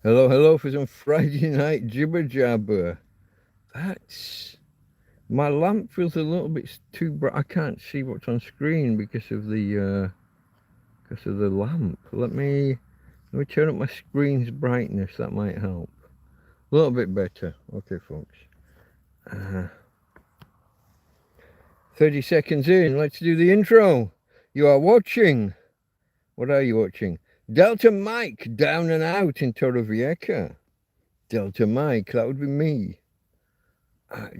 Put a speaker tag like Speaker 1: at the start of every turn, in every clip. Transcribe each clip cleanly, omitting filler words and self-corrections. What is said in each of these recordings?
Speaker 1: Hello, hello for some Friday night Jibber Jabber. That's... My lamp feels a little bit too bright. I can't see what's on screen because of the lamp. Let me turn up my screen's brightness. That might help. A little bit better. Okay, folks. Uh, 30 seconds in. Let's do the intro. You are watching. What are you watching? Delta Mike down and out in Torrevieja. Delta Mike, that would be me.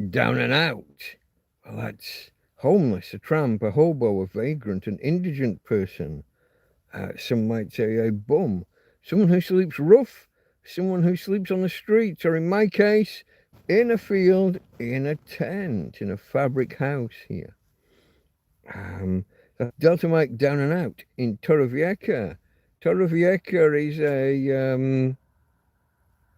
Speaker 1: Down and out. Well, that's homeless, a tramp, a hobo, a vagrant, an indigent person. Some might say a bum. Someone who sleeps rough. Someone who sleeps on the streets, or in my case, in a field, in a tent, in a fabric house here. That's Delta Mike down and out in Torrevieja. Torrevieja is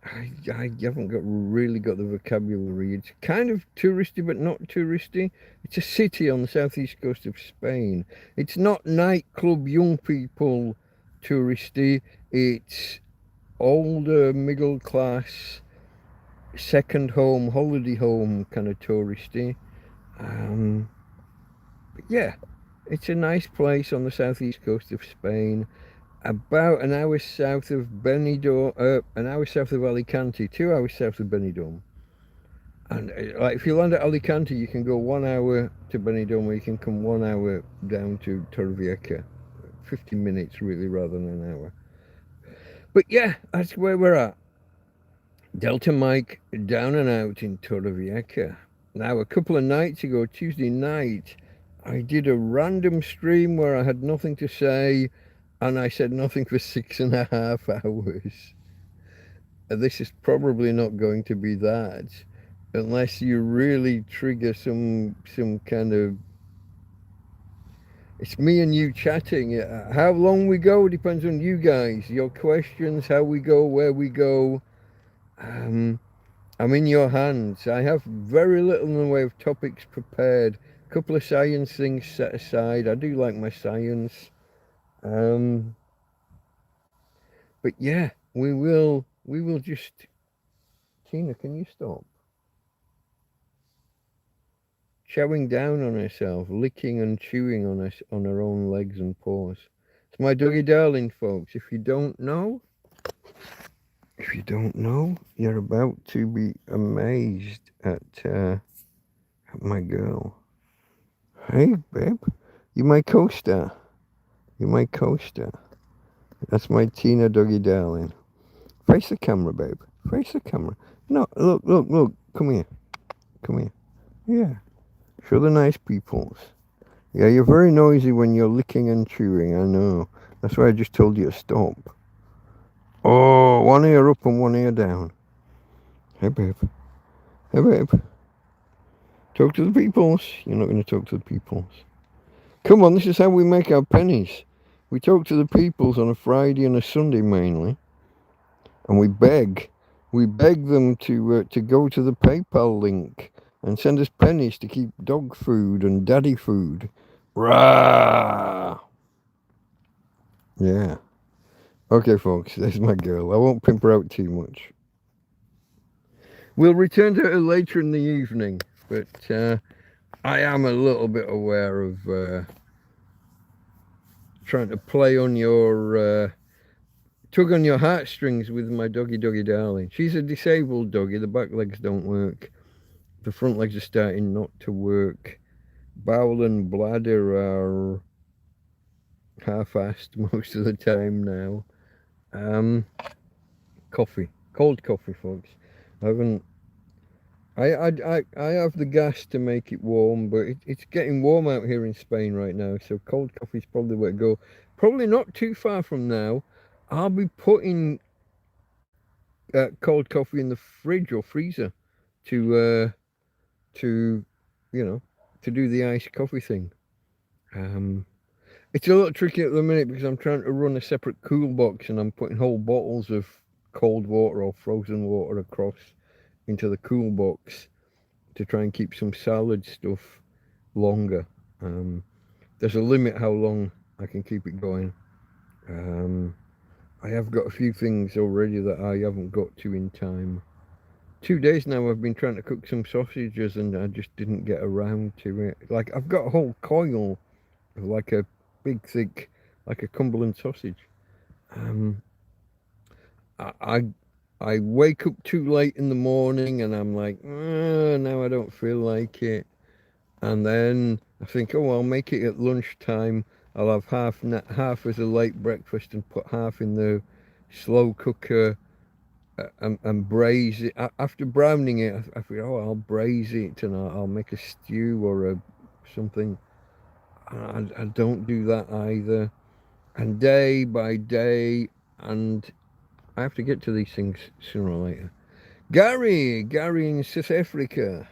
Speaker 1: I haven't really got the vocabulary. It's kind of touristy, but not touristy. It's a city on the southeast coast of Spain. It's not nightclub young people touristy. It's older, middle class, second home, holiday home kind of touristy. But yeah, it's a nice place on the southeast coast of Spain. About an hour south of Benidorm, an hour south of Alicante, 2 hours south of Benidorm. And like if you land at Alicante, you can go 1 hour to Benidorm, or you can come 1 hour down to Torrevieja. 15 minutes really, rather than an hour. But yeah, that's where we're at. Delta Mike down and out in Torrevieja. Now, a couple of nights ago, Tuesday night, I did a random stream where I had nothing to say, and I said nothing for 6.5 hours. This is probably not going to be that, unless you really trigger some kind of... It's me and you chatting. How long we go depends on you guys, your questions, how we go, where we go. I'm in your hands. I have very little in the way of topics prepared. A couple of science things set aside. I do like my science. But yeah, we will just... Tina, can you stop? Chowing down on herself, licking and chewing on her own legs and paws. It's my doggy darling, folks. If you don't know, you're about to be amazed at my girl. Hey, babe, you my co-star. You're my co-star. That's my Tina doggy darling. Face the camera, babe. Face the camera. No, look. Come here. Yeah. Show the nice peoples. Yeah, you're very noisy when you're licking and chewing, I know. That's why I just told you to stop. Oh, one ear up and one ear down. Hey, babe. Talk to the peoples. You're not going to talk to the peoples. Come on, this is how we make our pennies. We talk to the peoples on a Friday and a Sunday mainly. And we beg them to go to the PayPal link and send us pennies to keep dog food and daddy food. Rah! Yeah. Okay, folks, there's my girl. I won't pimp her out too much. We'll return to her later in the evening, but I am a little bit aware of trying to play on your... tug on your heartstrings with my doggy darling. She's a disabled doggy. The back legs don't work. The front legs are starting not to work. Bowel and bladder are half-assed most of the time now. Coffee. Cold coffee, folks. I haven't... I have the gas to make it warm, but it's getting warm out here in Spain right now, so cold coffee is probably where to go. Probably not too far from now, I'll be putting cold coffee in the fridge or freezer to to do the iced coffee thing. It's a little tricky at the minute because I'm trying to run a separate cool box and I'm putting whole bottles of cold water or frozen water across into the cool box to try and keep some salad stuff longer. There's a limit how long I can keep it going. I have got a few things already that I haven't got to in time. 2 days now I've been trying to cook some sausages and I just didn't get around to it. Like I've got a whole coil of like a big thick, like a Cumberland sausage. Um, I I wake up too late in the morning and I'm like, now I don't feel like it. And then I think, oh, I'll make it at lunchtime. I'll have half as a late breakfast and put half in the slow cooker and braise it. After browning it, I feel, oh, I'll braise it and I'll make a stew or something. I don't do that either. And day by day, and I have to get to these things sooner or later. Gary in South Africa.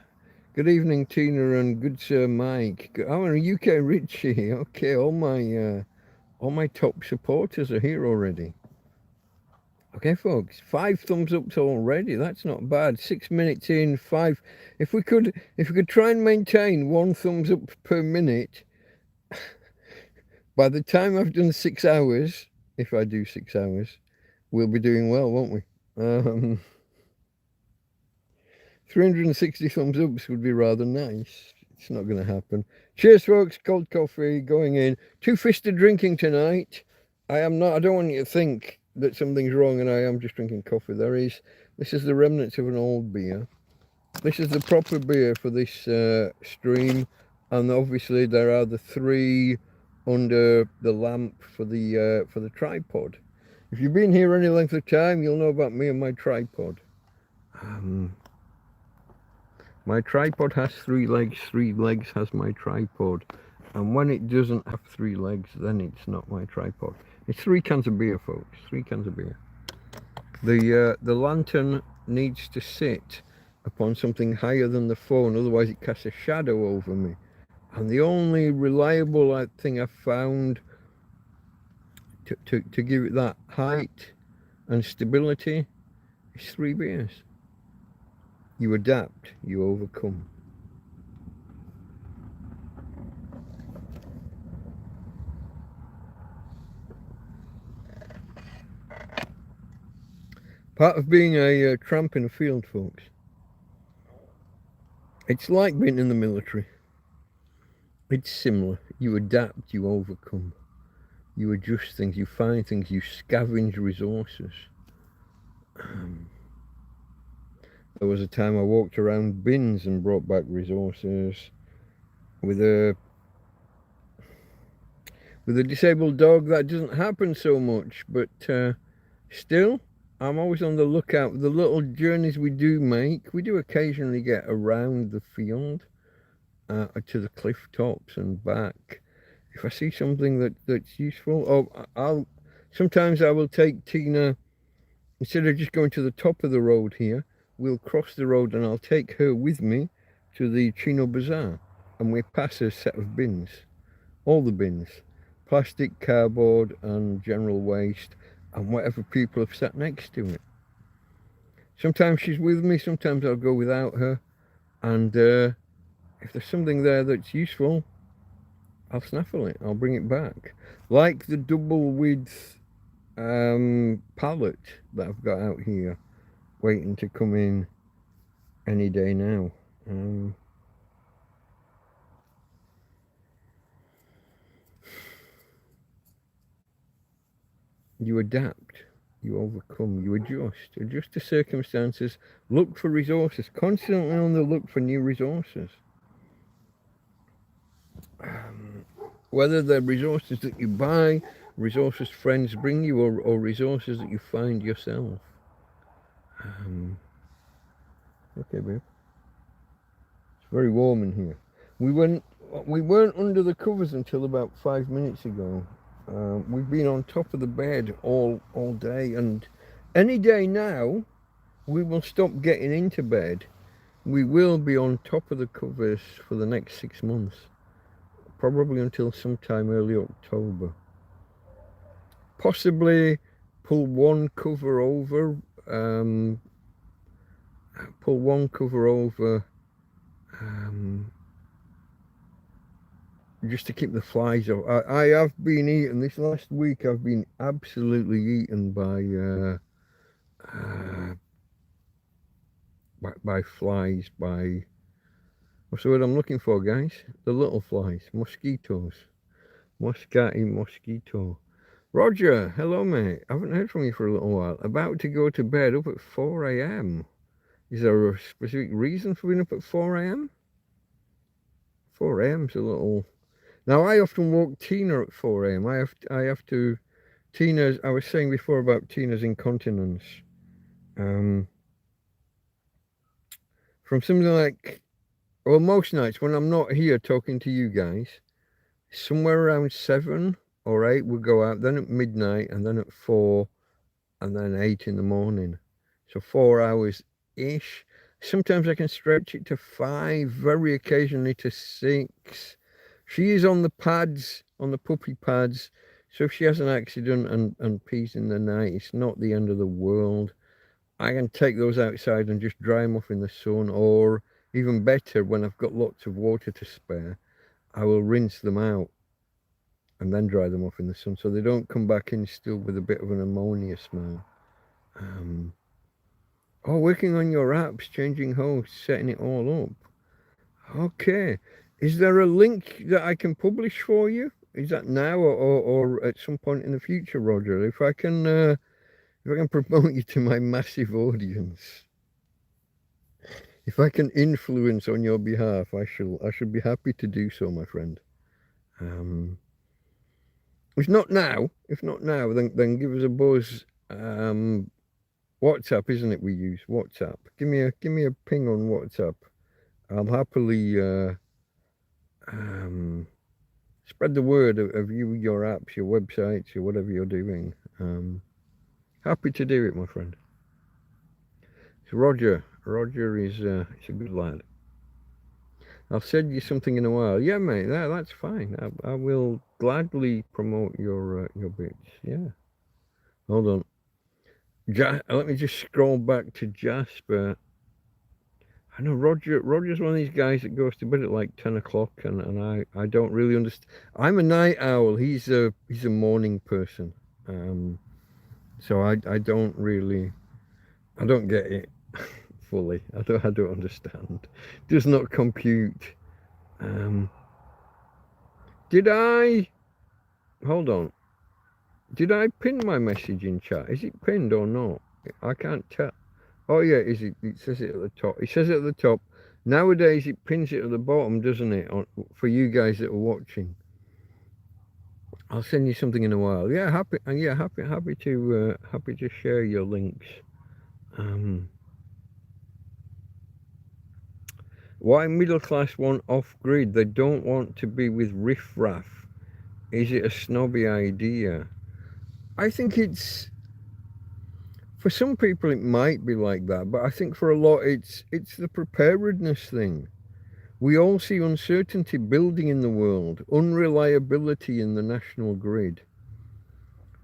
Speaker 1: Good evening, Tina, and good Sir Mike. Oh, and UK Richie. Okay, all my top supporters are here already. Okay, folks, 5 thumbs ups already. That's not bad. 6 minutes in, 5. If we could try and maintain 1 thumbs up per minute, by the time I've done 6 hours, if I do 6 hours, we'll be doing well, won't we? 360 thumbs ups would be rather nice. It's not going to happen. Cheers, folks. Cold coffee going in. 2-fisted drinking tonight. I don't want you to think that something's wrong and I am just drinking coffee. This is the remnants of an old beer. This is the proper beer for this stream. And obviously there are the 3 under the lamp for the tripod. If you've been here any length of time, you'll know about me and my tripod. My tripod has 3 legs, 3 legs has my tripod. And when it doesn't have 3 legs, then it's not my tripod. It's 3 cans of beer, folks, 3 cans of beer. The lantern needs to sit upon something higher than the phone, otherwise it casts a shadow over me. And the only reliable thing I've found to give it that height and stability is 3 beers. You adapt, you overcome. Part of being a tramp in a field, folks. It's like being in the military. It's similar. You adapt, you overcome. You adjust things, you find things, you scavenge resources. There was a time I walked around bins and brought back resources. With a disabled dog, that doesn't happen so much, but still, I'm always on the lookout. The little journeys we do make, we do occasionally get around the field to the cliff tops and back. If I see something that's useful, sometimes I will take Tina, instead of just going to the top of the road here, we'll cross the road and I'll take her with me to the Chino Bazaar, and we pass a set of bins, all the bins, plastic, cardboard and general waste and whatever people have sat next to it. Sometimes she's with me, sometimes I'll go without her, and if there's something there that's useful, I'll snaffle it, I'll bring it back. Like the double width pallet that I've got out here, waiting to come in any day now. You adapt, you overcome, you adjust to circumstances, look for resources, constantly on the look for new resources. Whether they're resources that you buy, resources friends bring you, or resources that you find yourself. Okay, babe. It's very warm in here. We weren't under the covers until about 5 minutes ago. We've been on top of the bed all day, and any day now we will stop getting into bed. We will be on top of the covers for the next 6 months, probably until sometime early October. Possibly pull one cover over, just to keep the flies off. I have been eaten this last week. I've been absolutely eaten by flies. By what's the word I'm looking for, guys? The little flies, mosquitoes, moscati mosquito. Roger, hello, mate. I haven't heard from you for a little while. About to go to bed, up at 4 a.m. Is there a specific reason for being up at 4 a.m.? 4 a.m.'s a little. Now, I often woke Tina at 4 a.m. I have to. Tina's. I was saying before about Tina's incontinence. From something like, well, most nights when I'm not here talking to you guys, somewhere around 7 or 8 we'll go out. Then at midnight, and then at 4, and then 8 in the morning. So 4 hours ish. Sometimes I can stretch it to 5, very occasionally to 6. She is on the pads, on the puppy pads. So if she has an accident and pees in the night, it's not the end of the world. I can take those outside and just dry them off in the sun, or even better, when I've got lots of water to spare, I will rinse them out and then dry them off in the sun so they don't come back in still with a bit of an ammonia smell. Oh, working on your apps, changing hosts, setting it all up. Okay. Is there a link that I can publish for you? Is that now or at some point in the future, Roger? If I can promote you to my massive audience, if I can influence on your behalf, I shall be happy to do so, my friend. If not now, then give us a buzz. WhatsApp, isn't it? We use WhatsApp. Give me a ping on WhatsApp. I'll happily spread the word of you, your apps, your websites, or whatever you're doing. Happy to do it, my friend. So Roger is he's a good lad. I'll send you something in a while. Yeah, mate, that's fine. I will gladly promote your bits. Yeah. Hold on. Let me just scroll back to Jasper. I know Roger's one of these guys that goes to bed at like 10 o'clock, and I don't really understand. I'm a night owl. He's a morning person. So I don't get it fully. I don't understand. Does not compute. Hold on. Did I pin my message in chat? Is it pinned or not? I can't tell. Oh yeah, it says it at the top. It says it at the top. Nowadays it pins it at the bottom, doesn't it? For you guys that are watching. I'll send you something in a while. Yeah, happy to share your links. Why middle class want off grid? They don't want to be with riffraff. Is it a snobby idea? I think it's, for some people it might be like that, but I think for a lot it's the preparedness thing. We all see uncertainty building in the world, unreliability in the national grid.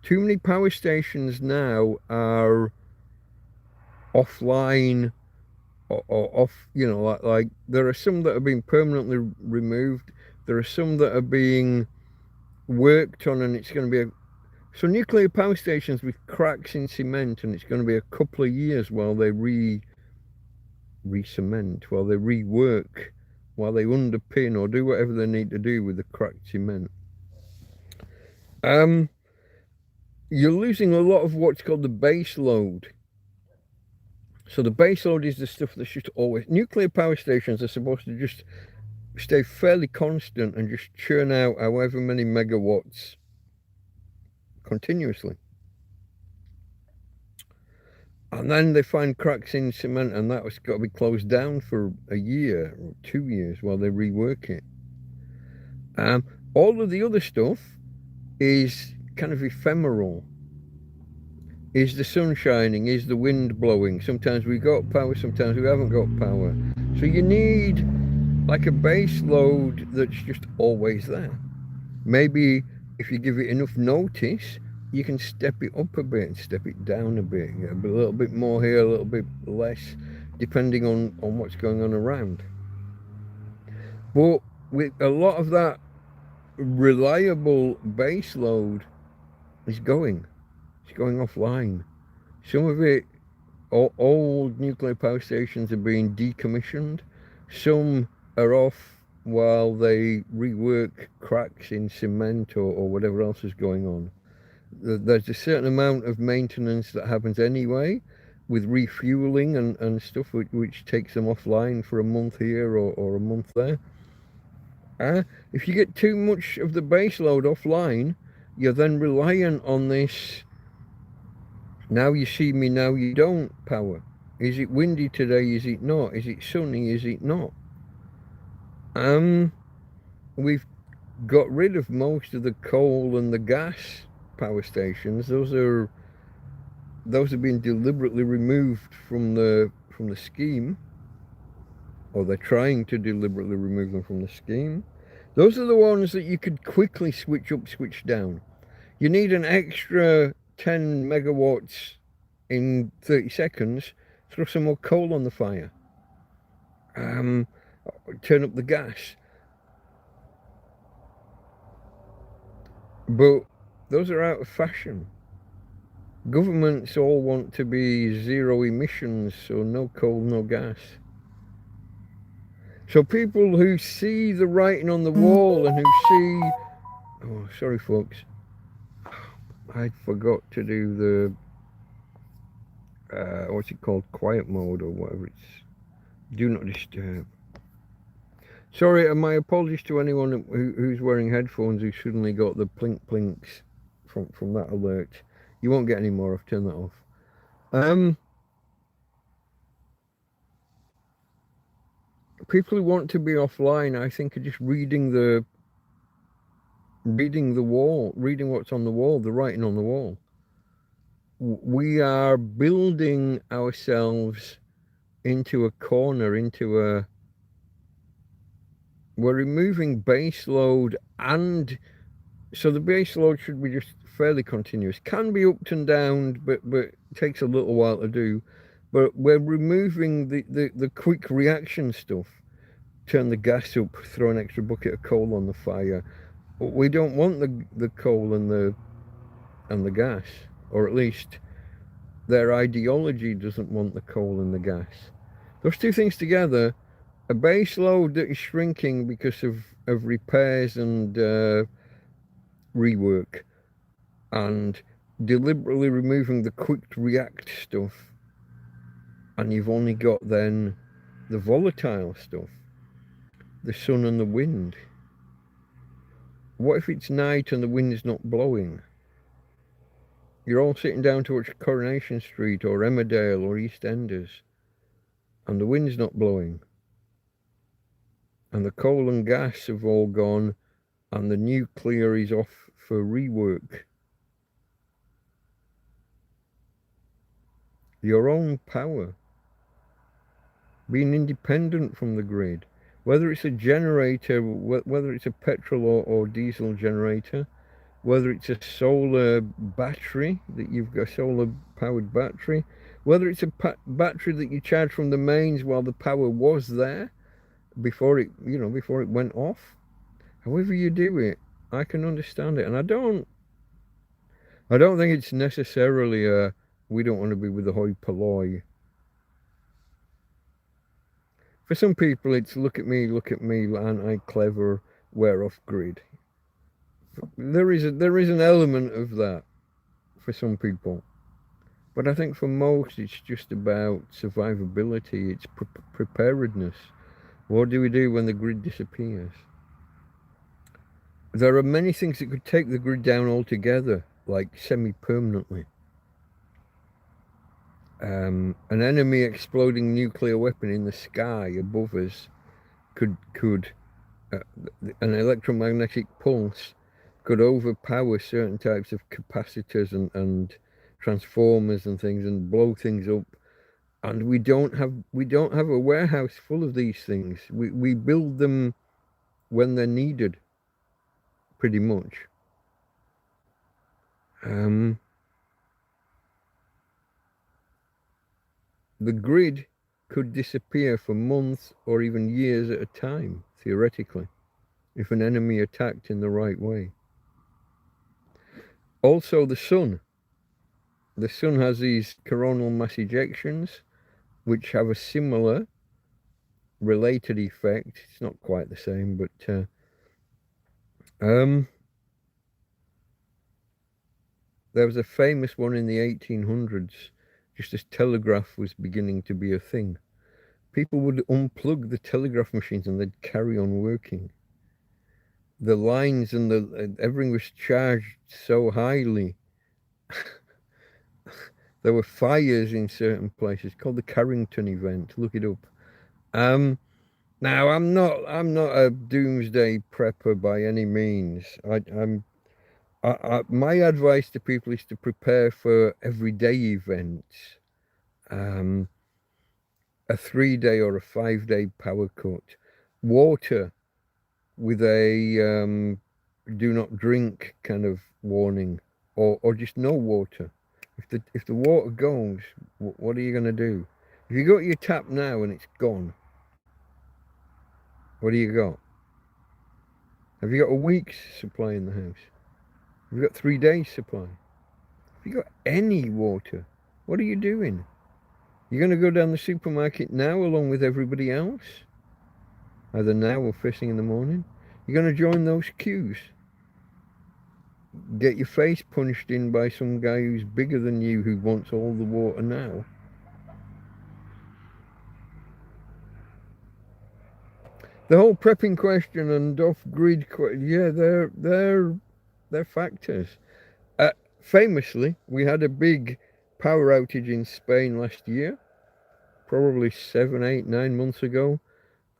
Speaker 1: Too many power stations now are offline or off, like there are some that are being permanently removed. There are some that are being worked on, and it's going to be so nuclear power stations with cracks in cement, and it's going to be a couple of years while they re-cement, while they rework, while they underpin or do whatever they need to do with the cracked cement. You're losing a lot of what's called the base load. So the base load is the stuff that's just always... Nuclear power stations are supposed to just stay fairly constant and just churn out however many megawatts continuously. And then they find cracks in cement, and that's got to be closed down for a year or 2 years while they rework it. All of the other stuff is kind of ephemeral. Is the sun shining? Is the wind blowing? Sometimes we got power, sometimes we haven't got power. So you need like a base load that's just always there. Maybe if you give it enough notice, you can step it up a bit and step it down a bit. A little bit more here, a little bit less, depending on what's going on around. But with a lot of that reliable base load is going. It's going offline. Some of it, old nuclear power stations are being decommissioned. Some are off while they rework cracks in cement or whatever else is going on. There's a certain amount of maintenance that happens anyway with refueling and stuff which takes them offline for a month here or a month there. If you get too much of the base load offline, you're then reliant on this now you see me, now you don't power. Is it windy today? Is it not? Is it sunny? Is it not? We've got rid of most of the coal and the gas power stations. Those have been deliberately removed from the scheme, or they're trying to deliberately remove them from the scheme. Those are the ones that you could quickly switch up, switch down. You need an extra 10 megawatts in 30 seconds, throw some more coal on the fire. Turn up the gas. But those are out of fashion. Governments all want to be zero emissions, so no coal, no gas. So people who see the writing on the wall and who see... Oh, sorry folks. I forgot to do the... what's it called? Quiet mode or whatever it's... Do not disturb. Sorry, and my apologies to anyone who's wearing headphones who suddenly got the plink plinks from that alert. You won't get any more. I've turned that off. People who want to be offline, I think, are just reading the wall, reading what's on the wall, the writing on the wall. We are building ourselves into a corner, we're removing base load, and so the base load should be just fairly continuous. Can be up and down, but takes a little while to do. But we're removing the quick reaction stuff. Turn the gas up, throw an extra bucket of coal on the fire. We don't want the coal and the gas, or at least their ideology doesn't want the coal and the gas. Those two things together, a base load that is shrinking because of repairs and rework, and deliberately removing the quick react stuff, and you've only got then the volatile stuff, the sun and the wind. What if it's night and the wind is not blowing? You're all sitting down to watch Coronation Street or Emmerdale or EastEnders, and the wind's not blowing, and the coal and gas have all gone, and the nuclear is off for rework. Your own power, being independent from the grid, whether it's a generator, whether it's a petrol or diesel generator, whether it's a solar battery, that you've got a solar powered battery, whether it's a battery that you charge from the mains while the power was there before it went off. However you do it, I can understand it, and I don't think it's necessarily we don't want to be with the hoi polloi. For some people, it's look at me, aren't I clever, we're off grid. There is an element of that for some people, but I think for most it's just about survivability. It's preparedness. What do we do when the grid disappears? There are many things that could take the grid down altogether, like semi-permanently. An enemy exploding nuclear weapon in the sky above us could an electromagnetic pulse could overpower certain types of capacitors and transformers and things and blow things up. And we don't have a warehouse full of these things. We build them when they're needed, pretty much. The grid could disappear for months or even years at a time, theoretically. if an enemy attacked in the right way. Also, the sun. The sun has these coronal mass ejections, which have a similar related effect. It's not quite the same, but there was a famous one in the 1800s, just as telegraph was beginning to be a thing. People would unplug the telegraph machines and they'd carry on working. The lines and everything was charged so highly. There were fires in certain places, called the Carrington event. Look it up. Now I'm not a doomsday prepper by any means. My advice to people is to prepare for everyday events. A 3-day or a 5-day power cut. Water with a do not drink kind of warning, or just no water. If the water goes, what are you going to do? If you got your tap now and it's gone, what do you got? Have you got a week's supply in the house? Have you got 3 days supply? Have you got any water? What are you doing? You're going to go down the supermarket now along with everybody else? Either now or first thing in the morning? You're going to join those queues? Get your face punched in by some guy who's bigger than you who wants all the water now? The whole prepping question and off-grid, yeah, they're factors. Famously, we had a big power outage in Spain last year, probably 7, 8, 9 months ago,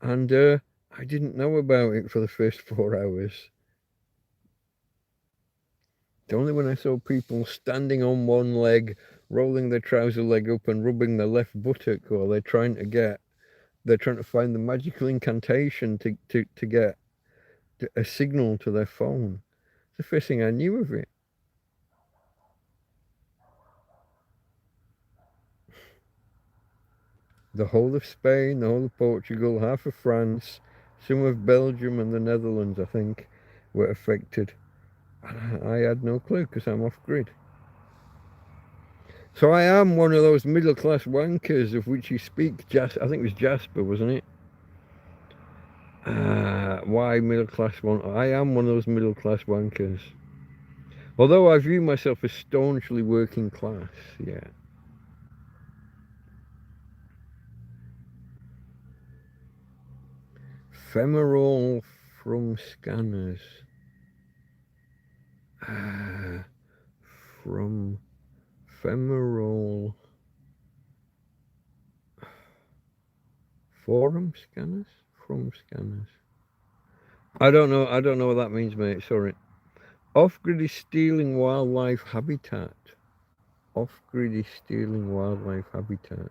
Speaker 1: and I didn't know about it for the first 4 hours. It's only when I saw people standing on one leg, rolling their trouser leg up and rubbing their left buttock while they're trying to find the magical incantation to get a signal to their phone. It's the first thing I knew of it. The whole of Spain, the whole of Portugal, half of France, some of Belgium and the Netherlands, I think, were affected. And I had no clue because I'm off grid. So I am one of those middle class wankers of which you speak. I think it was Jasper, wasn't it? Why middle class one? I am one of those middle class wankers. Although I view myself as staunchly working class, yeah. Femoral from scanners. From femoral forum scanners? From scanners. I don't know what that means, mate. Sorry. Off-grid is stealing wildlife habitat. Off-grid is stealing wildlife habitat.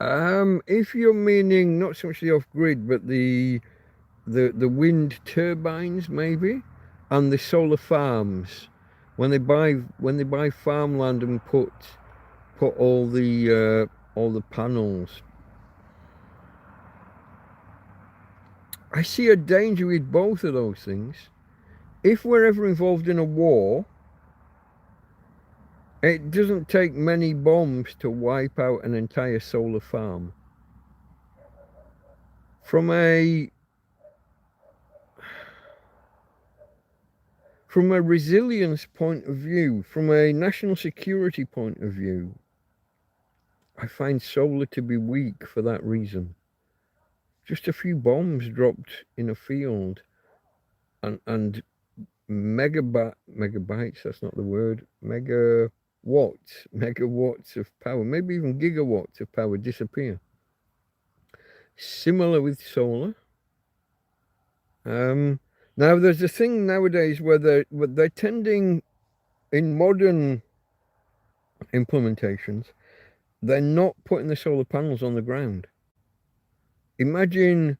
Speaker 1: If you're meaning not so much the off-grid, but the wind turbines, maybe, and the solar farms, when they buy farmland and put all the panels. I see a danger with both of those things. If we're ever involved in a war, it doesn't take many bombs to wipe out an entire solar farm. From a resilience point of view, from a national security point of view, I find solar to be weak for that reason. Just a few bombs dropped in a field and megabytes, that's not the word, megawatts of power, maybe even gigawatts of power disappear. Similar with solar. Now there's a thing nowadays where they're tending, in modern implementations, they're not putting the solar panels on the ground. Imagine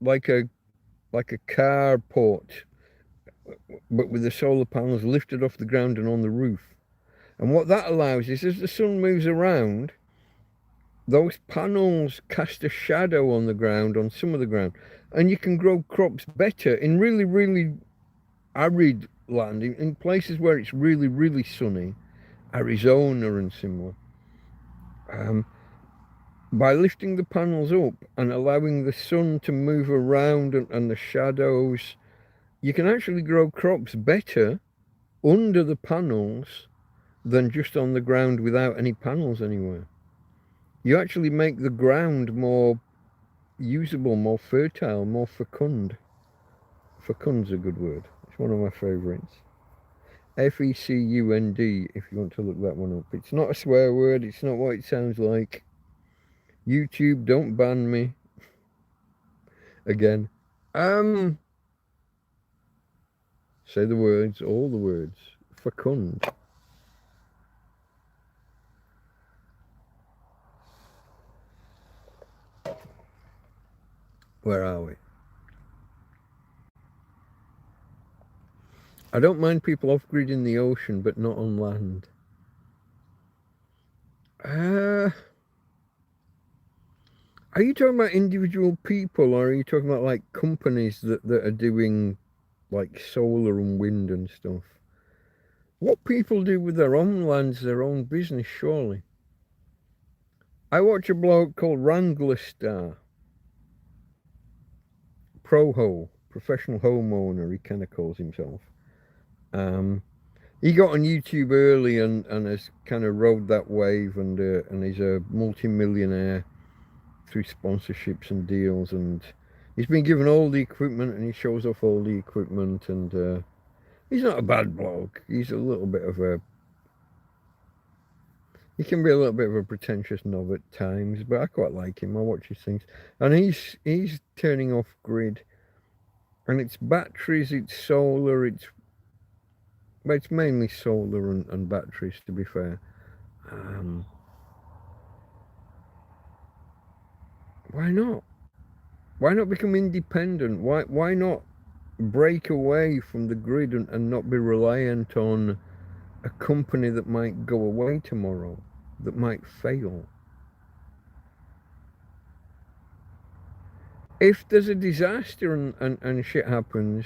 Speaker 1: like a carport, but with the solar panels lifted off the ground and on the roof. And what that allows is, as the sun moves around, those panels cast a shadow on the ground, on some of the ground, and you can grow crops better in really, really arid land, in places where it's really, really sunny, Arizona and similar. By lifting the panels up and allowing the sun to move around and the shadows, you can actually grow crops better under the panels than just on the ground without any panels anywhere. You actually make the ground more usable, more fertile, more fecund. Fecund's a good word. It's one of my favourites. Fecund, if you want to look that one up. It's not a swear word, it's not what it sounds like. YouTube, don't ban me. Again. Say the words, all the words. Fecund. Where are we? I don't mind people off-grid in the ocean, but not on land. Are you talking about individual people, or are you talking about like companies that are doing like solar and wind and stuff? What people do with their own land's their own business, surely. I watch a bloke called Wrangler Star. Proho, professional homeowner, he kind of calls himself. He got on YouTube early and has kind of rode that wave, and he's a multi-millionaire through sponsorships and deals, and he's been given all the equipment and he shows off all the equipment, and he's not a bad bloke. He's a little bit of a, he can be a little bit of a pretentious knob at times, but I quite like him. I watch his things, and he's turning off grid, and it's batteries, it's solar, it's mainly solar and batteries, to be fair. Why not? Why not become independent? Why not break away from the grid and not be reliant on a company that might go away tomorrow, that might fail? If there's a disaster and shit happens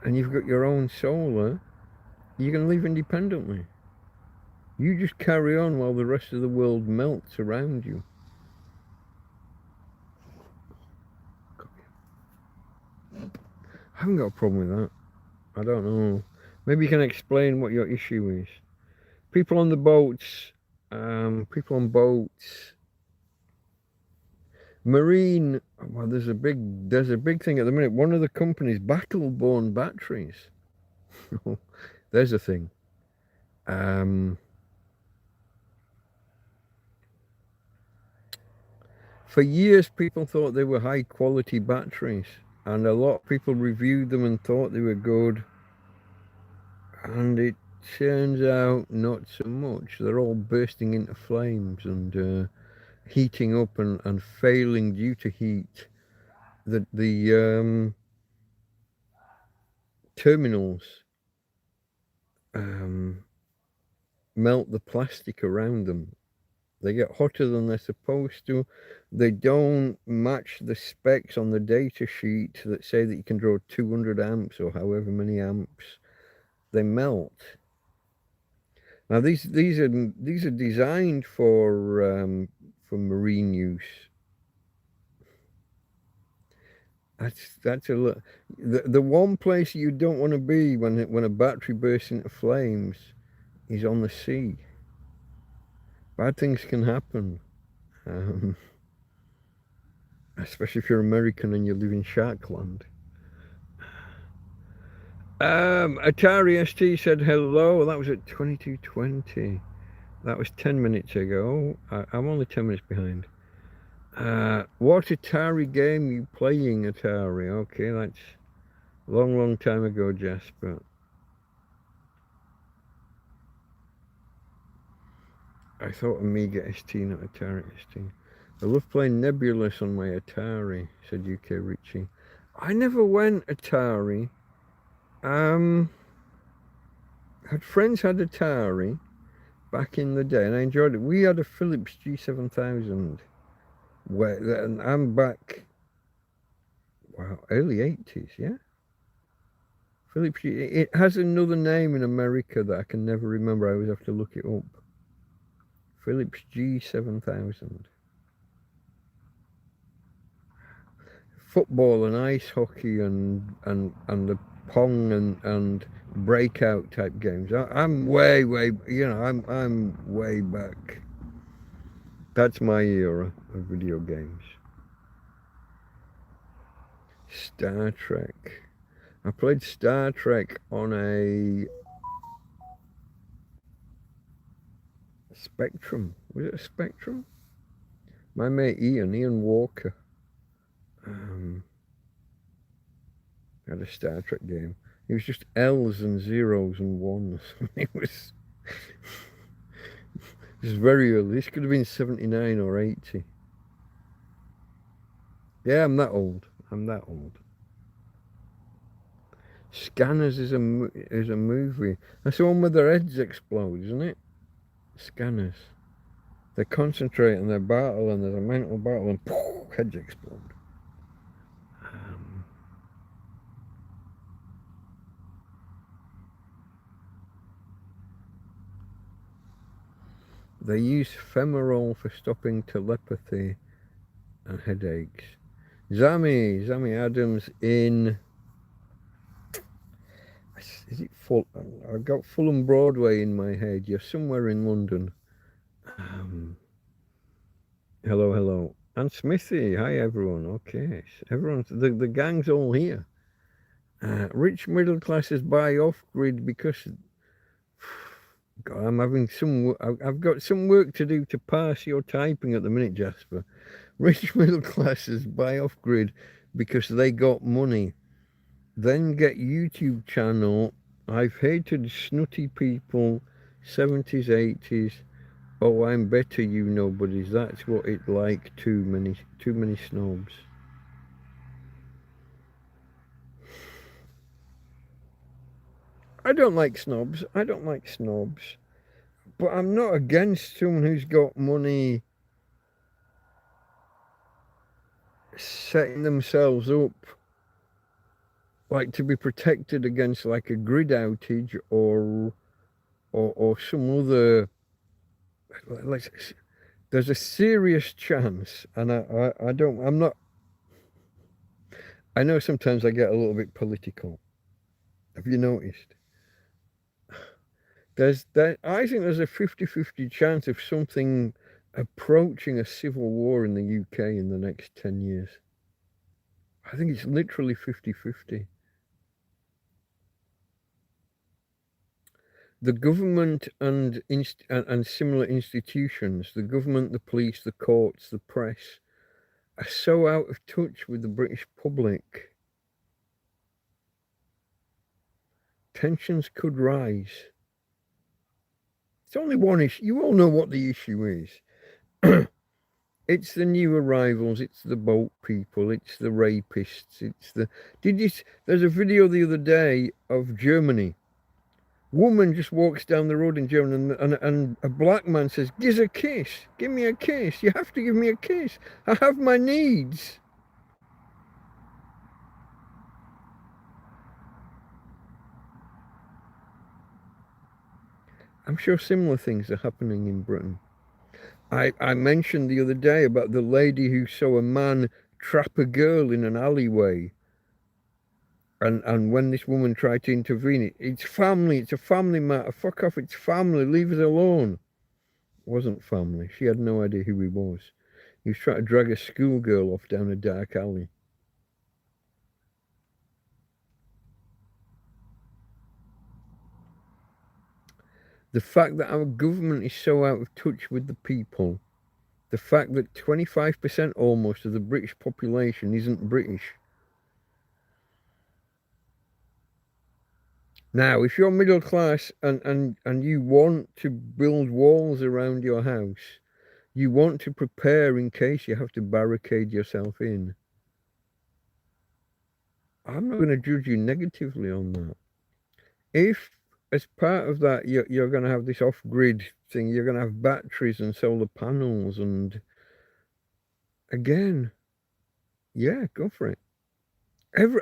Speaker 1: and you've got your own solar, you can live independently. You just carry on while the rest of the world melts around you. I haven't got a problem with that. I don't know. Maybe you can explain what your issue is. People on the boats, people on boats, marine. Well, there's a big thing at the minute. One of the companies, Battle-Born Batteries. There's a thing. For years, people thought they were high quality batteries, and a lot of people reviewed them and thought they were good, and it turns out not so much. They're all bursting into flames and heating up and failing due to heat. The terminals melt the plastic around them. They get hotter than they're supposed to. They don't match the specs on the data sheet that say that you can draw 200 amps or however many amps. They melt. Now these are designed for marine use. That's a look. The one place you don't want to be when a battery bursts into flames is on the sea. Bad things can happen, especially if you're American and you live in Sharkland. Atari ST said hello. That was at 22:20. That was 10 minutes ago. I'm only 10 minutes behind. What Atari game are you playing, Atari? Okay, that's a long time ago, Jasper. I thought Amiga ST, not Atari ST. I love playing Nebulous on my Atari, said UK Richie. I never went Atari. Had friends had Atari, back in the day, and I enjoyed it. We had a Philips G7000, and I'm back, wow, early 80s, yeah? Philips G, it has another name in America that I can never remember. I always have to look it up. Philips G7000. Football and ice hockey and the pong and breakout type games. I'm way, I'm way back. That's my era of video games. Star Trek. I played Star Trek on a Spectrum. Was it a Spectrum? My mate Ian Walker, had a Star Trek game. It was just L's and zeros and ones. It was very early. This could have been 79 or 80. Yeah, I'm that old. Scanners is a movie. That's the one where their heads explode, isn't it? Scanners. They concentrate on their battle, and there's a mental battle, and poof, heads explode. They use femoral for stopping telepathy and headaches. Zami Adams in... Is it full? I've got Fulham Broadway in my head. You're somewhere in London. Hello. And Smithy. Hi, everyone. Okay. Everyone's... The gang's all here. Rich middle classes buy off-grid because... God, I'm having I've got some work to do to pass your typing at the minute, Jasper. Rich middle classes buy off-grid because they got money. Then get YouTube channel. I've hated snooty people, 70s, 80s. Oh, I'm better, you nobodies. That's what it like. Too many snobs. I don't like snobs. But I'm not against someone who's got money setting themselves up, like, to be protected against like a grid outage or some other, like, there's a serious chance, and I'm not, I know sometimes I get a little bit political. Have you noticed? I think there's a 50-50 chance of something approaching a civil war in the UK in the next 10 years. I think it's literally 50-50. The government and similar institutions, the government, the police, the courts, the press, are so out of touch with the British public. Tensions could rise. It's only one issue. You all know what the issue is. It's the new arrivals, it's the boat people, it's the rapists, it's the... There's a video the other day of Germany. Woman just walks down the road in Germany, and a black man says, "Give a kiss. Give me a kiss. You have to give me a kiss. I have my needs." I'm sure similar things are happening in Britain. I mentioned the other day about the lady who saw a man trap a girl in an alleyway. And when this woman tried to intervene, it's family, it's a family matter. Fuck off, it's family, leave us alone. It wasn't family. She had no idea who he was. He was trying to drag a schoolgirl off down a dark alley. The fact that our government is so out of touch with the people, the fact that 25% almost of the British population isn't British. Now, if you're middle class and you want to build walls around your house, you want to prepare in case you have to barricade yourself in, I'm not going to judge you negatively on that. If, as part of that, you're going to have this off-grid thing, you're going to have batteries and solar panels, and again, yeah, go for it.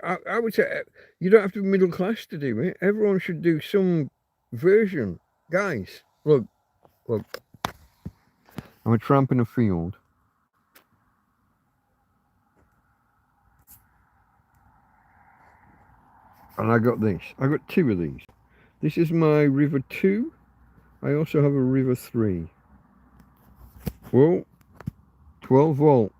Speaker 1: I would say you don't have to be middle class to do it. Everyone should do some version. Guys, look. I'm a tramp in a field. And I got this. I got 2 of these. This is my River 2. I also have a River 3. Well, 12 volt,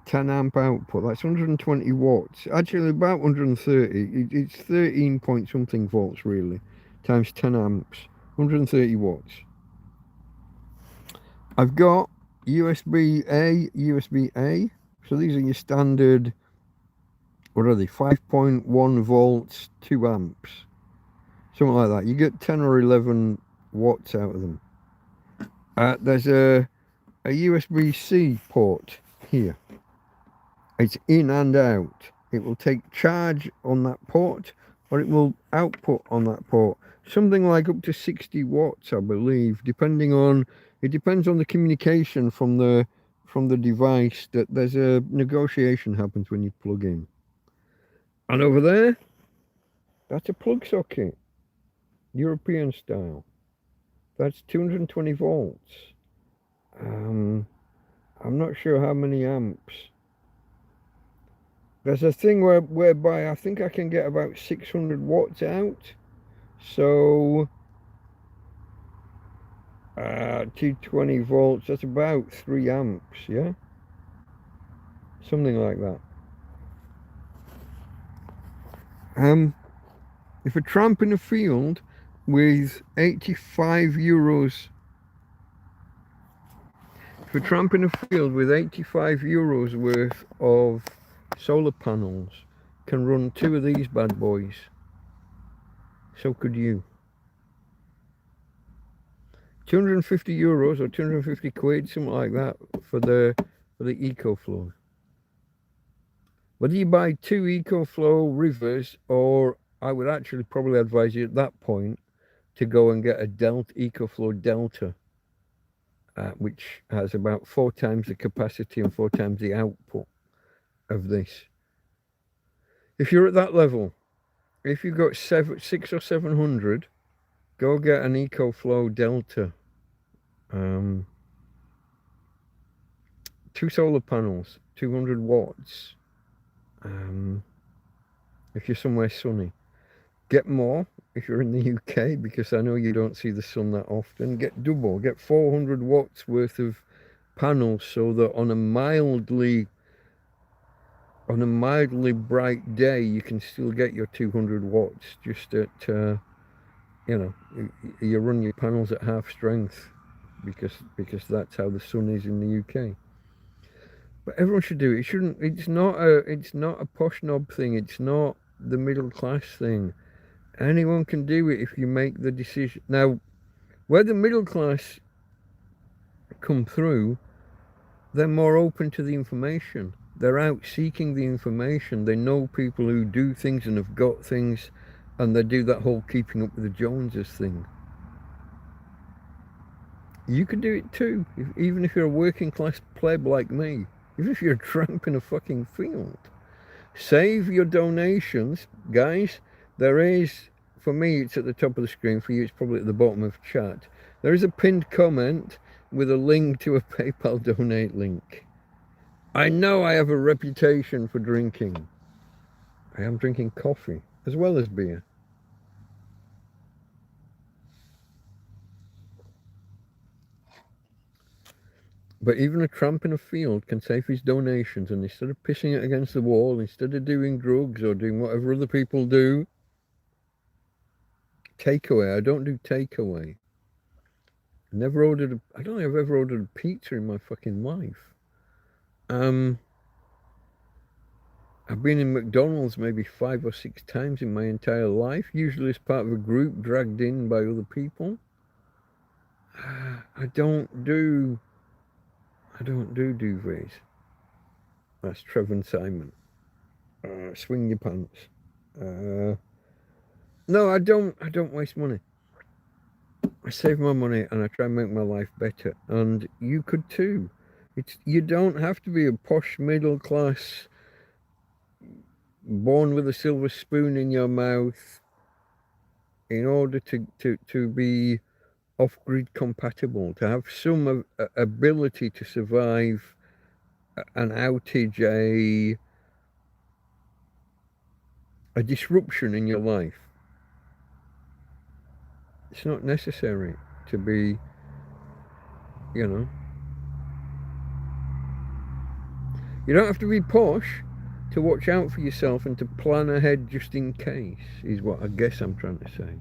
Speaker 1: 10 amp output. That's 120 watts. Actually, about 130. It's 13 point something volts, really, times 10 amps. 130 watts. I've got USB-A, USB-A. So these are your standard, what are they, 5.1 volts, 2 amps. Something like that. You get 10 or 11 watts out of them. There's a USB-C port here. It's in and out. It will take charge on that port, or it will output on that port. Something like up to 60 watts, I believe, depending on, it depends on the communication from the device. That there's a negotiation happens when you plug in. And over there, that's a plug socket, European style. That's 220 volts. I'm not sure how many amps. There's a thing whereby I think I can get about 600 watts out. So 220 volts, that's about 3 amps, yeah? Something like that. If a tramp in a field with 85 euros, if a tramp in a field with 85 euros worth of solar panels can run 2 of these bad boys, so could you. 250 euros or 250 quid, something like that, for the EcoFlow. Whether you buy 2 EcoFlow Rivers, or I would actually probably advise you at that point to go and get a EcoFlow Delta, which has about 4 times the capacity and 4 times the output of this. If you're at that level, if you've got 600 or 700, go get an EcoFlow Delta. 2 solar panels, 200 watts. If you're somewhere sunny, get more if you're in the UK, because I know you don't see the sun that often. Get double, get 400 watts worth of panels, so that on a mildly bright day you can still get your 200 watts. Just at you run your panels at half strength, because that's how the sun is in the UK. But everyone should do it. It's not a posh knob thing. It's not the middle class thing. Anyone can do it if you make the decision. Now, where the middle class come through, they're more open to the information. They're out seeking the information. They know people who do things and have got things, and they do that whole keeping up with the Joneses thing. You can do it too, even if you're a working class pleb like me. Even if you're a tramp in a fucking field. Save your donations, guys. There is, for me, it's at the top of the screen. For you, it's probably at the bottom of chat. There is a pinned comment with a link to a PayPal donate link. I know I have a reputation for drinking. I am drinking coffee as well as beer. But even a tramp in a field can save his donations, and instead of pissing it against the wall, instead of doing drugs or doing whatever other people do, takeaway. I don't do takeaway. I don't think I've ever ordered a pizza in my fucking life. I've been in McDonald's maybe 5 or 6 times in my entire life, usually as part of a group dragged in by other people. I don't do duvets. That's Trevor and Simon. Swing your pants. No, I don't waste money. I save my money and I try and make my life better. And you could too. You don't have to be a posh middle class, born with a silver spoon in your mouth, in order to be off-grid compatible, to have some ability to survive an outage, a disruption in your life. It's not necessary to be, you know, you don't have to be posh to watch out for yourself and to plan ahead just in case, is what I guess I'm trying to say.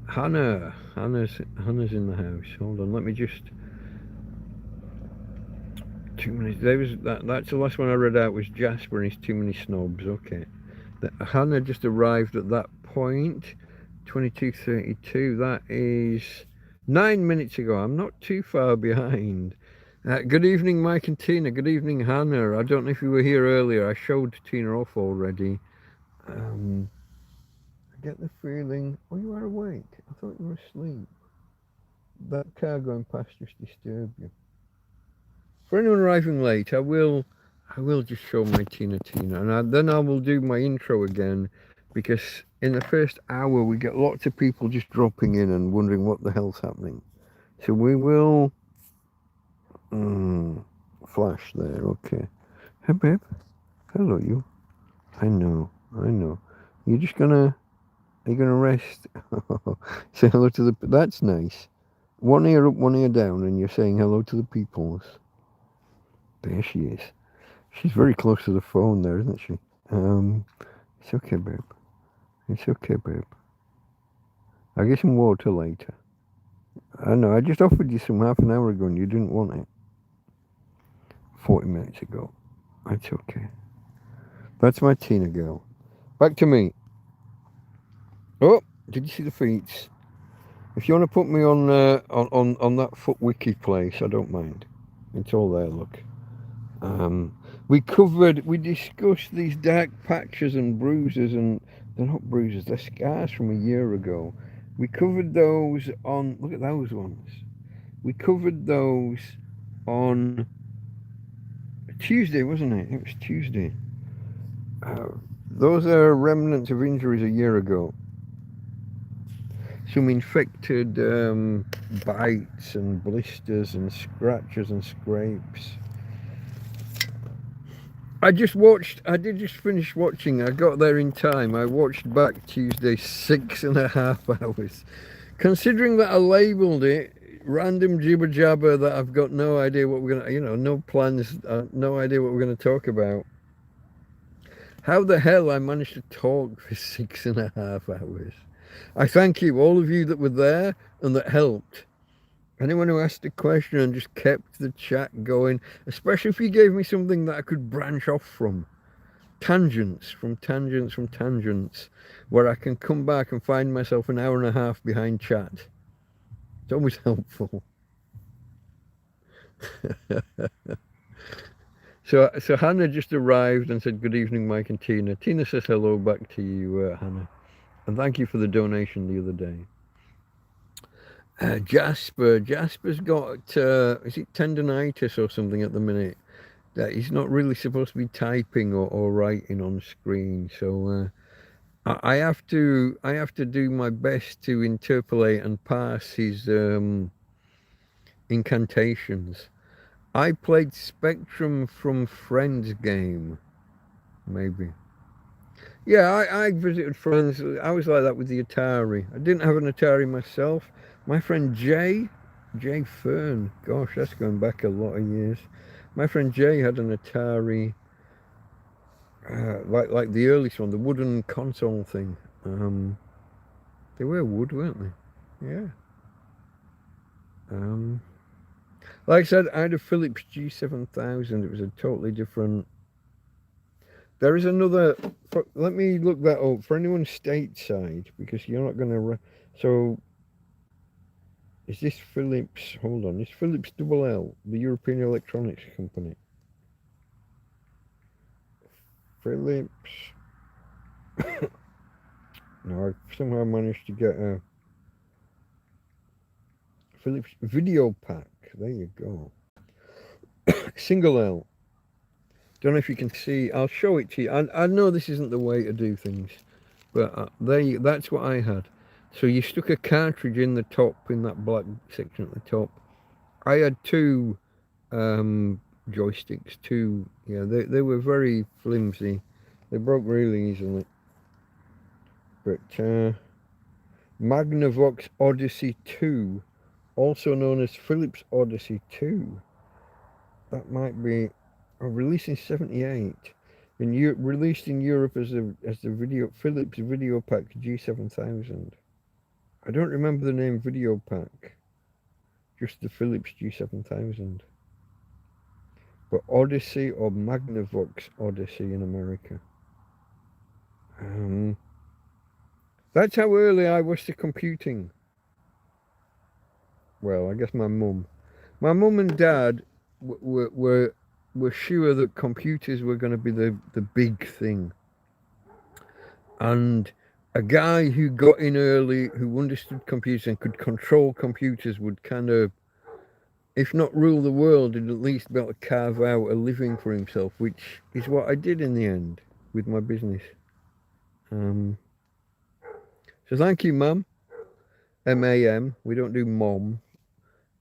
Speaker 1: Hannah's in the house. Hold on, let me just 2 minutes. That's the last one I read out was Jasper and his too many snobs. Okay. Hannah just arrived at that point. 22:32. That is 9 minutes ago. I'm not too far behind. Good evening, Mike and Tina. Good evening, Hannah. I don't know if you were here earlier. I showed Tina off already. I get the feeling. Oh, you are awake. I thought you were asleep. That car going past just disturbed you. For anyone arriving late, I will just show my Tina, and then I will do my intro again, because in the first hour we get lots of people just dropping in and wondering what the hell's happening. So we will flash there. Okay. Hey babe. Hello you. I know. Are you gonna rest? Say hello to the. That's nice. One ear up, one ear down, and you're saying hello to the peoples. There she is. She's very close to the phone there, isn't she? It's okay, babe. It's okay, babe. I'll get some water later. I know, I just offered you some half an hour ago and you didn't want it. 40 minutes ago. That's okay. That's my Tina girl. Back to me. Oh, did you see the feet? If you want to put me on that foot wiki place, I don't mind. It's all there, look. We discussed these dark patches and bruises, and they're not bruises, they're scars from a year ago. We covered those on, look at those ones. We covered those on Tuesday, wasn't it? It was Tuesday. Those are remnants of injuries a year ago. Some infected bites and blisters and scratches and scrapes. I did just finish watching. I got there in time. I watched back Tuesday 6.5 hours. Considering that I labelled it random jibber jabber, that I've got no idea what we're going to, no plans, no idea what we're going to talk about. How the hell I managed to talk for 6.5 hours. I thank you, all of you that were there and that helped. Anyone who asked a question and just kept the chat going, especially if you gave me something that I could branch off from. Tangents, where I can come back and find myself an hour and a half behind chat. It's always helpful. So Hannah just arrived and said, good evening, Mike and Tina. Tina says hello back to you, Hannah. And thank you for the donation the other day. Jasper's got, is it tendonitis or something at the minute? That he's not really supposed to be typing or writing on screen. So I have to do my best to interpolate and pass his incantations. I played Spectrum from Friends game, maybe. Yeah, I visited friends. I was like that with the Atari. I didn't have an Atari myself. My friend Jay Fern, gosh, that's going back a lot of years. My friend Jay had an Atari, like the earliest one, the wooden console thing. They were wood, weren't they? Yeah. Like I said, I had a Philips G7000. It was a totally different. There is another. Let me look that up for anyone stateside, because you're not going to. So, is this Philips? Hold on. Is Philips Double L, the European Electronics Company? Philips. No, I somehow managed to get a. Philips Video Pack. There you go. Single L. Don't know if you can see. I'll show it to you. I know this isn't the way to do things, but that's what I had. So you stuck a cartridge in the top, in that black section at the top. I had two joysticks, they were very flimsy. They broke really easily. But Magnavox Odyssey 2, also known as Philips Odyssey 2. That might be released in '78. Released in Europe as the Philips Video Pack G7000. I don't remember the name Video Pack, just the Philips G7000. But Odyssey or Magnavox Odyssey in America. That's how early I was to computing. Well, I guess my mum and dad were sure that computers were going to be the big thing. And a guy who got in early, who understood computers and could control computers would kind of, if not rule the world, he'd at least be able to carve out a living for himself, which is what I did in the end with my business. So thank you, Mum. M-A-M. We don't do Mom.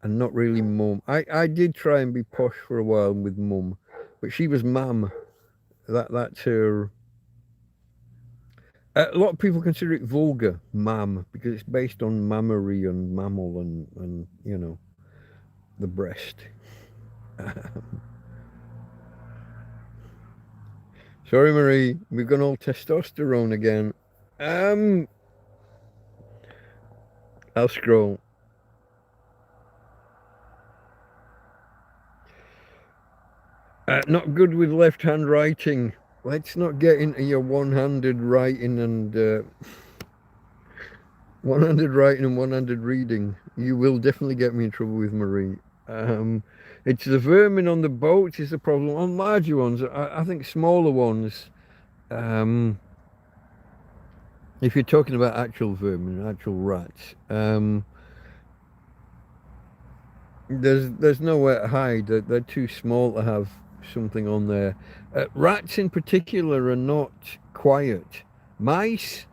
Speaker 1: And not really Mum. I did try and be posh for a while with Mum, but she was Mam. That's her. A lot of people consider it vulgar, Mam, because it's based on mammary and mammal and you know, the breast. Sorry, Marie, we've gone all testosterone again. I'll scroll. Not good with left-hand writing. Let's not get into your one-handed writing and one-handed writing and one-handed reading. You will definitely get me in trouble with Marie. It's the vermin on the boats is the problem. On larger ones, I think smaller ones. If you're talking about actual vermin, actual rats, there's nowhere to hide. They're too small to have something on there. Rats in particular are not quiet. Mice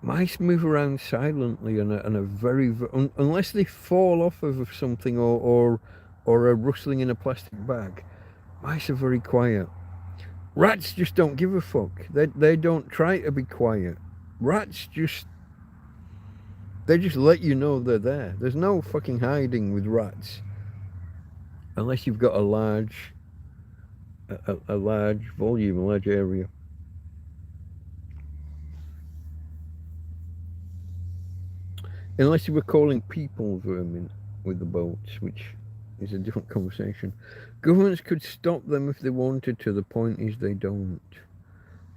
Speaker 1: move around silently and are very, unless they fall off of something or are rustling in a plastic bag. Mice are very quiet. Rats just don't give a fuck. They don't try to be quiet. Rats they just let you know they're there. There's no fucking hiding with rats, unless you've got a large volume, a large area. Unless you were calling people vermin with the boats, which is a different conversation. Governments could stop them if they wanted to. The point is they don't.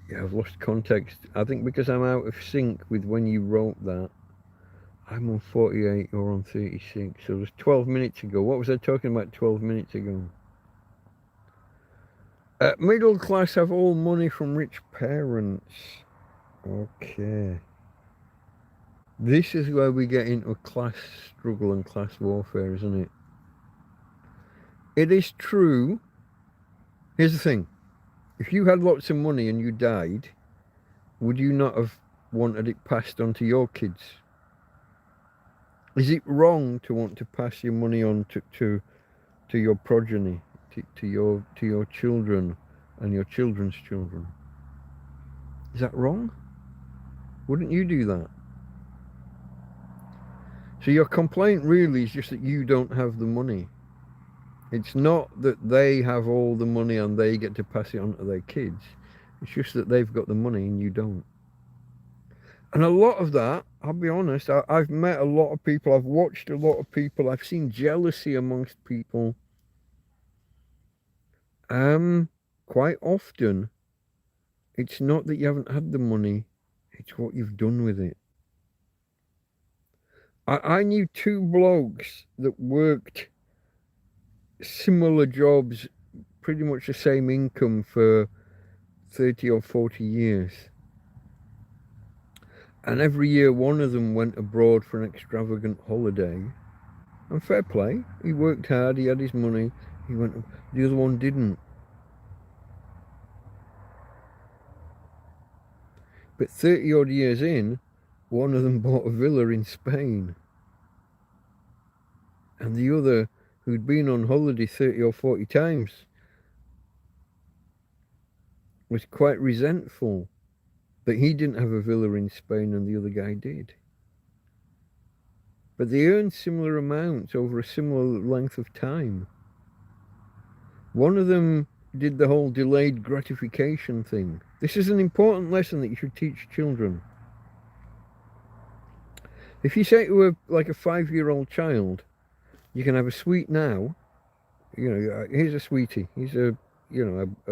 Speaker 1: Yeah, I've lost context. I think because I'm out of sync with when you wrote that. I'm on 48, you're on 36. So it was 12 minutes ago. What was I talking about 12 minutes ago? Middle class have all money from rich parents. Okay. This is where we get into a class struggle and class warfare, isn't it? It is true. Here's the thing. If you had lots of money and you died, would you not have wanted it passed on to your kids? Is it wrong to want to pass your money on to your progeny, to your children and your children's children? Is that wrong? Wouldn't you do that? So your complaint really is just that you don't have the money. It's not that they have all the money and they get to pass it on to their kids. It's just that they've got the money and you don't. And a lot of that, I'll be honest, I've met a lot of people, I've watched a lot of people, I've seen jealousy amongst people. Quite often, it's not that you haven't had the money, it's what you've done with it. I knew two blokes that worked similar jobs, pretty much the same income for 30 or 40 years. And every year one of them went abroad for an extravagant holiday And fair play. He worked hard. He had his money. He went. The other one didn't. But 30 odd years in, one of them bought a villa in Spain. And the other, who'd been on holiday 30 or 40 times, was quite resentful that he didn't have a villa in Spain and the other guy did. But they earned similar amounts over a similar length of time. One of them did the whole delayed gratification thing. This is an important lesson that you should teach children. If you say to like a 5-year-old child, you can have a sweet now, here's a sweetie, here's a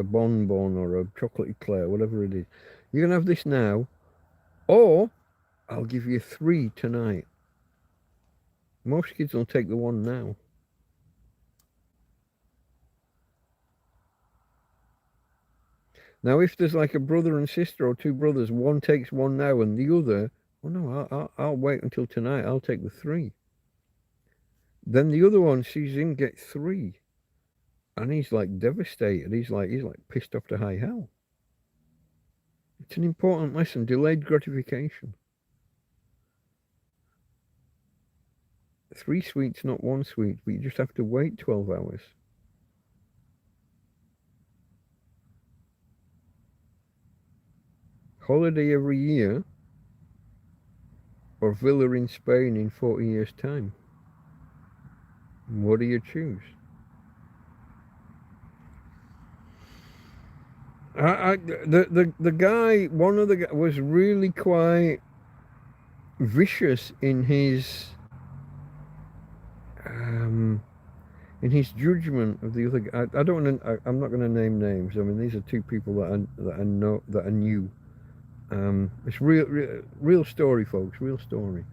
Speaker 1: bonbon or a chocolate eclair, whatever it is. You can have this now, or I'll give you 3 tonight. Most kids will take the one now. Now, if there's like a brother and sister or 2 brothers, one takes one now and the other, well, no, I'll wait until tonight. I'll take the 3. Then the other one sees him get 3, and he's like devastated. He's like pissed off to high hell. It's an important lesson: delayed gratification. 3 sweets, not 1 sweet, but you just have to wait 12 hours. Holiday every year, or villa in Spain in 40 years' time. What do you choose? The guy, one of the guys, was really quite vicious in his judgment of the other guy. I don't want to. I'm not going to name names. I mean, these are 2 people that I know, that I knew. It's real story, folks. Real story.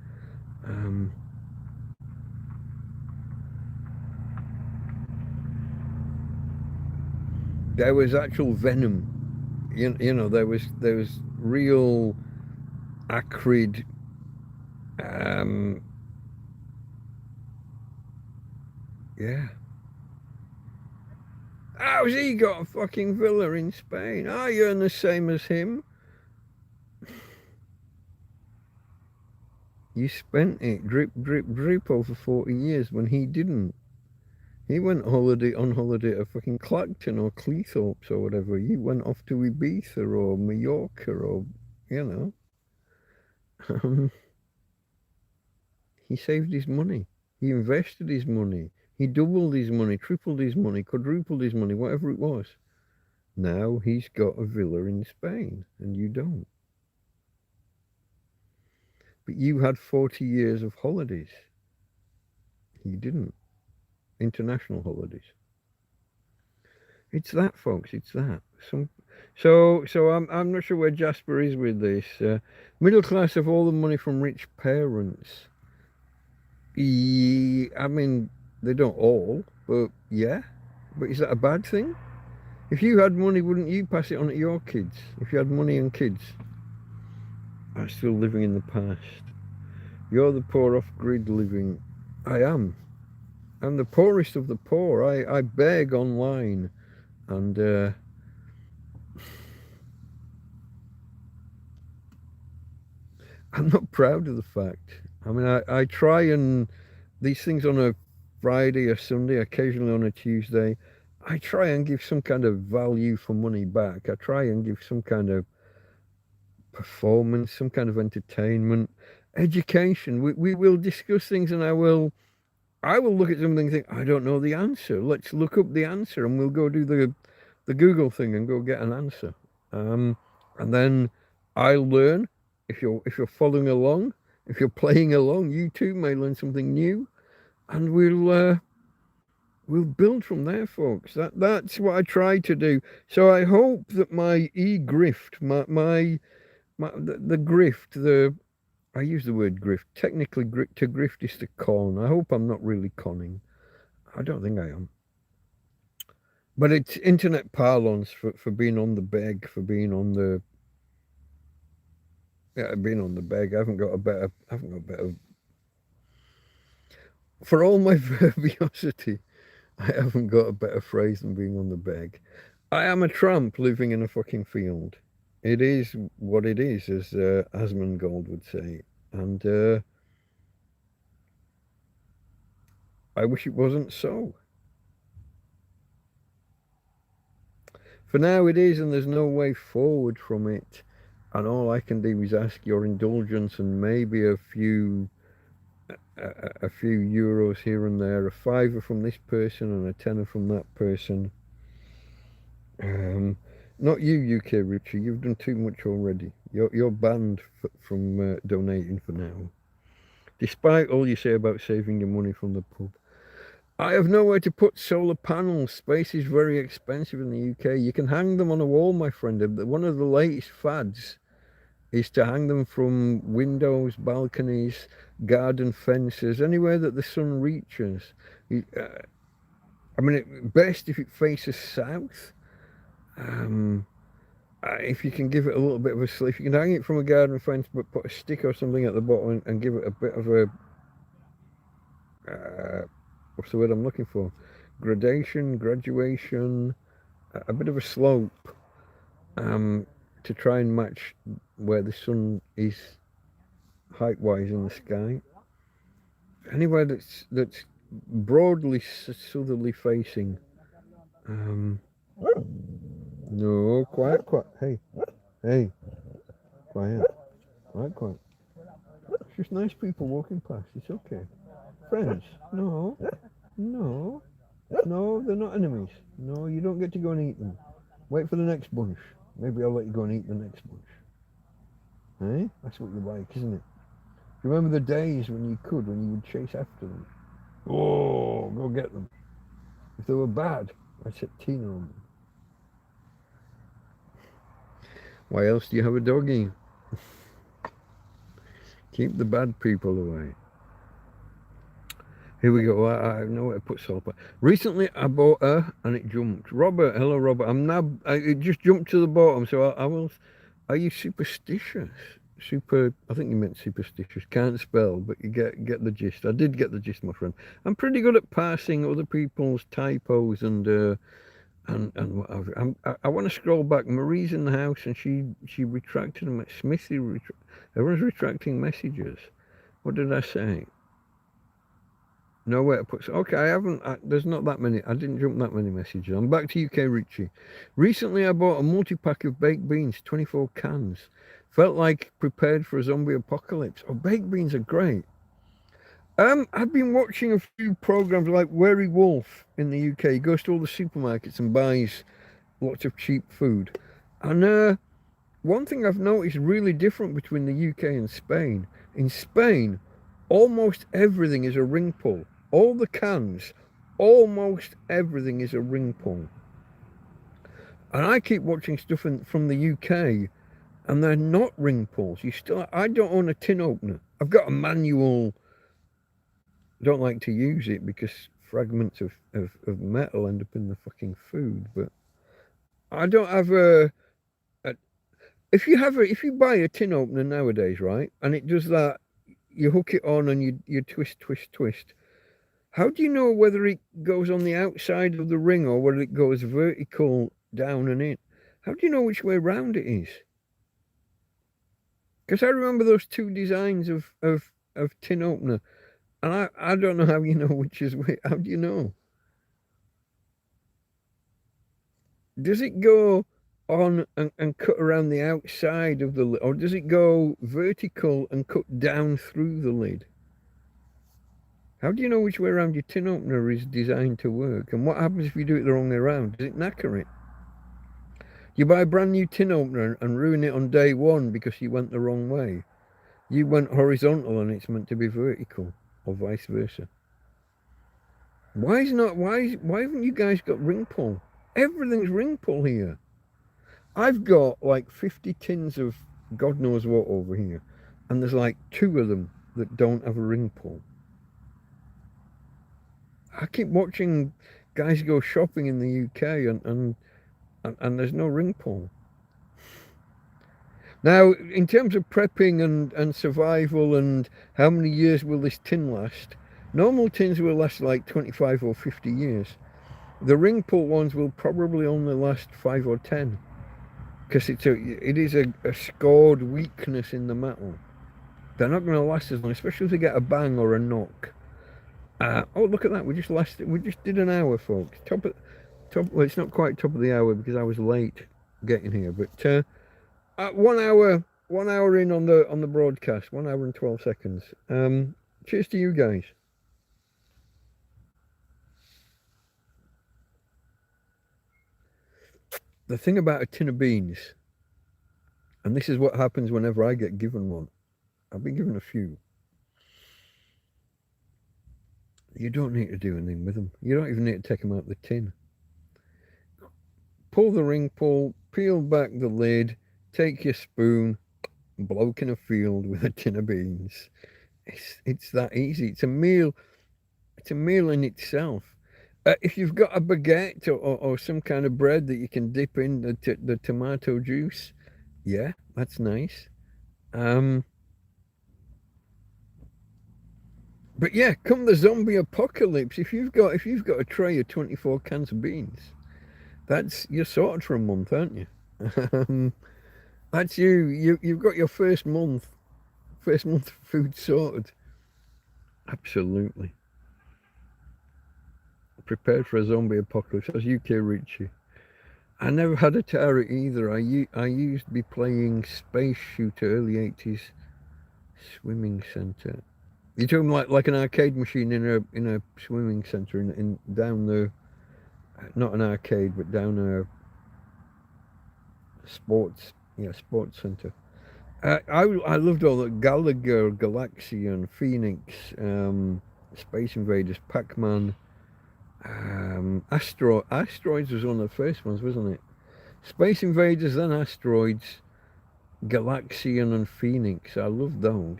Speaker 1: There was actual venom. You know, there was real acrid. Yeah. How's he got a fucking villa in Spain? I earn the same as him. You spent it drip, drip, drip over 40 years when he didn't. He went on holiday at fucking Clacton or Cleethorpes or whatever. You went off to Ibiza or Mallorca or, he saved his money. He invested his money. He doubled his money, tripled his money, quadrupled his money, whatever it was. Now he's got a villa in Spain and you don't. But you had 40 years of holidays. He didn't. International holidays. It's that, folks. It's that. So I'm not sure where Jasper is with this. Middle class have all the money from rich parents. I mean, they don't all, but yeah. But is that a bad thing? If you had money, wouldn't you pass it on to your kids? If you had money and kids? I'm still living in the past. You're the poor off-grid living. I am. I'm the poorest of the poor. I beg online, and I'm not proud of the fact. I mean, I try, and these things on a Friday or Sunday, occasionally on a Tuesday, I try and give some kind of value for money back. I try and give some kind of performance, some kind of entertainment, education. We will discuss things, and I will look at something and think, I don't know the answer. Let's look up the answer, and we'll go do the Google thing and go get an answer. And then I'll learn. If you're following along, if you're playing along, you too may learn something new, and we'll build from there, folks. That's what I try to do. So I hope that my grift, the grift, I use the word grift. Technically, to grift is to con. I hope I'm not really conning. I don't think I am. But it's internet parlance for being on the beg, for being on the being on the beg. I haven't got a better. For all my verbiosity, I haven't got a better phrase than being on the beg. I am a tramp living in a fucking field. It is what it is, as Asmongold would say. And I wish it wasn't so. For now it is, and there's no way forward from it. And all I can do is ask your indulgence and maybe a few euros here and there, a fiver from this person and a tenner from that person. Not you, UK Richie. You've done too much already. You're banned from donating for now, despite all you say about saving your money from the pub. I have nowhere to put solar panels. Space is very expensive in the UK. You can hang them on a wall, my friend. One of the latest fads is to hang them from windows, balconies, garden fences, anywhere that the sun reaches. I mean, best if it faces south. If you can give it a little bit of a sleeve, you can hang it from a garden fence, but put a stick or something at the bottom and give it a bit of a what's the word I'm looking for? Graduation, a bit of a slope, to try and match where the sun is height-wise in the sky. Anywhere that's broadly southerly facing. No, quiet. Hey, quiet. It's just nice people walking past. It's okay. Friends? No, they're not enemies. No, you don't get to go and eat them. Wait for the next bunch. Maybe I'll let you go and eat the next bunch. Eh? That's what you like, isn't it? Remember the days when you would chase after them? Oh, go get them. If they were bad, I'd set Tina on them. Why else do you have a doggy? Keep the bad people away. Here we go. I have nowhere to put salt. Recently, I bought her and it jumped. Robert, hello, Robert. It just jumped to the bottom. So I will. Are you superstitious? I think you meant superstitious. Can't spell, but you get the gist. I did get the gist, my friend. I'm pretty good at parsing other people's typos and whatever. I want to scroll back. Marie's in the house and she retracted them. Smithy, everyone's retracting messages. What did I say? Nowhere to put. Okay, I haven't. There's not that many. I didn't jump that many messages. I'm back to UK Richie. Recently, I bought a multi-pack of baked beans, 24 cans. Felt like prepared for a zombie apocalypse. Oh, baked beans are great. I've been watching a few programs like Wary Wolf in the UK. He goes to all the supermarkets and buys lots of cheap food. And one thing I've noticed really different between the UK and Spain. In Spain, almost everything is a ring pull. All the cans, almost everything is a ring pull. And I keep watching stuff from the UK, and they're not ring pulls. I don't own a tin opener. I've got a manual. I don't like to use it because fragments of metal end up in the fucking food. But I don't have if you buy a tin opener nowadays, right, and it does that, you hook it on and you twist. How do you know whether it goes on the outside of the ring or whether it goes vertical down and in? How do you know which way round it is? Because I remember those two designs of tin opener, and I don't know how you know which is which. How do you know? Does it go on and cut around the outside of the lid, or does it go vertical and cut down through the lid? How do you know which way around your tin opener is designed to work? And what happens if you do it the wrong way around? Does it knacker it? You buy a brand new tin opener and ruin it on day one because you went the wrong way. You went horizontal and it's meant to be vertical, or vice versa. Why haven't you guys got ring pull? Everything's ring pull here. I've got like 50 tins of God knows what over here, and there's like 2 of them that don't have a ring pull. I keep watching guys go shopping in the UK and there's no ring pull. Now, in terms of prepping and survival and how many years will this tin last, Normal tins will last like 25 or 50 years. The ring pull ones will probably only last 5 or 10 because it is a scored weakness in the metal. They're not going to last as long, especially if they get a bang or a knock. Oh, look at that! We just did an hour, folks. Well, it's not quite top of the hour because I was late getting here, but 1 hour in on the broadcast, 1 hour and 12 seconds. Cheers to you guys. The thing about a tin of beans, and this is what happens whenever I get given one. I've been given a few. You don't need to do anything with them. You don't even need to take them out of the tin. Pull the ring pull, peel back the lid, take your spoon, bloke in a field with a tin of beans. It's that easy. It's a meal. It's a meal in itself. If you've got a baguette or some kind of bread that you can dip in the tomato juice, yeah, that's nice. But yeah, come the zombie apocalypse, if you've got a tray of 24 cans of beans, you're sorted for a month, aren't you? That's you. You've got your first month food sorted. Absolutely. Prepared for a zombie apocalypse. That's UK Richie. I never had Atari either. I used to be playing Space Shooter, early 80s swimming centre. You're talking like an arcade machine in a swimming centre in down the, not an arcade but down a sports centre. I loved all that Gallagher, Galaxian, Phoenix, Space Invaders, Pac-Man, Asteroids was one of the first ones, wasn't it? Space Invaders, then Asteroids, Galaxian and Phoenix. I loved those.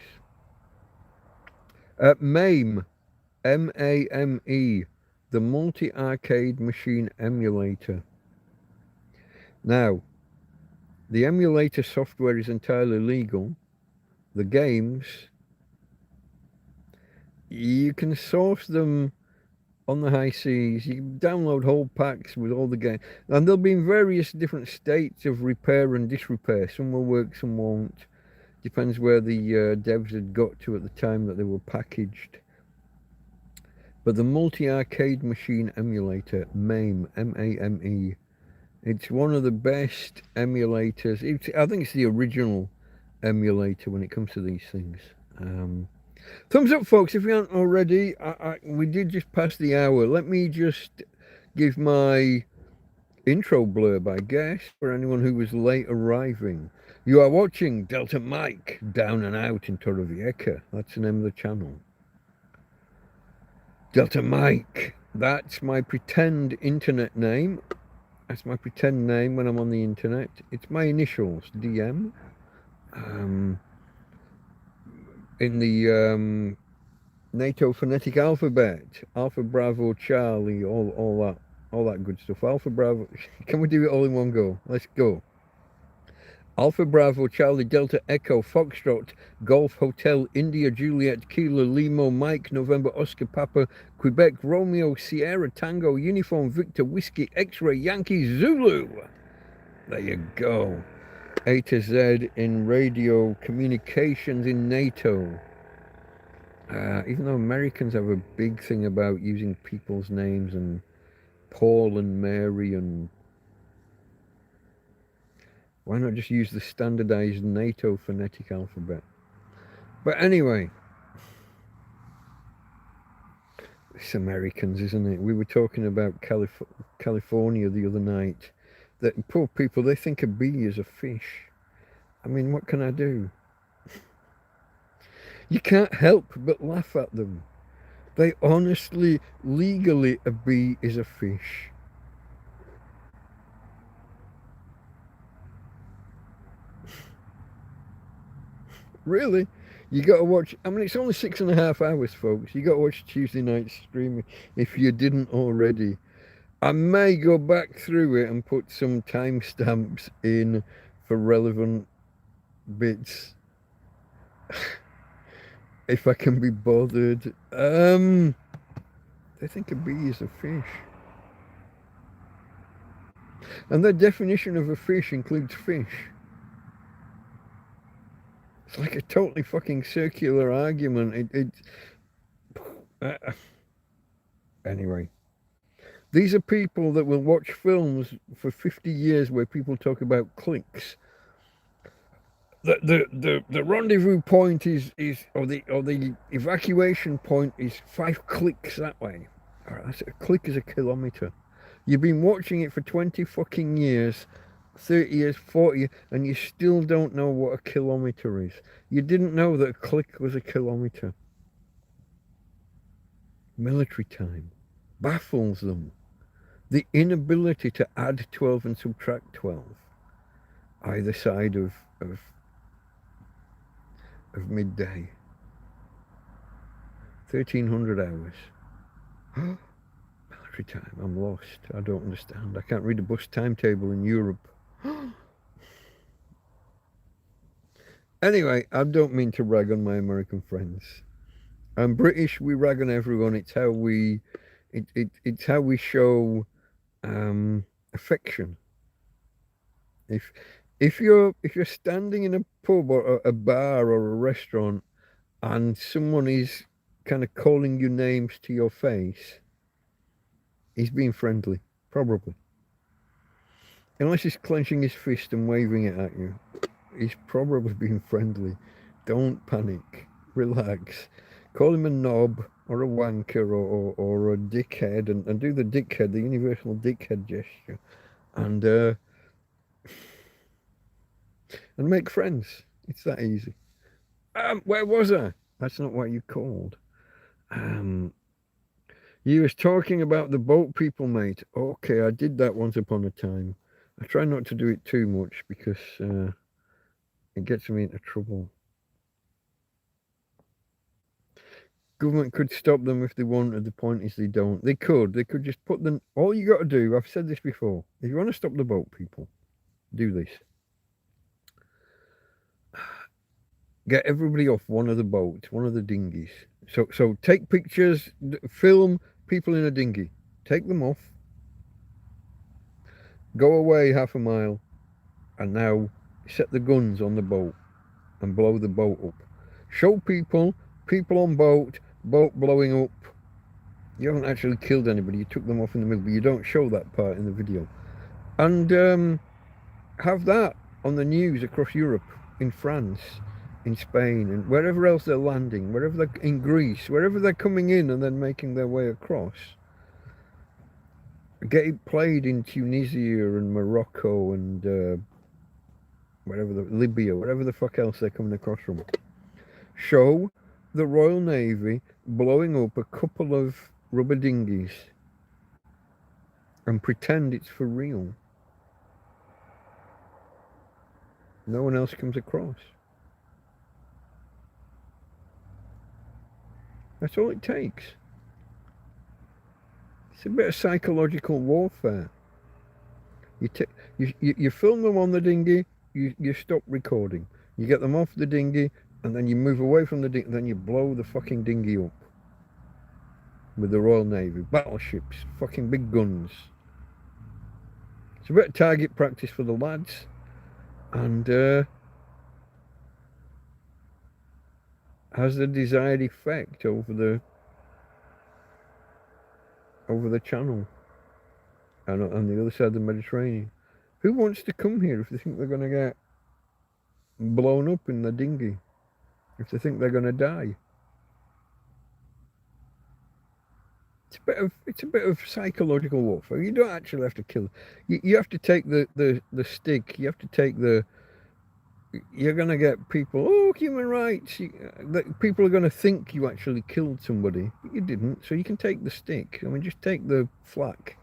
Speaker 1: MAME, MAME, the multi-arcade machine emulator. Now, the emulator software is entirely legal. The games, you can source them on the high seas. You can download whole packs with all the games. And they'll be in various different states of repair and disrepair. Some will work, some won't. Depends where the devs had got to at the time that they were packaged. But the multi-arcade machine emulator, MAME, M-A-M-E, it's one of the best emulators. I think it's the original emulator when it comes to these things. Thumbs up, folks, if you aren't already. We did just pass the hour. Let me just give my intro blurb, I guess, for anyone who was late arriving. You are watching Delta Mike, down and out in Torrevieja. That's the name of the channel. Delta Mike, that's my pretend internet name. That's my pretend name when I'm on the internet. It's my initials, DM. In the NATO phonetic alphabet, Alpha Bravo Charlie, all that good stuff. Alpha Bravo. Can we do it all in one go? Let's go. Alpha Bravo Charlie Delta Echo Foxtrot Golf Hotel India Juliet Kilo Limo Mike November Oscar Papa Quebec Romeo Sierra Tango Uniform Victor Whiskey X-Ray Yankee Zulu. There you go. A to Z in radio communications in NATO. Even though Americans have a big thing about using people's names and Paul and Mary, and why not just use the standardized NATO phonetic alphabet? But anyway, it's Americans, isn't it? We were talking about California the other night. That poor people, they think a bee is a fish. I mean, what can I do? You can't help but laugh at them. They honestly, legally, a bee is a fish. Really? You got to watch. I mean, it's only 6.5 hours, folks. You got to watch Tuesday night streaming if you didn't already. I may go back through it and put some timestamps in for relevant bits. If I can be bothered. They think a bee is a fish. And their definition of a fish includes fish. It's like a totally fucking circular argument. Anyway. These are people that will watch films for 50 years where people talk about clicks. The rendezvous point is or the evacuation point is 5 clicks that way. All right, that's a click is a kilometer. You've been watching it for 20 fucking years, 30 years, 40 years, and you still don't know what a kilometer is. You didn't know that a click was a kilometer. Military time baffles them. The inability to add 12 and subtract 12 either side of midday. 1,300 hours. Military time. I'm lost. I don't understand. I can't read a bus timetable in Europe. Anyway, I don't mean to rag on my American friends. I'm British. We rag on everyone. It's how we, it's how we show affection. If you're standing in a pub or a bar or a restaurant and someone is kind of calling you names to your face, he's being friendly, probably. Unless he's clenching his fist and waving it at you, he's probably being friendly. Don't panic. Relax. Call him a knob or a wanker or a dickhead and do the dickhead, the universal dickhead gesture. And make friends. It's that easy. Where was I? That's not what you called. You was talking about the boat people, mate. Okay, I did that once upon a time. I try not to do it too much because it gets me into trouble. Government could stop them if they wanted. The point is they don't. They could. They could just put them. All you got to do, I've said this before, if you want to stop the boat people, do this. Get everybody off one of the boats, one of the dinghies. So take pictures, film people in a dinghy. Take them off. Go away half a mile, and now set the guns on the boat and blow the boat up. Show people on boat blowing up. You haven't actually killed anybody. You took them off in the middle, but you don't show that part in the video. And have that on the news across Europe, in France, in Spain, and wherever else they're landing, wherever they're in Greece, wherever they're coming in and then making their way across. Get it played in Tunisia and Morocco and Libya, wherever the fuck else they're coming across from. Show the Royal Navy blowing up a couple of rubber dinghies and pretend it's for real. No one else comes across. That's all it takes. It's a bit of psychological warfare. You film them on the dinghy, you stop recording. You get them off the dinghy, and then you move away from the dinghy, then you blow the fucking dinghy up. With the Royal Navy. Battleships. Fucking big guns. It's a bit of target practice for the lads. And has the desired effect over the channel and on the other side of the Mediterranean. Who wants to come here if they think they're going to get blown up in the dinghy? If they think they're going to die? It's a bit of psychological warfare. You don't actually have to kill. You have to take the stick. You have to take the. You're going to get people. Oh, human rights. People are going to think you actually killed somebody, but you didn't. So you can take the stick. I mean, just take the flak.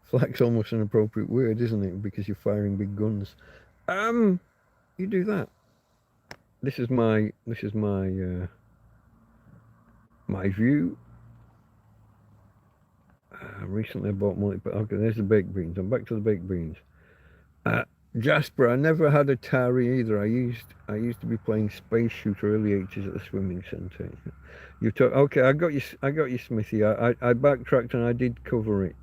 Speaker 1: Flak's almost an appropriate word, isn't it? Because you're firing big guns. You do that. This is my my view. Recently I bought multi. Okay, there's the baked beans. I'm back to the baked beans. Jasper, I never had Atari either. I used to be playing Space Shooter early 80s at the swimming centre. You talk okay. I got you, Smithy. I backtracked and I did cover it.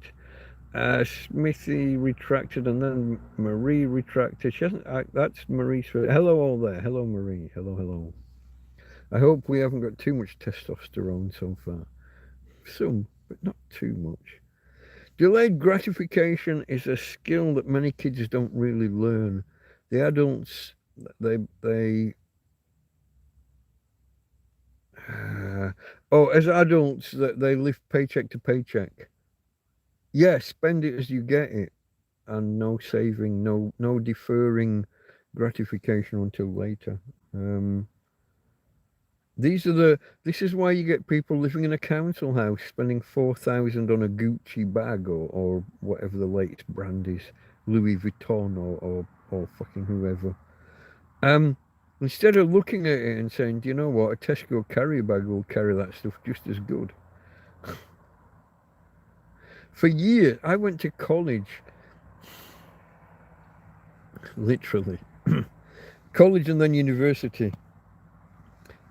Speaker 1: Smithy retracted and then Marie retracted. She hasn't. That's Marie's. Hello, all there. Hello, Marie. Hello, hello. I hope we haven't got too much testosterone so far. Some, but not too much. Delayed gratification is a skill that many kids don't really learn. The adults, they as adults, that they live paycheck to paycheck. Yeah, spend it as you get it, and no saving, no deferring gratification until later. Um, This is why you get people living in a council house spending 4,000 on a Gucci bag or whatever the latest brand is, Louis Vuitton or fucking whoever. Um, Instead of looking at it and saying, do you know what, a Tesco carrier bag will carry that stuff just as good. For years, I went to college, literally, college and then university.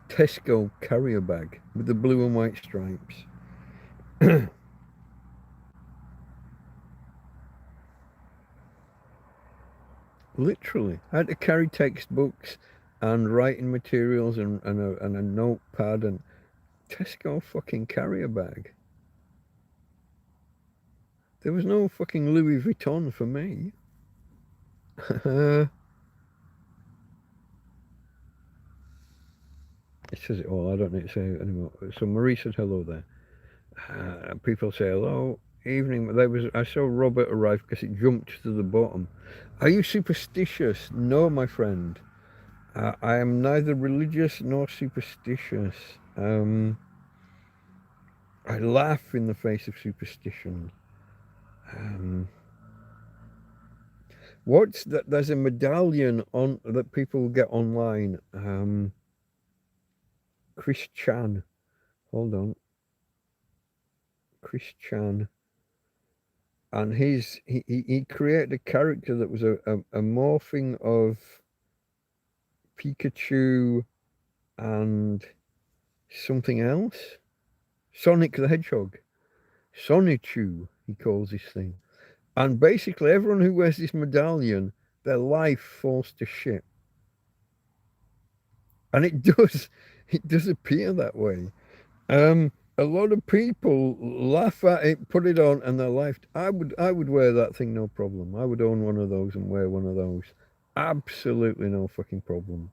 Speaker 1: Tesco carrier bag with the blue and white stripes. Literally, I had to carry textbooks and writing materials and a notepad and Tesco fucking carrier bag. There was no fucking Louis Vuitton for me. It says it all. I don't need to say it anymore. So Marie said hello there. People say hello. Evening. I saw Robert arrive because it jumped to the bottom. Are you superstitious? No, my friend. I am neither religious nor superstitious. I laugh in the face of superstition. What's that? There's a medallion on that people get online. Chris Chan. Hold on. Chris Chan. And he created a character that was a morphing of Pikachu and something else. Sonic the Hedgehog. Sonichu, he calls this thing. And basically everyone who wears this medallion, their life falls to shit. And it does appear that way. A lot of people laugh at it, put it on, and their life. I would wear that thing, no problem. I would own one of those and wear one of those. Absolutely no fucking problem.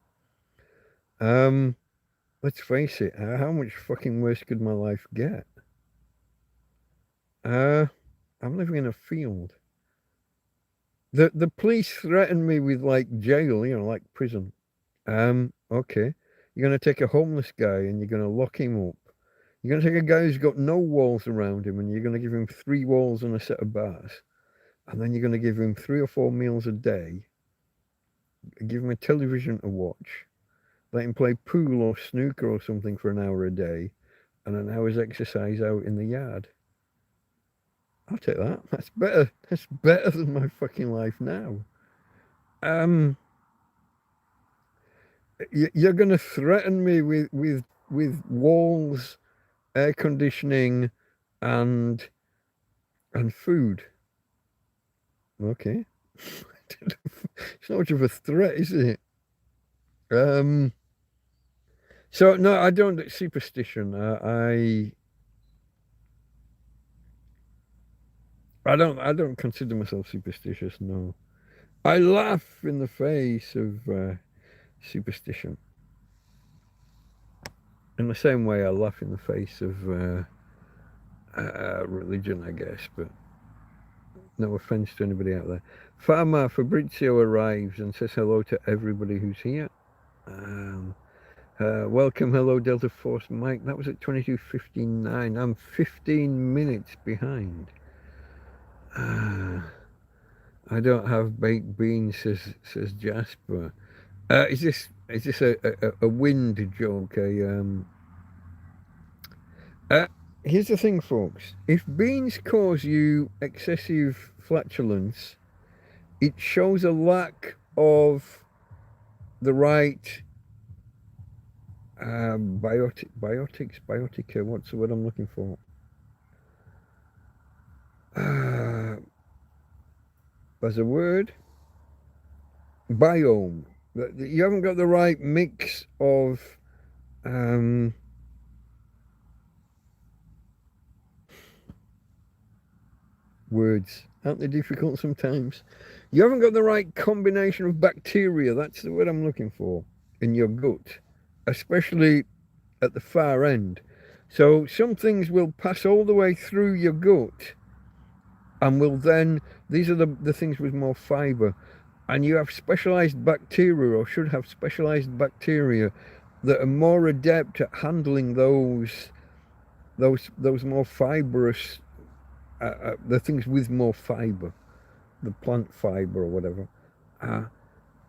Speaker 1: Let's face it. How much fucking worse could my life get? I'm living in a field. The police threatened me with like jail, like prison. Okay. You're gonna take a homeless guy and you're gonna lock him up. You're gonna take a guy who's got no walls around him and you're gonna give him 3 walls and a set of bars. And then you're gonna give him 3 or 4 meals a day. Give him a television to watch. Let him play pool or snooker or something for an hour a day, and an hour's exercise out in the yard. I'll take that. That's better. That's better than my fucking life now. You're going to threaten me with walls, air conditioning, and food. Okay. It's not much of a threat, is it? So no, I don't superstition. I don't consider myself superstitious. No, I laugh in the face of superstition. In the same way, I laugh in the face of religion, I guess. But no offense to anybody out there. Farmer Fabrizio arrives and says hello to everybody who's here. Welcome, hello, Delta Force Mike. That was at 22:59. I'm 15 minutes behind. I don't have baked beans, says Jasper. Is this a wind joke? Here's the thing, folks. If beans cause you excessive flatulence, it shows a lack of the right biotica, what's the word I'm looking for? There's a word, biome. You haven't got the right mix of words. Aren't they difficult sometimes? You haven't got the right combination of bacteria, that's the word I'm looking for, in your gut, especially at the far end. So some things will pass all the way through your gut and will then, these are the things with more fiber, and you have specialized bacteria, or should have specialized bacteria, that are more adept at handling those more fibrous, the things with more fiber, the plant fiber or whatever.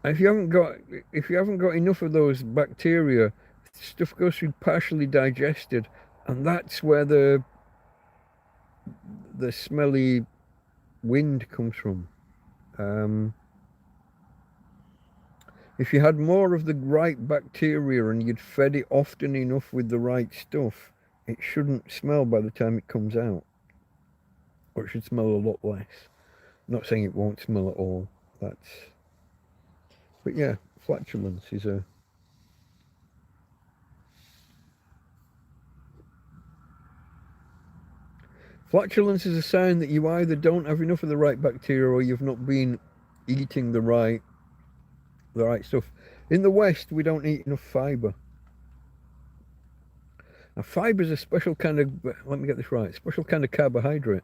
Speaker 1: If you haven't got enough of those bacteria, stuff goes through partially digested, and that's where the smelly wind comes from. If you had more of the right bacteria and you'd fed it often enough with the right stuff, it shouldn't smell by the time it comes out. Or it should smell a lot less. I'm not saying it won't smell at all. But yeah, flatulence is a... Flatulence is a sign that you either don't have enough of the right bacteria or you've not been eating the right stuff. In the West, we don't eat enough fiber. Now, fiber is a special kind of, let me get this right, special kind of carbohydrate.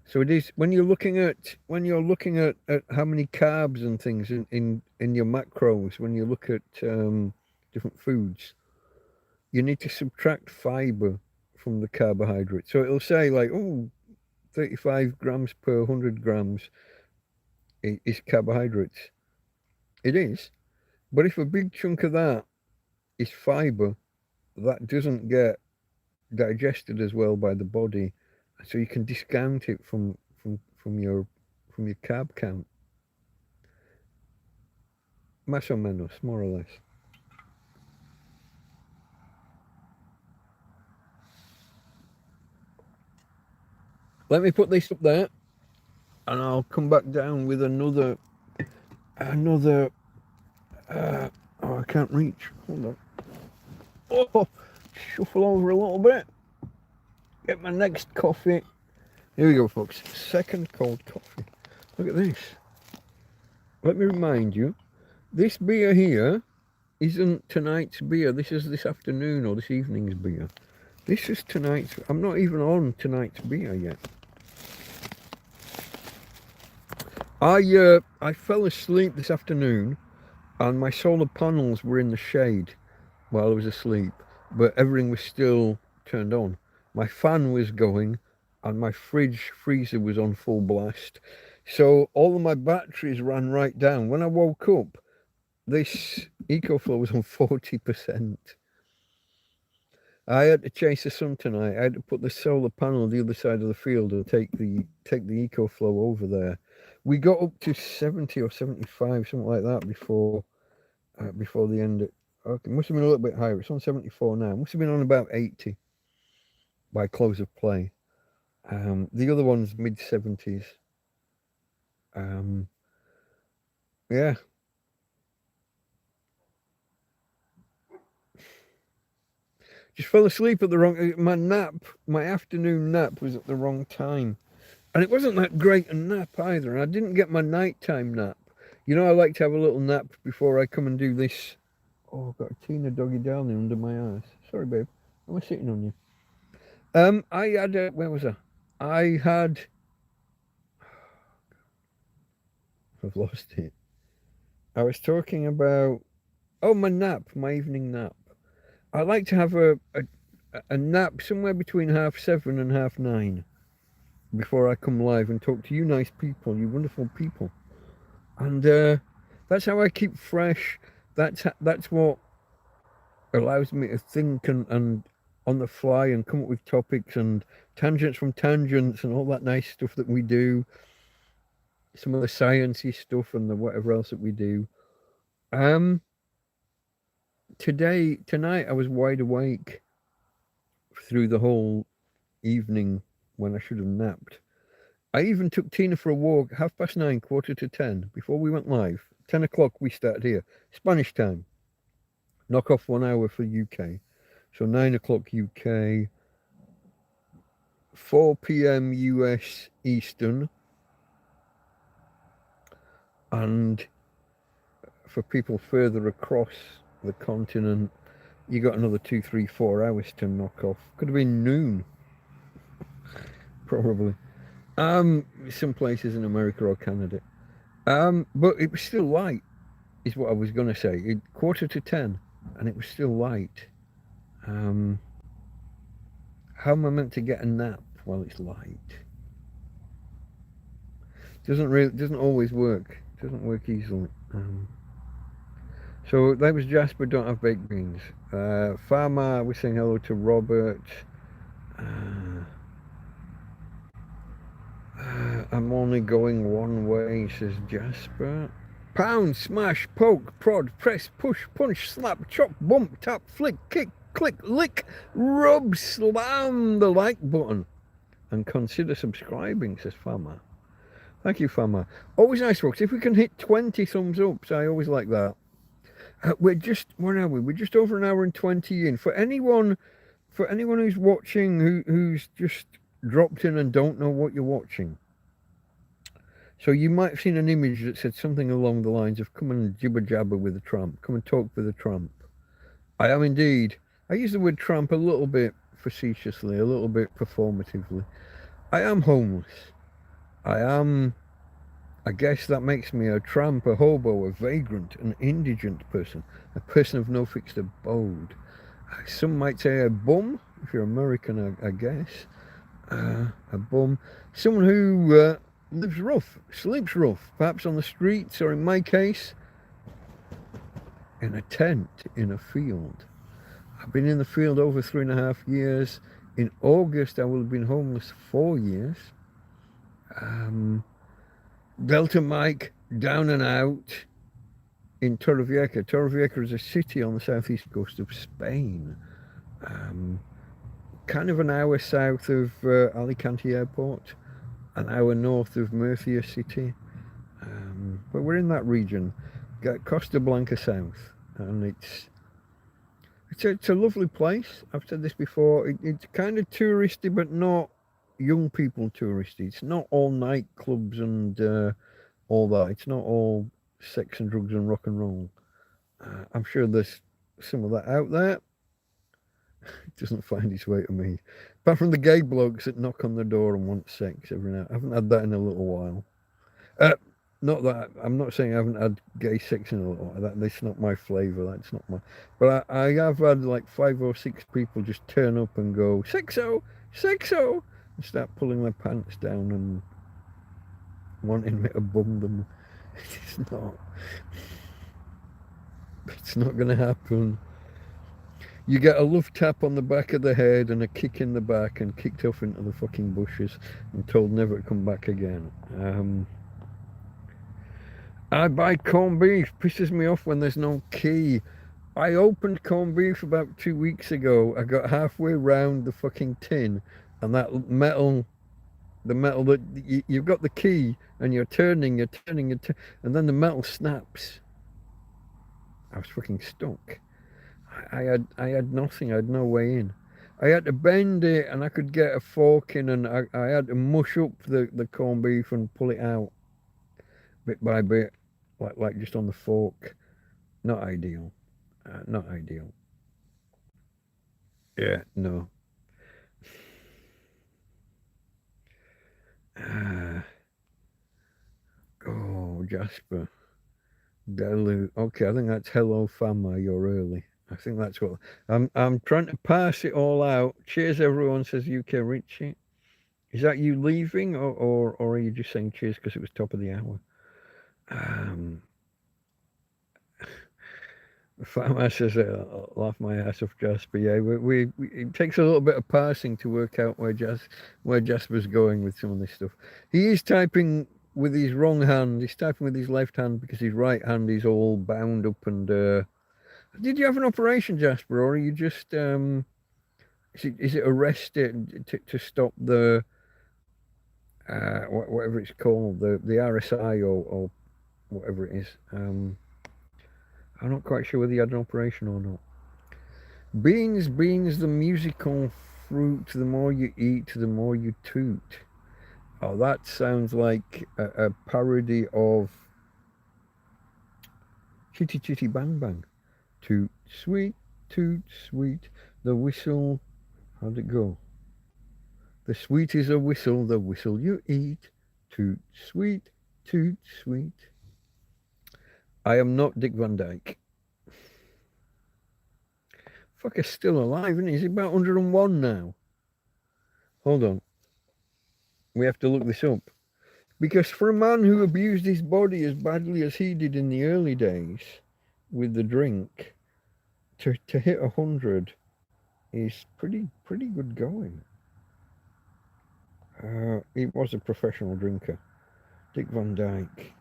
Speaker 1: So it is, when you're looking at how many carbs and things in your macros, when you look at different foods, you need to subtract fiber from the carbohydrate. So it'll say like, 35 grams per 100 grams is carbohydrates. It is. But if a big chunk of that is fiber, that doesn't get digested as well by the body. So you can discount it from your carb count. Más o menos, more or less. Let me put this up there, and I'll come back down with another. I can't reach. Hold on. Oh, shuffle over a little bit. Get my next coffee. Here we go, folks. Second cold coffee. Look at this. Let me remind you, this beer here isn't tonight's beer. This is this afternoon or this evening's beer. This is tonight's. I'm not even on tonight's beer yet. I fell asleep this afternoon, and my solar panels were in the shade while I was asleep, but everything was still turned on. My fan was going, and my freezer was on full blast. So all of my batteries ran right down. When I woke up, this EcoFlow was on 40%. I had to chase the sun tonight. I had to put the solar panel on the other side of the field and take the EcoFlow over there. We got up to 70 or 75, something like that, before the end. Okay, must have been a little bit higher. It's on 74 now. Must have been on about 80 by close of play. The other one's mid 70s. Yeah. Just fell asleep at the wrong. My afternoon nap was at the wrong time. And it wasn't that great a nap either. And I didn't get my nighttime nap. You know, I like to have a little nap before I come and do this. Oh, I've got a Tina doggy down there under my eyes. Sorry, babe. I was sitting on you. Where was I? I've lost it. I was talking about, my nap, my evening nap. I like to have a nap somewhere between 7:30 and 9:30 before I come live and talk to you nice people, you wonderful people. And that's how I keep fresh. That's what allows me to think and on the fly and come up with topics and tangents from tangents and all that nice stuff that we do. some of the sciencey stuff and the whatever else that we do. Um, tonight, I was wide awake through the whole evening when I should have napped. I even took Tina for a walk, 9:30, quarter to 10, before we went live. 10 o'clock we start here, Spanish time. Knock off 1 hour for UK. So 9 o'clock UK, 4 p.m. US Eastern. And for people further across the continent, you got another 2, 3, 4 hours to knock off. Could have been noon, probably. Some places in America or Canada. But it was still light, is what I was going to say. Quarter to 10, and it was still light. How am I meant to get a nap while it's light? Doesn't always work. Doesn't work easily. So that was Jasper. Don't have baked beans. Farmer, we're saying hello to Robert. I'm only going one way, says Jasper. Pound, smash, poke, prod, press, push, punch, slap, chop, bump, tap, flick, kick, click, lick, rub, slam the like button. And consider subscribing, says Farmer. Thank you, Farmer. Always nice, folks. If we can hit 20 thumbs ups, I always like that. Where are we? We're just over an hour and 20 in. For anyone who's watching who's just dropped in and don't know what you're watching. So you might have seen an image that said something along the lines of come and jibber jabber with a tramp. Come and talk with a tramp. I am indeed. I use the word tramp a little bit facetiously, a little bit performatively. I am homeless. I guess that makes me a tramp, a hobo, a vagrant, an indigent person, a person of no fixed abode. Some might say a bum, if you're American, I guess. A bum. Someone who lives rough, sleeps rough, perhaps on the streets, or in my case, in a tent, in a field. I've been in the field over 3.5 years. In August, I will have been homeless 4 years. Delta Mike, down and out in Torrevieja. Torrevieja is a city on the southeast coast of Spain. Kind of an hour south of Alicante Airport, an hour north of Murcia City. But we're in that region, Costa Blanca South, and it's a lovely place. I've said this before. It's kind of touristy, but not young people touristy. It's not all nightclubs and all that. It's not all sex and drugs and rock and roll. I'm sure there's some of that out there. It doesn't find its way to me. Apart from the gay blokes that knock on the door and want sex every night. I haven't had that in a little while. Not that I'm not saying I haven't had gay sex in a little while. That's not my flavour. That's not my. But I have had like 5 or 6 people just turn up and go sexo, sexo, and start pulling their pants down and wanting me to bum them. It's not going to happen. You get a love tap on the back of the head and a kick in the back and kicked off into the fucking bushes and told never to come back again. I buy corned beef. Pisses me off when there's no key. I opened corned beef about 2 weeks ago. I got halfway round the fucking tin and that metal, the metal that you've got the key and you're turning, and then the metal snaps. I was fucking stuck. I had nothing. I had no way in. I had to bend it, and I could get a fork in, and I had to mush up the corned beef and pull it out bit by bit, like just on the fork. Not ideal. Not ideal. Yeah, no. Oh, Jasper. Delu. Okay, I think that's hello fama, you're early. I think that's what I'm trying to pass it all out. Cheers everyone, says UK Richie. Is that you leaving or are you just saying cheers because it was top of the hour? Fama says laugh my ass off, Jasper. Yeah, we it takes a little bit of parsing to work out where Jasper's going with some of this stuff. He is typing with his wrong hand. He's typing with his left hand because his right hand is all bound up. And did you have an operation, Jasper, or are you just is it arrested to stop the whatever it's called, the RSI or whatever it is? I'm not quite sure whether you had an operation or not. Beans, the musical fruit. The more you eat, the more you toot. Oh, that sounds like a parody of Chitty Chitty Bang Bang. Toot sweet, the whistle. How'd it go? The sweet is a whistle, the whistle you eat. Toot sweet, toot sweet. I am not Dick Van Dyke. Fucker's still alive, isn't he? He's about 101 now. Hold on. We have to look this up. Because for a man who abused his body as badly as he did in the early days with the drink, to hit 100 is pretty good going. He was a professional drinker. Dick Van Dyke.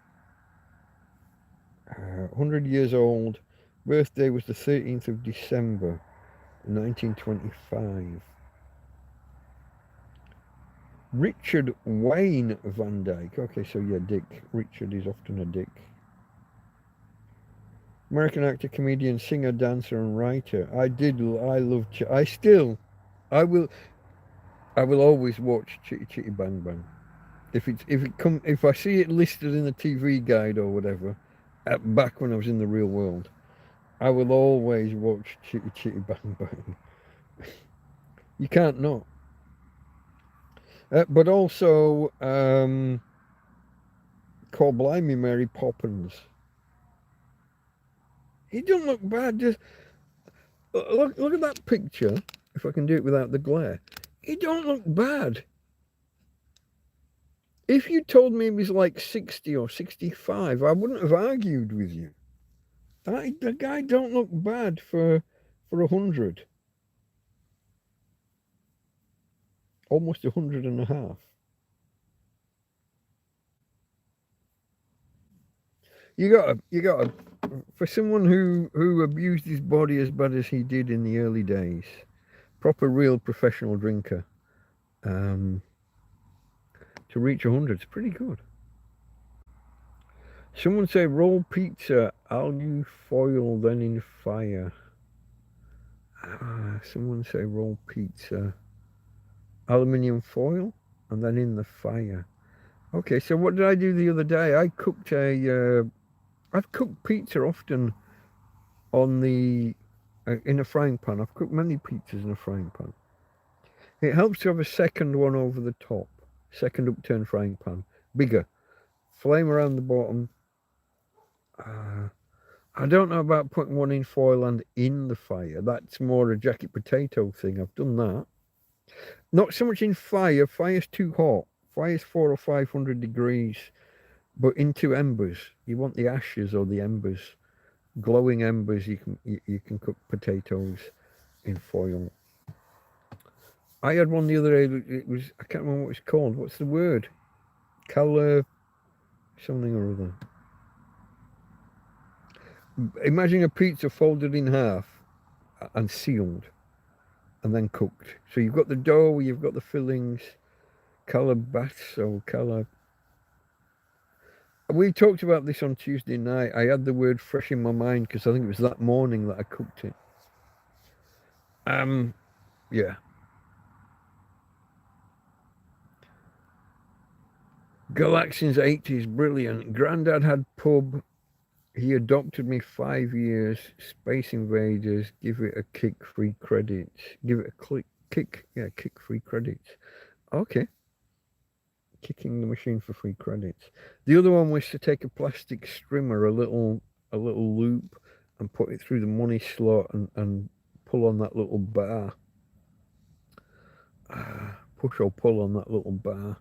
Speaker 1: 100 years old. Birthday was the 13th of December, 1925. Richard Wayne Van Dyke. Okay, so yeah, Dick. Richard is often a dick. American actor, comedian, singer, dancer, and writer. I will always watch Chitty Chitty Bang Bang. If I see it listed in the TV guide or whatever, back when I was in the real world, I will always watch Chitty Chitty Bang Bang. You can't not. But also, Call Blimey Mary Poppins. He don't look bad. Just look at that picture. If I can do it without the glare, he don't look bad. If you told me he was like 60 or 65, I wouldn't have argued with you. The guy don't look bad for 100. Almost 100 and a half. You gotta, for someone who abused his body as bad as he did in the early days, proper real professional drinker, to reach 100 is pretty good. Someone say roll pizza, alu foil, then in fire. Someone say roll pizza, aluminium foil, and then in the fire. Okay, so what did I do the other day? I've cooked pizza often on in a frying pan. I've cooked many pizzas in a frying pan. It helps to have a second one over the top, second upturned frying pan, bigger, flame around the bottom. I don't know about putting one in foil and in the fire. That's more a jacket potato thing. I've done that. Not so much in fire. Fire's too hot. Fire's 400 or 500 degrees. But into embers. You want the ashes or the embers. Glowing embers. You can cook potatoes in foil. I had one the other day. It was, I can't remember what it's called. What's the word? Colour something or other. Imagine a pizza folded in half and sealed and then cooked. So you've got the dough, you've got the fillings, calabasso. We talked about this on Tuesday night. I had the word fresh in my mind because I think it was that morning that I cooked it. Yeah. Galaxian's 80s, brilliant. Grandad had pub. He adopted me 5 years. Space Invaders, give it a kick, free credits. Give it a kick, free credits. Okay. Kicking the machine for free credits. The other one was to take a plastic strimmer, a little loop, and put it through the money slot and pull on that little bar. Push or pull on that little bar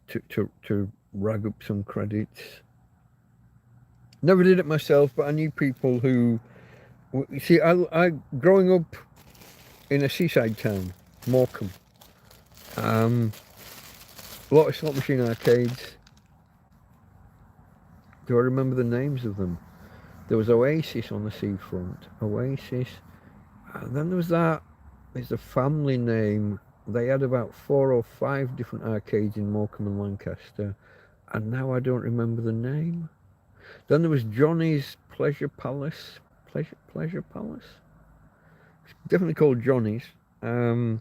Speaker 1: to rag up some credits. Never did it myself, but I knew people who, you see, I growing up in a seaside town, Morecambe, a lot of slot machine arcades, Do I remember the names of them? There was Oasis on the seafront. Oasis. And then there was that. It's a family name. They had about 4 or 5 different arcades in Morecambe and Lancaster. And now I don't remember the name. Then there was Johnny's Pleasure Palace. Pleasure Palace? It's definitely called Johnny's. That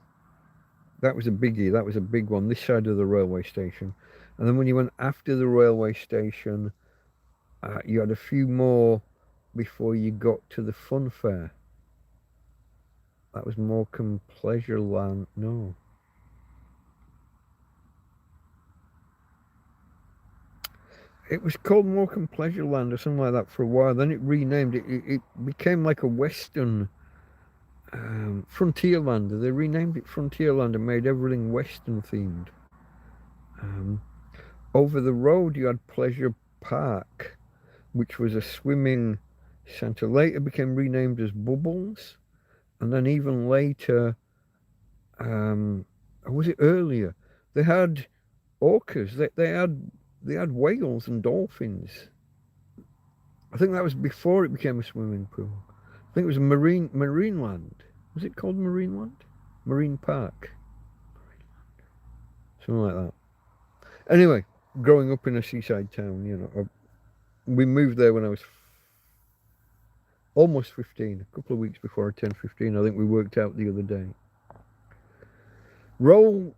Speaker 1: was a biggie. That was a big one. This side of the railway station. And then when you went after the railway station, you had a few more before you got to the fun fair. That was Morecambe Pleasure Land. No. It was called Morecambe Pleasure Land or something like that for a while. Then it renamed it. It became like a Western Frontierland. They renamed it Frontierland and made everything Western themed. Over the road you had Pleasure Park, which was a swimming centre. Later became renamed as Bubbles. And then even later, or was it earlier? They had orcas. They had whales and dolphins. I think that was before it became a swimming pool. I think it was a marine land. Was it called Marine Land? Marine Park. Something like that. Anyway, growing up in a seaside town, you know, we moved there when I was almost 15, a couple of weeks before I turned 15. I think we worked out the other day. Roll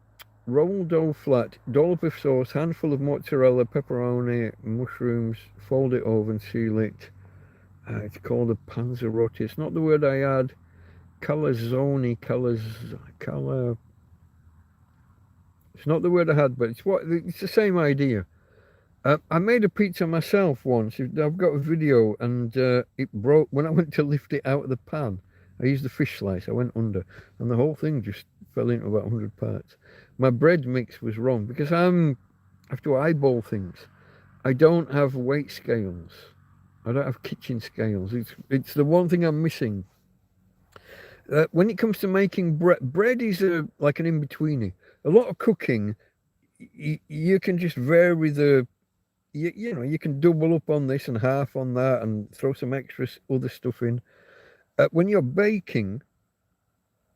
Speaker 1: dough flat, dollop of sauce, handful of mozzarella, pepperoni, mushrooms, fold it over and seal it. It's called a panzerotti. It's not the word I had. Calzone, color. It's not the word I had, but it's the same idea. I made a pizza myself once. I've got a video, and it broke when I went to lift it out of the pan. I used the fish slice. I went under, and the whole thing just fell into about 100 parts. My bread mix was wrong because I have to eyeball things. I don't have weight scales. I don't have kitchen scales. It's the one thing I'm missing. When it comes to making bread is like an in-betweenie. A lot of cooking, you can just vary the. You know, you can double up on this and half on that and throw some extra other stuff in. When you're baking,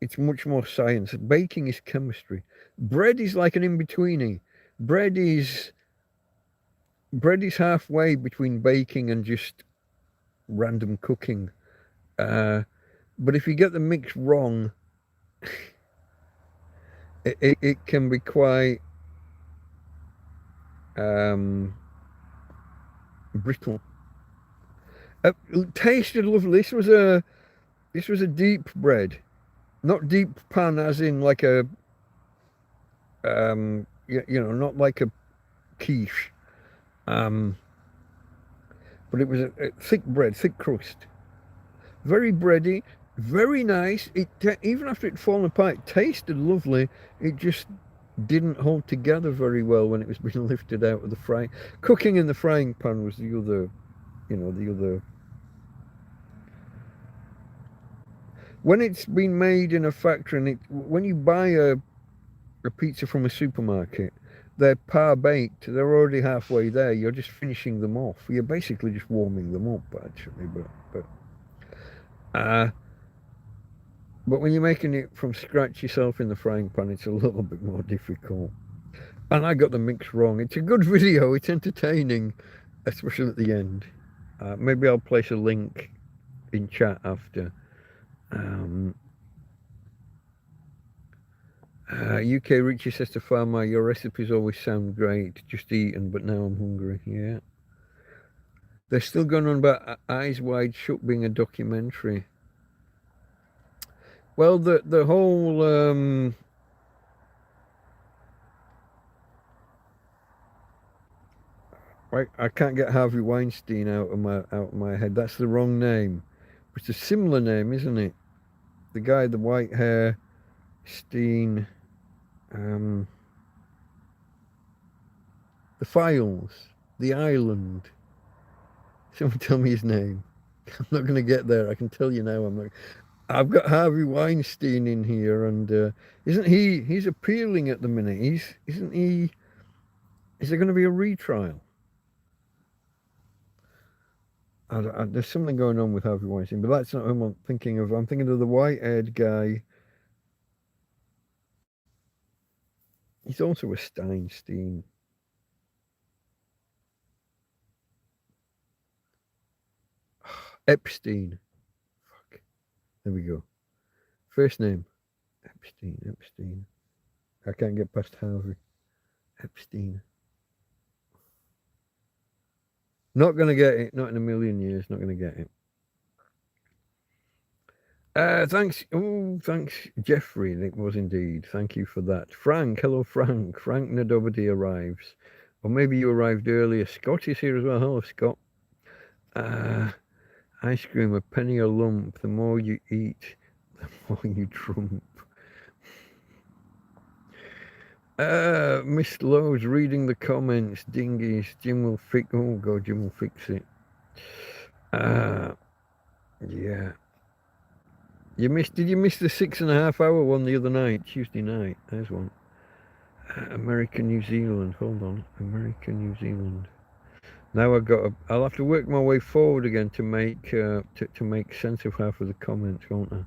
Speaker 1: it's much more science. Baking is chemistry. Bread is like an in-betweenie. Bread is halfway between baking and just random cooking. But if you get the mix wrong, it can be quite brittle. Tasted lovely. This was a deep bread, not deep pan as in like a you know, not like a quiche. But it was a thick bread, thick crust, very bready, very nice. Even after it fallen apart, it tasted lovely. It just didn't hold together very well when it was being lifted out of the frying. Cooking in the frying pan was the other, you know, the other. When it's been made in a factory, and when you buy a pizza from a supermarket, they're par baked. They're already halfway there. You're just finishing them off. You're basically just warming them up, actually. But when you're making it from scratch yourself in the frying pan, it's a little bit more difficult. And I got the mix wrong. It's a good video. It's entertaining, especially at the end. Maybe I'll place a link in chat after. UK Richie says to Farmer, your recipes always sound great. Just eaten, but now I'm hungry. Yeah. They're still going on about Eyes Wide Shut being a documentary. Well, the whole I can't get Harvey Weinstein out of my head. That's the wrong name. It's a similar name, isn't it? The guy, the white hair, Steen, the Files, the Island. Someone tell me his name. I'm not going to get there. I can tell you now. I'm not. I've got Harvey Weinstein in here, and isn't he? He's appealing at the minute. Isn't he? Is there going to be a retrial? There's something going on with Harvey Weinstein, but that's not who I'm thinking of. I'm thinking of the white-haired guy. He's also a Steinstein. Epstein. Fuck. There we go. First name. Epstein. I can't get past Harvey. Epstein. Not going to get it. Not in a million years. Not going to get it. Thanks. Oh, thanks, Jeffrey. It was indeed. Thank you for that. Frank. Hello, Frank. Frank Nadobody arrives. Or maybe you arrived earlier. Scott is here as well. Hello, Scott. Ice cream, a penny a lump. The more you eat, the more you trump. Miss Lowe's reading the comments. Dingies. Jim will fix. Oh God, Jim will fix it. Yeah. Did you miss the 6.5 hour one the other night, Tuesday night? There's one. American New Zealand. Hold on. American New Zealand. Now I'll have to work my way forward again to make sense of half of the comments, won't I?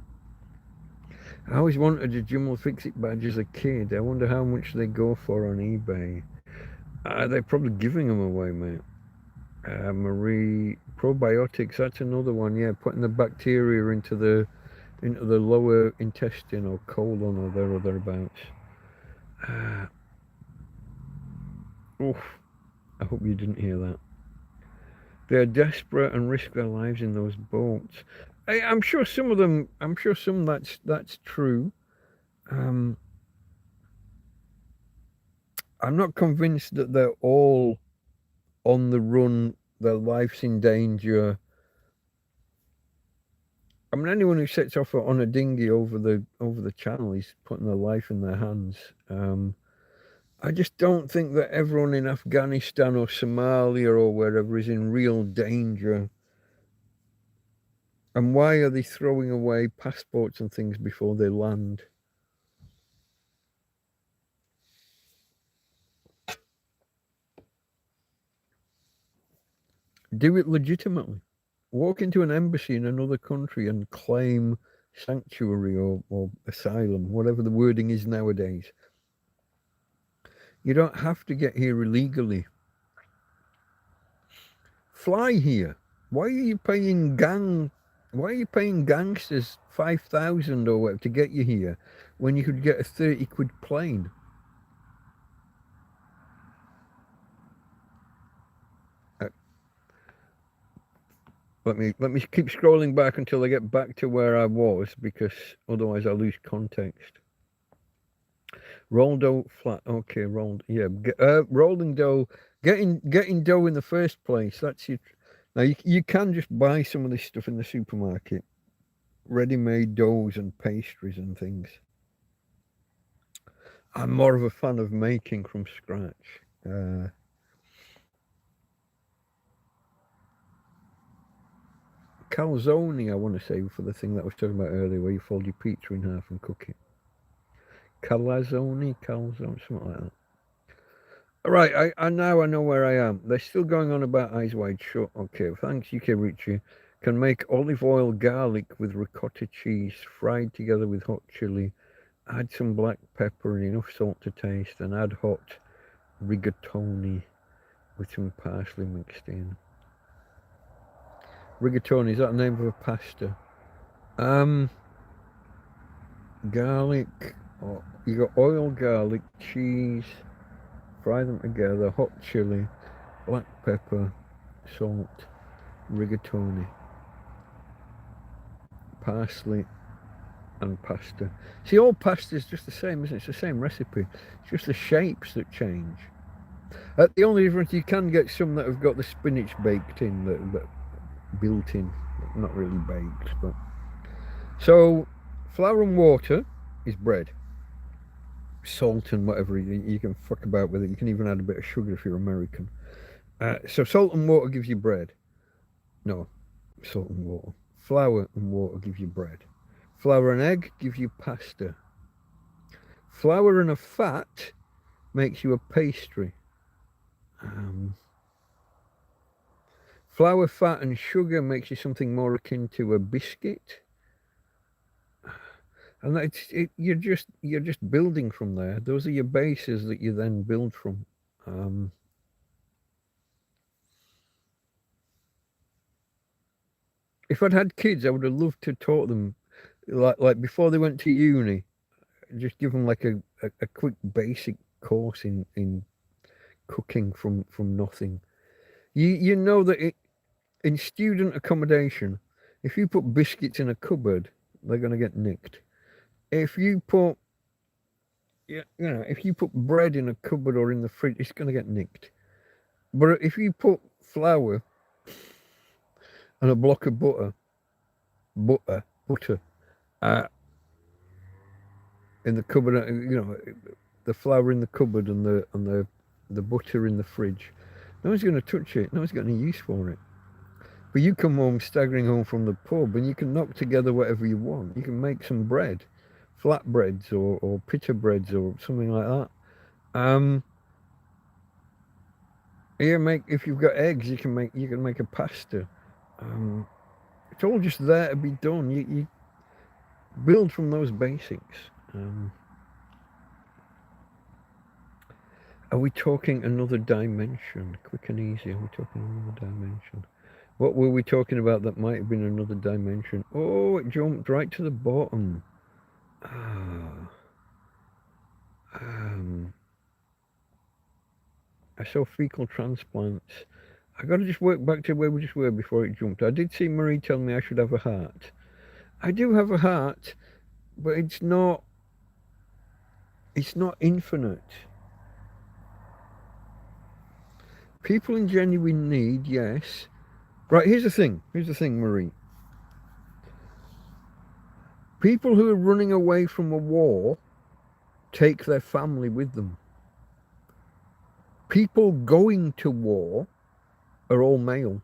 Speaker 1: I always wanted a Jim will fix it badge as a kid. I wonder how much they go for on eBay. They're probably giving them away, mate. Marie probiotics. That's another one. Yeah, putting the bacteria into the lower intestine or colon or there or thereabouts. Oof. I hope you didn't hear that. They're desperate and risk their lives in those boats. I'm sure some of them. I'm sure some that's true. I'm not convinced that they're all on the run. Their life's in danger. I mean, anyone who sets off on a dinghy over the channel is putting their life in their hands. I just don't think that everyone in Afghanistan or Somalia or wherever is in real danger. And why are they throwing away passports and things before they land? Do it legitimately. Walk into an embassy in another country and claim sanctuary or asylum, whatever the wording is nowadays. You don't have to get here illegally. Fly here. Why are you paying gangsters 5,000 or whatever to get you here when you could get a 30 quid plane? Let me keep scrolling back until I get back to where I was, because otherwise I lose context. Rolled dough flat. Okay, rolled. Yeah, rolling dough. Getting dough in the first place. That's your. Now you can just buy some of this stuff in the supermarket, ready-made doughs and pastries and things. I'm more of a fan of making from scratch. Calzone, I want to say, for the thing that I was talking about earlier, where you fold your pizza in half and cook it. Calzone, something like that. All right, I now I know where I am. They're still going on about Eyes Wide Shut. Okay, thanks, UK Richie. Can make olive oil garlic with ricotta cheese, fried together with hot chili. Add some black pepper and enough salt to taste, and add hot rigatoni with some parsley mixed in. Rigatoni, is that the name of a pasta? Garlic. Oh, you got oil, garlic, cheese. Fry them together. Hot chili, black pepper, salt, rigatoni, parsley, and pasta. See, all pasta is just the same, isn't it? It's the same recipe. It's just the shapes that change. The only difference, you can get some that have got the spinach baked in, that built in, not really baked. But so, flour and water is bread. Salt and whatever, you can fuck about with it. You can even add a bit of sugar if you're American. So salt and water gives you bread. No, salt and water. Flour and water give you bread. Flour and egg give you pasta. Flour and a fat makes you a pastry. Flour, fat, and sugar makes you something more akin to a biscuit. And you're just building from there. Those are your bases that you then build from. If I'd had kids, I would have loved to taught them, like before they went to uni, just give them like a quick basic course in cooking from nothing. You know that in student accommodation, if you put biscuits in a cupboard, they're going to get nicked. If you put if you put bread in a cupboard or in the fridge, it's going to get nicked. But if you put flour and a block of butter in the cupboard, the flour in the cupboard and the butter in the fridge, no one's going to touch it. No one's got any use for it. But you come home, staggering home from the pub, and you can knock together whatever you want. You can make some bread, flatbreads or pita breads or something like that. If you've got eggs, you can make a pasta. It's all just there to be done. You build from those basics. Are we talking another dimension? Quick and easy. Are we talking another dimension? What were we talking about that might have been another dimension? Oh, it jumped right to the bottom. I saw fecal transplants. I got to just work back to where we just were before it jumped. I did see Marie tell me I should have a heart. I do have a heart, but it's not infinite. People in genuine need, yes. Right, here's the thing, Marie. People who are running away from a war take their family with them. People going to war are all male,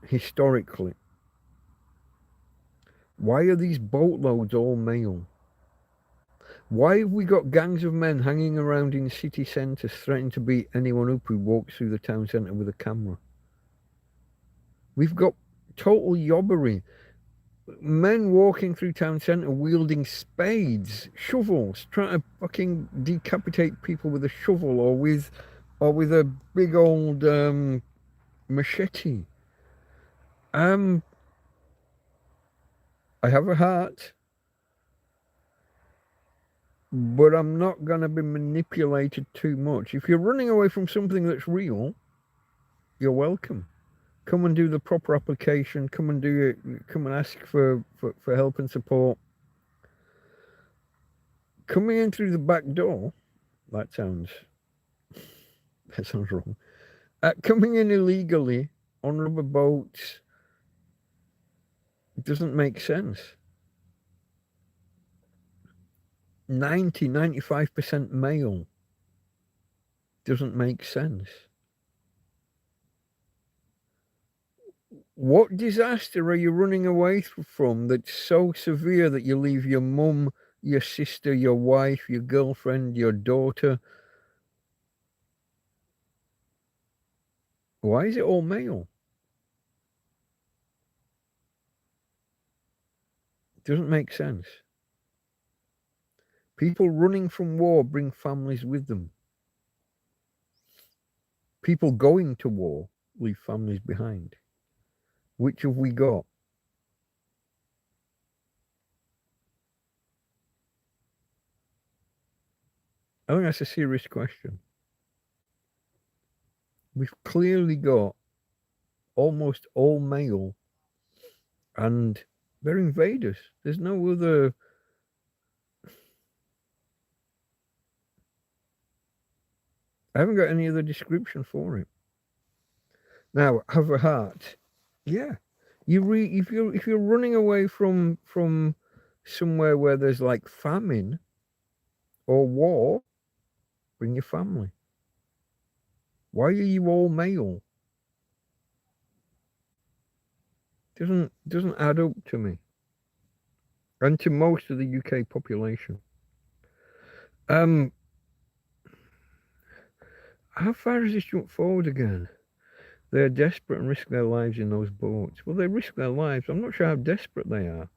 Speaker 1: historically. Why are these boatloads all male? Why have we got gangs of men hanging around in city centres threatening to beat anyone up who walks through the town centre with a camera? We've got total yobbery. Men walking through town centre wielding spades, shovels, trying to fucking decapitate people with a shovel or with a big old machete. I have a heart, but I'm not going to be manipulated too much. If you're running away from something that's real, you're welcome. Come and do the proper application. Come and ask for help and support. Coming in through the back door, that sounds wrong. Coming in illegally on rubber boats doesn't make sense. 95% male doesn't make sense. What disaster are you running away from that's so severe that you leave your mum, your sister, your wife, your girlfriend, your daughter? Why is it all male? It doesn't make sense. People running from war bring families with them. People going to war leave families behind. Which have we got? I think that's a serious question. We've clearly got almost all male, and they're invaders. There's no other. I haven't got any other description for it. Now, have a heart. Yeah, if you're running away from somewhere where there's like famine or war, bring your family. Why are you all male? Doesn't add up to me, and to most of the UK population. How far has this jumped forward again? They're desperate and risk their lives in those boats. Well, they risk their lives. I'm not sure how desperate they are.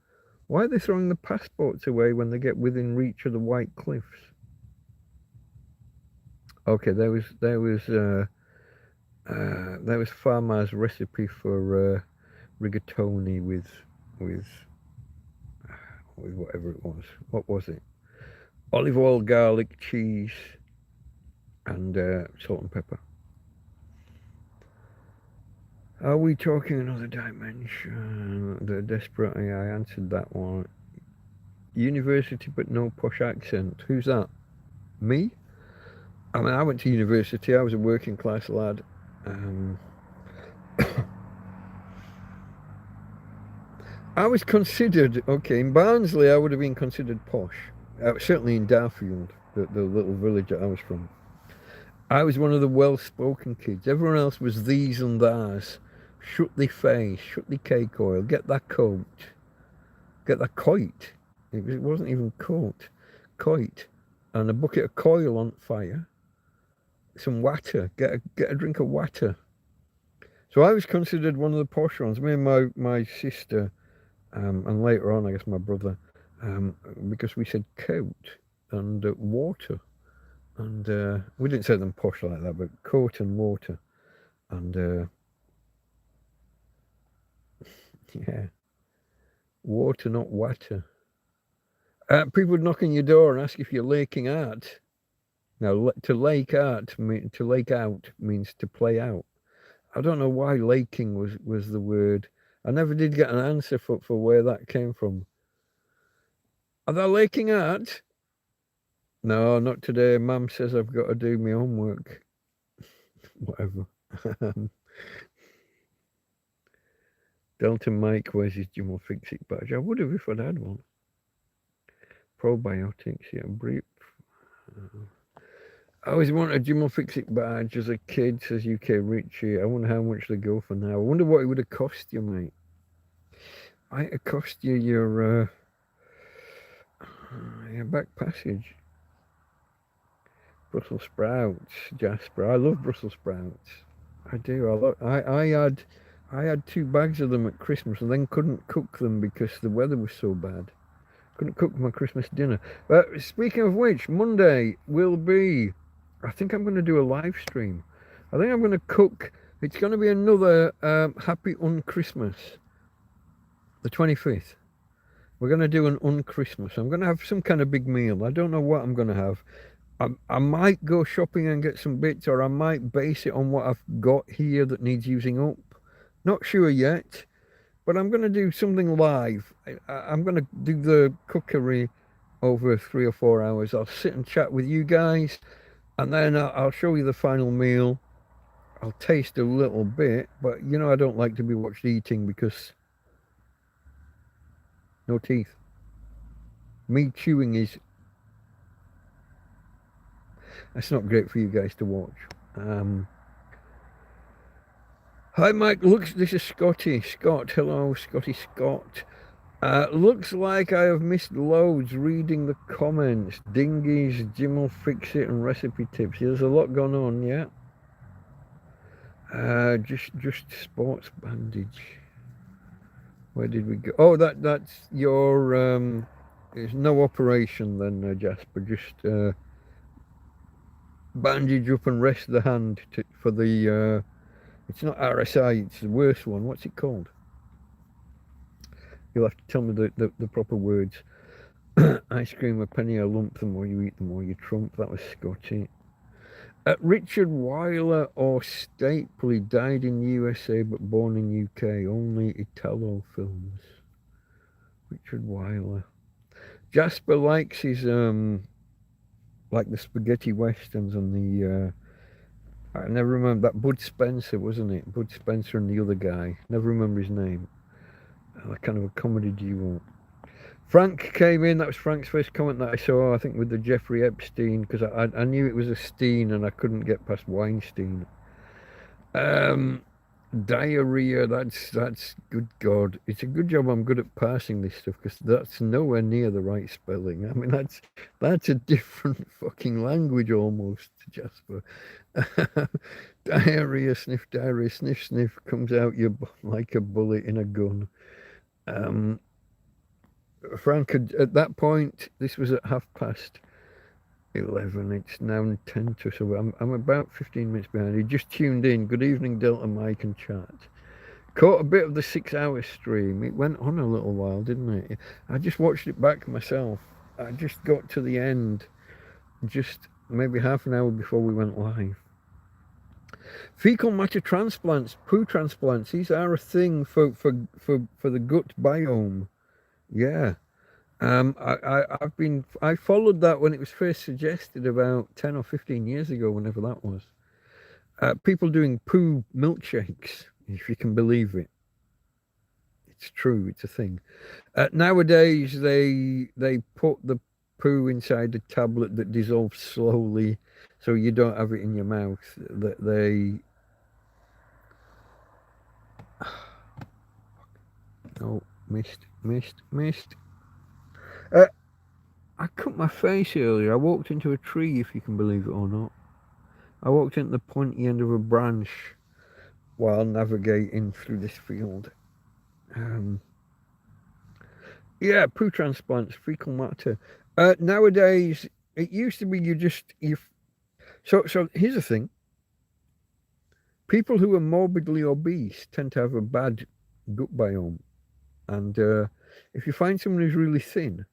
Speaker 1: Why are they throwing the passports away when they get within reach of the White Cliffs? Okay, there was Farmer's recipe for rigatoni with whatever it was. What was it? Olive oil, garlic, cheese, and salt and pepper. Are we talking another dimension? The desperate. Yeah, I answered that one. University but no posh accent. Who's that? Me? I mean, I went to university. I was a working class lad. I was considered, okay, in Barnsley I would have been considered posh. Certainly in Darfield, the little village that I was from. I was one of the well-spoken kids. Everyone else was these and thous. Shut thy face, shut thy cake oil, get that coat, get that coit. It wasn't even coat, coit. And a bucket of coil on fire. Some water, get a drink of water. So I was considered one of the posh ones. Me and my sister, and later on, I guess my brother, because we said coat and water. And we didn't say them posh like that, but coat and water. And yeah, water, not water. People would knock on your door and ask if you're laking out. Now, to lake out means to play out. I don't know why laking was the word. I never did get an answer for where that came from. Are they laking out? No, not today. Mum says I've got to do my homework. Whatever. Delta Mike, where's his Jim'll Fix It badge? I would have if I'd had one. Probiotics, yeah, brief. I always wanted a Jim'll Fix It badge as a kid, says UK Richie. I wonder how much they go for now. I wonder what it would have cost you, mate. Might have cost you your back passage. Brussels sprouts, Jasper. I love Brussels sprouts. I do. I had 2 bags of them at Christmas and then couldn't cook them because the weather was so bad. Couldn't cook my Christmas dinner. But speaking of which, Monday will be, I think I'm going to do a live stream. I think I'm going to cook. It's going to be another Happy Un-Christmas. The 25th. We're going to do an Un-Christmas. I'm going to have some kind of big meal. I don't know what I'm going to have. I might go shopping and get some bits, or I might base it on what I've got here that needs using up. Not sure yet, but I'm going to do something live. I'm going to do the cookery over 3 or 4 hours. I'll sit and chat with you guys, and then I'll show you the final meal. I'll taste a little bit, but you know I don't like to be watched eating because no teeth. Me chewing is... That's not great for you guys to watch. Hi Mike, this is Scotty. Scott, hello Scotty Scott. Looks like I have missed loads reading the comments. Dinghies, Jim'll Fix It and recipe tips. There's a lot going on, yeah. Just sports bandage. Where did we go? Oh, that's your there's no operation then, Jasper. Just bandage up and rest the hand for the it's not RSI, it's the worst one. What's it called? You'll have to tell me the proper words. Ice cream a penny a lump, the more you eat the more you trump. That was Scotty. Richard Weiler or Staple, he died in USA but born in UK. Only Italo films. Richard Weiler. Jasper likes his like the spaghetti westerns and the I never remember that. Bud Spencer, wasn't it? Bud Spencer and the other guy. Never remember his name. Kind of a comedy duo. Frank came in. That was Frank's first comment that I saw, I think, with the Jeffrey Epstein, because I knew it was a Steen and I couldn't get past Weinstein. Diarrhea, that's good God. It's a good job I'm good at passing this stuff, because that's nowhere near the right spelling. I mean, that's a different fucking language almost, Jasper. diarrhea, sniff, sniff, comes out your like a bullet in a gun. Um, Frank, at that point, this was at 11:30. It's now 10 to, so I'm about 15 minutes behind. He just tuned in. Good evening, Delta Mike and chat. Caught a bit of the 6-hour stream. It went on a little while, didn't it? I just watched it back myself. I just got to the end, just maybe half an hour before we went live. Fecal matter transplants, poo transplants, these are a thing for the gut biome. Yeah. I followed that when it was first suggested about 10 or 15 years ago, whenever that was. People doing poo milkshakes, if you can believe it. It's true, it's a thing. Nowadays, they put the poo inside a tablet that dissolves slowly, so you don't have it in your mouth. That they... Oh, missed. I cut my face earlier. I walked into a tree, if you can believe it or not. I walked into the pointy end of a branch while navigating through this field. Yeah, poo transplants, fecal matter. Nowadays, it used to be So here's the thing. People who are morbidly obese tend to have a bad gut biome. And if you find someone who's really thin,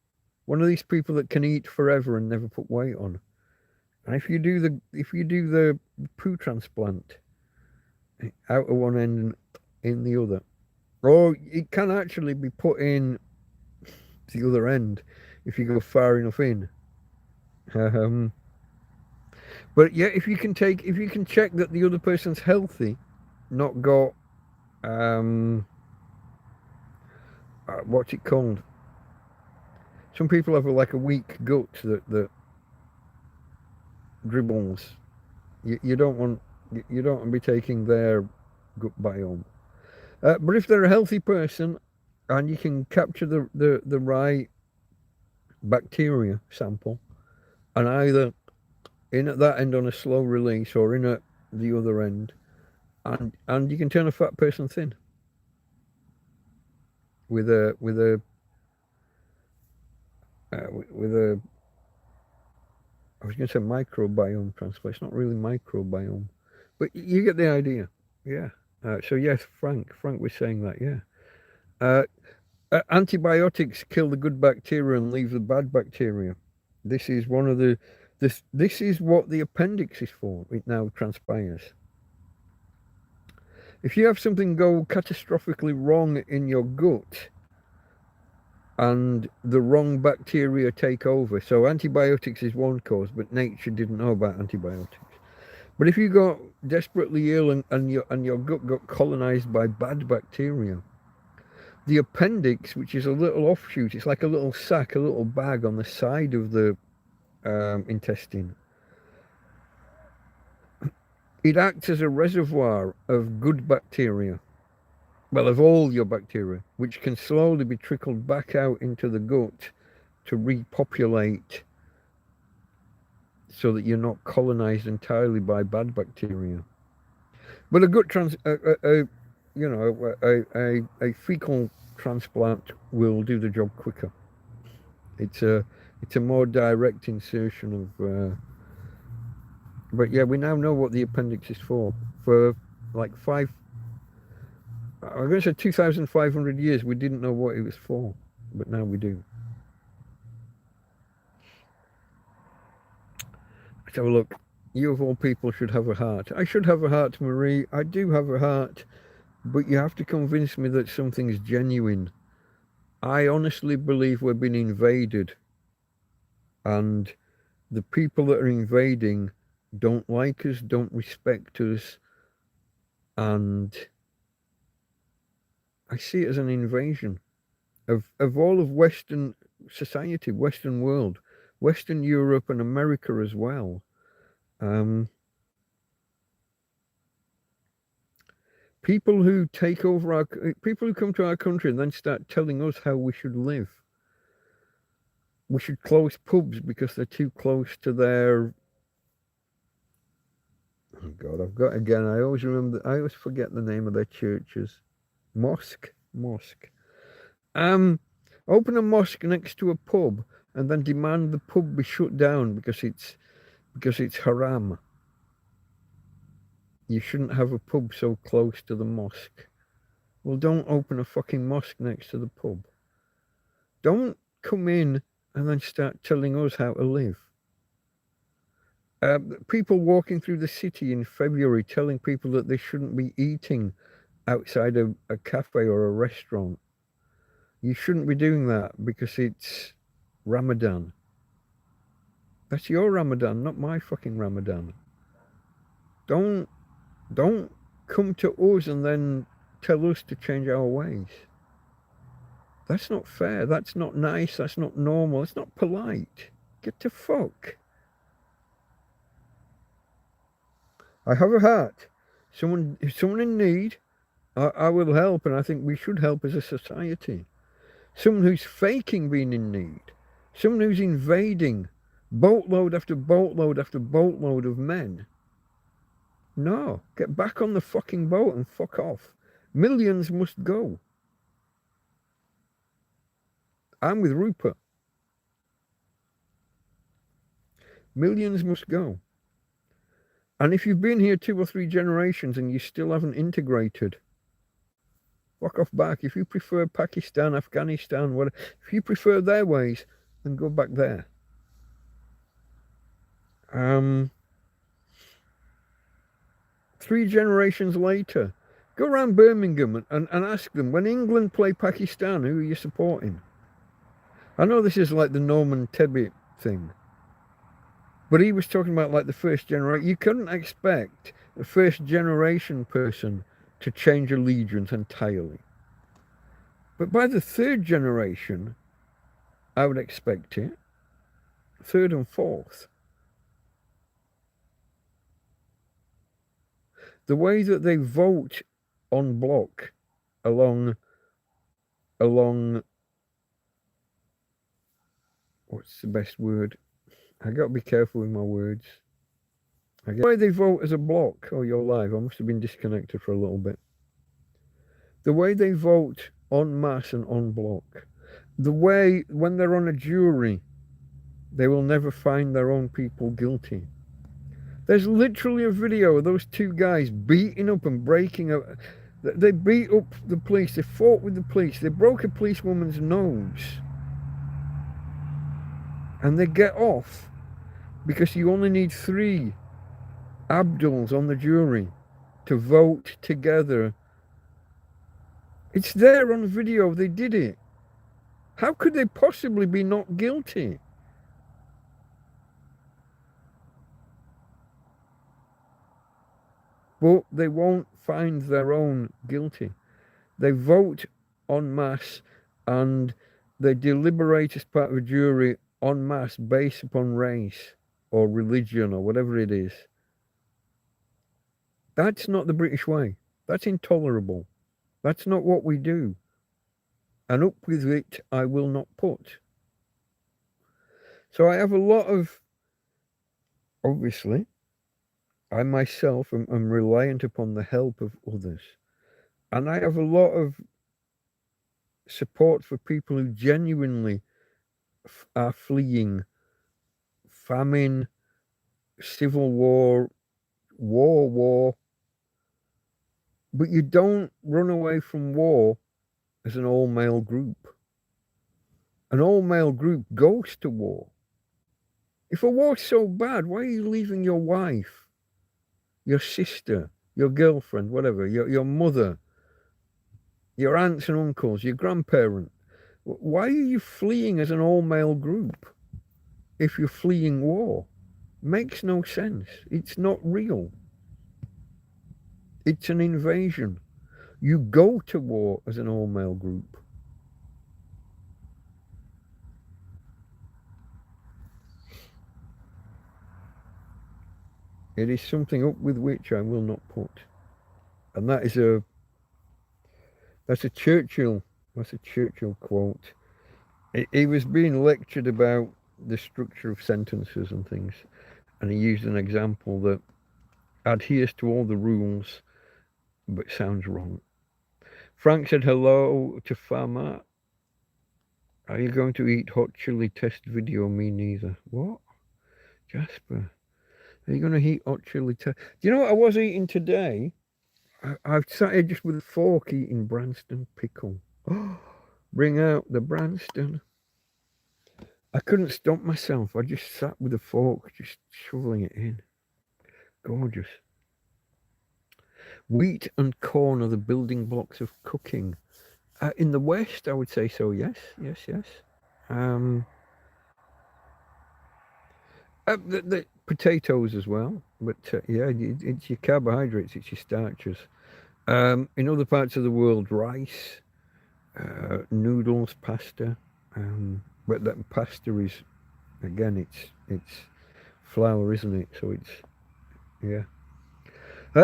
Speaker 1: one of these people that can eat forever and never put weight on, and if you do the poo transplant out of one end and in the other, or it can actually be put in the other end if you go far enough in. But yeah, if you can check that the other person's healthy, not got what's it called? Some people have like a weak gut that dribbles. You don't want to be taking their gut biome. But if they're a healthy person and you can capture the right bacteria sample, and either in at that end on a slow release or in at the other end, and you can turn a fat person thin with a I was going to say microbiome transplant. It's not really microbiome, but you get the idea. Yeah. So yes, Frank was saying that. Yeah. Antibiotics kill the good bacteria and leave the bad bacteria. This is one of the this is what the appendix is for. It now transpires. If you have something go catastrophically wrong in your gut and the wrong bacteria take over, so antibiotics is one cause, but nature didn't know about antibiotics. But if you got desperately ill and your gut got colonized by bad bacteria, the appendix, which is a little offshoot, it's like a little sac, a little bag on the side of the intestine. It acts as a reservoir of good bacteria, well, of all your bacteria, which can slowly be trickled back out into the gut to repopulate so that you're not colonized entirely by bad bacteria. But a gut a fecal transplant will do the job quicker. It's a more direct insertion of. But yeah, we now know what the appendix is for. For like I'm going to say 2,500 years, we didn't know what it was for, but now we do. Let's have a look. You of all people should have a heart. I should have a heart, Marie. I do have a heart, but you have to convince me that something's genuine. I honestly believe we're being invaded, and the people that are invading don't like us, don't respect us, and I see it as an invasion of all of Western society, Western world, Western Europe and America as well. People who take over people who come to our country and then start telling us how we should live. We should close pubs because they're too close to their Oh God, I've got again. I always remember. I always forget the name of their churches. Mosque. Open a mosque next to a pub and then demand the pub be shut down because it's haram. You shouldn't have a pub so close to the mosque. Well, don't open a fucking mosque next to the pub. Don't come in and then start telling us how to live. People walking through the city in February telling people that they shouldn't be eating outside a cafe or a restaurant. You shouldn't be doing that because it's Ramadan. That's your Ramadan, not my fucking Ramadan. Don't come to us and then tell us to change our ways. That's not fair. That's not nice. That's not normal. It's not polite. Get to fuck. I have a heart. If someone in need, I will help, and I think we should help as a society. Someone who's faking being in need. Someone who's invading boatload after boatload after boatload of men. No, get back on the fucking boat and fuck off. Millions must go. I'm with Rupert. Millions must go. And if you've been here 2 or 3 generations and you still haven't integrated, fuck off back. If you prefer Pakistan, Afghanistan, whatever, if you prefer their ways, then go back there. 3 generations later, go around Birmingham and ask them, when England play Pakistan, who are you supporting? I know this is like the Norman Tebbit thing, but he was talking about like the first generation. You couldn't expect the first generation person to change allegiance entirely. But by the 3rd generation, I would expect it. 3rd and 4th. The way that they vote on block along what's the best word? I got to be careful with my words. The way they vote as a block. Oh, you're live. I must have been disconnected for a little bit. The way they vote en masse and en bloc. The way, when they're on a jury, they will never find their own people guilty. There's literally a video of those 2 guys beating up and breaking up. They beat up the police. They fought with the police. They broke a policewoman's nose. And they get off because you only need 3 Abduls on the jury to vote together. It's there on video. They did it. How could they possibly be not guilty? But they won't find their own guilty. They vote en masse and they deliberate as part of a jury en masse based upon race or religion or whatever it is. That's not the British way. That's intolerable. That's not what we do. And up with it I will not put. So I have a lot of, obviously, I myself am reliant upon the help of others. And I have a lot of support for people who genuinely are fleeing famine, civil war. But you don't run away from war as an all-male group. An all-male group goes to war. If a war's so bad, why are you leaving your wife, your sister, your girlfriend, whatever, your mother, your aunts and uncles, your grandparent? Why are you fleeing as an all-male group if you're fleeing war? Makes no sense. It's not real. It's an invasion. You go to war as an all-male group. It is something up with which I will not put. And that's a Churchill quote. He was being lectured about the structure of sentences and things, and he used an example that adheres to all the rules, but sounds wrong. Frank said hello to Fama. Are you going to eat hot chili test video? Me neither. What? Jasper, are you going to eat hot chili test? Do you know what I was eating today? I've sat here just with a fork eating Branston pickle. Oh, bring out the Branston. I couldn't stop myself. I just sat with a fork, just shoveling it in. Gorgeous. Wheat and corn are the building blocks of cooking. In the West, I would say so, yes. The potatoes as well, but yeah, it's your carbohydrates, it's your starches. In other parts of the world, rice, noodles, pasta, but that pasta is, again, it's flour, isn't it? So it's, yeah.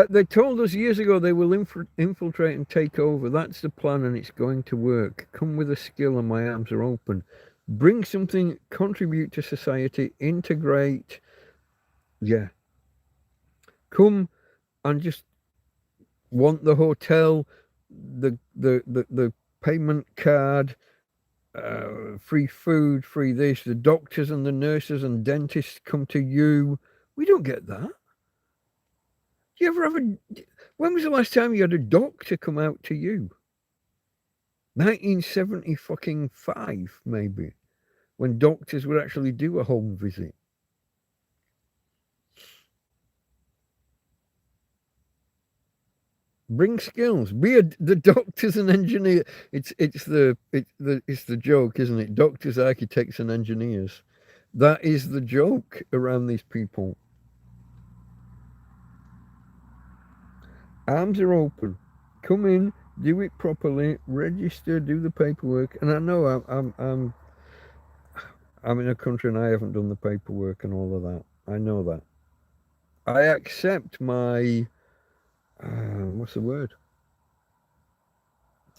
Speaker 1: They told us years ago they will infiltrate and take over. That's the plan, and it's going to work. Come with a skill, and my arms are open. Bring something, contribute to society, integrate. Yeah. Come and just want the hotel, the payment card, free food, free this. The doctors and the nurses and dentists come to you. We don't get that. Do you ever have when was the last time you had a doctor come out to you? 1975, maybe, when doctors would actually do a home visit. Bring skills. Be the doctors and engineers. It's the joke, isn't it? Doctors, architects, and engineers. That is the joke around these people. Arms are open. Come in, do it properly, register, do the paperwork. And I know I'm in a country and I haven't done the paperwork and all of that. I know that. I accept my what's the word?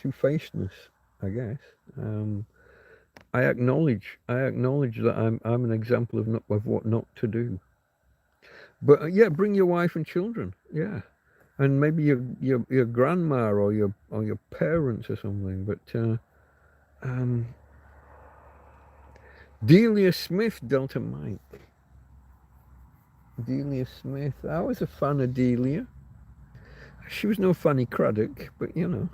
Speaker 1: Two-facedness, I guess. I acknowledge that I'm an example of what not to do. But yeah, bring your wife and children. Yeah. And maybe your grandma or your parents or something. But Delia Smith, Delta Mike. Delia Smith. I was a fan of Delia. She was no Fanny Craddock, but you know.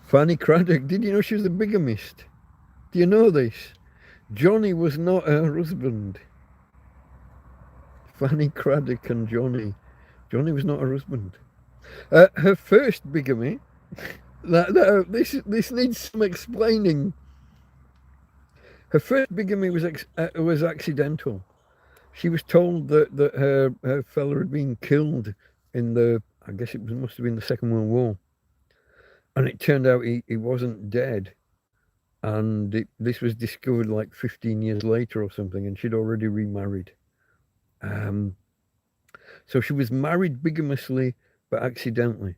Speaker 1: Fanny Craddock. Did you know she was a bigamist? Do you know this? Johnny was not her husband. Fanny Craddock and Johnny. Johnny was not her husband. Her first bigamy. This needs some explaining. Her first bigamy was accidental. She was told that her fella had been killed in I guess it must have been the Second World War, and it turned out he wasn't dead, and this was discovered like 15 years later or something, and she'd already remarried. So she was married bigamously, but accidentally.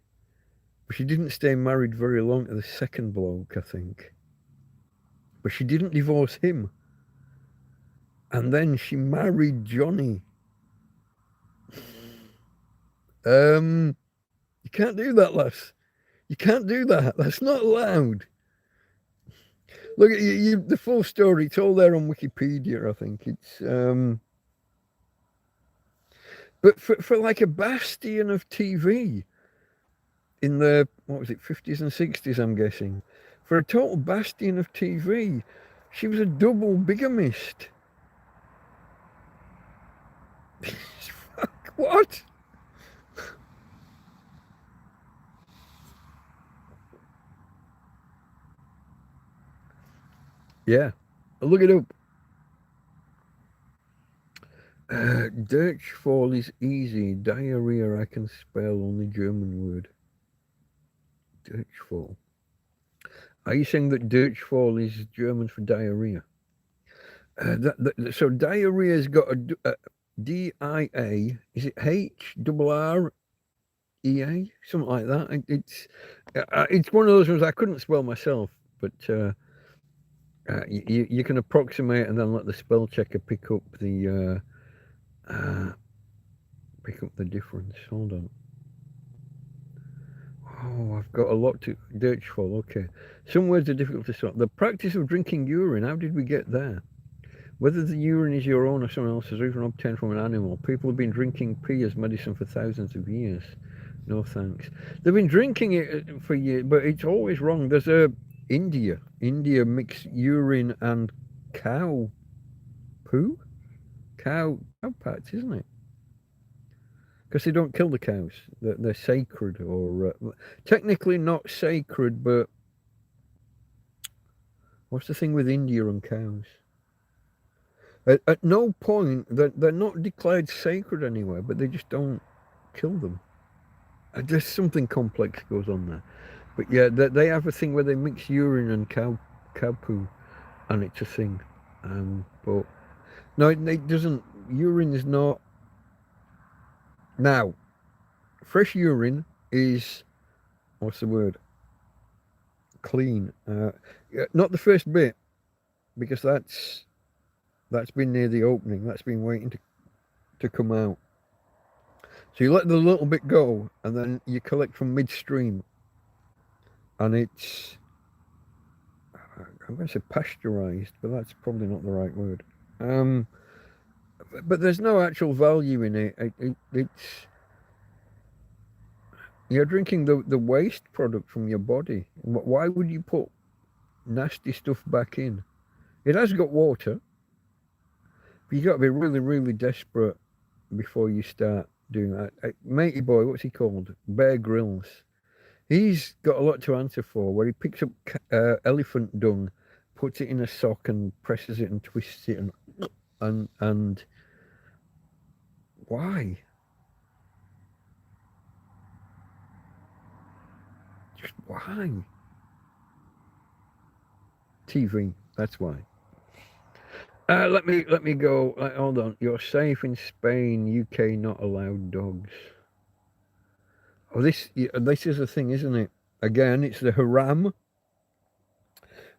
Speaker 1: But she didn't stay married very long to the second bloke, I think. But she didn't divorce him. And then she married Johnny. You can't do that, lass. You can't do that. That's not allowed. Look at you, the full story. It's all there on Wikipedia, I think. It's but for like a bastion of TV in the, what was it, 50s and 60s, I'm guessing. For a total bastion of TV, she was a double bigamist. Fuck, what? Yeah, look it up. Durchfall is easy. Diarrhea I can spell, only German word. Durchfall. Are you saying that Durchfall is German for diarrhea? So diarrhea's got a D-I-A. Is it H-R-R-E-A? Something like that. It's one of those ones I couldn't spell myself, but You can approximate and then let the spell checker pick up the difference. Hold on. Oh, I've got a lot to Dirchful. Okay, some words are difficult to spell. The practice of drinking urine. How did we get there? Whether the urine is your own or someone else's, or even obtained from an animal, people have been drinking pee as medicine for thousands of years. No thanks. They've been drinking it for years, but it's always wrong. There's India. India mix urine and cow poo, cow pats, isn't it? Because they don't kill the cows. They're sacred, or technically not sacred, but what's the thing with India and cows? At no point they're not declared sacred anywhere, but they just don't kill them. There's something complex goes on there. But yeah, they have a thing where they mix urine and cow poo, and it's a thing. But no, it doesn't. Urine is not. Now, fresh urine is, what's the word? Clean. Not the first bit, because that's been near the opening. That's been waiting to come out. So you let the little bit go, and then you collect from midstream, and it's, I'm going to say pasteurized, but that's probably not the right word. But there's no actual value in it. It's, you're drinking the waste product from your body. Why would you put nasty stuff back in? It has got water, but you got to be really, really desperate before you start doing that. Matey boy, what's he called? Bear Grylls. He's got a lot to answer for, where he picks up elephant dung, puts it in a sock and presses it and twists it, and why? Just why? TV, that's why. Let me go. Hold on. You're safe in Spain, UK not allowed dogs. Oh, this is a thing, isn't it? Again, it's the haram.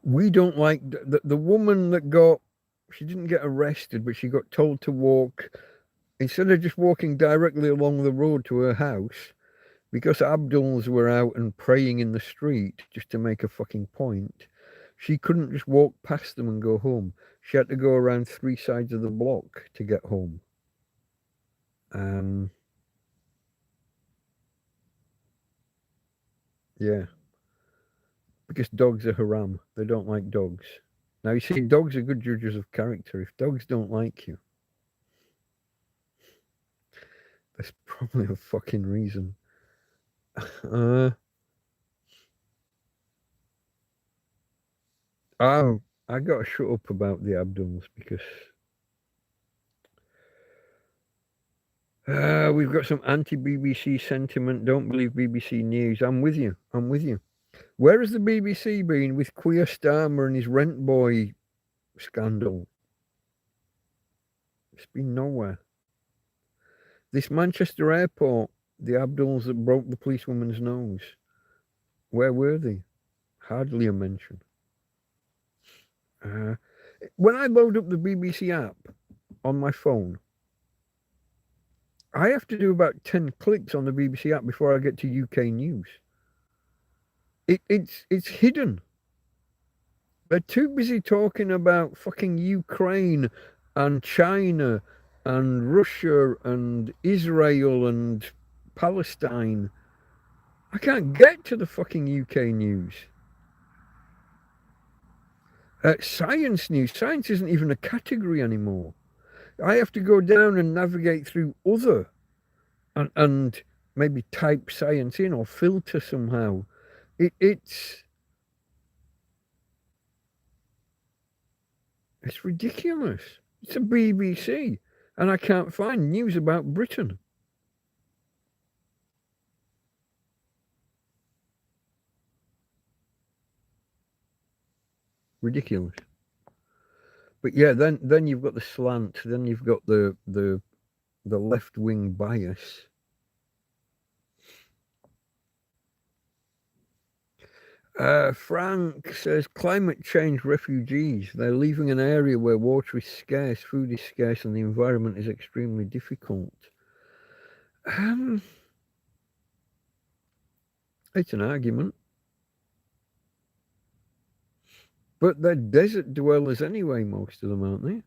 Speaker 1: We don't like the woman that she didn't get arrested, but she got told to walk, instead of just walking directly along the road to her house, because Abduls were out and praying in the street just to make a fucking point. She couldn't just walk past them and go home. She had to go around 3 sides of the block to get home. Yeah. Because dogs are haram. They don't like dogs. Now, you see, dogs are good judges of character. If dogs don't like you, there's probably a fucking reason. Oh, I got to shut up about the Abduls because we've got some anti-BBC sentiment. Don't believe BBC News. I'm with you. Where has the BBC been with Queer Starmer and his rent boy scandal? It's been nowhere. This Manchester airport, the Abduls that broke the policewoman's nose, where were they? Hardly a mention. When I load up the BBC app on my phone, I have to do about 10 clicks on the BBC app before I get to UK news. It's hidden. They're too busy talking about fucking Ukraine and China and Russia and Israel and Palestine. I can't get to the fucking UK news. Science news. Science isn't even a category anymore. I have to go down and navigate through other and maybe type science in or filter somehow. It's ridiculous. It's a BBC, and I can't find news about Britain. Ridiculous. But yeah, then you've got the slant. Then you've got the left wing bias. Frank says climate change refugees. They're leaving an area where water is scarce, food is scarce, and the environment is extremely difficult. It's an argument. But they're desert dwellers anyway, most of them, aren't they?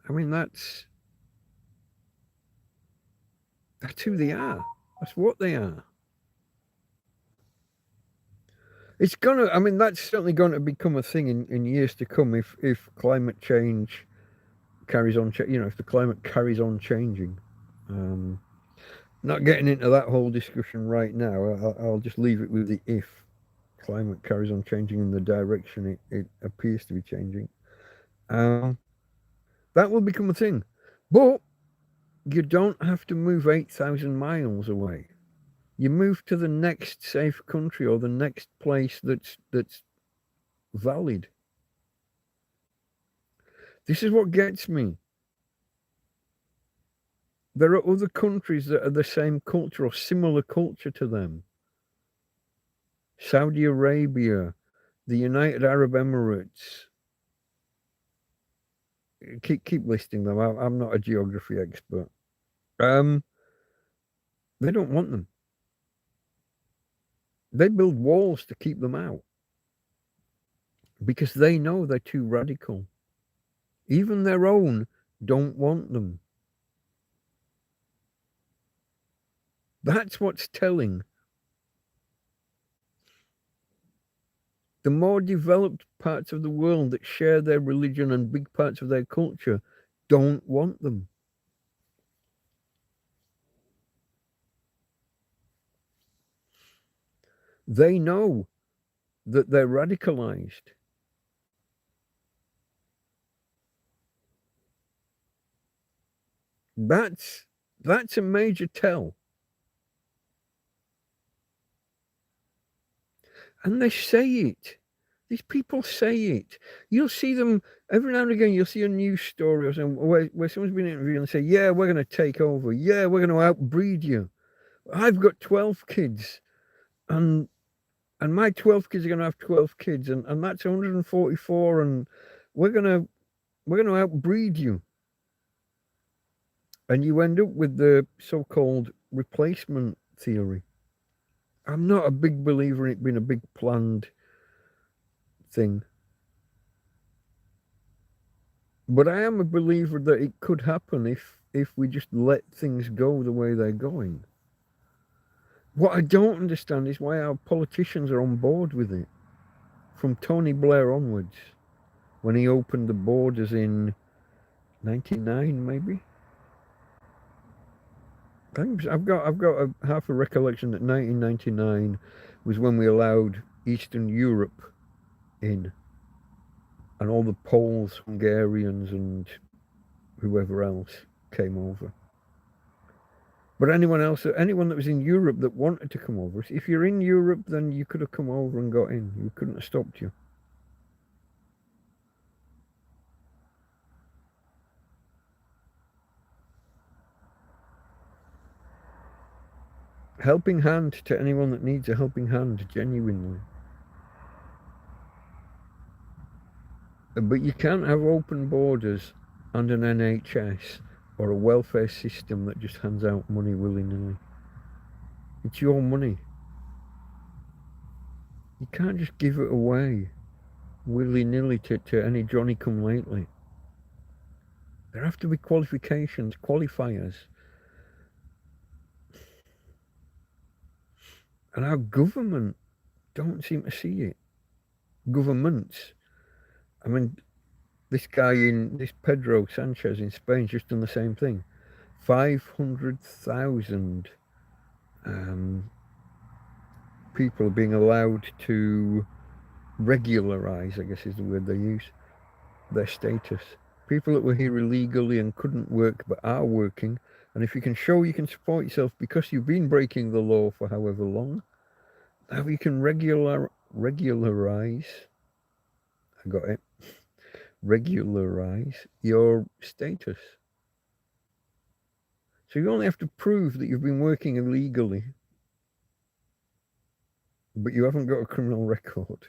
Speaker 1: I mean, that's who they are. That's what they are. It's gonna. I mean, that's certainly going to become a thing in years to come if climate change carries on. If the climate carries on changing. Not getting into that whole discussion right now. I'll just leave it with the if climate carries on changing in the direction it appears to be changing. That will become a thing, but you don't have to move 8,000 miles away. You move to the next safe country or the next place that's valid. This is what gets me. There are other countries that are the same culture or similar culture to them. Saudi Arabia, the United Arab Emirates. Keep listing them. I'm not a geography expert. They don't want them. They build walls to keep them out because they know they're too radical. Even their own don't want them. That's what's telling. The more developed parts of the world that share their religion and big parts of their culture don't want them. They know that they're radicalized. That's a major tell. And they say it. These people say it. You'll see them every now and again. You'll see a news story or something where someone's been interviewed and say, "Yeah, we're going to take over. Yeah, we're going to outbreed you. I've got 12 kids, and my 12 kids are going to have 12 kids, and that's 144, and we're going to outbreed you." And you end up with the so-called replacement theory. I'm not a big believer in it being a big planned thing. But I am a believer that it could happen if we just let things go the way they're going. What I don't understand is why our politicians are on board with it. From Tony Blair onwards, when he opened the borders in 99, maybe. I've got half a recollection that 1999 was when we allowed Eastern Europe in, and all the Poles, Hungarians, and whoever else came over. But anyone that was in Europe that wanted to come over, if you're in Europe, then you could have come over and got in. We couldn't have stopped you. Helping hand to anyone that needs a helping hand, genuinely. But you can't have open borders and an NHS or a welfare system that just hands out money willy-nilly. It's your money. You can't just give it away willy-nilly to any Johnny-come-lately. There have to be qualifications, qualifiers. And our government don't seem to see it. Governments. I mean, this Pedro Sanchez in Spain's just done the same thing. 500,000 people are being allowed to regularize, I guess is the word they use, their status. People that were here illegally and couldn't work but are working. And if you can show you can support yourself because you've been breaking the law for however long, now you can regularize. I got it. Regularize your status. So you only have to prove that you've been working illegally. but you haven't got a criminal record.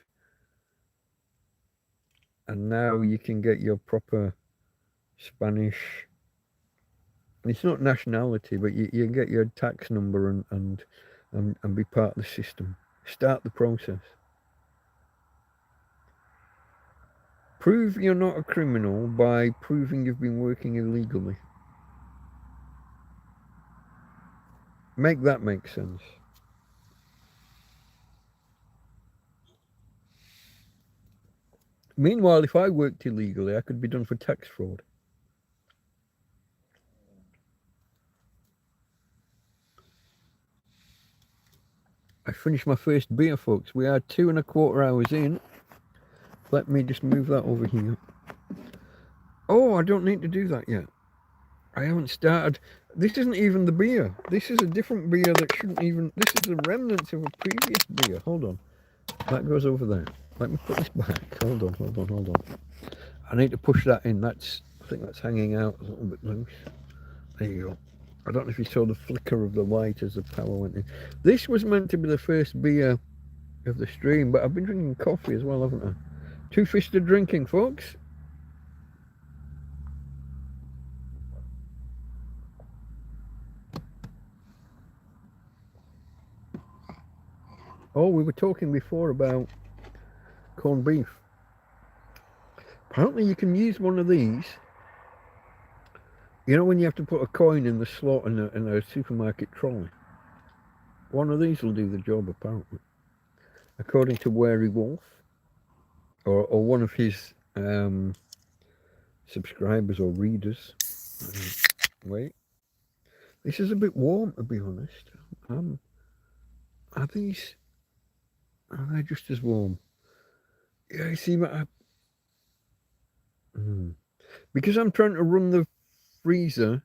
Speaker 1: And now you can get your proper Spanish. It's not nationality, but you get your tax number and be part of the system. Start the process. Prove you're not a criminal by proving you've been working illegally. Make that make sense. Meanwhile, if I worked illegally, I could be done for tax fraud. I finished my first beer, folks. We are 2.25 hours in. Let me just move that over here. Oh, I don't need to do that yet. I haven't started. This isn't even the beer. This is a different beer that shouldn't even... This is the remnants of a previous beer. Hold on. That goes over there. Let me put this back. Hold on. I need to push that in. I think that's hanging out a little bit loose. There you go. I don't know if you saw the flicker of the light as the power went in. This was meant to be the first beer of the stream, but I've been drinking coffee as well, haven't I? Two-fisted drinking, folks. Oh, we were talking before about corned beef. Apparently you can use one of these. You know when you have to put a coin in the slot in a supermarket trolley? One of these will do the job, apparently. According to Wary Wolf, or one of his subscribers or readers. Wait. This is a bit warm, to be honest. Are they just as warm? Yeah, you see, because I'm trying to run the freezer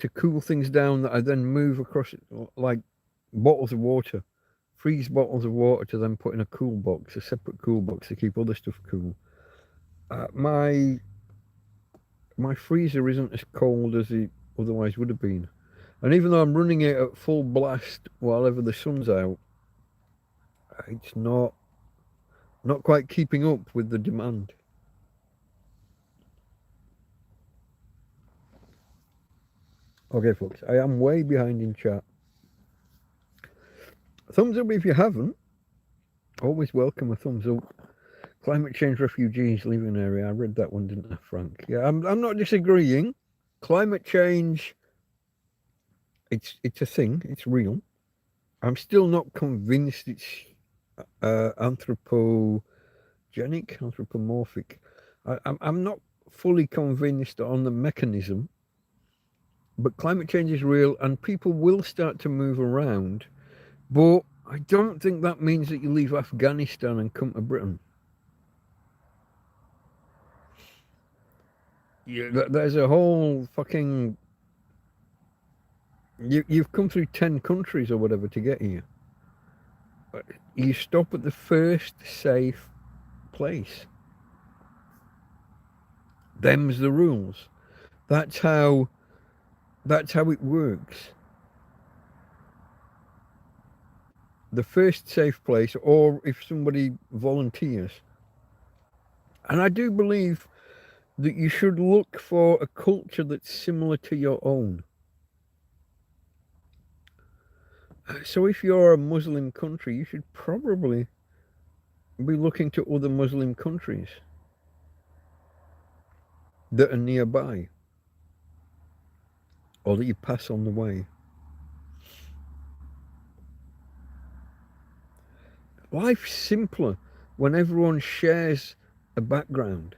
Speaker 1: to cool things down that I then move across it like bottles of water. Freeze bottles of water to then put in a cool box, a separate cool box to keep other stuff cool. My freezer isn't as cold as it otherwise would have been. And even though I'm running it at full blast while ever the sun's out, it's not quite keeping up with the demand. Okay, folks, I am way behind in chat. Thumbs up if you haven't. Always welcome a thumbs up. Climate change refugees leaving area. I read that one, didn't I, Frank? Yeah, I'm not disagreeing. Climate change, it's a thing. It's real. I'm still not convinced it's anthropomorphic. I'm not fully convinced on the mechanism, but climate change is real and people will start to move around. But I don't think that means that you leave Afghanistan and come to Britain. Yeah, there's a whole fucking... You've come through 10 countries or whatever to get here. You stop at the first safe place. Them's the rules. That's how it works. The first safe place, or if somebody volunteers. And I do believe that you should look for a culture that's similar to your own. So if you're a Muslim country, you should probably be looking to other Muslim countries that are nearby or that you pass on the way. Life's simpler when everyone shares a background.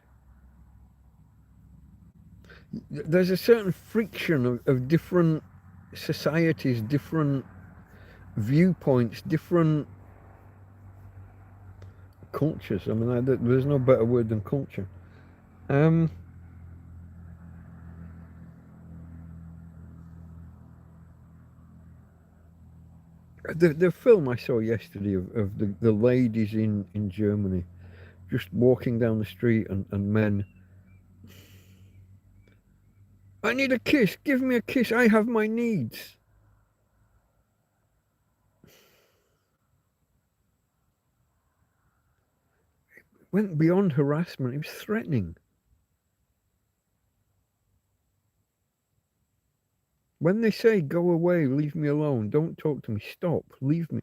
Speaker 1: There's a certain friction of different societies, different viewpoints, different cultures. I mean, there's no better word than culture. The film I saw yesterday of the ladies in Germany just walking down the street and men, I need a kiss, give me a kiss, I have my needs. went beyond harassment. It was threatening. When they say, go away, leave me alone, don't talk to me, stop, leave me,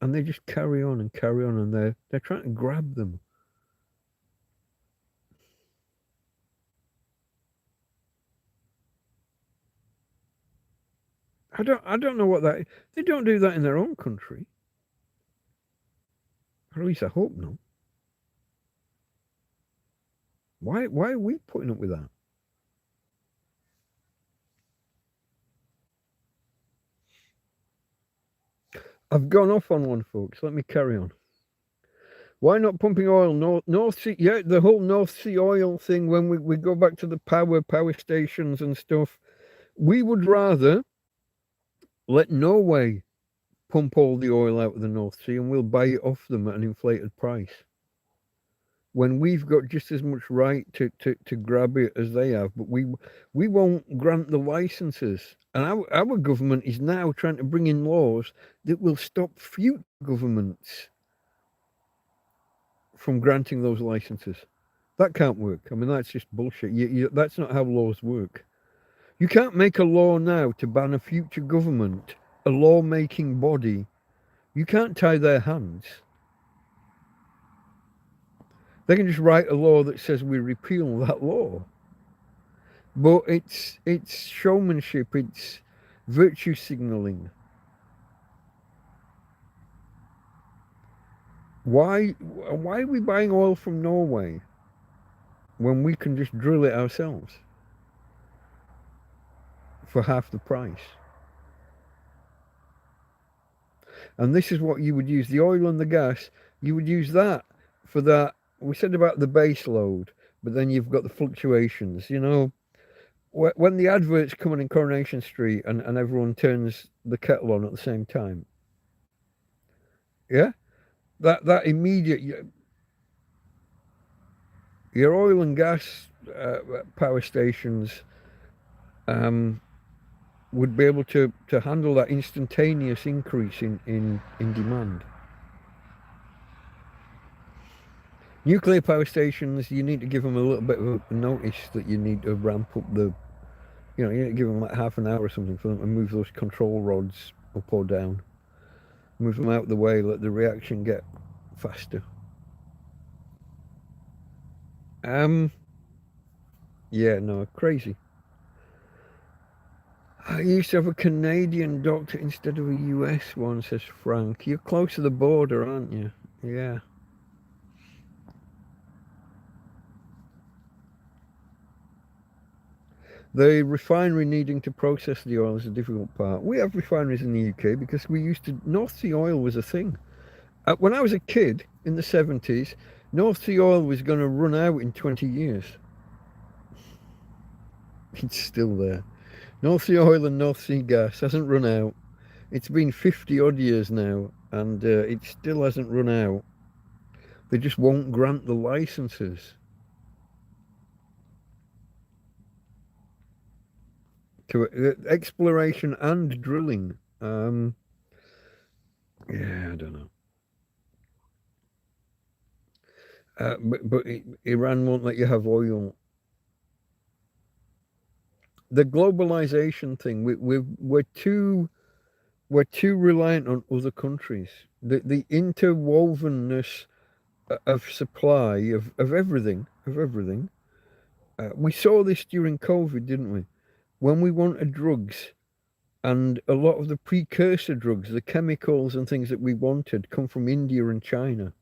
Speaker 1: and they just carry on, and they're trying to grab them. I don't know what that is. They don't do that in their own country. Or at least I hope not. Why are we putting up with that? I've gone off on one, folks. Let me carry on. Why not pumping oil? North Sea, yeah, the whole North Sea oil thing, when we go back to the power stations and stuff, we would rather let Norway pump all the oil out of the North Sea and we'll buy it off them at an inflated price. When we've got just as much right to grab it as they have, but we won't grant the licenses. And our government is now trying to bring in laws that will stop future governments from granting those licenses. That can't work. I mean, that's just bullshit. That's not how laws work. You can't make a law now to ban a future government, a law-making body. You can't tie their hands. They can just write a law that says we repeal that law. But it's showmanship, it's virtue signalling. Why are we buying oil from Norway when we can just drill it ourselves for half the price? And this is what you would use, the oil and the gas, you would use that for that. We said about the base load, but then you've got the fluctuations. You know, when the adverts come on in Coronation Street and everyone turns the kettle on at the same time, yeah, that immediate, your oil and gas power stations would be able to handle that instantaneous increase in demand. Nuclear power stations, you need to give them a little bit of a notice that you need to ramp up the, you need to give them like half an hour or something for them to move those control rods up or down. Move them out of the way, let the reaction get faster. Yeah, no, crazy. I used to have a Canadian doctor instead of a US one, says Frank. You're close to the border, aren't you? Yeah. The refinery needing to process the oil is a difficult part. We have refineries in the UK because North Sea oil was a thing. When I was a kid in the 70s, North Sea oil was going to run out in 20 years. It's still there. North Sea oil and North Sea gas hasn't run out. It's been 50 odd years now and it still hasn't run out. They just won't grant the licenses to exploration and drilling. Yeah, I don't know. But Iran won't let you have oil. The globalization thing, we're too reliant on other countries. The interwovenness of supply of everything. We saw this during COVID, didn't we? When we wanted drugs, and a lot of the precursor drugs, the chemicals and things that we wanted, come from India and China.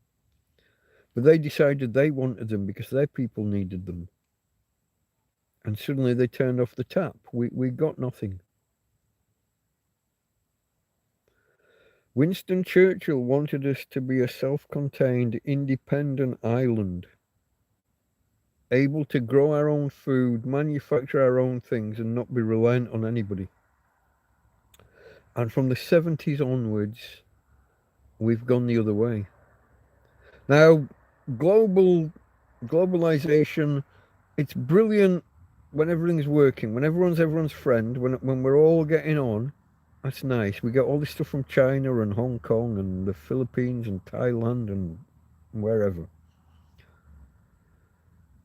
Speaker 1: But they decided they wanted them because their people needed them. And suddenly they turned off the tap. We got nothing. Winston Churchill wanted us to be a self-contained, independent island, able to grow our own food, manufacture our own things, and not be reliant on anybody. And from the 70s onwards, we've gone the other way. Now, globalization, it's brilliant when everything's working, when everyone's friend, when we're all getting on. That's nice. We get all this stuff from China and Hong Kong and the Philippines and Thailand and wherever.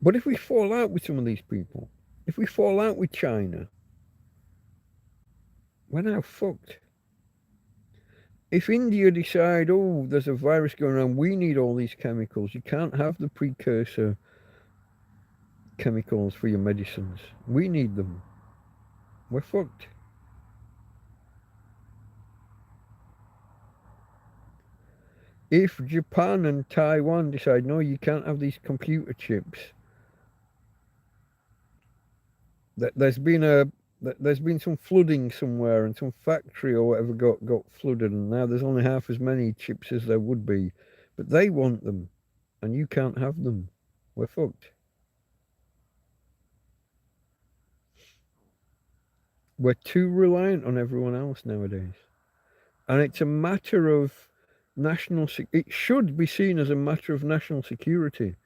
Speaker 1: But if we fall out with some of these people, if we fall out with China, we're now fucked. If India decide, oh, there's a virus going around, we need all these chemicals. You can't have the precursor chemicals for your medicines. We need them. We're fucked. If Japan and Taiwan decide, no, you can't have these computer chips, there's been some flooding somewhere and some factory or whatever got flooded, and now there's only half as many chips as there would be, but they want them, and you can't have them. We're fucked. We're too reliant on everyone else nowadays, and it's a matter of it should be seen as a matter of national security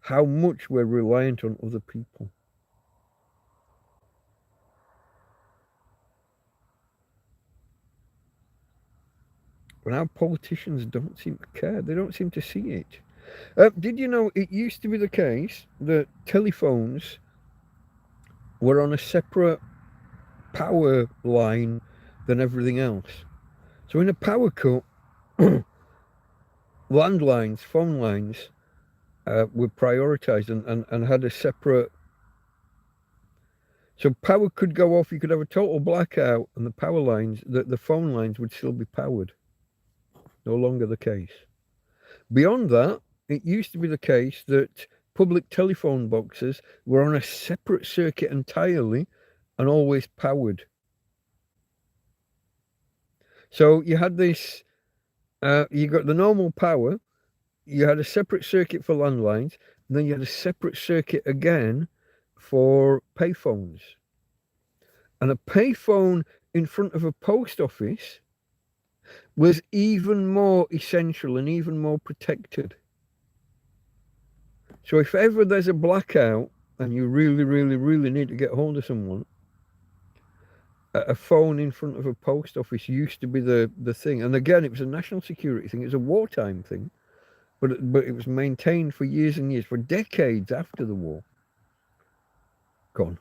Speaker 1: how much we're reliant on other people. But our politicians don't seem to care. They don't seem to see it. Did you know it used to be the case that telephones were on a separate power line than everything else? So in a power cut, landlines, phone lines were prioritised and had a separate. So power could go off. You could have a total blackout, and the power lines, the phone lines would still be powered. No longer the case. Beyond that, it used to be the case that public telephone boxes were on a separate circuit entirely and always powered. So you had this, you got the normal power, you had a separate circuit for landlines, and then you had a separate circuit again for payphones. And a payphone in front of a post office was even more essential and even more protected. So if ever there's a blackout and you really, really, really need to get hold of someone, a phone in front of a post office used to be the thing. And again, it was a national security thing. It was a wartime thing, but it was maintained for years and years, for decades after the war. Gone.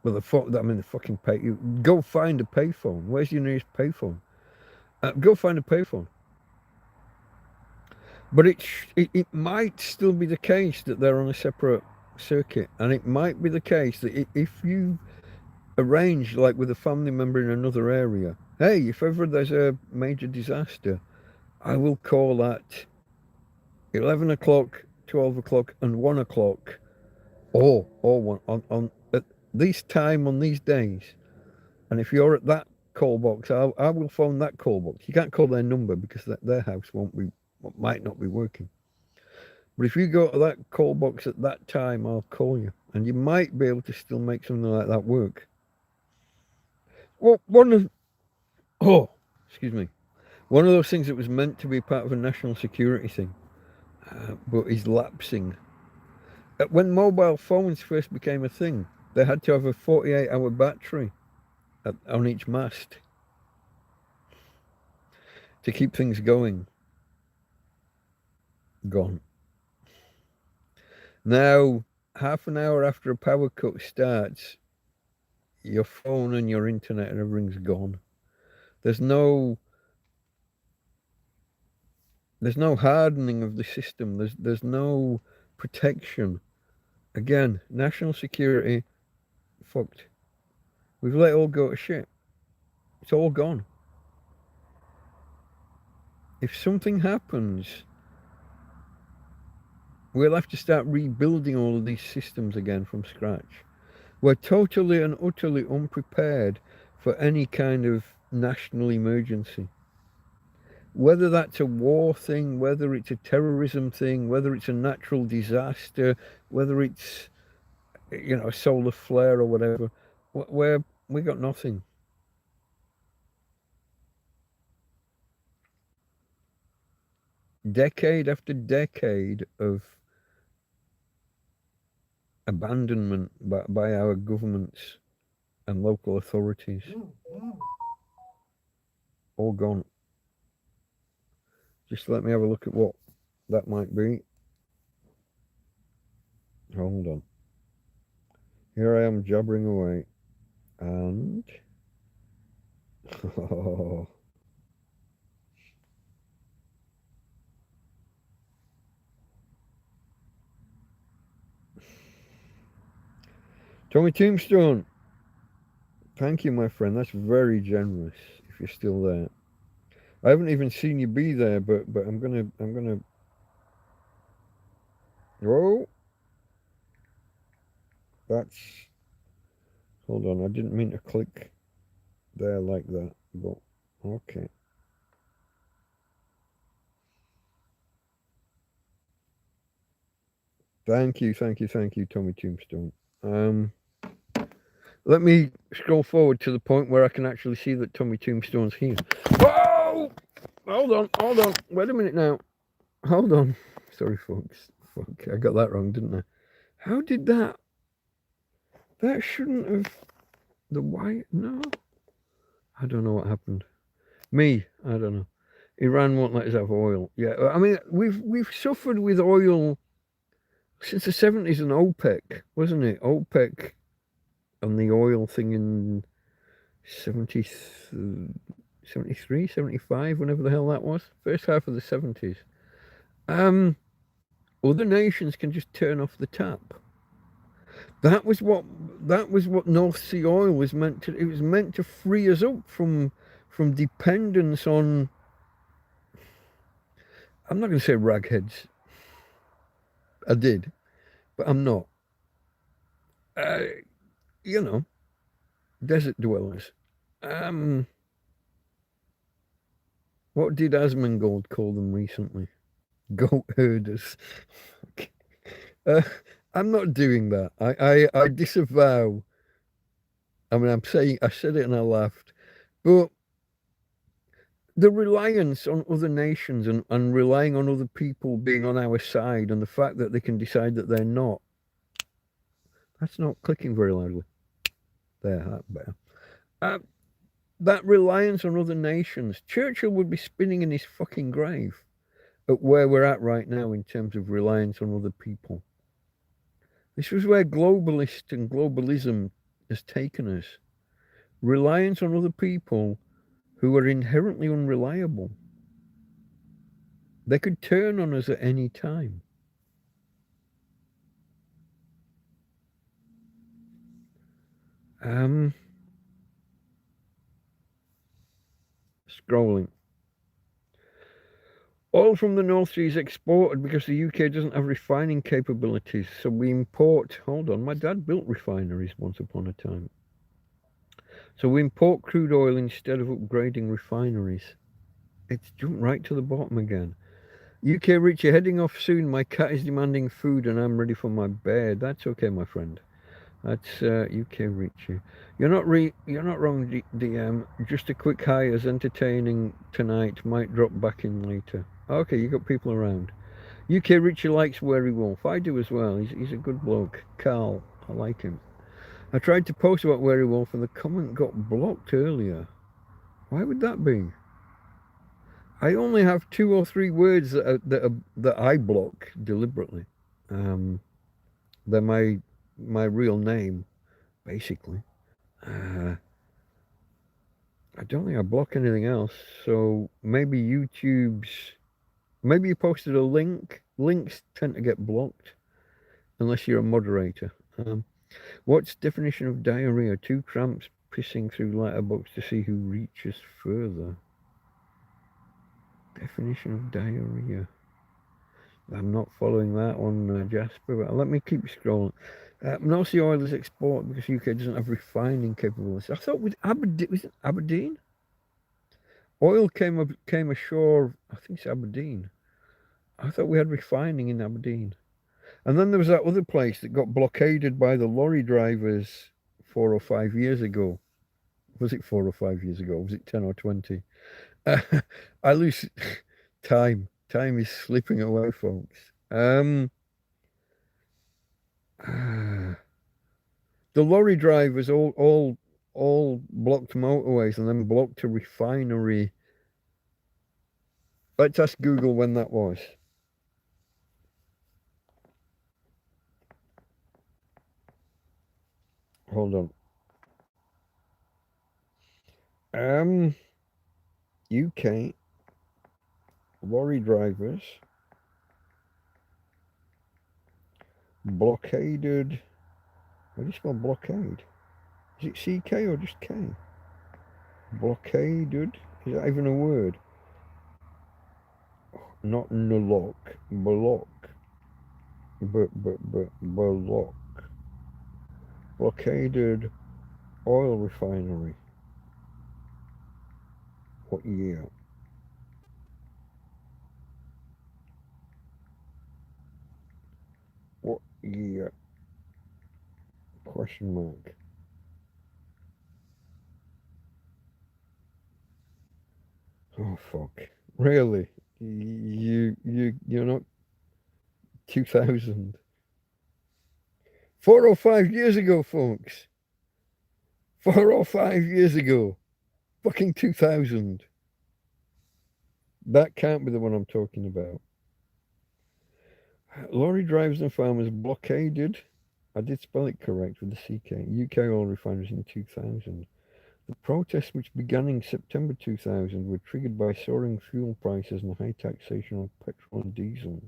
Speaker 1: Well, the fucking pay. You go find a payphone. Where's your nearest payphone? Go find a payphone. But it might still be the case that they're on a separate circuit, and it might be the case that if you arrange, like with a family member in another area, hey, if ever there's a major disaster, I will call at 11 o'clock, 12 o'clock, and 1 o'clock, or one on at this time on these days. And if you're at that call box, I will phone that call box. You can't call their number because their house might not be working. But if you go to that call box at that time, I'll call you, and you might be able to still make something like that work. Well, excuse me, one of those things that was meant to be part of a national security thing, but is lapsing. When mobile phones first became a thing, they had to have a 48-hour battery on each mast to keep things going. Gone. Now, half an hour after a power cut starts, your phone and your internet and everything's gone. There's no hardening of the system. There's no protection. Again, national security fucked. We've let it all go to shit. It's all gone. If something happens, we'll have to start rebuilding all of these systems again from scratch. We're totally and utterly unprepared for any kind of national emergency. Whether that's a war thing, whether it's a terrorism thing, whether it's a natural disaster, whether it's, a solar flare or whatever, we got nothing. Decade after decade of abandonment by our governments and local authorities. All gone. Just let me have a look at what that might be. Hold on. Here I am jabbering away. And... Oh. Tommy Tombstone. Thank you, my friend. That's very generous. If you're still there, I haven't even seen you be there, but I'm gonna. Whoa, that's. Hold on, I didn't mean to click there like that, but okay. Thank you, Tommy Tombstone. Let me scroll forward to the point where I can actually see that Tommy Tombstone's here. Whoa! Hold on. Wait a minute now. Hold on. Sorry, folks. Fuck, I got that wrong, didn't I? How did that? That shouldn't have. The white? No. I don't know what happened. Me? I don't know. Iran won't let us have oil. Yeah, I mean, we've suffered with oil since the 70s and OPEC, wasn't it? OPEC and the oil thing in 70, 73, 75, whenever the hell that was. First half of the 70s. Other nations can just turn off the tap. That was what North Sea oil was meant to. It was meant to free us up from dependence on. I'm not going to say ragheads. I did, but I'm not. You know, desert dwellers. What did Asmongold call them recently? Goat herders. I'm not doing that. I disavow. I mean, I said it and I laughed, but the reliance on other nations and relying on other people being on our side and the fact that they can decide that they're not, that's not clicking very loudly. There, that's better. That reliance on other nations, Churchill would be spinning in his fucking grave at where we're at right now in terms of reliance on other people. This was where globalist and globalism has taken us. Reliance on other people who are inherently unreliable. They could turn on us at any time. Scrolling. Oil from the North Sea is exported because the UK doesn't have refining capabilities, so we import. Hold on, my dad built refineries once upon a time. So we import crude oil instead of upgrading refineries. It's jumped right to the bottom again. UK Richie, heading off soon. My cat is demanding food and I'm ready for my bed. That's okay, my friend. That's UK Richie. You're not wrong, DM. Just a quick hi as entertaining tonight. Might drop back in later. Okay, you got people around. UK Richie likes Wary Wolf. I do as well. He's a good bloke. Carl, I like him. I tried to post about Wary Wolf and the comment got blocked earlier. Why would that be? I only have 2 or 3 words that I block deliberately. They're my real name, basically. I don't think I block anything else. So maybe YouTube's. Maybe you posted a link. Links tend to get blocked unless you're a moderator. What's definition of diarrhea? 2 cramps pissing through letterbox to see who reaches further. Definition of diarrhea. I'm not following that one, Jasper. But let me keep scrolling. North Sea oil is exported because UK doesn't have refining capabilities. I thought with Aberdeen, was it Aberdeen? Oil came ashore. I think it's Aberdeen. I thought we had refining in Aberdeen. And then there was that other place that got blockaded by the lorry drivers 4 or 5 years ago. Was it 4 or 5 years ago? Was it 10 or 20? I lose time. Time is slipping away, folks. The lorry drivers all blocked motorways and then blocked a refinery. Let's ask Google when that was. Hold on. UK lorry drivers blockaded. How do you spell blockade? Is it CK or just K? Blockaded? Is that even a word? Not nullock. Block. Block. Blockaded oil refinery. What year? What year? Question mark. Oh fuck! Really? You're not 2000. 4 or 5 years ago, folks. 4 or 5 years ago. Fucking 2000. That can't be the one I'm talking about. Lorry drivers and farmers blockaded. I did spell it correct with the CK. UK oil refineries in 2000. The protests, which began in September 2000, were triggered by soaring fuel prices and high taxation on petrol and diesel.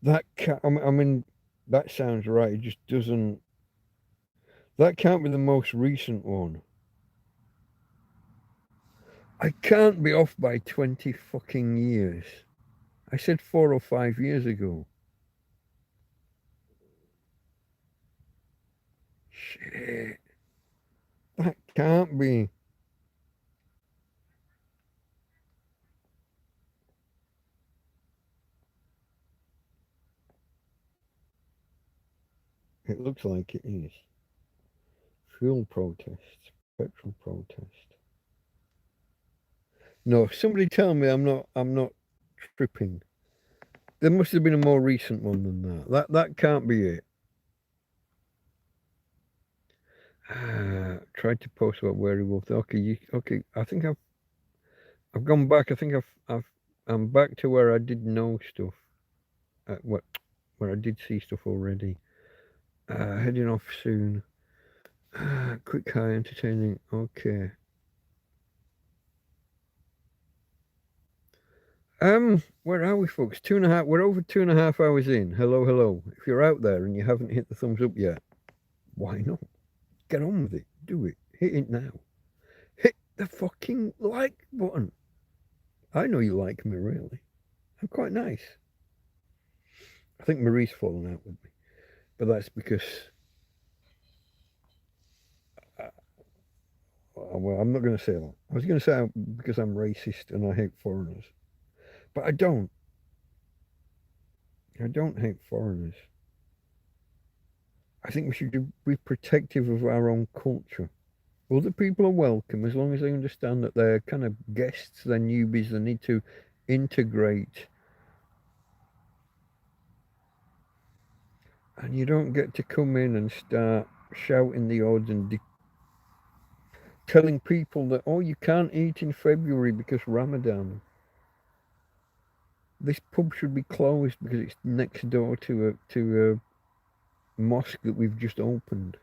Speaker 1: That can't, I mean, that sounds right. It just doesn't. That can't be the most recent one. I can't be off by 20 fucking years. I said 4 or 5 years ago. Shit. That can't be. It looks like it is. Fuel protests, petrol protest. No, somebody tell me I'm not tripping. There must have been a more recent one than that. That can't be it. Tried to post about werewolf. Okay, okay. I think I've gone back. I think I'm back to where I did know stuff. Where I did see stuff already. Heading off soon. Quick, high, entertaining. Okay. Where are we, folks? 2.5. We're over 2.5 hours in. Hello, hello. If you're out there and you haven't hit the thumbs up yet, why not? Get on with it. Do it. Hit it now. Hit the fucking like button. I know you like me, really. I'm quite nice. I think Marie's fallen out with me, but that's because. Well, I'm not going to say that. I was going to say because I'm racist and I hate foreigners, but I don't. I don't hate foreigners. I think we should be protective of our own culture. Other people are welcome as long as they understand that they're kind of guests, they're newbies, they need to integrate. And you don't get to come in and start shouting the odds and telling people that, oh, you can't eat in February because Ramadan. This pub should be closed because it's next door to a mosque that we've just opened.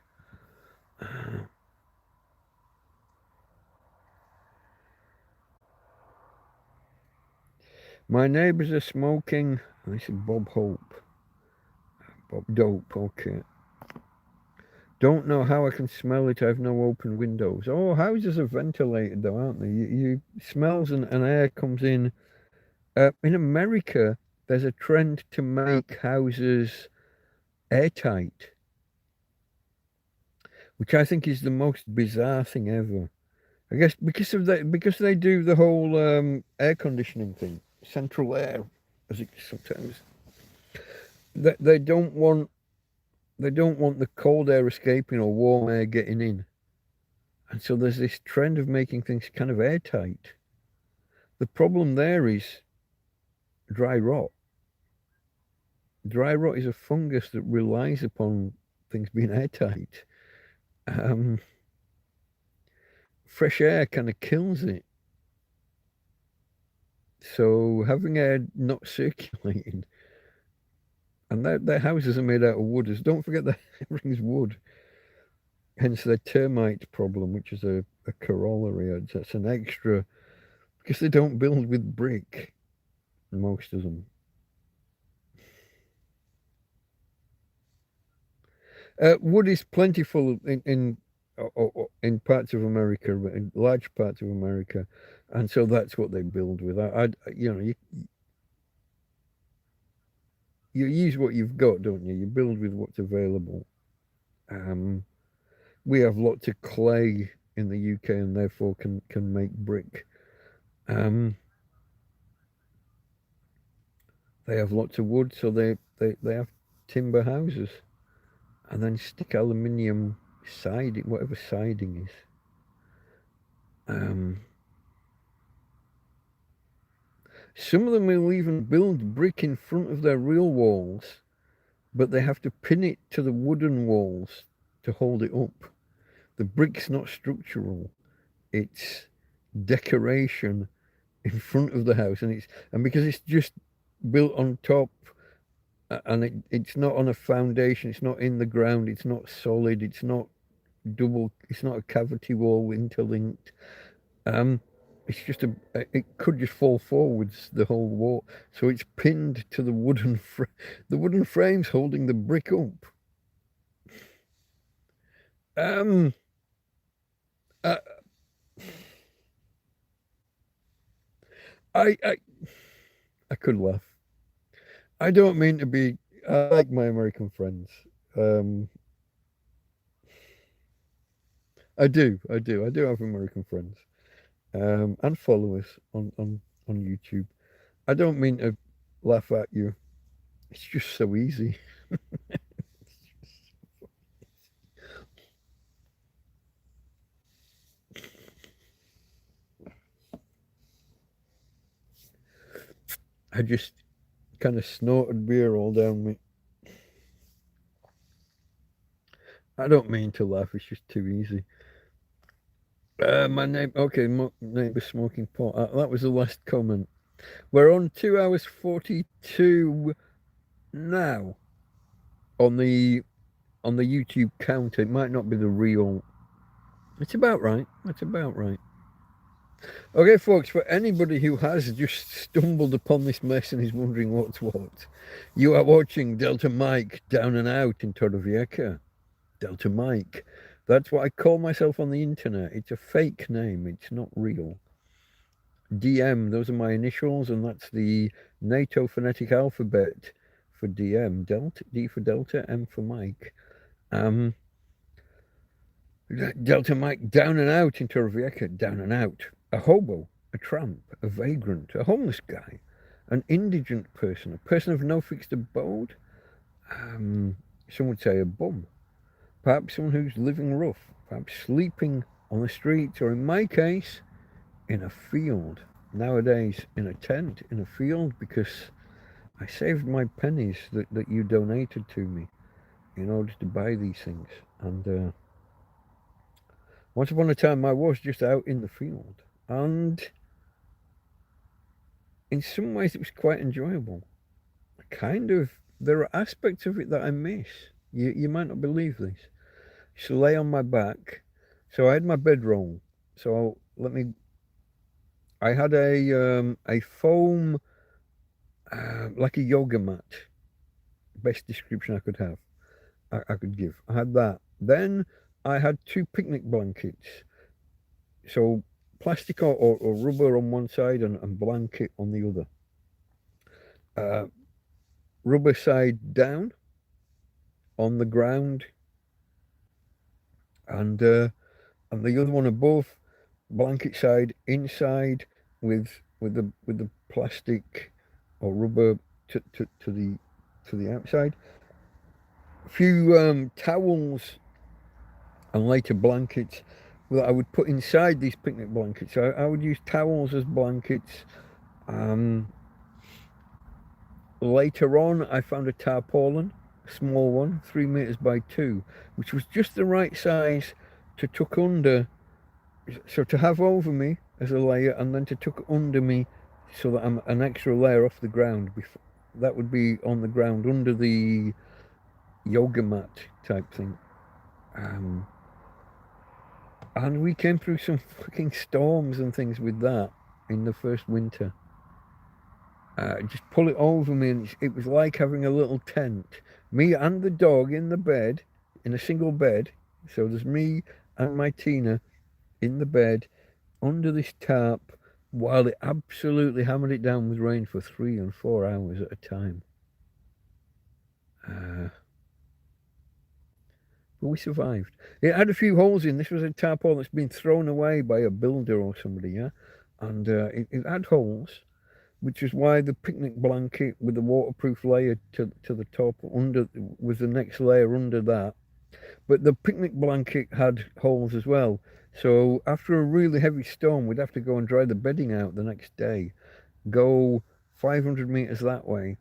Speaker 1: My neighbours are smoking. I said Bob Hope. Bob Dope, okay. Don't know how I can smell it. I have no open windows. Oh, houses are ventilated though, aren't they? You smells and air comes in. In America, there's a trend to make houses airtight, which I think is the most bizarre thing ever. I guess because they do the whole air conditioning thing, central air, as it sometimes. They don't want the cold air escaping or warm air getting in, and so there's this trend of making things kind of airtight. The problem there is dry rot. Dry rot is a fungus that relies upon things being airtight. Fresh air kind of kills it. So having air not circulating, and their houses are made out of wood. Don't forget that everything's wood. hence the termite problem, which is a corollary. That's an extra, because they don't build with brick, most of them. Wood is plentiful in parts of America, in large parts of America, and so that's what they build with. You use what you've got, don't you? You build with what's available. We have lots of clay in the UK, and therefore can make brick. They have lots of wood, so they have timber houses, and then stick aluminium siding, whatever siding is. Some of them will even build brick in front of their real walls, but they have to pin it to the wooden walls to hold it up. The brick's not structural; it's decoration in front of the house, and because it's just built on top, and it's not on a foundation, it's not in the ground, it's not solid, it's not a cavity wall interlinked. It's just it could just fall forwards the whole wall, so it's pinned to the wooden frames holding the brick up. Uh, I could laugh. I don't mean to be. I like my American friends. I do have American friends, and followers on YouTube. I don't mean to laugh at you. It's just so easy. I just kind of snorted beer all down me. I don't mean to laugh. It's just too easy. My neighbour smoking pot. That was the last comment. We're on 2 hours 42 now on the YouTube counter. It might not be the real. It's about right. That's about right. Okay, folks, for anybody who has just stumbled upon this mess and is wondering what's what, you are watching Delta Mike down and out in Torrevieja. Delta Mike. That's what I call myself on the internet. It's a fake name. It's not real. DM, those are my initials, and that's the NATO phonetic alphabet for DM. Delta, D for Delta, M for Mike. Delta Mike down and out in Torrevieja, down and out. A hobo, a tramp, a vagrant, a homeless guy, an indigent person, a person of no fixed abode. Some would say a bum. Perhaps someone who's living rough, perhaps sleeping on the streets, or in my case, in a field. Nowadays, in a tent, in a field, because I saved my pennies that you donated to me in order to buy these things. And once upon a time, I was just out in the field. And in some ways, it was quite enjoyable. There are aspects of it that I miss. You might not believe this. I used to lay on my back. So I had my bedroll. So I had a foam, like a yoga mat. Best description I could have. I could give. I had that. Then I had 2 picnic blankets. So plastic or rubber on one side and blanket on the other. Rubber side down on the ground, and the other one above, blanket side inside with the plastic or rubber to the outside. A few towels and later blankets that I would put inside these picnic blankets. So I would use towels as blankets. Later on, I found a tarpaulin, a small one, 3 meters by 2, which was just the right size to tuck under, so to have over me as a layer, and then to tuck under me so that I'm an extra layer off the ground. That would be on the ground under the yoga mat type thing. And we came through some fucking storms and things with that in the first winter. Just pull it over me, and it was like having a little tent. Me and the dog in the bed, in a single bed. So there's me and my Tina in the bed under this tarp while it absolutely hammered it down with rain for 3 and 4 hours at a time. But we survived. It had a few holes in. This was a tarpaulin that's been thrown away by a builder or somebody, yeah? And it had holes, which is why the picnic blanket with the waterproof layer to the top under was the next layer under that. But the picnic blanket had holes as well. So after a really heavy storm, we'd have to go and dry the bedding out the next day, go 500 meters that way,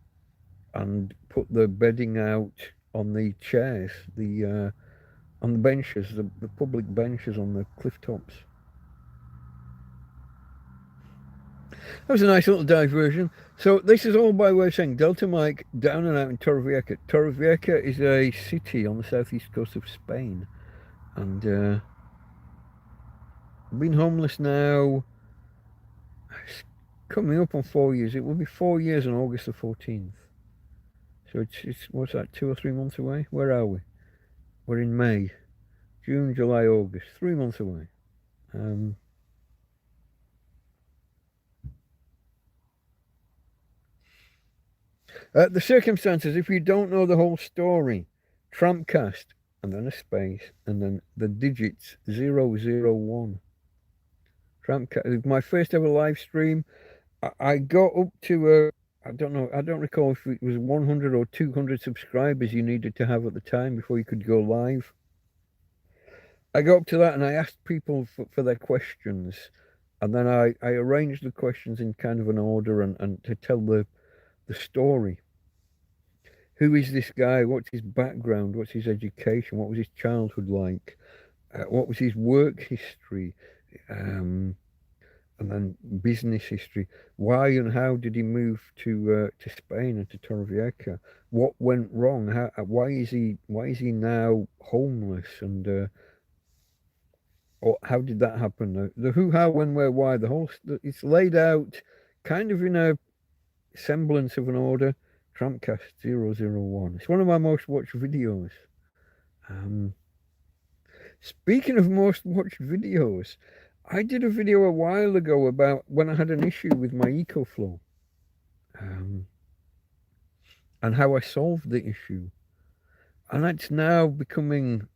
Speaker 1: and put the bedding out on the chairs, on the benches, the public benches on the cliff tops. That was a nice little diversion. So this is all by way of saying Delta Mike down and out in Torrevieja. Torrevieja is a city on the southeast coast of Spain. And I've been homeless now. It's coming up on 4 years. It will be 4 years on August the 14th. So it's what's that, 2 or 3 months away? Where are we? We're in May. June, July, August. 3 months away. The circumstances, if you don't know the whole story, TrampCast, and then a space, and then the digits 001. TrampCast, my first ever live stream. I got up to, I don't recall if it was 100 or 200 subscribers you needed to have at the time before you could go live. I got up to that and I asked people for their questions. And then I arranged the questions in kind of an order and to tell the story. Who is this guy? What's his background? What's his education? What was his childhood like? What was his work history? And then business history. Why and how did he move to Spain and to Torrevieja? What went wrong? Why is he now homeless? And or how did that happen? The who, how, when, where, why. The whole it's laid out kind of in a semblance of an order. TrampCast 001. It's one of my most watched videos. Speaking of most watched videos, I did a video a while ago about when I had an issue with my EcoFlow, and how I solved the issue. And it's now becoming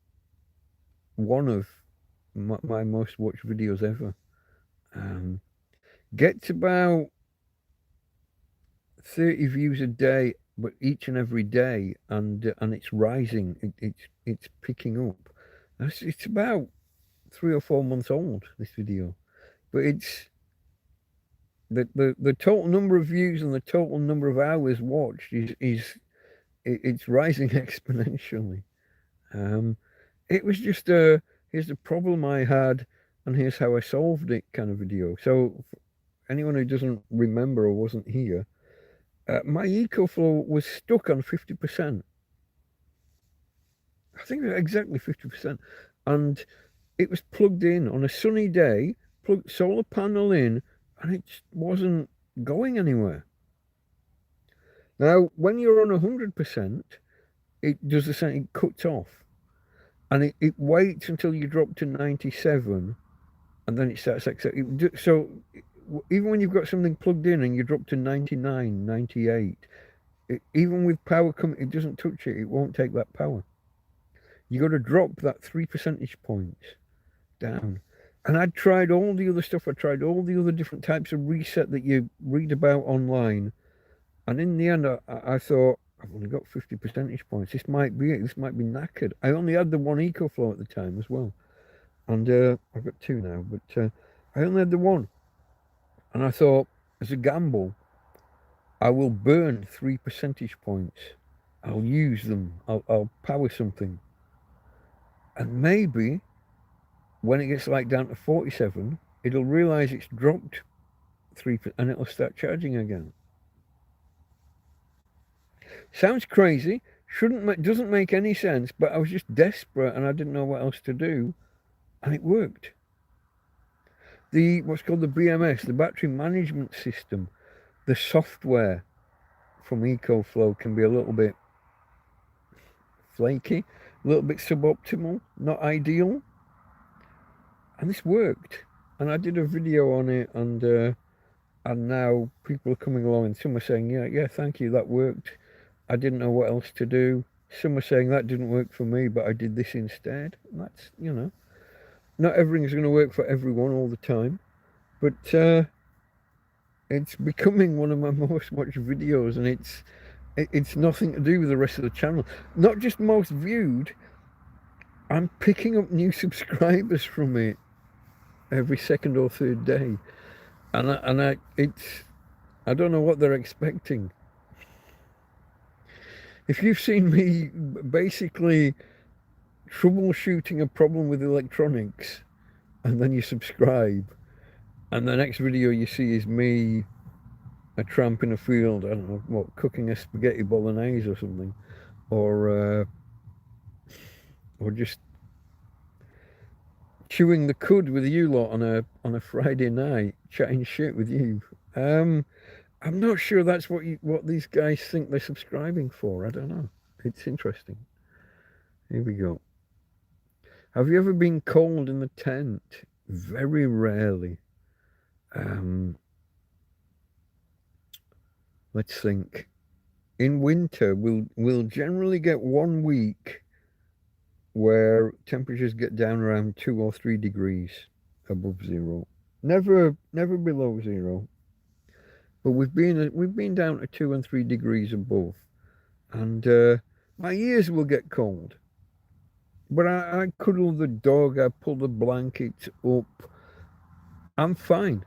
Speaker 1: one of my most watched videos ever. Gets about 30 views a day, but each and every day, and it's rising. It's picking up. It's about 3 or 4 months old, this video, but it's the total number of views and the total number of hours watched is it's rising exponentially. It was just here's the problem I had and here's how I solved it kind of video. So anyone who doesn't remember or wasn't here, my EcoFlow was stuck on 50%. I think exactly 50%. And it was plugged in on a sunny day, plugged solar panel in, and it just wasn't going anywhere. Now, when you're on 100%, it does the same, it cuts off. And it waits until you drop to 97, and then it starts accepting. So even when you've got something plugged in and you drop to 99, 98, even with power coming, it doesn't touch it. It won't take that power. You got to drop that 3 percentage points down. And I'd tried all the other stuff. I tried all the other different types of reset that you read about online. And in the end, I thought, I've only got 50 percentage points. This might be it. This might be knackered. I only had the one EcoFlow at the time as well. And I've got 2 now, but I only had the one. And I thought, as a gamble, I will burn 3 percentage points. I'll use them. I'll power something. And maybe when it gets like down to 47, it'll realize it's dropped 3 and it'll start charging again. Sounds crazy. Doesn't make any sense, but I was just desperate and I didn't know what else to do. and it worked. The what's called the BMS, the battery management system, the software from EcoFlow can be a little bit flaky, a little bit suboptimal, not ideal. And this worked. And I did a video on it, and now people are coming along, and some are saying, yeah, thank you, that worked. I didn't know what else to do. Some are saying that didn't work for me, but I did this instead. And that's, not everything's going to work for everyone all the time, but it's becoming one of my most watched videos, and it's nothing to do with the rest of the channel. Not just most viewed, I'm picking up new subscribers from it every second or third day, and I don't know what they're expecting. If you've seen me basically troubleshooting a problem with electronics, and then you subscribe, and the next video you see is me, a tramp in a field, I don't know what, cooking a spaghetti bolognese or something, or just chewing the cud with you lot on a Friday night, chatting shit with you. I'm not sure that's what these guys think they're subscribing for. I don't know. It's interesting. Here we go. Have you ever been cold in the tent? Very rarely. Let's think. In winter, we'll generally get 1 week where temperatures get down around 2 or 3 degrees above zero. Never below zero. But we've been down to 2 and 3 degrees above, and my ears will get cold. But I cuddle the dog, I pull the blankets up. I'm fine.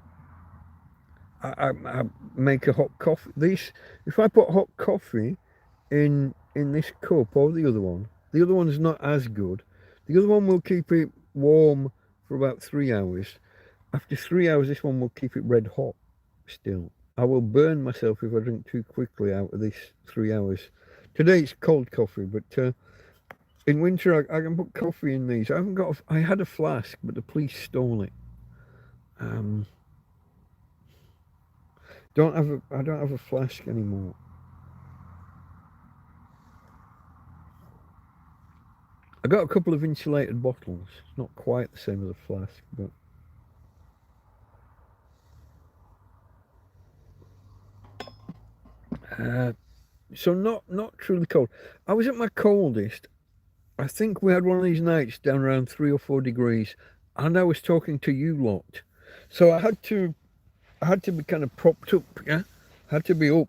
Speaker 1: I make a hot coffee. If I put hot coffee in this cup or the other one's not as good. The other one will keep it warm for about 3 hours. After 3 hours, this one will keep it red hot still. I will burn myself if I drink too quickly out of this 3 hours. Today it's cold coffee, but in winter I can put coffee in these. I had a flask, but the police stole it. I don't have a flask anymore. I got a couple of insulated bottles. It's not quite the same as a flask, but so not truly cold. I was at my coldest. I think we had one of these nights down around 3 or 4 degrees, and I was talking to you lot. So I had to be kind of propped up, yeah? I had to be up,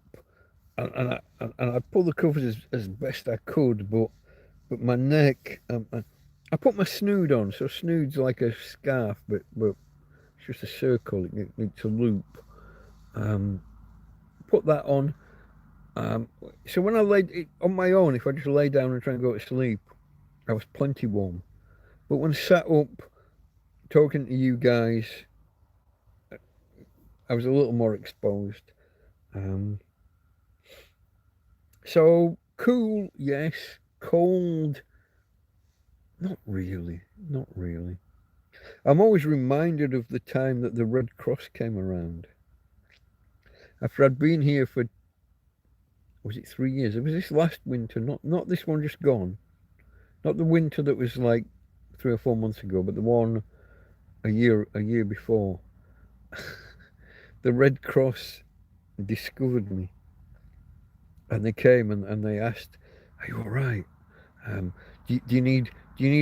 Speaker 1: and I pulled the covers as best I could, but my neck, I put my snood on. So snood's like a scarf, but it's just a circle. It's a loop. Put that on. So when I laid it on my own, if I just lay down and try and go to sleep, I was plenty warm. But when I sat up talking to you guys, I was a little more exposed. So cool, yes. Cold, not really. I'm always reminded of the time that the Red Cross came around. After I'd been here for, was it 3 years? It was this last winter, not this one just gone. Not the winter that was like 3 or 4 months ago, but the one a year before. The Red Cross discovered me, and they came and they asked, "Are you all right? Do you need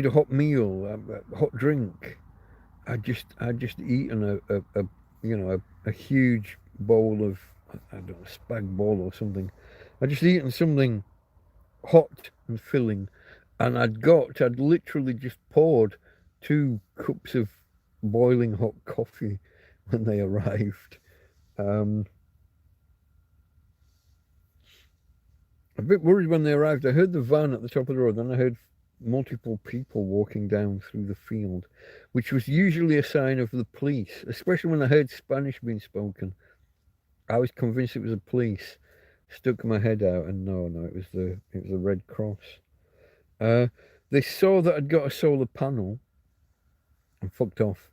Speaker 1: a hot meal, a hot drink?" I just eaten a huge bowl of, I don't know, spag bol or something. I just eaten something hot and filling, and I'd literally just poured 2 cups of boiling hot coffee when they arrived. A bit worried when they arrived. I heard the van at the top of the road, then I heard multiple people walking down through the field, which was usually a sign of the police, especially when I heard Spanish being spoken. I was convinced it was the police. Stuck my head out, and no, it was the Red Cross. They saw that I'd got a solar panel, and fucked off.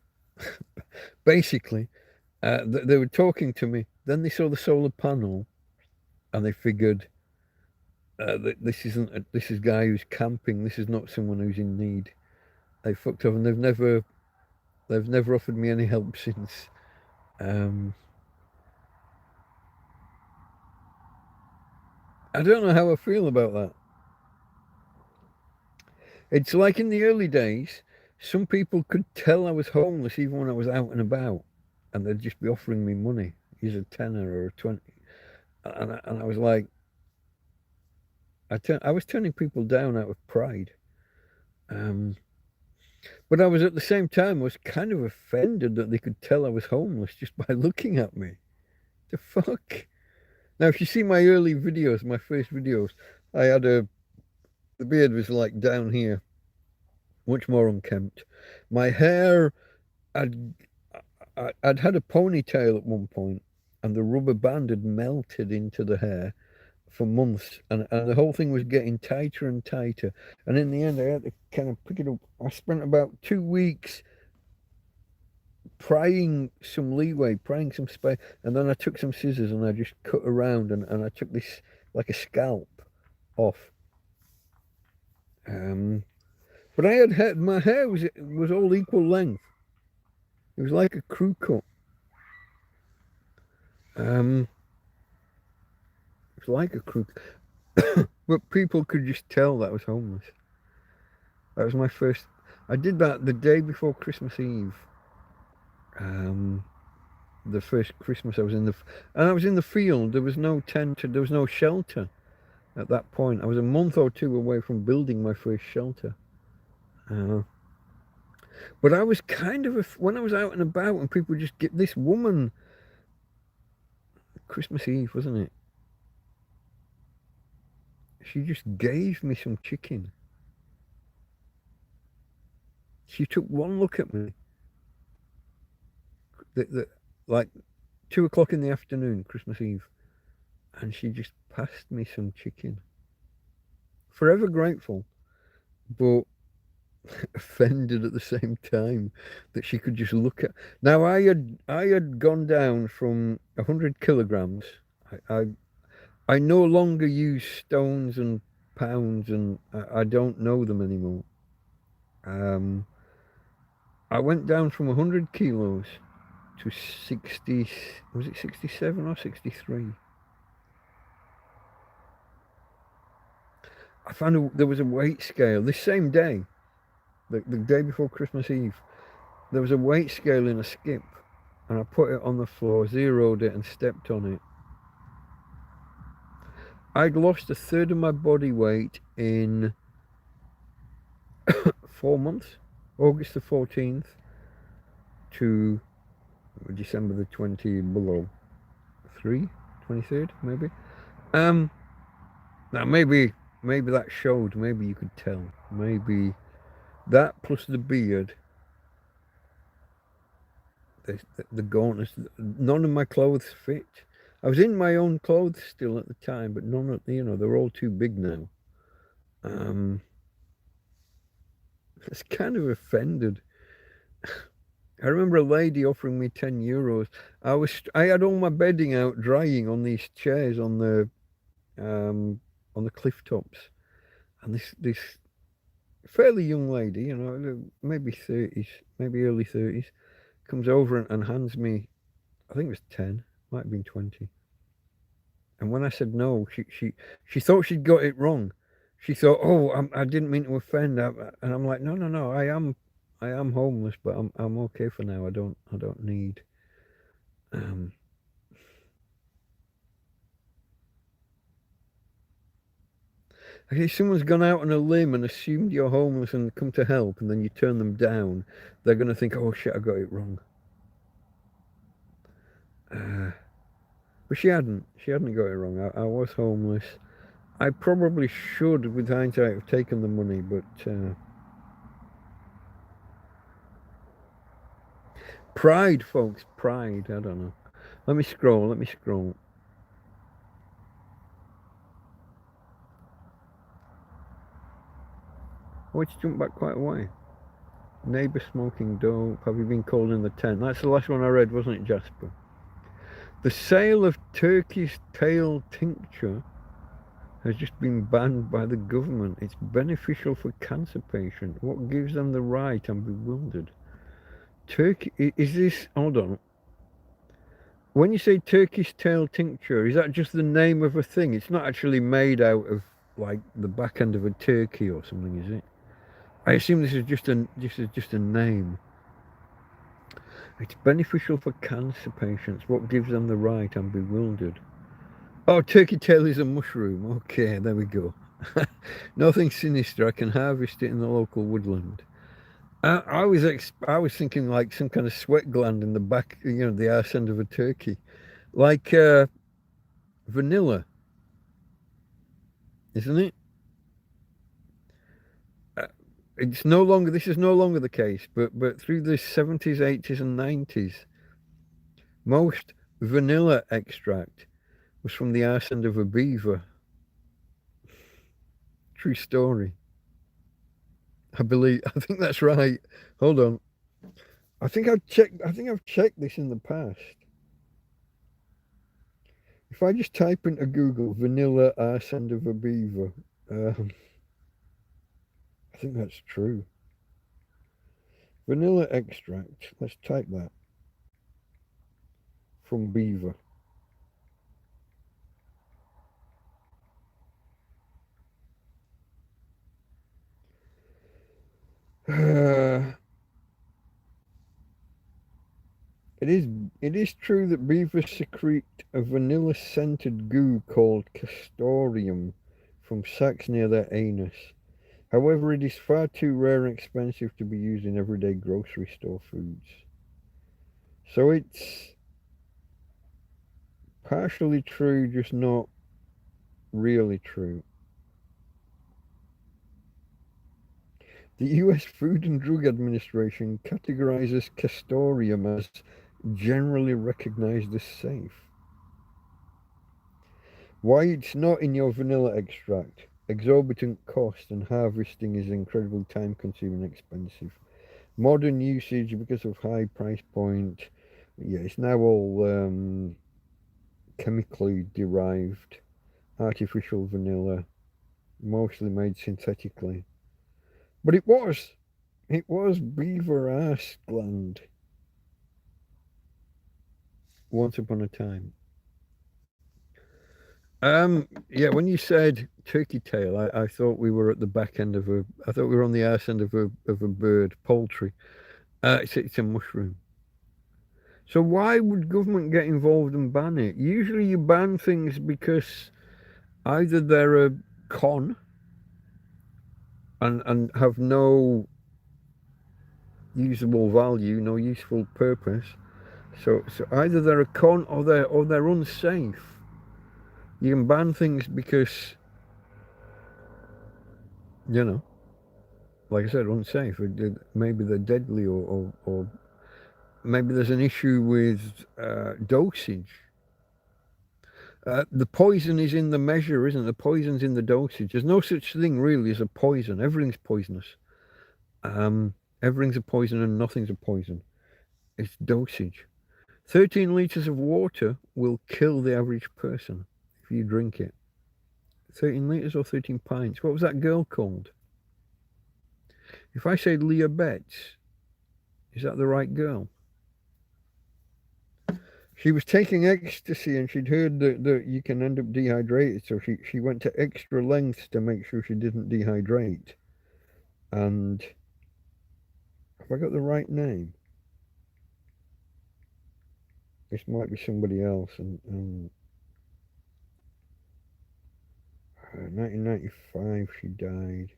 Speaker 1: Basically, they were talking to me. Then they saw the solar panel, and they figured that this is a guy who's camping. This is not someone who's in need. They fucked off, and they've never offered me any help since. Um, I don't know how I feel about that. It's like in the early days, some people could tell I was homeless even when I was out and about, and they'd just be offering me money. Here's a tenner or a 20. And I was like, I was turning people down out of pride. Um, but I was at the same time, I was kind of offended that they could tell I was homeless just by looking at me. The fuck? Now, if you see my early videos, my first videos, I had the beard was like down here, much more unkempt. My hair, I'd, I'd had a ponytail at one point, and the rubber band had melted into the hair for months, and the whole thing was getting tighter and tighter. And in the end, I had to kind of pick it up. I spent about 2 weeks prying some leeway, prying some space, and then I took some scissors and I just cut around, and I took this like a scalp off. But I had hair, my hair was all equal length. It was like a crew cut. It was like a crew, but people could just tell that I was homeless. That was my first. I did that the day before Christmas Eve. The first Christmas I was in the field. There was no tent. There was no shelter at that point. I was a month or two away from building my first shelter. But I was kind of when I was out and about, and people just get this woman. Christmas Eve, wasn't it? She just gave me some chicken. She took one look at me. Like 2 o'clock in the afternoon, Christmas Eve, and she just passed me some chicken. Forever grateful, but offended at the same time that she could just look at. Now I had gone down from 100 kilograms. I no longer use stones and pounds, and I don't know them anymore. I went down from 100 kilos to 60, was it 67 or 63? I found there was a weight scale this same day, the day before Christmas Eve. There was a weight scale in a skip, and I put it on the floor, zeroed it, and stepped on it. I'd lost a third of my body weight in 4 months, August the 14th to December the 23rd, maybe. Now maybe that showed, maybe you could tell. Maybe that plus the beard, the gauntness, none of my clothes fit. I was in my own clothes still at the time, but none of, they're all too big now. It's kind of offended. I remember a lady offering me €10. I had all my bedding out drying on these chairs on the cliff tops, and this fairly young lady, maybe 30s, maybe early 30s, comes over and hands me, I think it was 10, might have been 20. And when I said no, she thought she'd got it wrong. She thought, oh, I didn't mean to offend. And I'm like, no, I am homeless, but I'm okay for now. I don't need. If someone's gone out on a limb and assumed you're homeless and come to help, and then you turn them down, they're gonna think, oh shit, I got it wrong. But she hadn't got it wrong. I was homeless. I probably should, with hindsight, have taken the money, but pride, folks, pride. I don't know. Let me scroll. Oh, it's jumped back quite a way. Neighbour smoking dope. Have you been called in the tent? That's the last one I read, wasn't it, Jasper? The sale of Turkish tail tincture has just been banned by the government. It's beneficial for cancer patients. What gives them the right? I'm bewildered. Turkey, is this, hold on. When you say Turkish tail tincture, is that just the name of a thing? It's not actually made out of like the back end of a turkey or something, is it? I assume this is just a name. It's beneficial for cancer patients. What gives them the right? I'm bewildered. Oh, turkey tail is a mushroom. Okay, there we go. Nothing sinister. I can harvest it in the local woodland. I was thinking like some kind of sweat gland in the back, the arse end of a turkey, like vanilla, isn't it? Uh, it's no longer. This is no longer the case, but through the 70s, 80s, and 90s, most vanilla extract was from the arse end of a beaver. True story. I believe. I think that's right. Hold on. I think I've checked this in the past. If I just type into Google vanilla arse end of a beaver, um, I think that's true. Vanilla extract. Let's type that from beaver. It is true that beavers secrete a vanilla scented goo called castoreum from sacs near their anus. However, it is far too rare and expensive to be used in everyday grocery store foods. So it's partially true, just not really true. The US Food and Drug Administration categorizes castoreum as generally recognized as safe. Why it's not in your vanilla extract? Exorbitant cost and harvesting is incredibly time consuming and expensive. Modern usage because of high price point. Yeah, it's now all chemically derived, artificial vanilla, mostly made synthetically. But it was beaver ass gland once upon a time. Yeah, when you said turkey tail, I thought we were at the back end of I thought we were on the arse end of a bird, poultry. It's a mushroom. So why would government get involved and ban it? Usually you ban things because either they're a con and have no usable value, no useful purpose. So either they're a con or they're unsafe. You can ban things because like I said, unsafe. Maybe they're deadly, or maybe there's an issue with dosage. The poison is in the measure, isn't it? The poison's in the dosage. There's no such thing really as a poison. Everything's poisonous. Everything's a poison and nothing's a poison. It's dosage. 13 litres of water will kill the average person if you drink it. 13 litres or 13 pints? What was that girl called? If I say Leah Betts, is that the right girl? She was taking ecstasy and she'd heard that you can end up dehydrated, so she went to extra lengths to make sure she didn't dehydrate. And have I got the right name? This might be somebody else. And 1995 she died.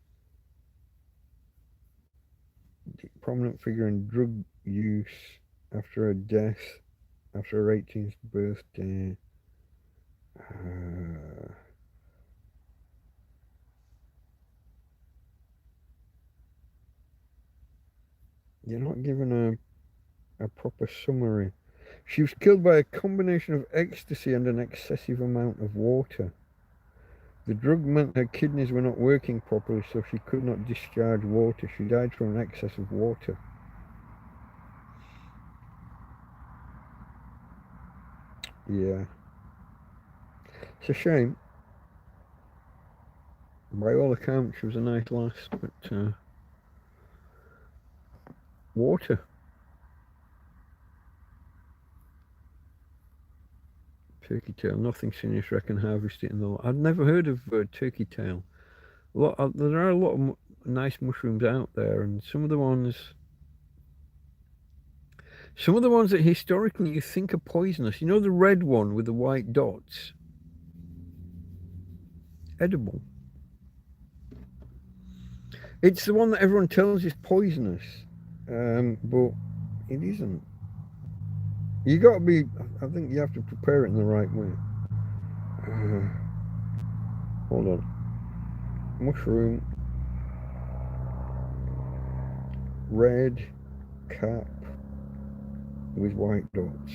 Speaker 1: Prominent figure in drug use after her death, after her 18th birthday. You're not given a proper summary. She was killed by a combination of ecstasy and an excessive amount of water. The drug meant her kidneys were not working properly, so she could not discharge water. She died from an excess of water. Yeah. It's a shame. By all accounts, she was a nice lass, but water. Turkey tail, nothing serious. Reckon harvest it in the. I'd never heard of turkey tail. There are a lot of nice mushrooms out there, and some of the ones that historically you think are poisonous. You know the red one with the white dots? Edible. It's the one that everyone tells is poisonous, but it isn't. You got to be. I think you have to prepare it in the right way. Hold on. Mushroom. Red cap with white dots.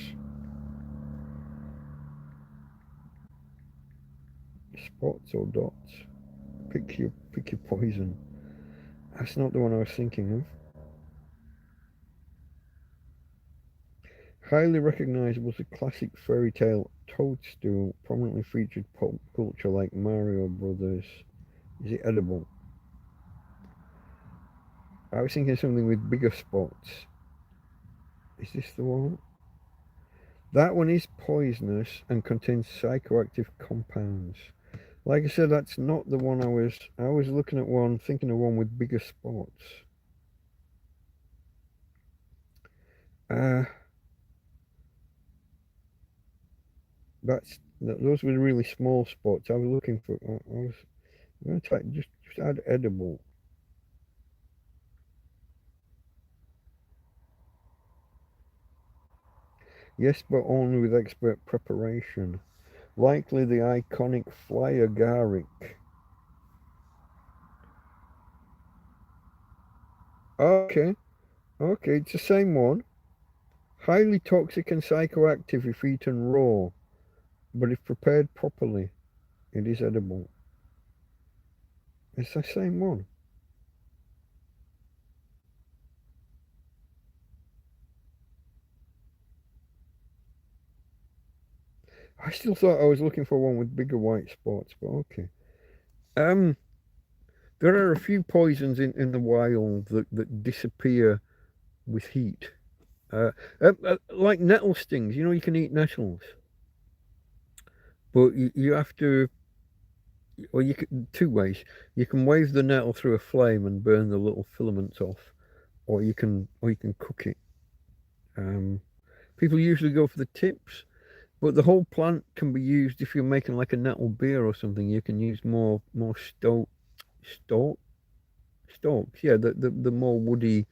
Speaker 1: Spots or dots. Pick your poison. That's not the one I was thinking of. Highly recognizable as a classic fairy tale toadstool, prominently featured pop culture like Mario Brothers. Is it edible? I was thinking something with bigger spots. Is this the one? That one is poisonous and contains psychoactive compounds. Like I said, that's not the one I was looking at one, thinking of one with bigger spots. Those were really small spots. I was looking for. I was going to try just add edible. Yes, but only with expert preparation. Likely the iconic fly agaric. Okay, it's the same one. Highly toxic and psychoactive if eaten raw, but if prepared properly, it is edible. It's the same one. I still thought I was looking for one with bigger white spots, but okay. There are a few poisons in the wild that disappear with heat. Like nettle stings, you know, you can eat nettles, but you have to, or you can, two ways. You can wave the nettle through a flame and burn the little filaments off, or you can cook it. People usually go for the tips, but the whole plant can be used if you're making like a nettle beer or something. You can use more stalk stalks. Yeah, the more woody,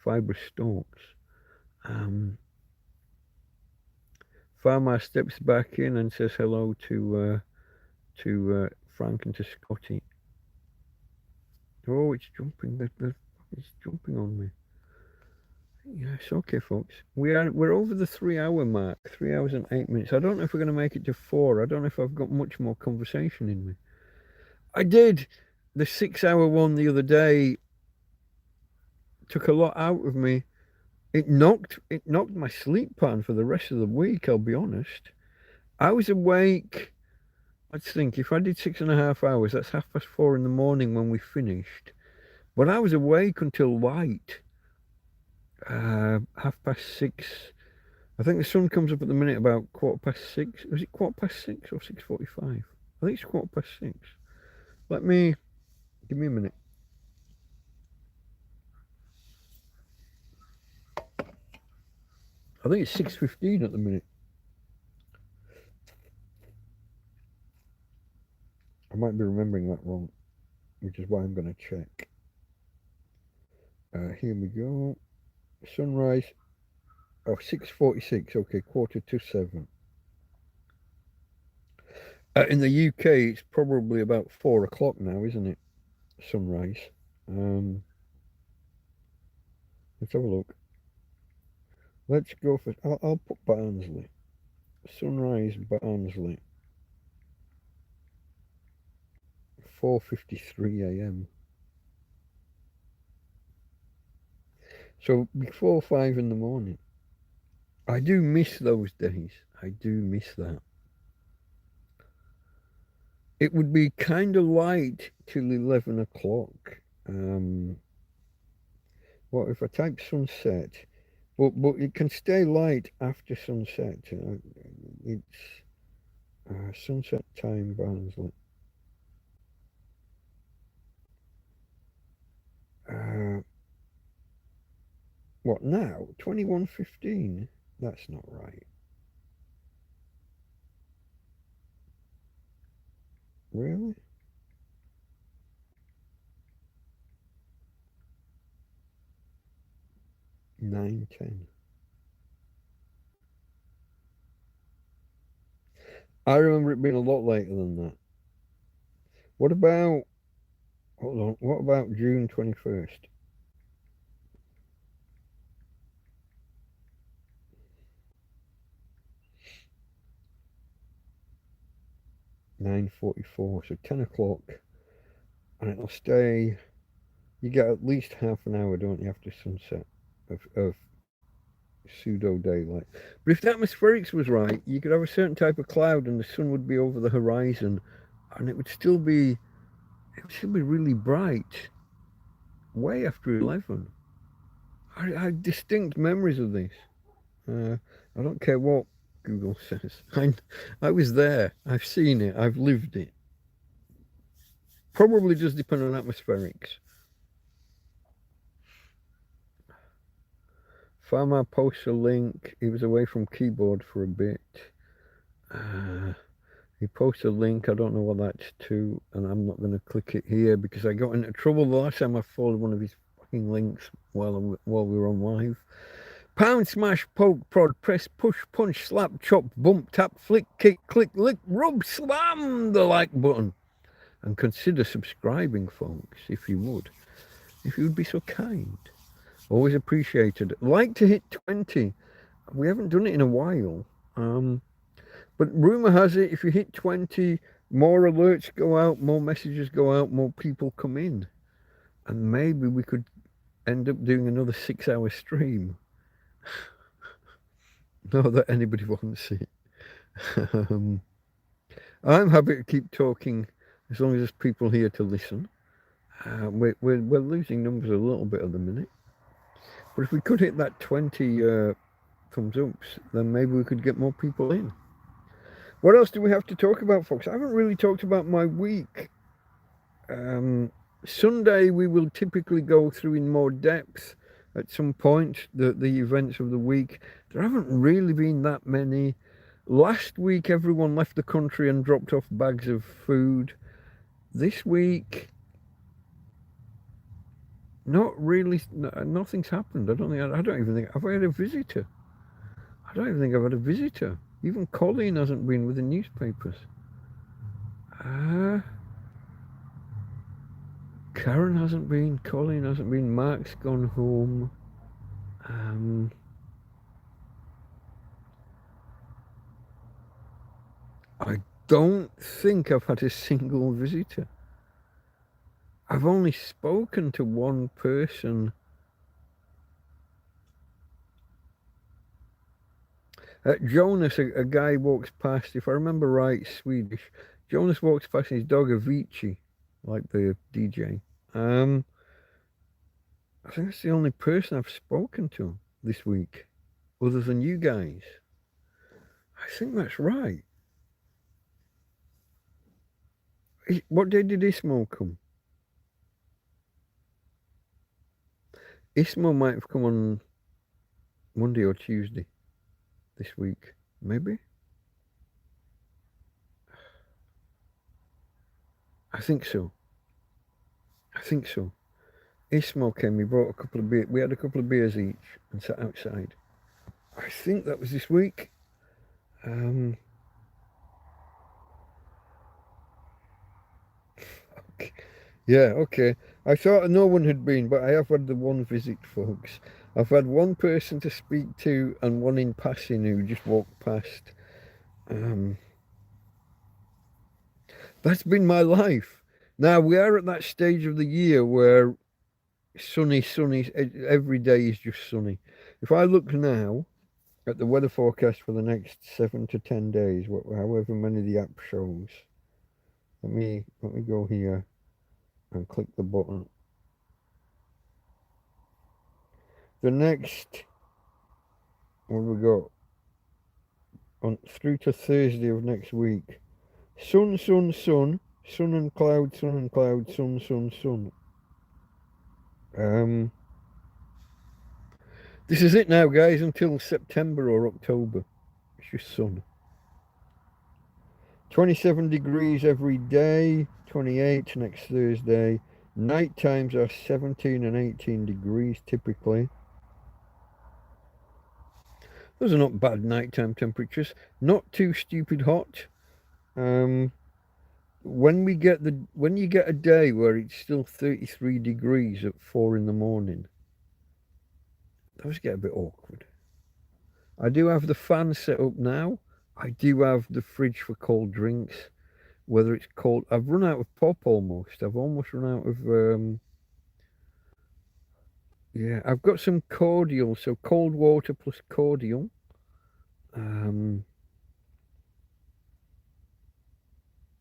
Speaker 1: fibrous stalks. Farmer steps back in and says hello to Frank and to Scotty. Oh, it's jumping! It's jumping on me. Yes, okay, folks. We're over the 3 hour mark. 3 hours and 8 minutes. I don't know if we're going to make it to 4. I don't know if I've got much more conversation in me. I did the 6 hour one the other day. Took a lot out of me. It knocked my sleep pattern for the rest of the week. I'll be honest. I was awake. Let's think. If I did 6.5 hours, that's 4:30 in the morning when we finished. But I was awake until light. 6:30. I think the sun comes up at the minute about 6:15. Was it 6:15 or 6:45? I think it's 6:15. Give me a minute. I think it's 6:15 at the minute. I might be remembering that wrong, which is why I'm going to check. Here we go. Sunrise. Oh, 6:46. Okay, 6:45. In the UK, it's probably about 4 o'clock now, isn't it? Sunrise. Let's have a look. Let's go for. I'll put Barnsley. Sunrise Barnsley. 4:53 a.m. So before 5 in the morning. I do miss those days. I do miss that. It would be kind of light till 11 o'clock. What if I type sunset? But it can stay light after sunset. It's sunset time, Barnsley. What now? 21:15? That's not right. Really? Nine ten. I remember it being a lot later than that. What about, hold on, what about June 21st? (9:44), so 10 o'clock, and it'll stay. You get at least half an hour, don't you, after sunset of pseudo daylight. But if the atmospherics was right, you could have a certain type of cloud, and the sun would be over the horizon, and it would still be really bright, way after 11. I had distinct memories of this. I don't care what Google says. I was there. I've seen it. I've lived it. Probably just depend on atmospherics. Farmer posts a link. He was away from keyboard for a bit. He posts a link. I don't know what that's to, and I'm not going to click it here because I got into trouble the last time I followed one of his fucking links while we were on live. Pound, smash, poke, prod, press, push, punch, slap, chop, bump, tap, flick, kick, click, lick, rub, slam the like button. And consider subscribing, folks, if you would. If you would be so kind. Always appreciated. Like to hit 20. We haven't done it in a while. But rumour has it, if you hit 20, more alerts go out, more messages go out, more people come in. And maybe we could end up doing another 6-hour stream. Not that anybody wants it. I'm happy to keep talking as long as there's people here to listen. We're losing numbers a little bit at the minute. But if we could hit that 20 thumbs ups, then maybe we could get more people in. What else do we have to talk about, folks? I haven't really talked about my week. Sunday we will typically go through in more depth at some point the events of the week. There haven't really been that many. Last week everyone left the country and dropped off bags of food. This week, not really. Nothing's happened. I don't even think I've had a visitor. I don't even think I've had a visitor. Even Colleen hasn't been with the newspapers. Karen hasn't been. Colleen hasn't been. Mark's gone home. I don't think I've had a single visitor. I've only spoken to one person. Jonas, a guy walks past, if I remember right, Swedish. Jonas walks past his dog Avicii, like the DJ. I think that's the only person I've spoken to this week, other than you guys. I think that's right. What day did Ismo come? Ismo might have come on Monday or Tuesday this week, maybe. I think so. Ismo came, we brought a couple of beers. We had a couple of beers each and sat outside. I think that was this week. Okay. Yeah, okay. I thought no one had been, but I have had the one visit, folks. I've had one person to speak to and one in passing who just walked past. That's been my life. Now we are at that stage of the year where sunny, sunny, every day is just sunny. If I look now at the weather forecast for the next 7 to 10 days, however many the app shows, let me go here and click the button. The next, what we got on through to Thursday of next week, sun, sun, sun, sun and cloud, sun and cloud, sun, sun, sun. This is it now, guys, until September or October. It's just sun. 27 degrees every day, 28 next Thursday. Night times are 17 and 18 degrees typically. Those are not bad nighttime temperatures. Not too stupid hot. When you get a day where it's still 33 degrees at 4 in the morning, those get a bit awkward. I do have the fan set up now. I do have the fridge for cold drinks. Whether it's cold, I've run out of pop almost. I've almost run out of. Yeah, I've got some cordial, so cold water plus cordial.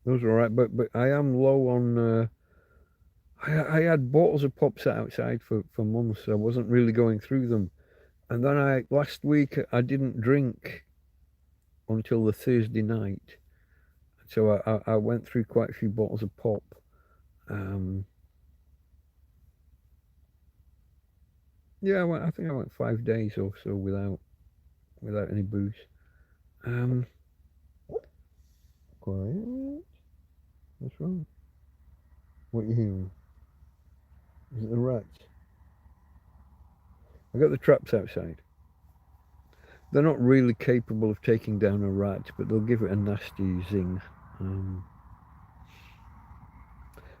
Speaker 1: Those are alright, but I am low on. I had bottles of pops outside for months. So I wasn't really going through them, and then last week I didn't drink until the Thursday night, so I went through quite a few bottles of pop. Yeah, I think I went 5 days or so without any booze. Quiet. What's wrong? What are you hearing? Is it the rats? I got the traps outside. They're not really capable of taking down a rat, but they'll give it a nasty zing.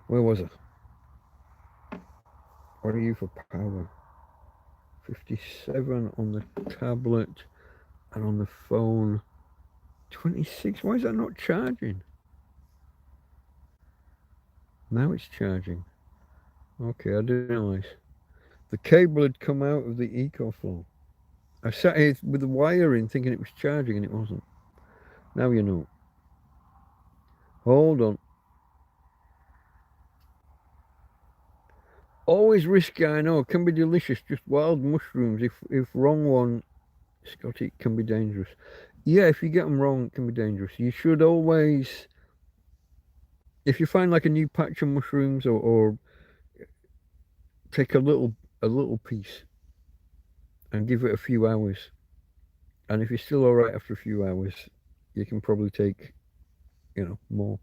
Speaker 1: Where was I? What are you for power? 57 on the tablet and on the phone. 26. Why is that not charging? Now it's charging. Okay, I didn't realise. The cable had come out of the EcoFlow. I sat here with the wire in thinking it was charging and it wasn't. Now you know. Hold on. Always risky, I know. Can be delicious. Just wild mushrooms. If wrong one, Scotty, it can be dangerous. Yeah, if you get them wrong, it can be dangerous. You should always, if you find like a new patch of mushrooms, or take a little piece and give it a few hours. And if you're still all right after a few hours, you can probably take, more.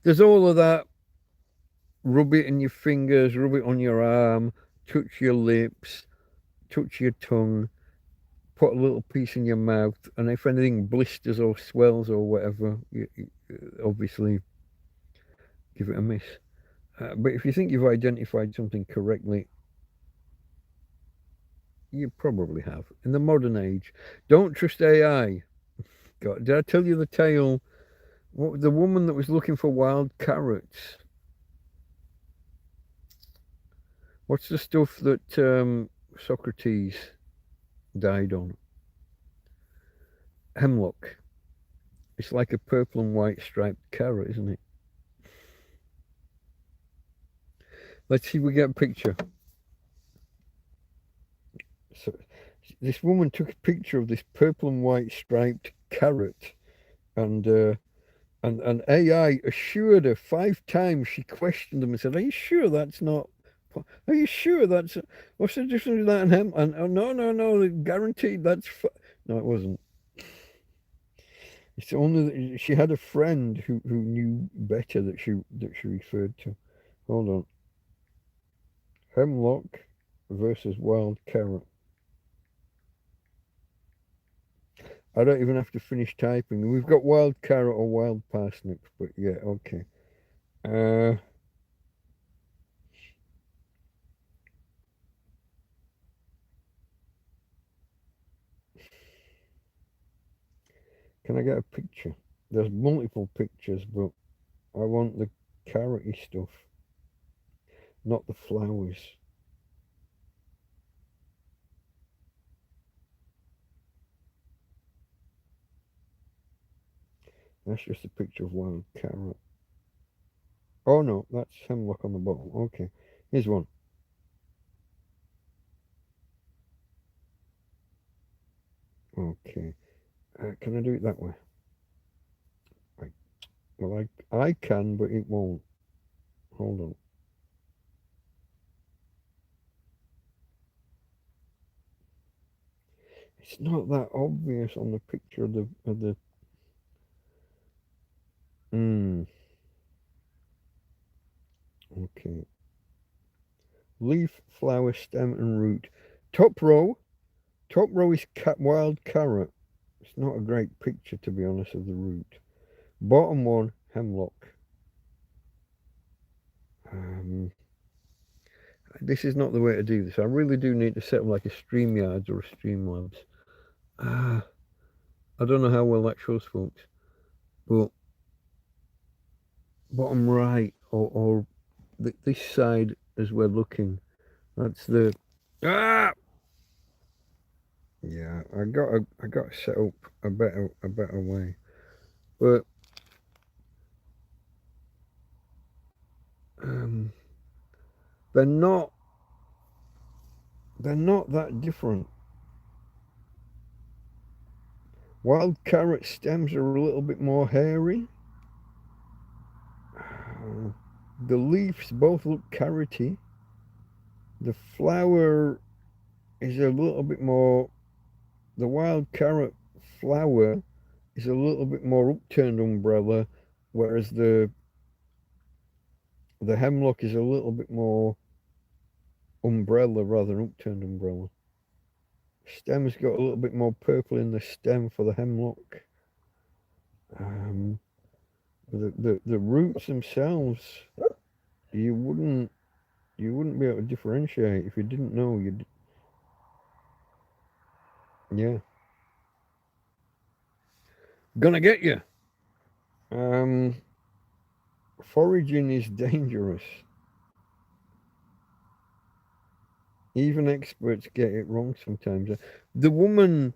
Speaker 1: There's all of that. Rub it in your fingers, rub it on your arm, touch your lips, touch your tongue, put a little piece in your mouth, and if anything blisters or swells or whatever, you obviously give it a miss. But if you think you've identified something correctly, you probably have. In the modern age, don't trust AI. God, did I tell you the tale? What, the woman that was looking for wild carrots? What's the stuff that Socrates died on? Hemlock. It's like a purple and white striped carrot, isn't it? Let's see if we get a picture. So, this woman took a picture of this purple and white striped carrot, and AI assured her 5 times. She questioned them and said, "Are you sure that's not? Are you sure that's? What's the difference with that and him?" And oh, no, guaranteed that's. No, it wasn't. It's only that she had a friend who knew better that she referred to. Hold on. Hemlock versus wild carrot. I don't even have to finish typing. We've got wild carrot or wild parsnip, but yeah, okay. Can I get a picture? There's multiple pictures, but I want carroty stuff, not the flowers. That's just a picture of wild carrot. Oh no, that's hemlock on the bottom. Okay, here's one. Okay, can I do it that way? Well, I can, but it won't. Hold on. It's not that obvious on the picture of the. Okay. Leaf, flower, stem, and root. Top row. Top row is wild carrot. It's not a great picture, to be honest, of the root. Bottom one, hemlock. This is not the way to do this. I really do need to set up like a StreamYards or a Streamlabs. I don't know how well that shows, folks, but bottom right or this side as we're looking, that's the yeah. I got to set up a better way, but they're not that different. Wild carrot stems are a little bit more hairy. The leaves both look carroty. The flower is a little bit more. The wild carrot flower is a little bit more upturned umbrella, whereas the hemlock is a little bit more umbrella rather than upturned umbrella. Stem's got a little bit more purple in the stem for the hemlock. The roots themselves, you wouldn't be able to differentiate if you didn't know. Yeah. Gonna get you. Foraging is dangerous. Even experts get it wrong sometimes. The woman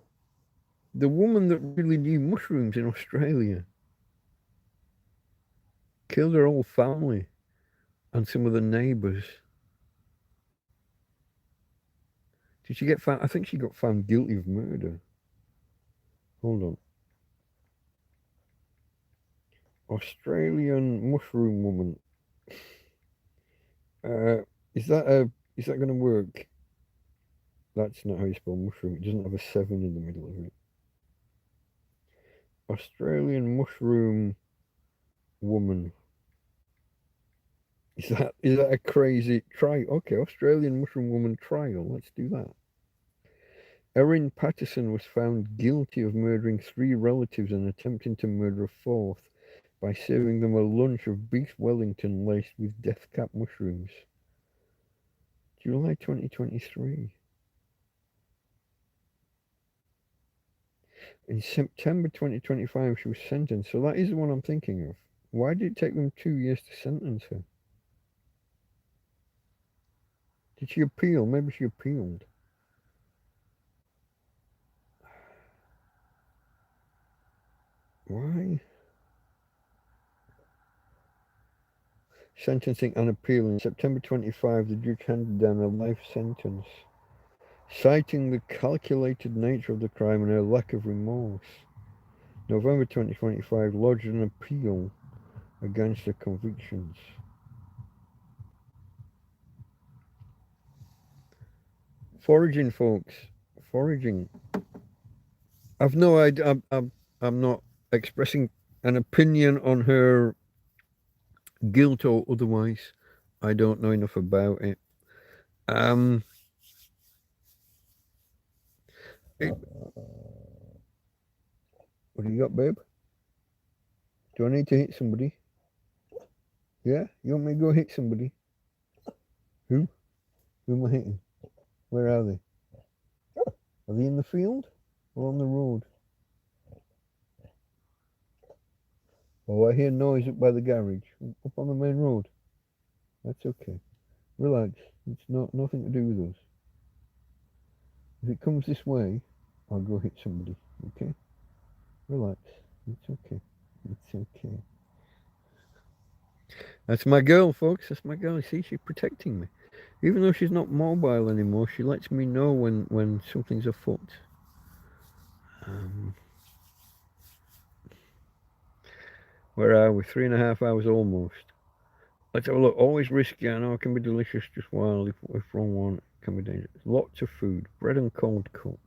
Speaker 1: that really knew mushrooms in Australia killed her whole family and some of the neighbours. Did she get found? I think she got found guilty of murder. Hold on. Australian mushroom woman. Is that going to work? That's not how you spell mushroom. It doesn't have a 7 in the middle of it. Australian mushroom woman. Is that a crazy try? Okay, Australian mushroom woman trial. Let's do that. Erin Patterson was found guilty of murdering 3 relatives and attempting to murder a 4th by serving them a lunch of beef Wellington laced with death cap mushrooms. July 2023. In September 2025, she was sentenced. So that is the one I'm thinking of. Why did it take them 2 years to sentence her? Did she appeal? Maybe she appealed. Why? Sentencing and appeal. In September 25, the judge handed down a life sentence, citing the calculated nature of the crime and her lack of remorse. November 2025, lodged an appeal against the convictions. Foraging, folks. Foraging. I've no idea. I'm not expressing an opinion on her guilt or otherwise. I don't know enough about it. What do you got, babe? Do I need to hit somebody? Yeah? You want me to go hit somebody? Who? Who am I hitting? Where are they? Are they in the field or on the road? Oh, I hear noise up by the garage, up on the main road. That's okay. Relax. It's nothing to do with us. If it comes this way, I'll go hit somebody. Okay? Relax. It's okay. It's okay. That's my girl, folks. That's my girl. See, she's protecting me. Even though she's not mobile anymore, she lets me know when something's afoot. Where are we? 3.5 hours almost. Let's have a look. Always risky. I know it can be delicious just while if wrong one it can be dangerous. Lots of food. Bread and cold cuts.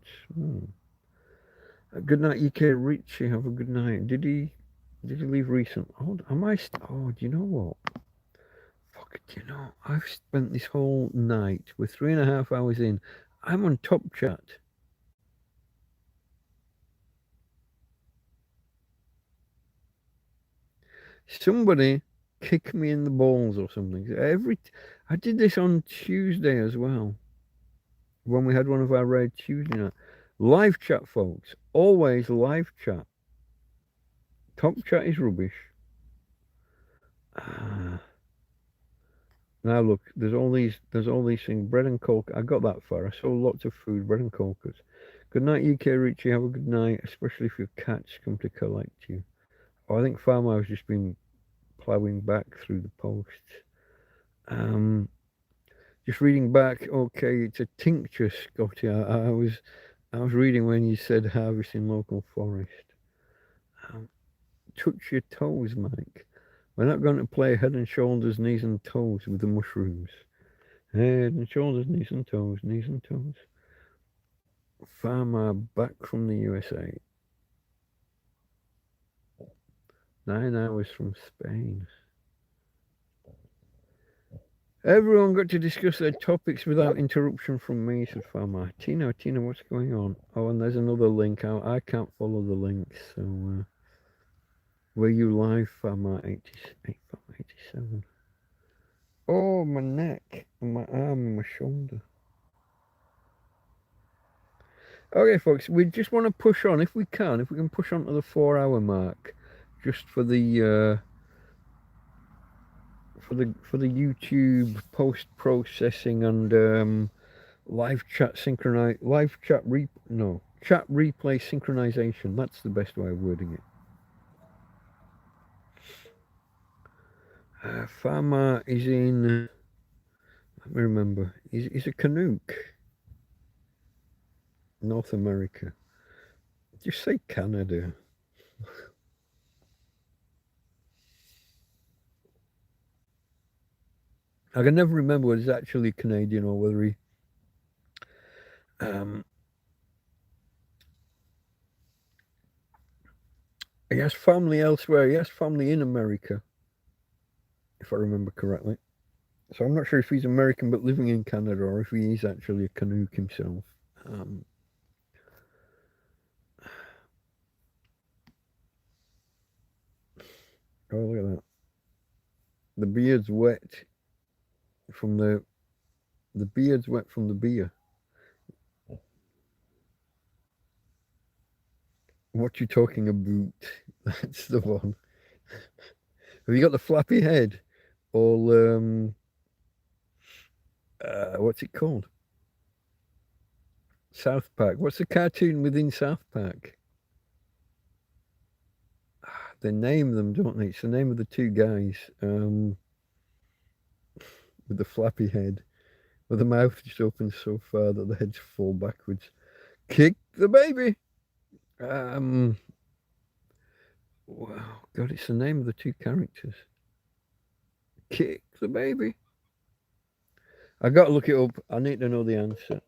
Speaker 1: Good night, UK Richie. Have a good night. Did he leave recent? Oh, do you know what? Fuck, do you know? I've spent this whole night. We're 3.5 hours in. I'm on Top Chat. Somebody kick me in the balls or something. I did this on Tuesday as well. When we had one of our raid Tuesday night. Live chat, folks. Always live chat. Top chat is rubbish. Now look, there's all these things. Bread and cold. I got that far. I saw lots of food, bread and cold cuts. Good night, UK Richie. Have a good night, especially if your cats come to collect you. Oh, I think Farmer has just been ploughing back through the posts. Just reading back. Okay, it's a tincture, Scotty. I was reading when you said harvesting local forest. Touch your toes, Mike. We're not going to play head and shoulders, knees and toes with the mushrooms. Head and shoulders, knees and toes, knees and toes. Farmer back from the USA. 9 hours from Spain. Everyone got to discuss their topics without interruption from me, said Farmer. Tina, what's going on? Oh, and there's another link. I can't follow the links, so were you live, Farmer 87? Oh, my neck, and my arm, and my shoulder. Okay, folks, we just want to push on if we can push on to the 4-hour mark, just for the YouTube post processing and live chat replay synchronization. That's the best way of wording it. Farmer is in. Let me remember. He's a Canuck. North America. Just say Canada. I can never remember whether he's actually Canadian or whether he has family elsewhere. He has family in America, if I remember correctly. So I'm not sure if he's American but living in Canada or if he is actually a Canuck himself. Oh, look at that. The beard's wet from the beard's wet from the beer. What you talking about? That's the one. Have you got the flappy head? All what's it called? South Park. What's the cartoon within South Park? They name them, don't they? It's the name of the two guys with the flappy head, with the mouth just opens so far that the heads fall backwards. Kick the baby. Wow, God, it's the name of the two characters. Kick the baby. I got to look it up. I need to know the answer.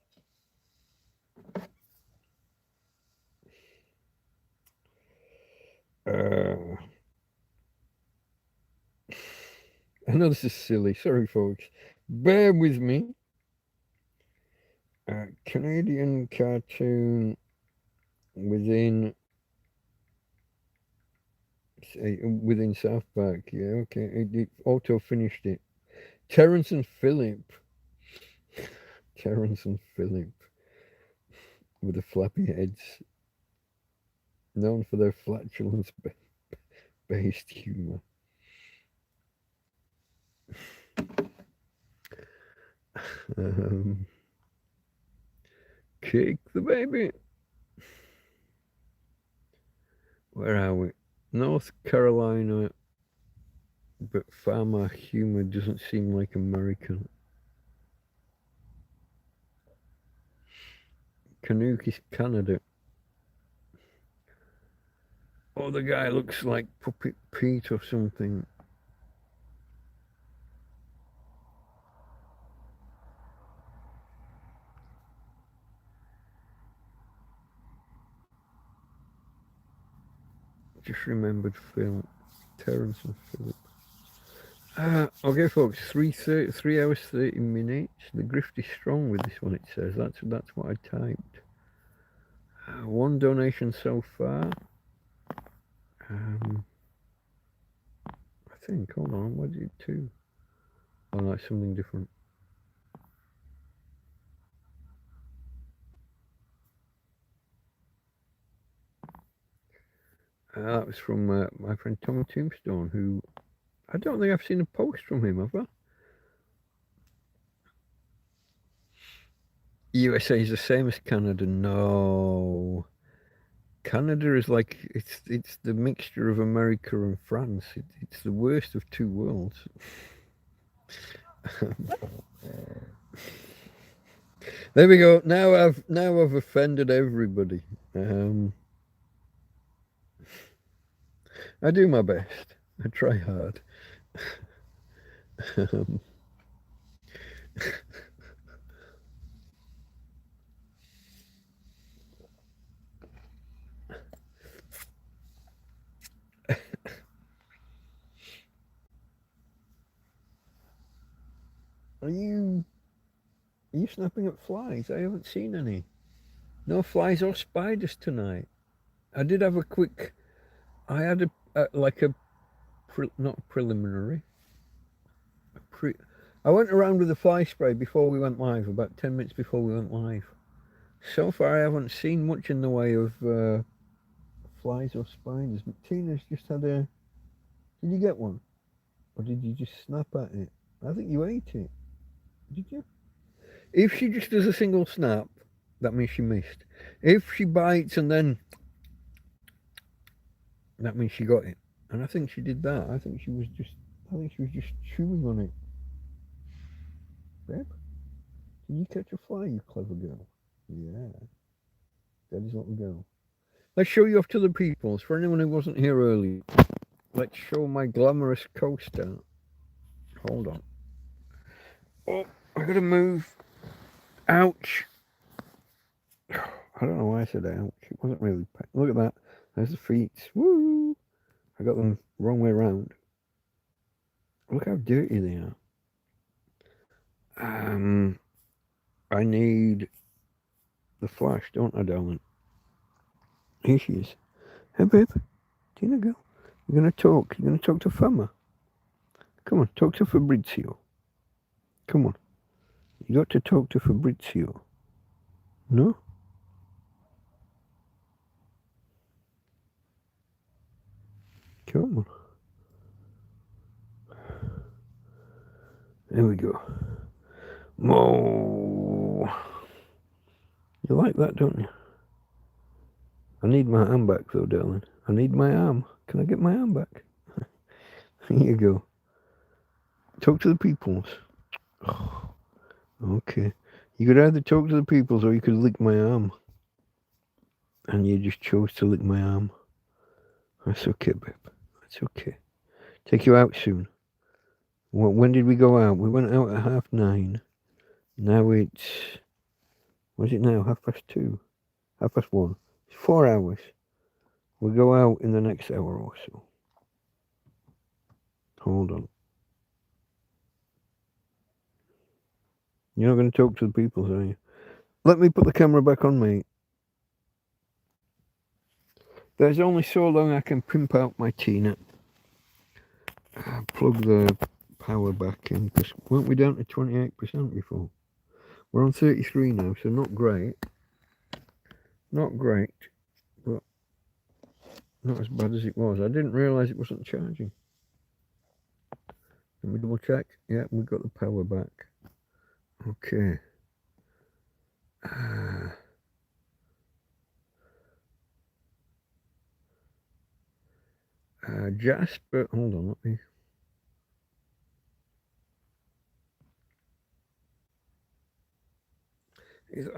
Speaker 1: I know this is silly. Sorry, folks. Bear with me. Canadian cartoon within South Park. Yeah, okay. It auto finished it. Terrence and Phillip. Terrence and Phillip with the flappy heads, known for their flatulence based humour. Kick the baby. Where are we? North Carolina, but farmer humour doesn't seem like American. Canuck is Canada. Oh, the guy looks like Puppet Pete or something. Just remembered Phil. Terrence and Philip. Okay, folks. 3 hours 30 minutes. The grift is strong with this one. It says that's what I typed. One donation so far. I think. Hold on. What did it do? Oh, that's something different. That was from my friend Tommy Tombstone, who I don't think I've seen a post from him, have I? USA is the same as Canada. No. Canada is like it's the mixture of America and France. It's the worst of two worlds. There we go. Now I've offended everybody. I do my best. I try hard. Are you snapping at flies? I haven't seen any. No flies or spiders tonight. I did have a quick. I had not preliminary. I went around with a fly spray before we went live, about 10 minutes before we went live. So far, I haven't seen much in the way of flies or spiders. But Tina's just had a. Did you get one? Or did you just snap at it? I think you ate it. Did you? If she just does a single snap, that means she missed. If she bites and then, that means she got it. And I think she did that. I think she was just chewing on it. Babe, did you catch a fly, you clever girl? Yeah. Daddy's little girl. Let's show you off to the peoples. For anyone who wasn't here earlier, let's show my glamorous coaster. Hold on. Oh, I gotta move. Ouch. I don't know why I said ouch. It wasn't really. Look at that. There's the feet. Woo! I got them wrong way around. Look how dirty they are. I need the flash, don't I, darling? Here she is. Hey, babe. Tina, girl. You're gonna talk. You're gonna talk to Fama. Come on, talk to Fabrizio. Come on. You got to talk to Fabrizio. No? Come on. There we go. Mo. You like that, don't you? I need my arm back, though, darling. I need my arm. Can I get my arm back? Here you go. Talk to the peoples. Oh, okay. You could either talk to the peoples or you could lick my arm. And you just chose to lick my arm. That's okay, babe. That's okay. Take you out soon. Well, when did we go out? We went out at 9:30. Now it's... What's it now? 2:30? 1:30. It's 4 hours. We'll go out in the next hour or so. Hold on. You're not going to talk to the people, are you? Let me put the camera back on, mate. There's only so long I can pimp out my Tina. Plug the power back in, because weren't we down to 28% before? We're on 33 now, so not great. Not great, but Not as bad as it was. I didn't realise it wasn't charging. Let me double check. Yeah, we got the power back. Okay. Jasper, hold on, let me.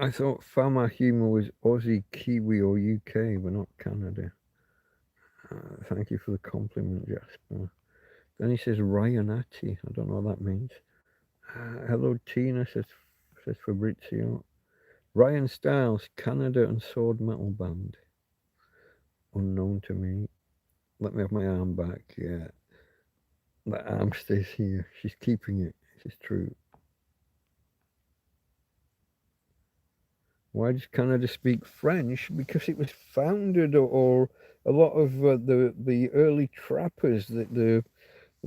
Speaker 1: I thought Fama Humour was Aussie, Kiwi, or UK, but not Canada. Thank you for the compliment, Jasper. Then he says Ryanati. I don't know what that means. Hello, Tina, says Fabrizio. Ryan Styles, Canada and Sword Metal Band. Unknown to me. Let me have my arm back. Yeah. That arm stays here. She's keeping it. This is true. Why does Canada speak French? Because it was founded, or a lot of the early trappers, the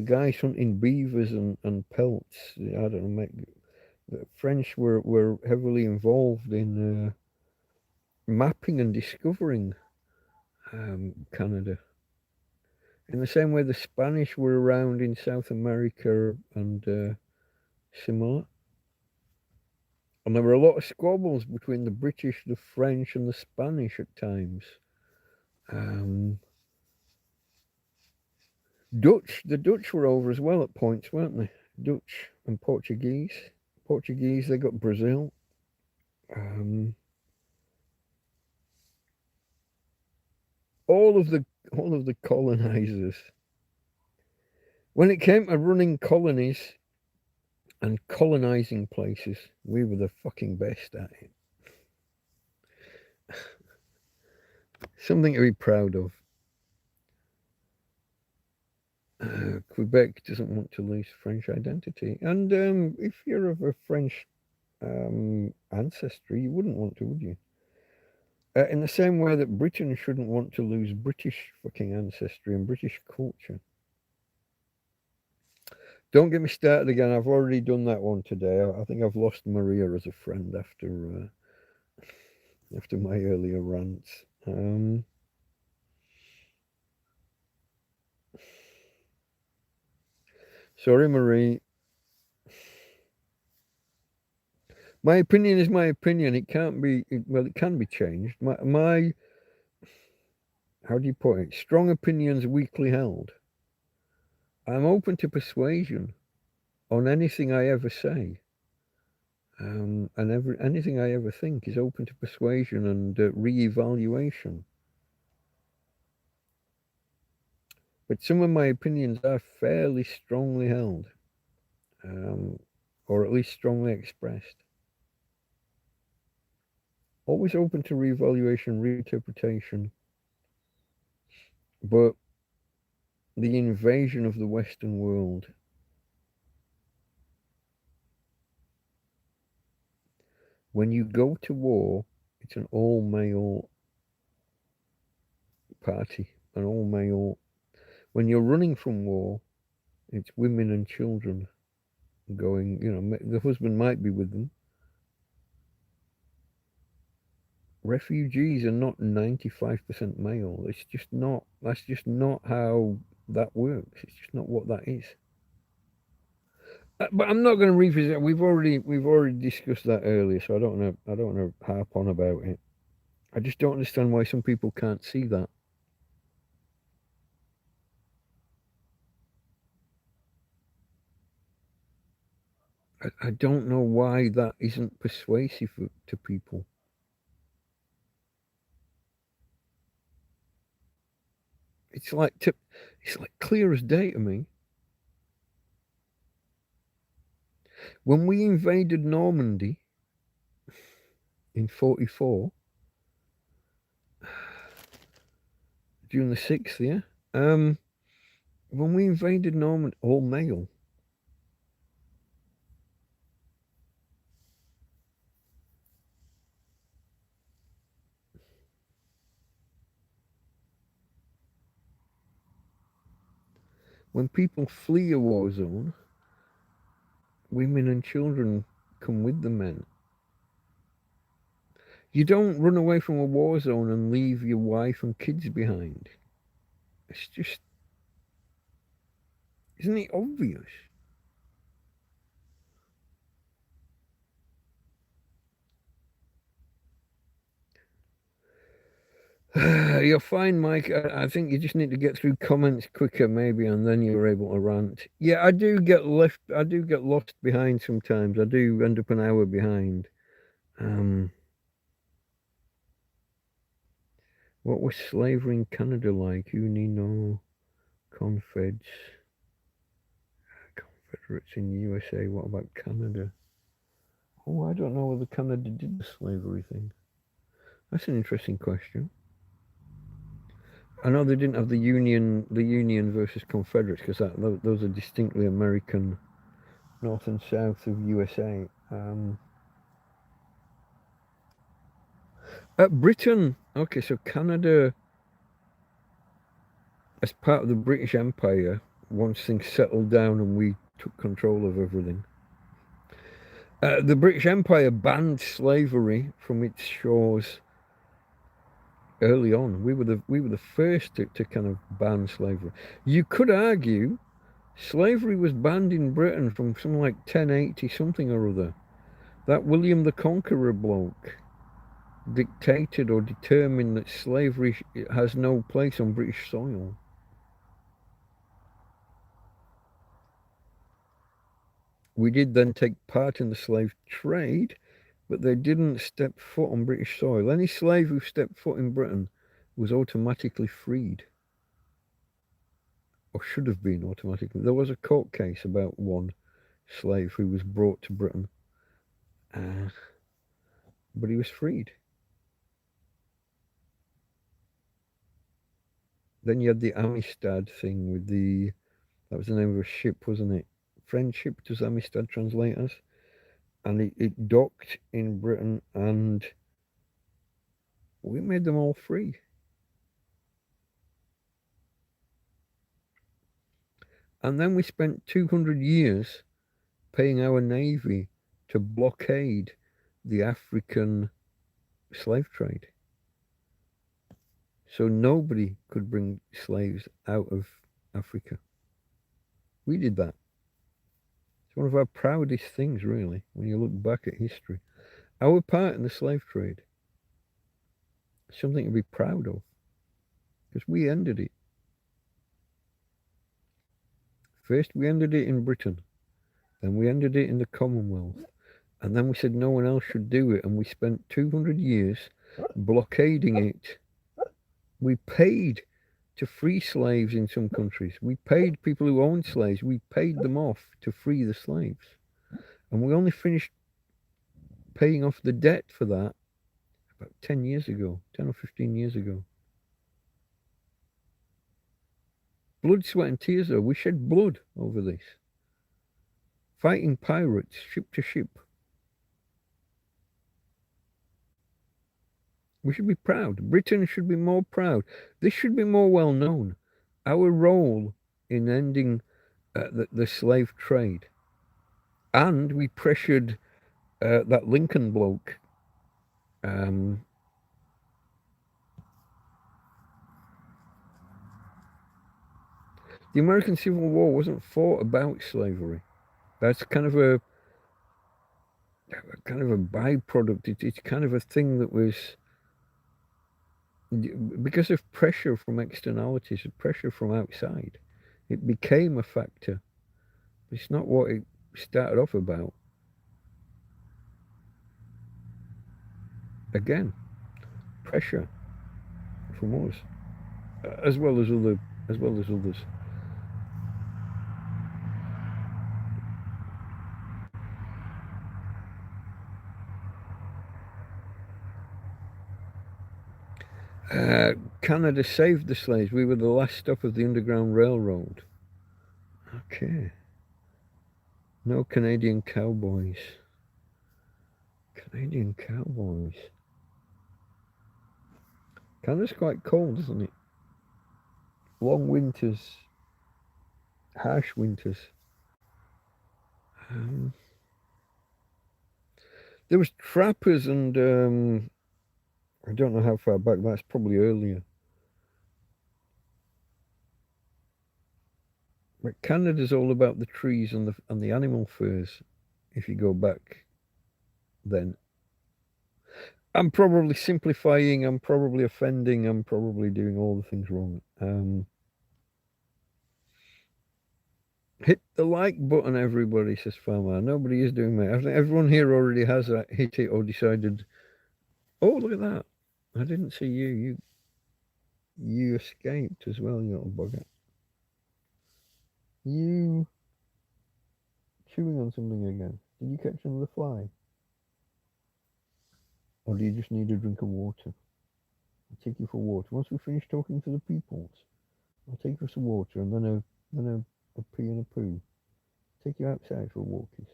Speaker 1: guys hunting beavers and pelts. I don't know. The French were heavily involved in mapping and discovering Canada. In the same way the Spanish were around in South America and similar. And there were a lot of squabbles between the British, the French, and the Spanish at times. The Dutch were over as well at points, weren't they? Dutch and Portuguese. Portuguese, they got Brazil. All of the colonizers. When it came to running colonies and colonizing places, we were the fucking best at it. Something to be proud of. Quebec doesn't want to lose French identity. And if you're of a French ancestry, you wouldn't want to, would you? In the same way that Britain shouldn't want to lose British fucking ancestry and British culture. Don't get me started again. I've already done that one today. I think I've lost Maria as a friend after my earlier rants. Sorry, Marie. My opinion is my opinion. It can't be. It can be changed. My how do you put it? Strong opinions weakly held. I'm open to persuasion on anything I ever say. And anything I ever think is open to persuasion and re-evaluation. But some of my opinions are fairly strongly held, or at least strongly expressed. Always open to re-evaluation, reinterpretation. But the invasion of the Western world, when you go to war, it's an all-male party, an all-male. When you're running from war, it's women and children going, the husband might be with them. Refugees are not 95% male. That's just not how that works. It's just not what that is. But I'm not going to revisit. We've already discussed that earlier, so I don't want to harp on about it. I just don't understand why some people can't see that. I don't know why that isn't persuasive to people. It's like clear as day to me. When we invaded Normandy in 44, June the 6th, yeah. When we invaded Normandy, all male. When people flee a war zone, women and children come with the men. You don't run away from a war zone and leave your wife and kids behind. It's just, isn't it obvious? You're fine, Mike. I think you just need to get through comments quicker, maybe, and then you're able to rant. Yeah, I do get left. I do get lost behind sometimes. I do end up an hour behind. What was slavery in Canada like? You need no Confeds, Confederates in USA. What about Canada? Oh, I don't know whether Canada did the slavery thing. That's an interesting question. I know they didn't have the Union versus Confederates, because those are distinctly American, North and South of USA. Britain. Okay, so Canada, as part of the British Empire, once things settled down and we took control of everything. The British Empire banned slavery from its shores early on. We were the first to kind of ban slavery. You could argue slavery was banned in Britain from something like 1080 something or other. That William the Conqueror bloke dictated or determined that slavery has no place on British soil. We did then take part in the slave trade, but they didn't step foot on British soil. Any slave who stepped foot in Britain was automatically freed, or should have been automatically. There was a court case about one slave who was brought to Britain, but he was freed. Then you had the Amistad thing with that was the name of a ship, wasn't it? Friendship, does Amistad translate as? And it docked in Britain, and we made them all free. And then we spent 200 years paying our navy to blockade the African slave trade. So nobody could bring slaves out of Africa. We did that. It's one of our proudest things, really, when you look back at history. Our part in the slave trade. Something to be proud of, because we ended it. First, we ended it in Britain. Then we ended it in the Commonwealth. And then we said no one else should do it. And we spent 200 years blockading it. We paid to free slaves in some countries. We paid people who owned slaves. We paid them off to free the slaves. And we only finished paying off the debt for that about 10 years ago, 10 or 15 years ago. Blood, sweat and tears, though. We shed blood over this. Fighting pirates, ship to ship. We should be proud. Britain should be more proud. This should be more well known. Our role in ending the slave trade. And we pressured that Lincoln bloke. The American Civil War wasn't fought about slavery. That's kind of a byproduct. It's kind of a thing that was, because of pressure from externalities, pressure from outside, it became a factor. It's not what it started off about. Again, pressure from us, as well as others. Canada saved the slaves. We were the last stop of the Underground Railroad. Okay. No Canadian cowboys. Canadian cowboys. Canada's quite cold, isn't it? Long winters. Harsh winters. There was trappers and I don't know how far back. That's probably earlier. But Canada's all about the trees and the animal furs. If you go back, then I'm probably simplifying. I'm probably offending. I'm probably doing all the things wrong. Hit the like button, everybody, says Farmer. Nobody is doing that. I think everyone here already has hit it or decided. Oh, look at that! I didn't see you. You escaped as well, you little bugger. You chewing on something again. Did you catch another fly? Or do you just need a drink of water? I'll take you for water. Once we finish talking to the peoples, I'll take you for some water and then a pee and a poo. Take you outside for walkies.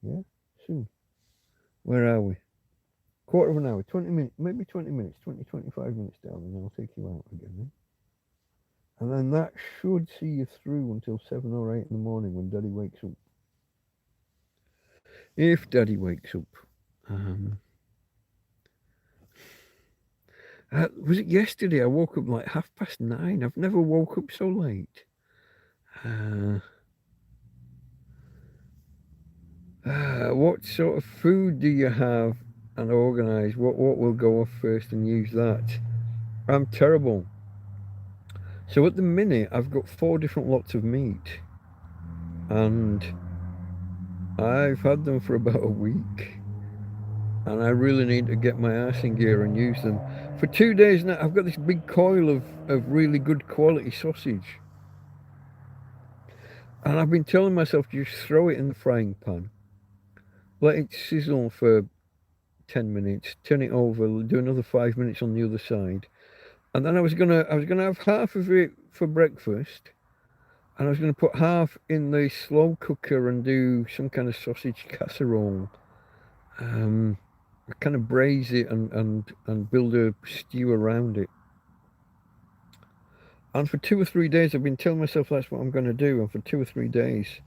Speaker 1: Yeah? Soon. Where are we? Quarter of an hour, 20 minutes, maybe 20 minutes, 25 minutes down, and I'll take you out again. Eh? And then that should see you through until 7 or 8 in the morning when Daddy wakes up. If Daddy wakes up. Was it yesterday? I woke up like 9:30. I've never woke up so late. What sort of food do you have and organise? What will go off first and use that? I'm terrible. So at the minute, I've got 4 different lots of meat. And I've had them for about a week. And I really need to get my ass in gear and use them. For 2 days now, I've got this big coil of really good quality sausage. And I've been telling myself to just throw it in the frying pan. Let it sizzle for 10 minutes, turn it over, do another 5 minutes on the other side. And then I was gonna have half of it for breakfast, and I was gonna put half in the slow cooker and do some kind of sausage casserole. Kind of braise it and build a stew around it. And for 2 or 3 days, I've been telling myself that's what I'm going to do. And for 2 or 3 days,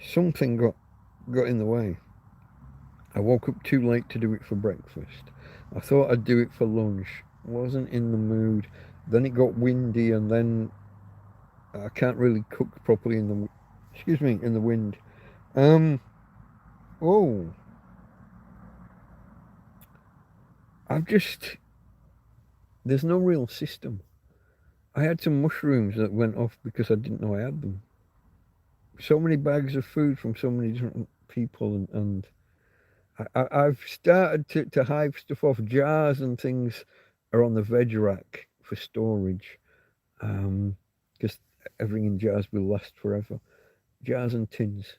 Speaker 1: something got in the way. I woke up too late to do it for breakfast. I thought I'd do it for lunch. Wasn't in the mood. Then it got windy, and then I can't really cook properly in the wind. Oh, there's no real system. I had some mushrooms that went off because I didn't know I had them. So many bags of food from so many different people, and I've started to hive stuff off. Jars and things are on the veg rack for storage, because everything in jars will last forever. Jars and tins.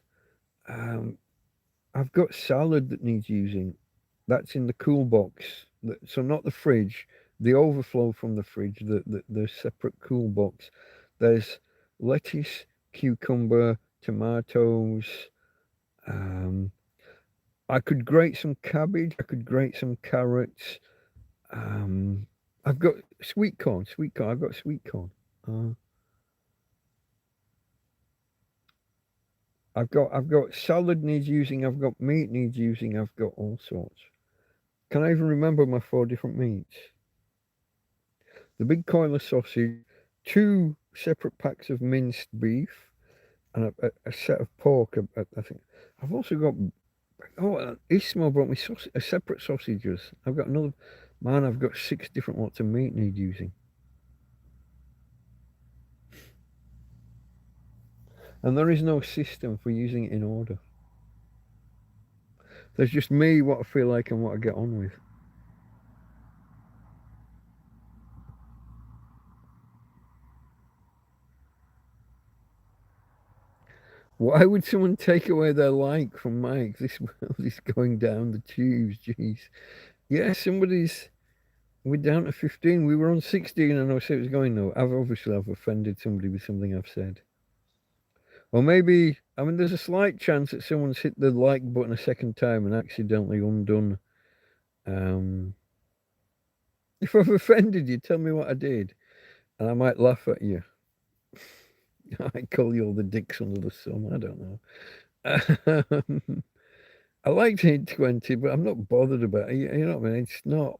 Speaker 1: I've got salad that needs using. That's in the cool box. So not the fridge, the overflow from the fridge, the separate cool box. There's lettuce, cucumber, tomatoes. I could grate some cabbage. I could grate some carrots. I've got sweet corn. I've got sweet corn. I've got salad needs using. I've got meat needs using. I've got all sorts. Can I even remember my 4 different meats? The big coil of sausage, 2 separate packs of minced beef, and a set of pork. I think I've also got. Oh, Ismail brought me separate sausages. I've got another. Man, I've got 6 different lots of meat need using. And there is no system for using it in order. There's just me, what I feel like, and what I get on with. Why would someone take away their like from Mike? This world is going down the tubes, jeez. Yeah, we're down to 15. We were on 16 and I said it was going no. I've offended somebody with something I've said. Or maybe, there's a slight chance that someone's hit the like button a second time and accidentally undone. If I've offended you, tell me what I did, and I might laugh at you. I call you all the dicks under the sun. I don't know. I like to hit 20, but I'm not bothered about it. You know what I mean? It's no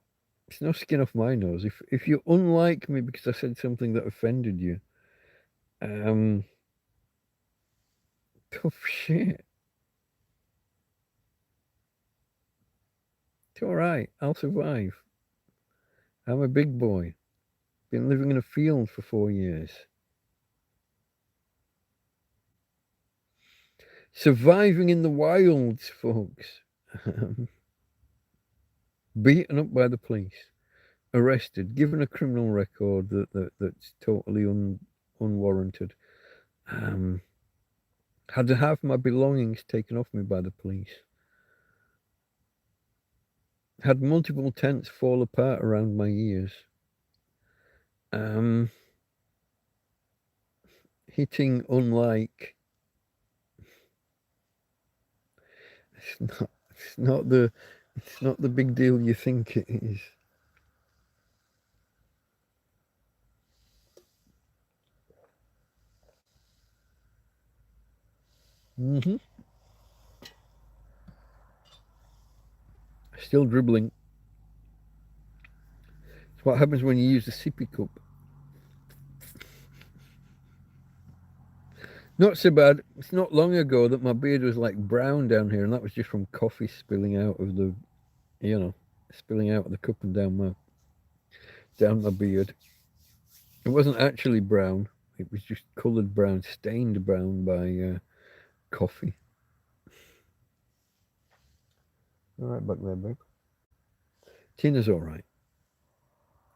Speaker 1: skin off my nose. If you unlike me because I said something that offended you, Tough shit. It's all right. I'll survive. I'm a big boy. Been living in a field for 4 years. Surviving in the wilds, folks. Beaten up by the police. Arrested. Given a criminal record that's totally unwarranted. Had to have my belongings taken off me by the police. Had multiple tents fall apart around my ears. Hitting unlike. It's not the big deal you think it is. Mm-hmm. Still dribbling. It's what happens when you use a sippy cup. Not so bad. It's not long ago that my beard was like brown down here, and that was just from coffee spilling out of the, spilling out of the cup and down my beard. It wasn't actually brown. It was just coloured brown, stained brown by coffee. All right, back there, babe. Tina's all right.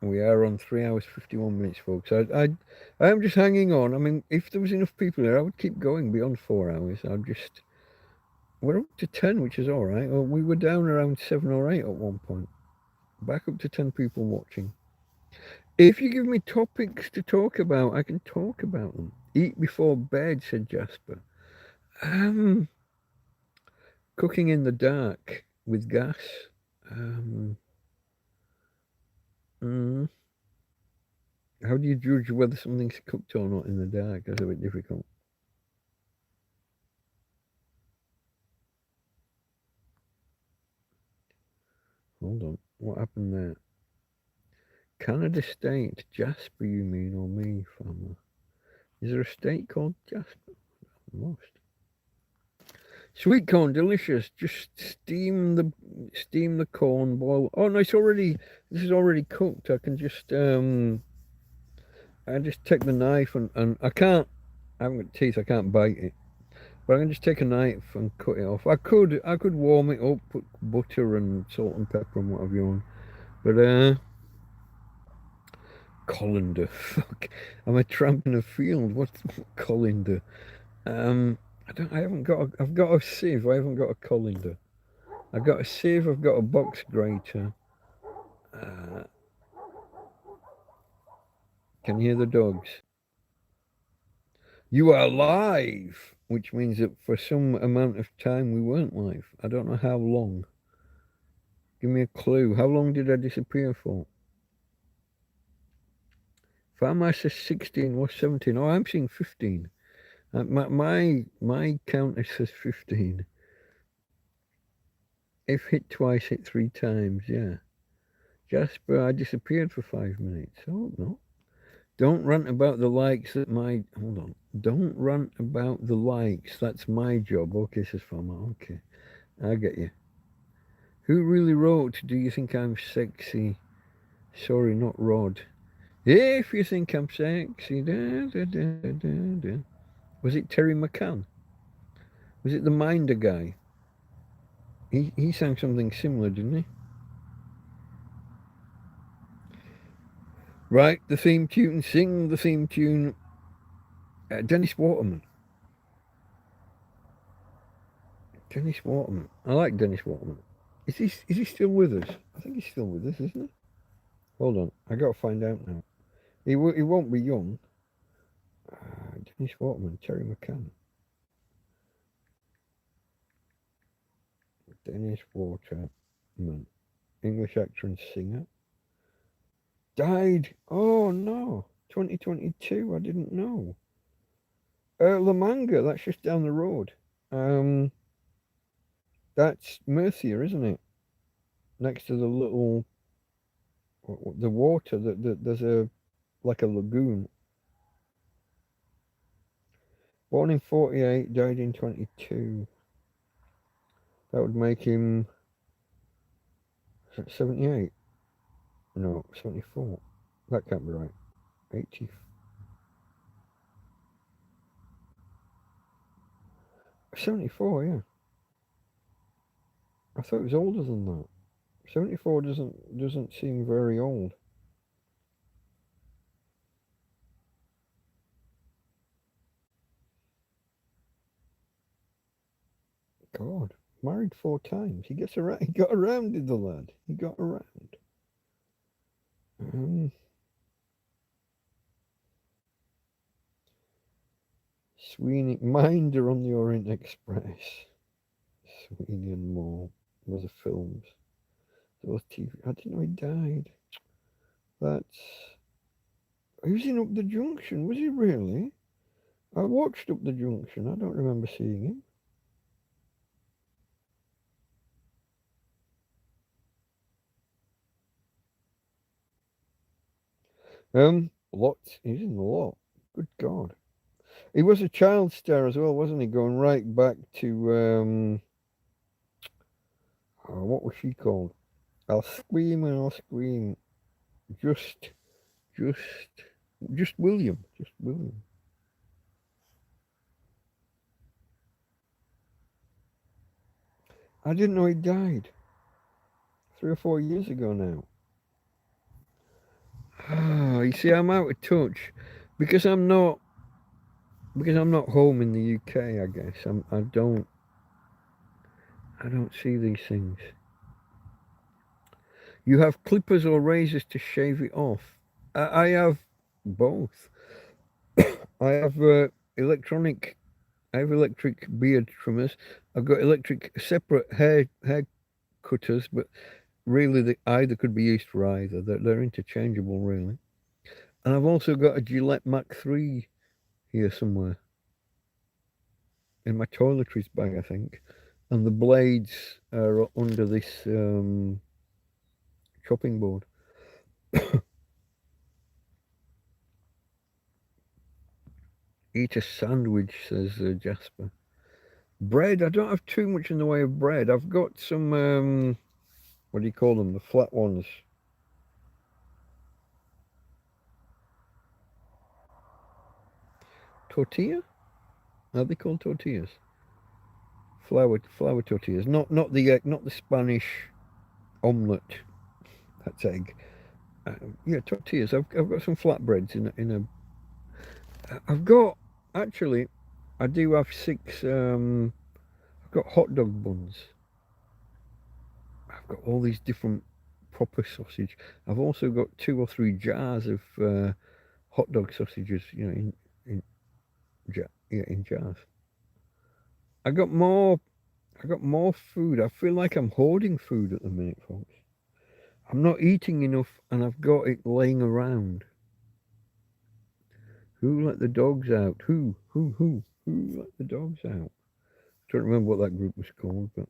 Speaker 1: We are on 3 hours 51 minutes, folks. I am just hanging on. I mean, if there was enough people here, I would keep going beyond 4 hours. We're up to 10, which is all right. Well, we were down around 7 or 8 at one point. Back up to 10 people watching. If you give me topics to talk about, I can talk about them. Eat before bed, said Jasper. Cooking in the dark with gas. How do you judge whether something's cooked or not in the dark? That's a bit difficult. Hold on. What happened there? Canada State. Jasper, you mean, or me, farmer? Is there a state called Jasper? I'm lost. Sweet corn, delicious. Just steam the corn, boil. Oh no, this is already cooked. I can just take the knife and I haven't got teeth, I can't bite it. But I can just take a knife and cut it off. I could warm it up, put butter and salt and pepper and whatever you want. But colander, fuck. I'm a tramp in a field. What's colander? I've got a sieve, I haven't got a colander. I've got a sieve, I've got a box grater. Can you hear the dogs? You are live, which means that for some amount of time we weren't live. I don't know how long. Give me a clue. How long did I disappear for? Farmer says 16 or 17. Oh, I'm seeing 15. My counter says 15. If hit twice, hit 3 times, yeah. Jasper, I disappeared for 5 minutes. Oh, no. Don't rant about the likes at my... Hold on. Don't rant about the likes. That's my job. Okay, says Farmer. Okay. I get you. Who really wrote, do you think I'm sexy? Sorry, not Rod. If you think I'm sexy... Da, da, da, da, da. Was it Terry McCann? Was it the Minder guy? He sang something similar, didn't he? Right, the theme tune. Sing the theme tune. Dennis Waterman. Dennis Waterman. I like Dennis Waterman. Is he still with us? I think he's still with us, isn't he? Hold on, I gotta find out now. He won't be young. Dennis Waterman, Terry McCann. Dennis Waterman, English actor and singer. Died. Oh no, 2022. I didn't know. La Manga. That's just down the road. That's Murcia, isn't it? Next to the little, the water. There's like a lagoon. Born in 48, died in 22. That would make him 78. No, 74. That can't be right. 80. 74, yeah. I thought it was older than that. 74 doesn't seem very old. God, married 4 times. He gets around. He got around, did the lad? He got around. Sweeney, Minder on the Orient Express. Sweeney and Moore. Those are films. Those TV. I didn't know he died. That's. He was in Up the Junction, was he really? I watched Up the Junction. I don't remember seeing him. Lots. He's in a lot. Good God. He was a child star as well, wasn't he? Going right back to what was she called? I'll scream and I'll scream. Just William. Just William. I didn't know he died. 3 or 4 years ago now. You see, I'm out of touch because I'm not home in the UK. I guess I don't see these things. You have clippers or razors to shave it off. I have both. I have electric beard trimmers. I've got electric separate hair cutters, but really either could be used for either. They're interchangeable, really. And I've also got a Gillette Mach 3 here somewhere in my toiletries bag, I think. And the blades are under this chopping board. Eat a sandwich, says Jasper. Bread, I don't have too much in the way of bread. I've got some, what do you call them? The flat ones. Tortilla? Are they called tortillas? Flour tortillas. Not the Spanish omelette. That's egg. Yeah, tortillas. I've got some flatbreads in a. I've got actually. I do have 6. I've got hot dog buns. I've got all these different proper sausage. I've also got 2 or 3 jars of hot dog sausages. You know, in jars. I got more food. I feel like I'm hoarding food at the minute, folks. I'm not eating enough and I've got it laying around. Who let the dogs out? Who let the dogs out? I don't remember what that group was called, but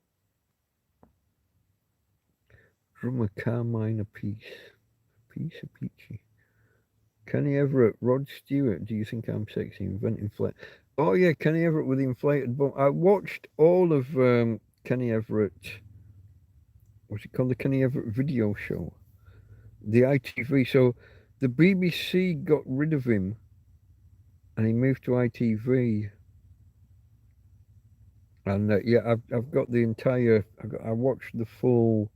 Speaker 1: Drummer Carmine a piece of peachy. Kenny Everett, Rod Stewart, do you think I'm sexy? Inventing flat. Oh yeah, Kenny Everett with the inflated bum. I watched all of Kenny Everett. What's it called? The Kenny Everett video show. The ITV. So the BBC got rid of him and he moved to ITV. And yeah, I've got the entire. I watched the full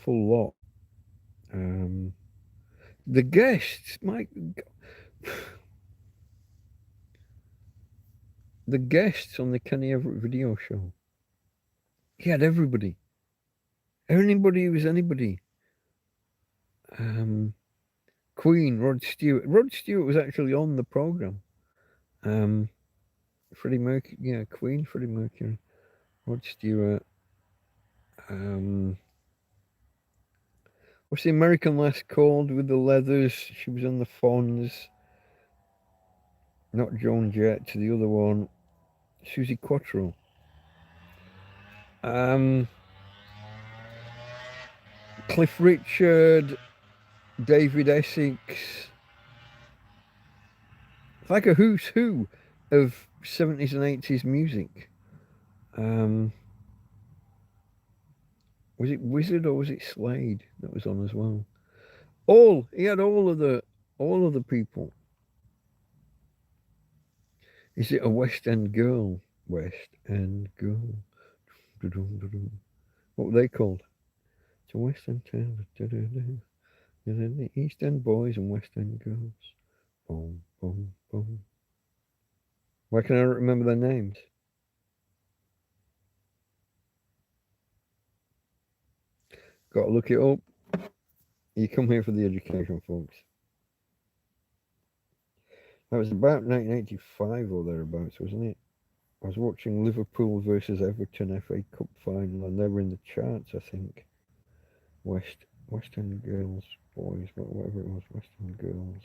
Speaker 1: lot. The guests, Mike. The guests on the Kenny Everett video show. He had everybody. Anybody who was anybody. Queen, Rod Stewart. Rod Stewart was actually on the program. Freddie Mercury, yeah, Queen, Freddie Mercury, Rod Stewart. What's the American lass called with the leathers? She was on the Fonz. Not Joan Jett, the other one. Susie Quattro. Cliff Richard, David Essex. It's like a who's who of 70s and 80s music. Was it Wizard or was it Slade that was on as well? He had all of the people. Is it a West End girl? West End girl. What were they called? It's a West End town. The East End boys and West End girls. Boom, boom, boom. Why can I not remember their names? Got to look it up. You come here for the education, folks. That was about 1985 or thereabouts, wasn't it? I was watching Liverpool versus Everton FA Cup final, and they were in the charts, I think. Western Girls, boys, whatever it was, Western Girls.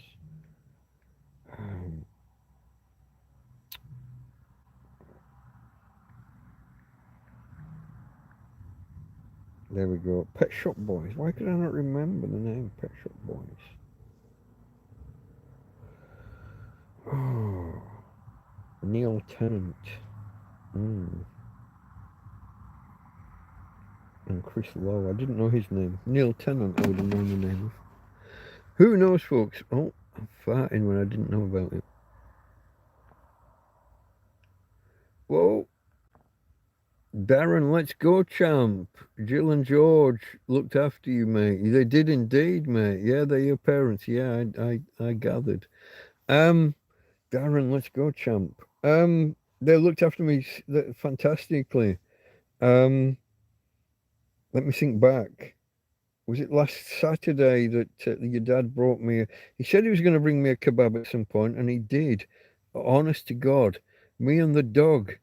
Speaker 1: There we go. Pet Shop Boys. Why could I not remember the name Pet Shop Boys? Oh, Neil Tennant. And Chris Lowe. I didn't know his name. Neil Tennant, I would have known the name of. Who knows, folks? Oh, I'm farting when I didn't know about it. Whoa. Darren, let's go, champ. Jill and George looked after you, mate. They did indeed, mate. Yeah, they're your parents. Yeah, I gathered. Darren, let's go, champ. They looked after me fantastically. Let me think back. Was it last Saturday that your dad brought me? He said he was going to bring me a kebab at some point, and he did. Honest to God, me and the dog.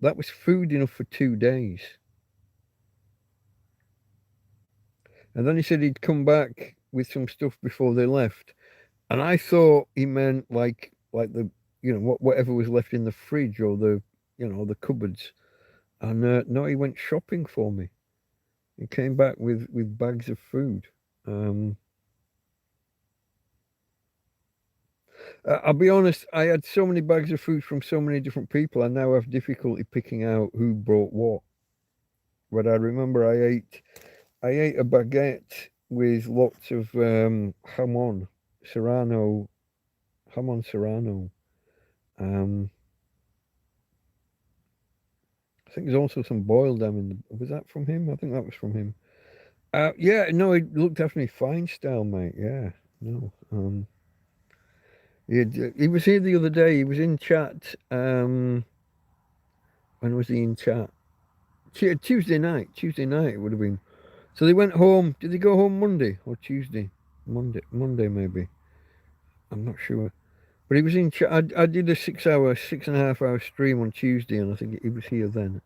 Speaker 1: That was food enough for 2 days. And then he said he'd come back with some stuff before they left. And I thought he meant like the whatever was left in the fridge or the cupboards. And no, he went shopping for me. He came back with bags of food. I'll be honest, I had so many bags of food from so many different people. I now have difficulty picking out who brought what. But I remember I ate a baguette with lots of jamon serrano. I think there's also some boiled ham in the. Was that from him? I think that was from him. Yeah, no, he looked after me fine style, mate. Yeah, no. He was here the other day. He was in chat. When was he in chat? Tuesday night. Tuesday night it would have been. So they went home. Did they go home Monday or Tuesday? Monday maybe. I'm not sure. But he was in chat. I did a 6.5 hour stream on Tuesday, and I think he was here then.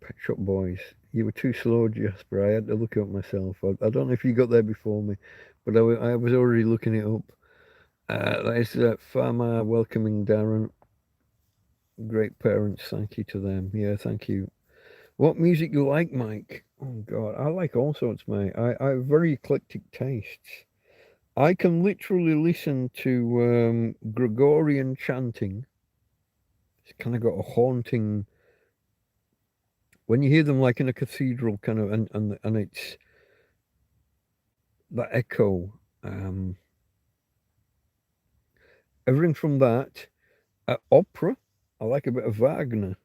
Speaker 1: Pet Shop Boys. You were too slow, Jasper. I had to look it up myself. I don't know if you got there before me, but I was already looking it up. That is Farmer welcoming Darren. Great parents. Thank you to them. Yeah, thank you. What music you like, Mike? Oh, God. I like all sorts, mate. I have very eclectic tastes. I can literally listen to Gregorian chanting. It's kind of got a haunting. When you hear them like in a cathedral, kind of, and it's that echo. Everything from that. Opera. I like a bit of Wagner.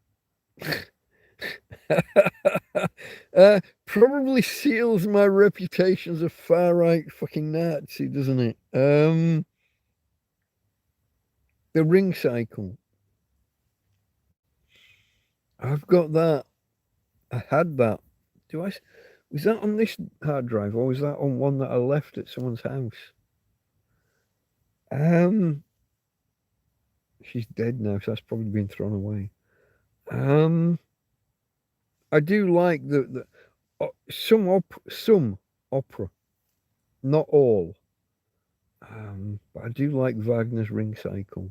Speaker 1: Probably seals my reputation as a far right fucking Nazi, doesn't it? The Ring Cycle. I've got that. I had that. Was that on this hard drive or was that on one that I left at someone's house? She's dead now, so that's probably been thrown away. I do like the some opera, not all. But I do like Wagner's Ring Cycle.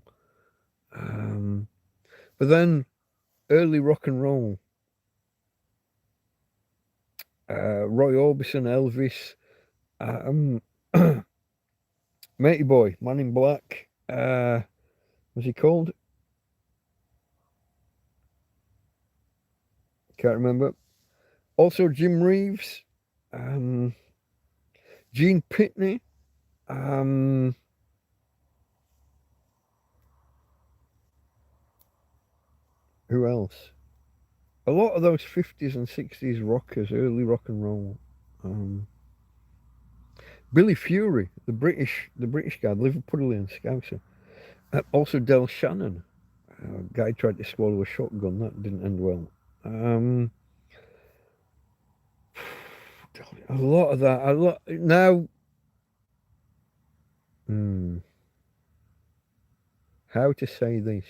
Speaker 1: But then early rock and roll. Roy Orbison, Elvis, Matey Boy, Man in Black. Was he called? Can't remember. Also, Jim Reeves, um, Gene Pitney, um, who else? A lot of those 50s and 60s rockers, early rock and roll. Um, Billy Fury, the British guy, Liverpudlian Scouser. Also, Del Shannon. A guy tried to swallow a shotgun. That didn't end well. A lot of that. A lot now. Hmm, how to say this?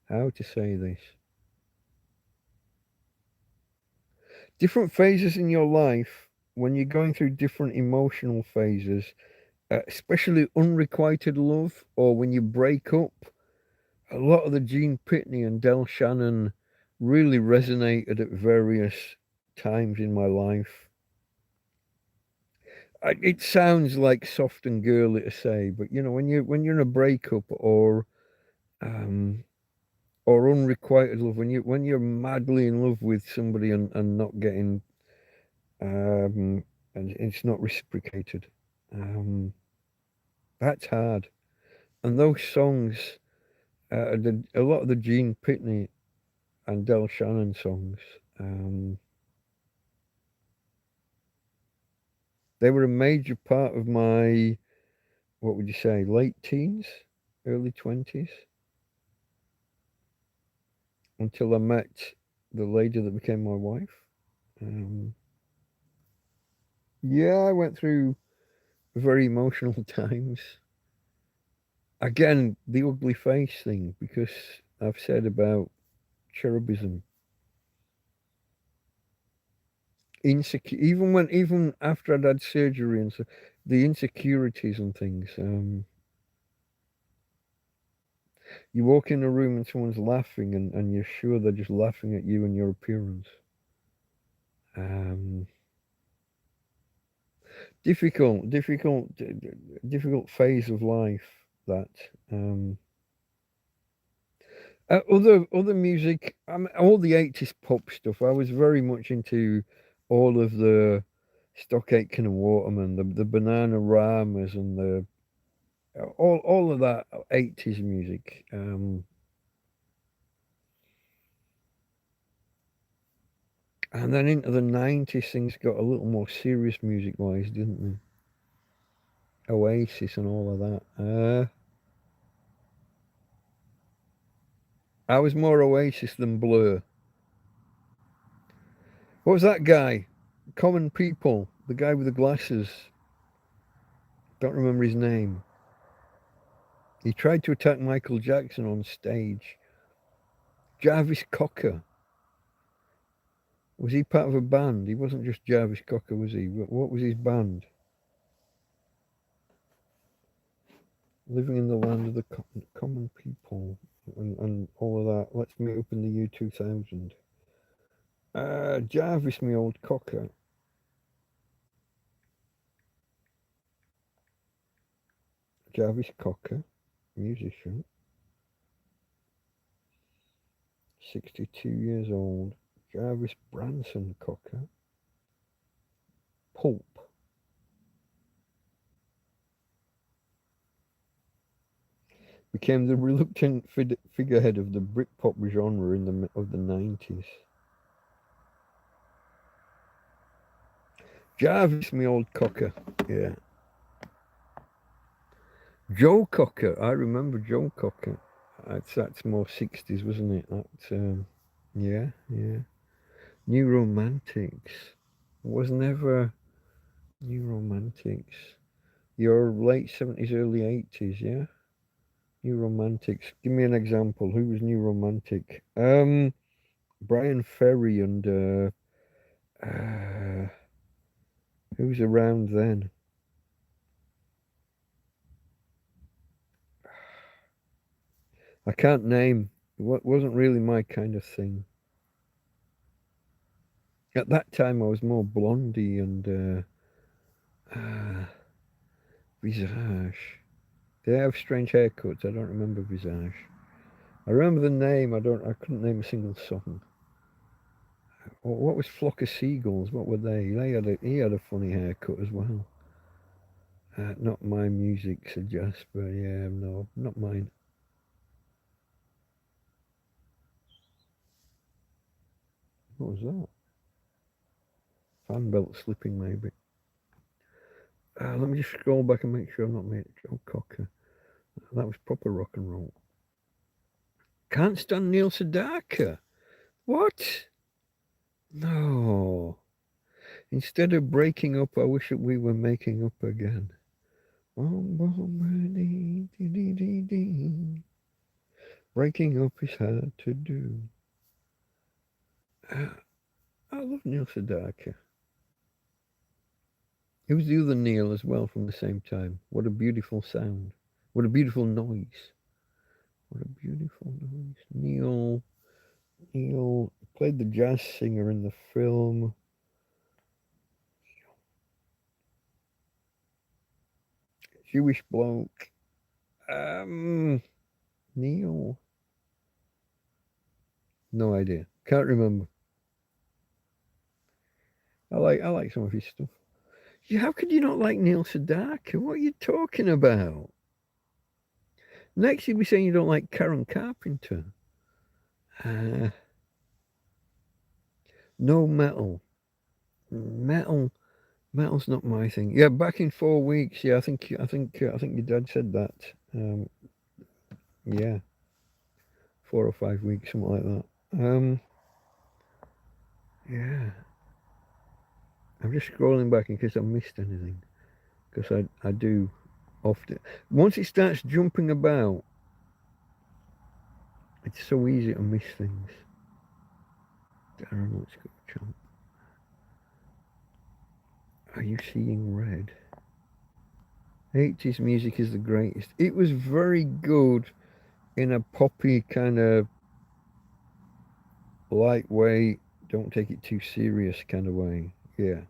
Speaker 1: How to say this? Different phases in your life when you're going through different emotional phases, especially unrequited love or when you break up. A lot of the Gene Pitney and Del Shannon really resonated at various times in my life. It sounds like soft and girly to say, but you know, when you're in a breakup um, or unrequited love, when you're madly in love with somebody and not getting and it's not reciprocated, um, that's hard. And those songs, a lot of the Gene Pitney and Del Shannon songs, um, they were a major part of my, what would you say, late teens, early 20s, until I met the lady that became my wife. Um, yeah, I went through very emotional times. Again, the ugly face thing, because I've said about cherubism, insecure. Even after I'd had surgery and so, the insecurities and things. You walk in a room and someone's laughing, and you're sure they're just laughing at you and your appearance. Um, difficult phase of life that. Um, other music, all the 80s pop stuff. I was very much into all of the Stock Aitken and Waterman, the Banana Ramas, and the all of that 80s music. And then into the 90s, things got a little more serious music wise, didn't they? Oasis and all of that. I was more Oasis than Blur. What was that guy? Common People, the guy with the glasses. Don't remember his name. He tried to attack Michael Jackson on stage. Jarvis Cocker. Was he part of a band? He wasn't just Jarvis Cocker, was he? What was his band? Living in the land of the common people and all of that. Let's meet up in the year 2000. Jarvis, me old cocker. Jarvis Cocker, musician, 62 years old. Jarvis Branson Cocker, Pulp. Became the reluctant figurehead of the Britpop genre in the 90s. Jarvis, me old cocker. Yeah. Joe Cocker. I remember Joe Cocker. That's more 60s, wasn't it? Yeah, yeah. New Romantics. Was never New Romantics. Your late 70s, early 80s, yeah? New Romantics. Give me an example. Who was New Romantic? Brian Ferry and uh, who's around then? I can't name. What wasn't really my kind of thing. At that time, I was more Blondie and Visage. They have strange haircuts. I don't remember Visage. I remember the name. I couldn't name a single song. What was Flock of Seagulls? What were they? He had a funny haircut as well. Not my music, said Jasper. Yeah, no, not mine. What was that? Fan belt slipping, maybe. Let me just scroll back and make sure I've not made it. Joe Cocker. That was proper rock and roll. Can't stand Neil Sedaka. What? No. Instead of breaking up, I wish that we were making up again. Breaking up is hard to do. I love Neil Sedaka. It was the other Neil as well from the same time. What a beautiful sound. What a beautiful noise. What a beautiful noise. Neil played the jazz singer in the film. Jewish bloke. Neil. No idea. Can't remember. I like some of his stuff. How could you not like Neil Sedaka? What are you talking about? Next you'll be saying you don't like Karen Carpenter. No metal. Metal's not my thing. Yeah, back in 4 weeks. Yeah, I think your dad said that. Yeah, 4 or 5 weeks, something like that. Yeah. I'm just scrolling back in case I missed anything, because I do often. Once it starts jumping about, it's so easy to miss things. Darren, let's go, champ. Are you seeing red? 80s music is the greatest. It was very good in a poppy kind of lightweight, don't take it too serious kind of way. Yeah.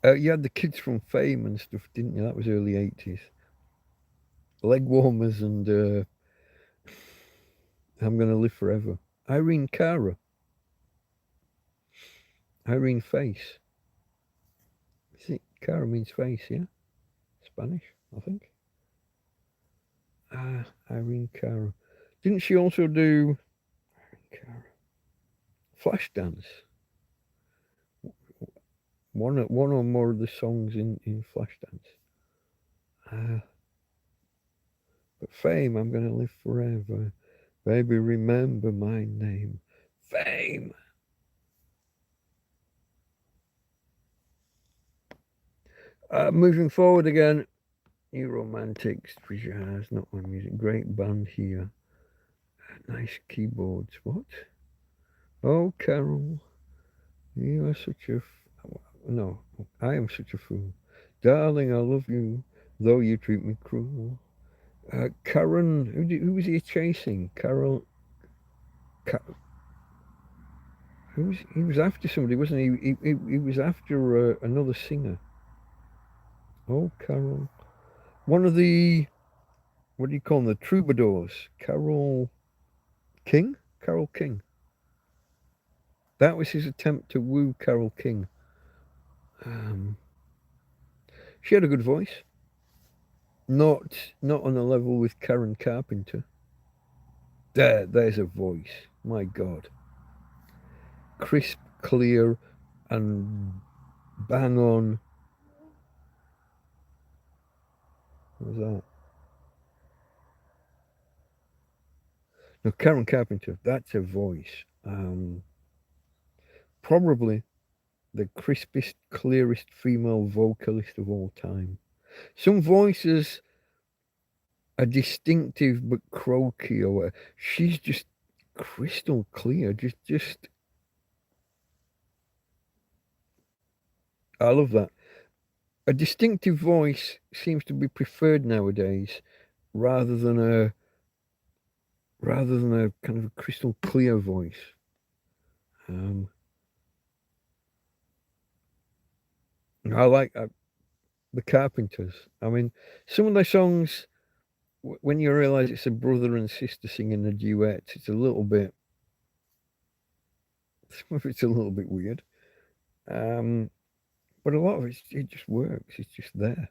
Speaker 1: You had the kids from Fame and stuff, didn't you? That was early 80s. Leg warmers and I'm Gonna Live Forever. Irene Cara. Irene Face. Is it? Cara means face, yeah? Spanish, I think. Irene Cara. Didn't she also do Cara? Flashdance? One or more of the songs in Flashdance. But Fame, I'm Gonna Live Forever. Baby, remember my name. Fame. Moving forward again. New Romantics, Jazz, not my music. Great band here. Nice keyboards. What? Oh, Carol, you are such a. No, I am such a fool. Darling, I love you, though you treat me cruel. Karen, who was he chasing? Carol. He was after somebody, wasn't he? He was after another singer. Oh, Carol. One of the, what do you call them? The troubadours. Carol King? Carol King. That was his attempt to woo Carol King. She had a good voice. Not on a level with Karen Carpenter. There's a voice. My God. Crisp, clear, and bang on. What was that? No, Karen Carpenter. That's a voice. Probably the crispest, clearest female vocalist of all time. Some voices are distinctive but croaky, or she's just crystal clear. Just. I love that. A distinctive voice seems to be preferred nowadays, rather than a kind of a crystal clear voice. I like the Carpenters. I mean, some of their songs, when you realise it's a brother and sister singing a duet, it's a little bit, some of it's a little bit weird. Um, but a lot of it just works. It's just there.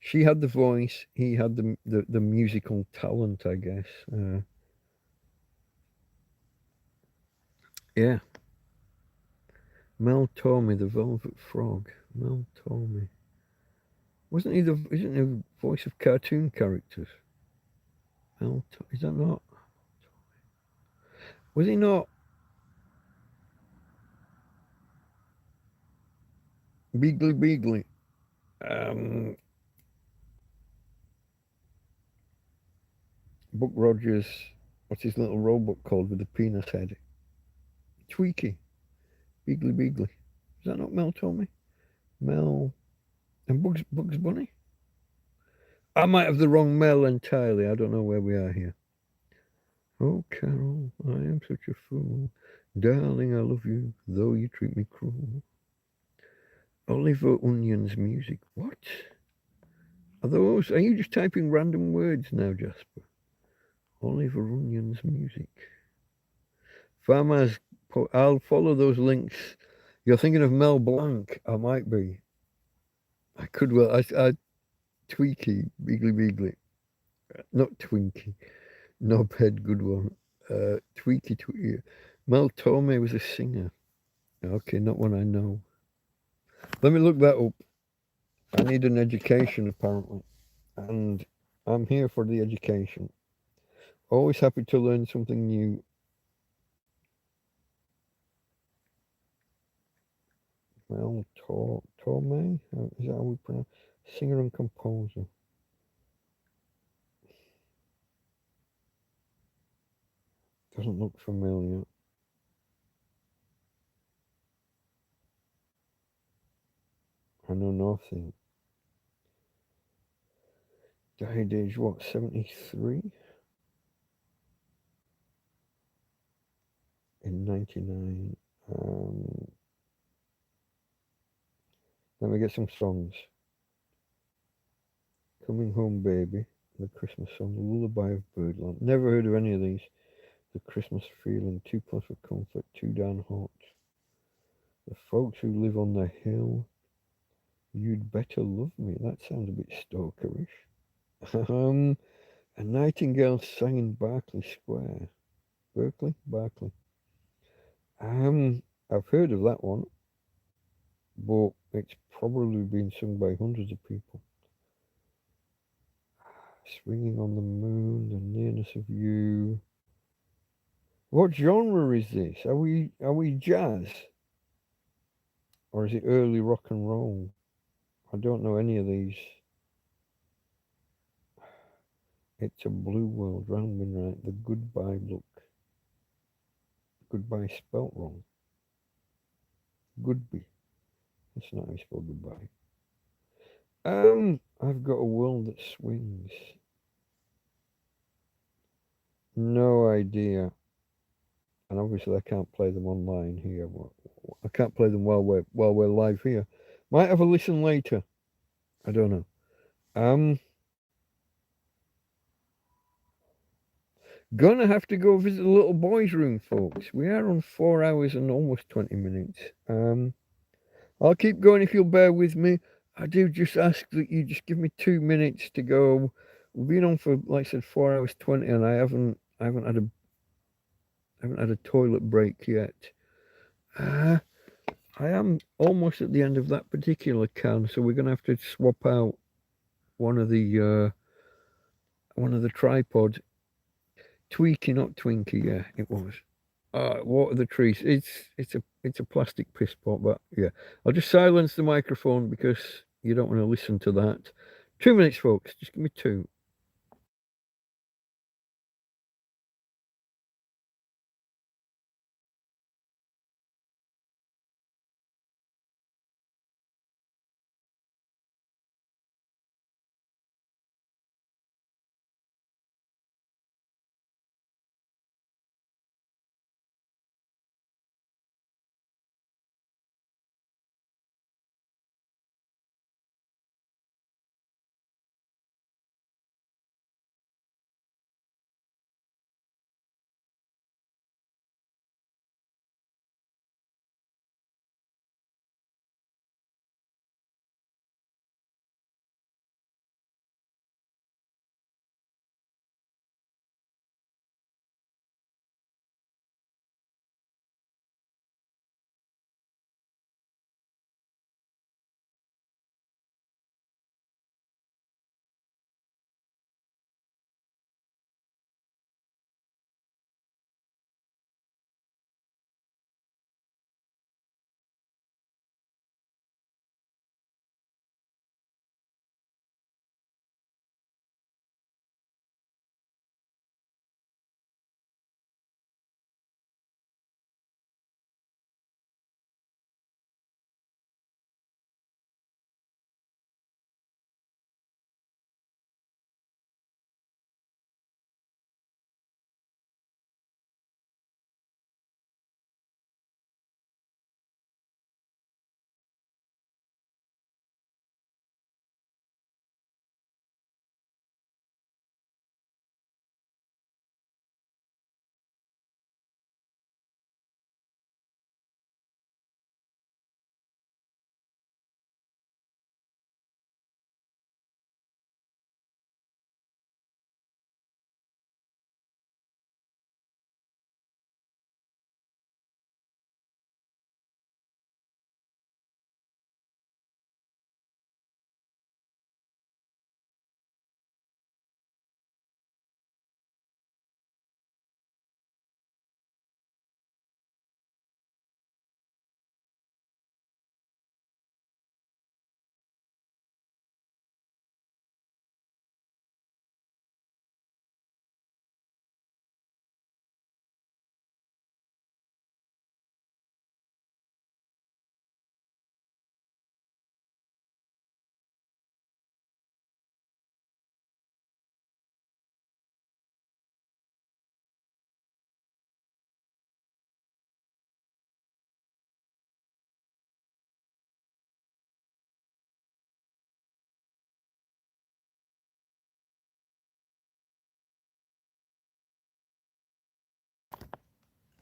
Speaker 1: She had the voice. He had the musical talent, I guess. Yeah. Mel Torme, the Velvet Frog. Mel Torme. Wasn't he the? Isn't he the voice of cartoon characters? Is that not? Was he not? Beagly Beagly. Um, Buck Rogers. What's his little robot called with the penis head? Tweaky. Beagly Beagly. Is that not Mel Torme? Mel and Bugs Bunny. I might have the wrong Mel entirely. I don't know where we are here. Oh, Carol, I am such a fool. Darling, I love you, though you treat me cruel. Oliver Onion's music. What? Are those? Are you just typing random words now, Jasper? Oliver Onion's music. Farmers. I'll follow those links. You're thinking of Mel Blanc. I might be. I could well. I Tweaky, Beagly Beagly. Not Twinkie. Knobhead, good one. Tweaky Tweaky. Mel Torme was a singer. Okay, not one I know. Let me look that up. I need an education, apparently. And I'm here for the education. Always happy to learn something new. Mel Torme? Is that how we pronounce it? Singer and composer. Doesn't look familiar. I know nothing. Died age what? 73? In 99. Let me get some songs. Coming Home Baby, the Christmas song, the Lullaby of Birdland. Never heard of any of these. The Christmas Feeling, Too Close for Comfort, Too Darn Hot. The Folks Who Live on the Hill, You'd Better Love Me. That sounds a bit stalkerish. A Nightingale Sang in Berkeley Square. Berkeley? I've heard of that one, but it's probably been sung by hundreds of people. Swinging on the Moon, The Nearness of You. What genre is this? Are we jazz? Or is it early rock and roll? I don't know any of these. It's a Blue World, Round Midnight, The Goodbye Look. Goodbye spelt wrong. Goodby. That's not how you spell goodbye. I've got a world that swings. No idea. And obviously I can't play them online here. I can't play them while we're live here. Might have a listen later. I don't know. Gonna have to go visit the little boy's room, folks. We are on 4 hours and almost 20 minutes. I'll keep going if you'll bear with me. I do just ask that you just give me 2 minutes to go. We've been on for, like I said, 4 hours 20, and I haven't had a toilet break yet. I am almost at the end of that particular can, so we're gonna have to swap out one of the tripods. Tweaky, not Twinkie. Yeah, it was. Water the trees. It's a plastic piss pot, but yeah. I'll just silence the microphone because you don't want to listen to that. 2 minutes, folks. Just give me two.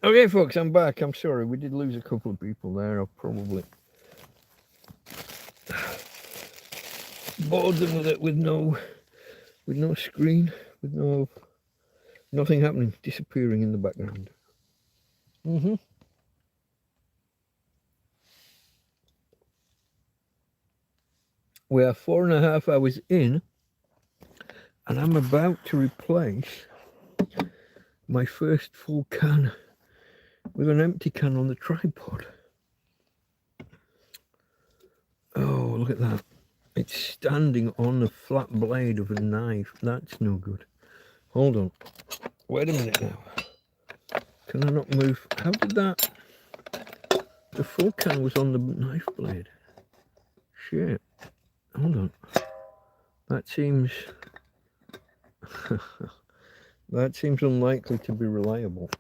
Speaker 1: Okay, folks, I'm back. I'm sorry, we did lose a couple of people there. I'll probably bored them with it with no screen, with nothing happening, disappearing in the background. We are 4.5 hours in, and I'm about to replace my first full can with an empty can on the tripod. Oh, look at that. It's standing on the flat blade of a knife. That's no good. Hold on. Wait a minute now. Can I not move? How did that? The full can was on the knife blade. Shit. Hold on. That seems... that seems unlikely to be reliable.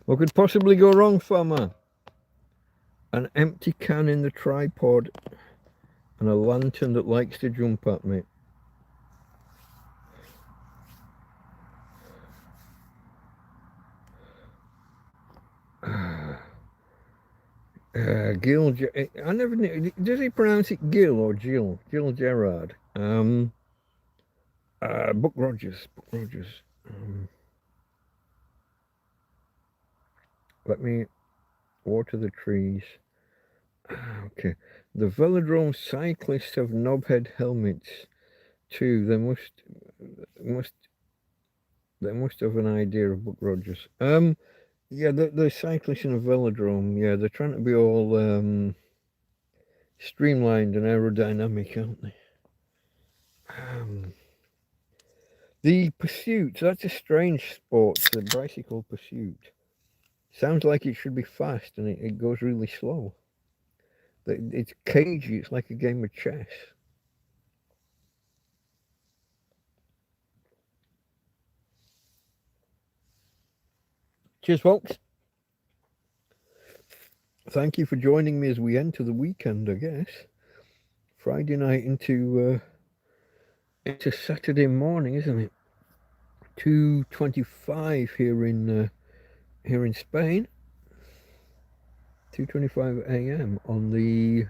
Speaker 1: What could possibly go wrong, farmer? An empty can in the tripod and a lantern that likes to jump at me. Gil, I never knew. Does he pronounce it Gil or Jill? Jill Gerard. Buck Rogers. Let me water the trees. Okay. The velodrome cyclists have knobhead helmets too. They must have an idea of Buck Rogers. Yeah, the cyclists in a velodrome. Yeah, they're trying to be all streamlined and aerodynamic, aren't they? The pursuit. That's a strange sport. The bicycle pursuit. Sounds like it should be fast, and it goes really slow. It's cagey. It's like a game of chess. Cheers, folks. Thank you for joining me as we enter the weekend, I guess. Friday night into Saturday morning, isn't it? 2:25 here in Spain. 2:25 a.m. on the...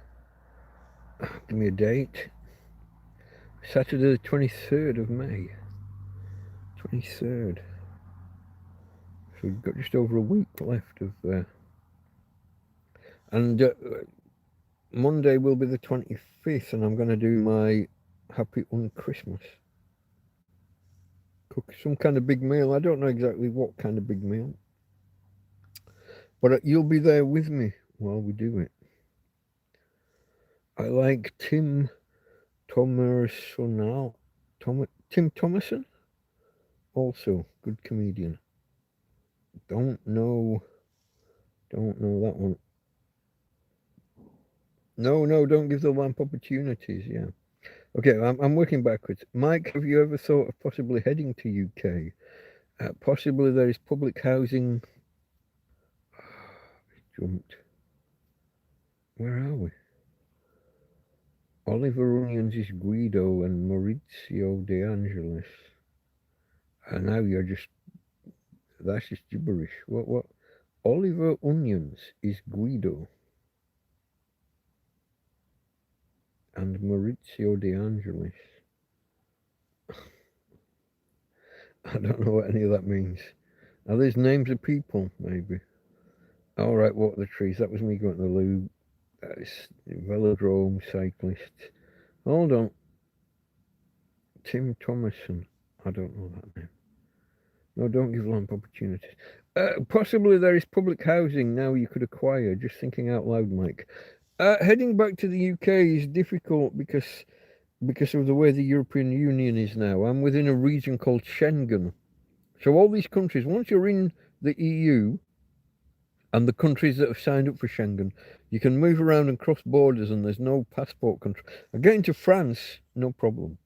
Speaker 1: give me a date. Saturday the 23rd of May. 23rd. So we've got just over a week left of... and Monday will be the 25th, and I'm going to do my Happy Christmas. Cook some kind of big meal. I don't know exactly what kind of big meal. But you'll be there with me while we do it. I like Tim Thomerson. Tim Thomerson? Also, good comedian. Don't know that one. No, don't give the lamp opportunities, yeah. Okay, I'm working backwards. Mike, have you ever thought of possibly heading to UK? Possibly there is public housing... jumped. Where are we? Oliver Onions is Guido and Maurizio De Angelis. And now you're just... that's just gibberish. What? Oliver Onions is Guido. And Maurizio De Angelis. I don't know what any of that means. Are these names of people, maybe? Alright, what are the trees? That was me going to the loo. That's velodrome cyclist. Hold on. Tim Thomerson. I don't know that name. No, don't give lamp opportunities. Possibly there is public housing now you could acquire. Just thinking out loud, Mike. Heading back to the UK is difficult because of the way the European Union is now. I'm within a region called Schengen. So all these countries, once you're in the EU and the countries that have signed up for Schengen, you can move around and cross borders and there's no passport control. Getting to France, no problem.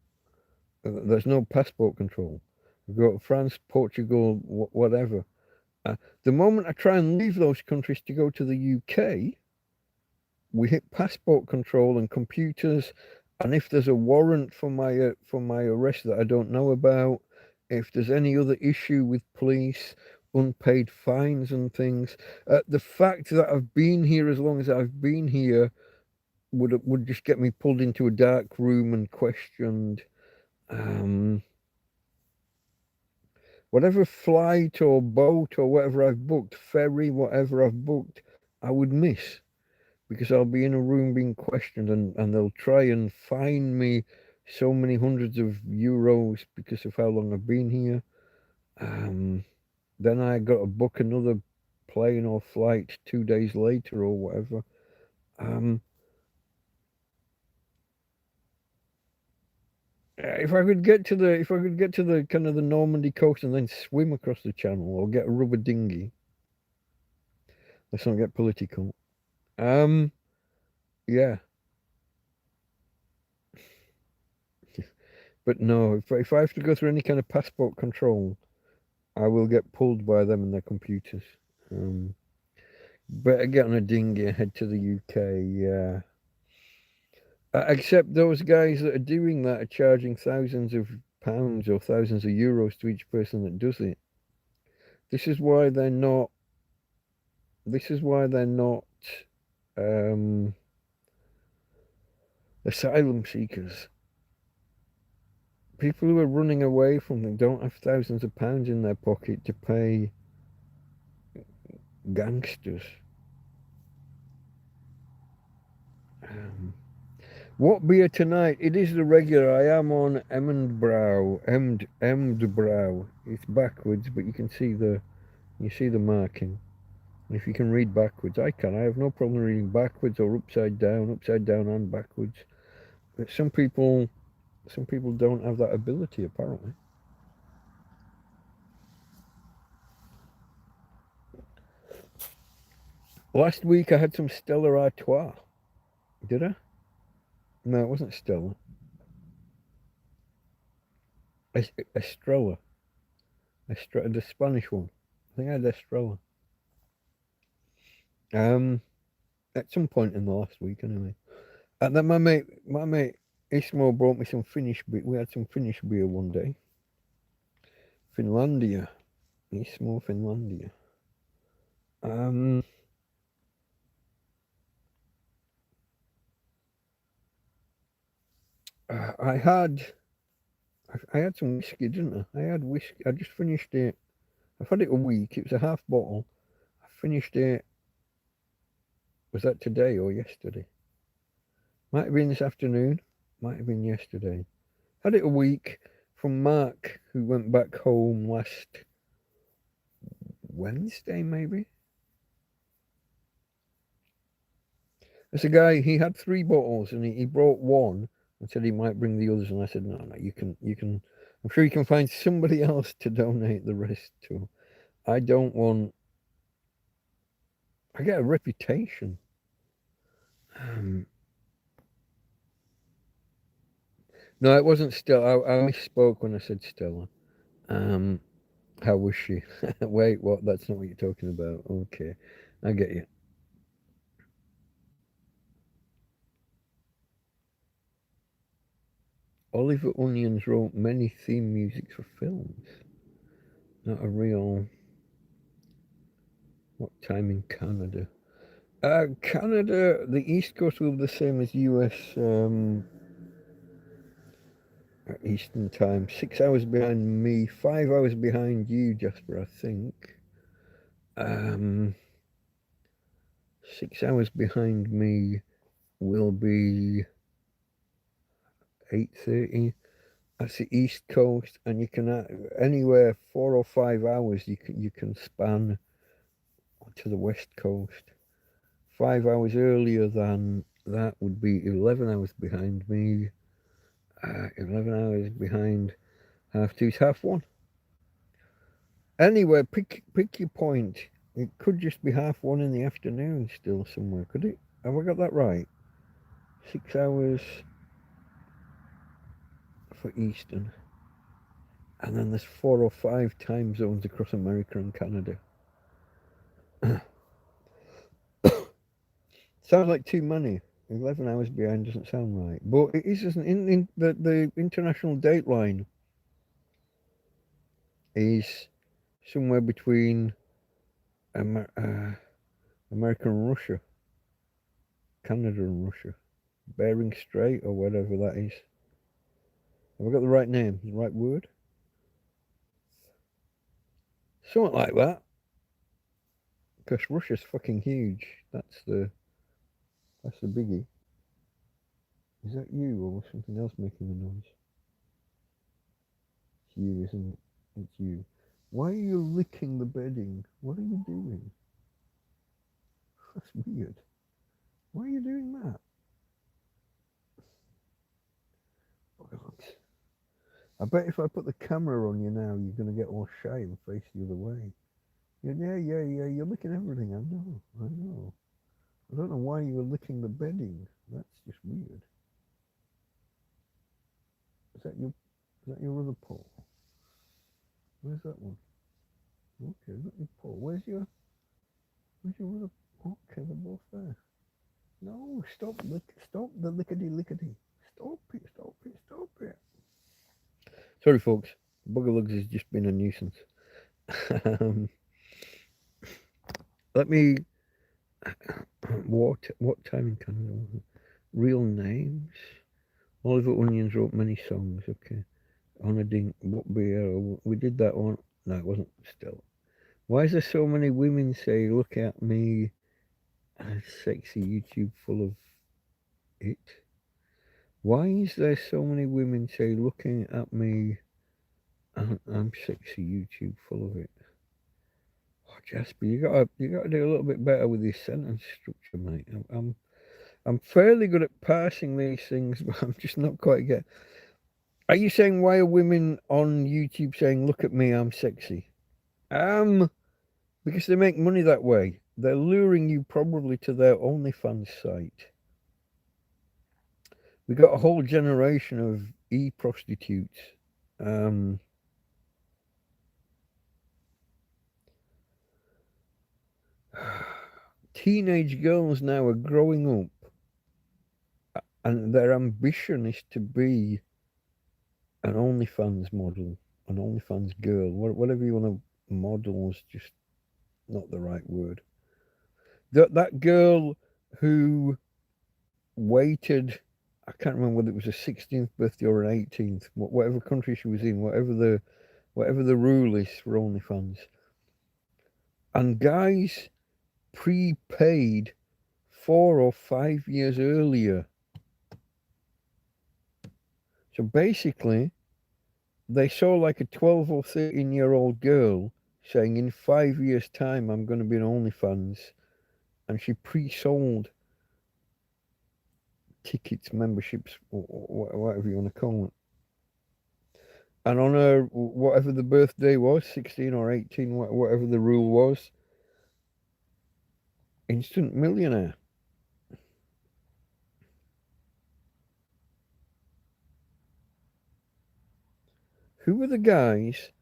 Speaker 1: There's no passport control. You go to France, Portugal, whatever. The moment I try and leave those countries to go to the UK, we hit passport control and computers, and if there's a warrant for my arrest that I don't know about, if there's any other issue with police, unpaid fines and things. The fact that I've been here as long as I've been here would just get me pulled into a dark room and questioned. Whatever flight or boat or whatever I've booked, ferry, whatever I've booked, I would miss because I'll be in a room being questioned and they'll try and fine me so many hundreds of euros because of how long I've been here. Then I got to book another plane or flight 2 days later or whatever. If I could get to the kind of the Normandy coast and then swim across the channel or get a rubber dinghy. Let's not get political. Yeah. But no, if I have to go through any kind of passport control, I will get pulled by them and their computers. Better get on a dinghy and head to the UK, yeah. Except those guys that are doing that are charging thousands of pounds or thousands of euros to each person that does it. This is why they're not. Asylum seekers. People who are running away from them don't have thousands of pounds in their pocket to pay gangsters. What beer tonight? It is the regular. I am on Emmenbrow. Emdbrow. It's backwards, but you see the marking. And if you can read backwards, I can. I have no problem reading backwards or upside down and backwards. But some people don't have that ability, apparently. Last week I had some Stella Artois. Did I? No, it wasn't Stella. Estrella. The Spanish one. I think I had Estrella. At some point in the last week, anyway. And then my mate Ismo brought me some Finnish beer. We had some Finnish beer one day. Finlandia. Ismo Finlandia. I had some whiskey, didn't I? I had whiskey. I just finished it. I've had it a week. It was a half bottle. I finished it. Was that today or yesterday? Might have been this afternoon. Might have been yesterday. Had it a week from Mark, who went back home last Wednesday, maybe. There's a guy. He had 3 bottles, and he brought one and said he might bring the others. And I said, no, you can. I'm sure you can find somebody else to donate the rest to. I don't want. I get a reputation. No, it wasn't Stella. I misspoke when I said Stella. How was she? Wait, what? That's not what you're talking about. Okay, I get you. Oliver Onions wrote many theme music for films. Not a real. What time in Canada? Canada, the East Coast will be the same as US Eastern Time. 6 hours behind me, 5 hours behind you, Jasper, I think. 6 hours behind me will be 8:30. That's the East Coast, and you can anywhere 4 or 5 hours you can span to the West Coast. 5 hours earlier than that would be 11 hours behind me. 11 hours behind 2:30's 1:30. Anyway, pick your point. It could just be 1:30 in the afternoon still somewhere, could it? Have I got that right? 6 hours for Eastern. And then there's 4 or 5 time zones across America and Canada. Sounds like too many. 11 hours behind doesn't sound right. But it isn't. In the international dateline is somewhere between America and Russia, Canada and Russia, Bering Strait or whatever that is. Have I got the right name, the right word? Something like that. Because Russia's fucking huge. That's the biggie. Is that you or was something else making a noise? It's you, isn't it? It's you. Why are you licking the bedding? What are you doing? That's weird. Why are you doing that? I bet if I put the camera on you now, you're going to get all shy and face the other way. Yeah, you're licking everything. I know. I don't know why you were licking the bedding. That's just weird. Is that your other paw? Where's that one? Okay, is that your paw? Where's your other? Okay, they're both there. No, stop the lickety. Stop it. Sorry folks, Buggerlugs has just been a nuisance. Let me what time in Canada? Real names. Oliver Onions wrote many songs, okay. On a ding what beer we did that one. No, it wasn't still. Why is there so many women say look at me sexy YouTube full of it? Why is there so many women say looking at me I'm sexy YouTube full of it? Oh, Jasper, you gotta do a little bit better with this sentence structure, mate. I'm fairly good at parsing these things, but I'm just not quite getting. Are you saying why are women on YouTube saying look at me I'm sexy? Because they make money that way. They're luring you probably to their OnlyFans site. We got a whole generation of e-prostitutes. Teenage girls now are growing up and their ambition is to be an OnlyFans model, an OnlyFans girl, whatever you want to model is just not the right word. That girl who waited, I can't remember whether it was a 16th birthday or an 18th, whatever country she was in, whatever the rule is for OnlyFans. And guys prepaid 4 or 5 years earlier. So basically, they saw like a 12 or 13-year-old girl saying, in 5 years' time, I'm going to be an OnlyFans. And she pre-sold tickets, memberships, or whatever you want to call it. And on her, whatever the birthday was, 16 or 18, whatever the rule was, instant millionaire. Who were the guys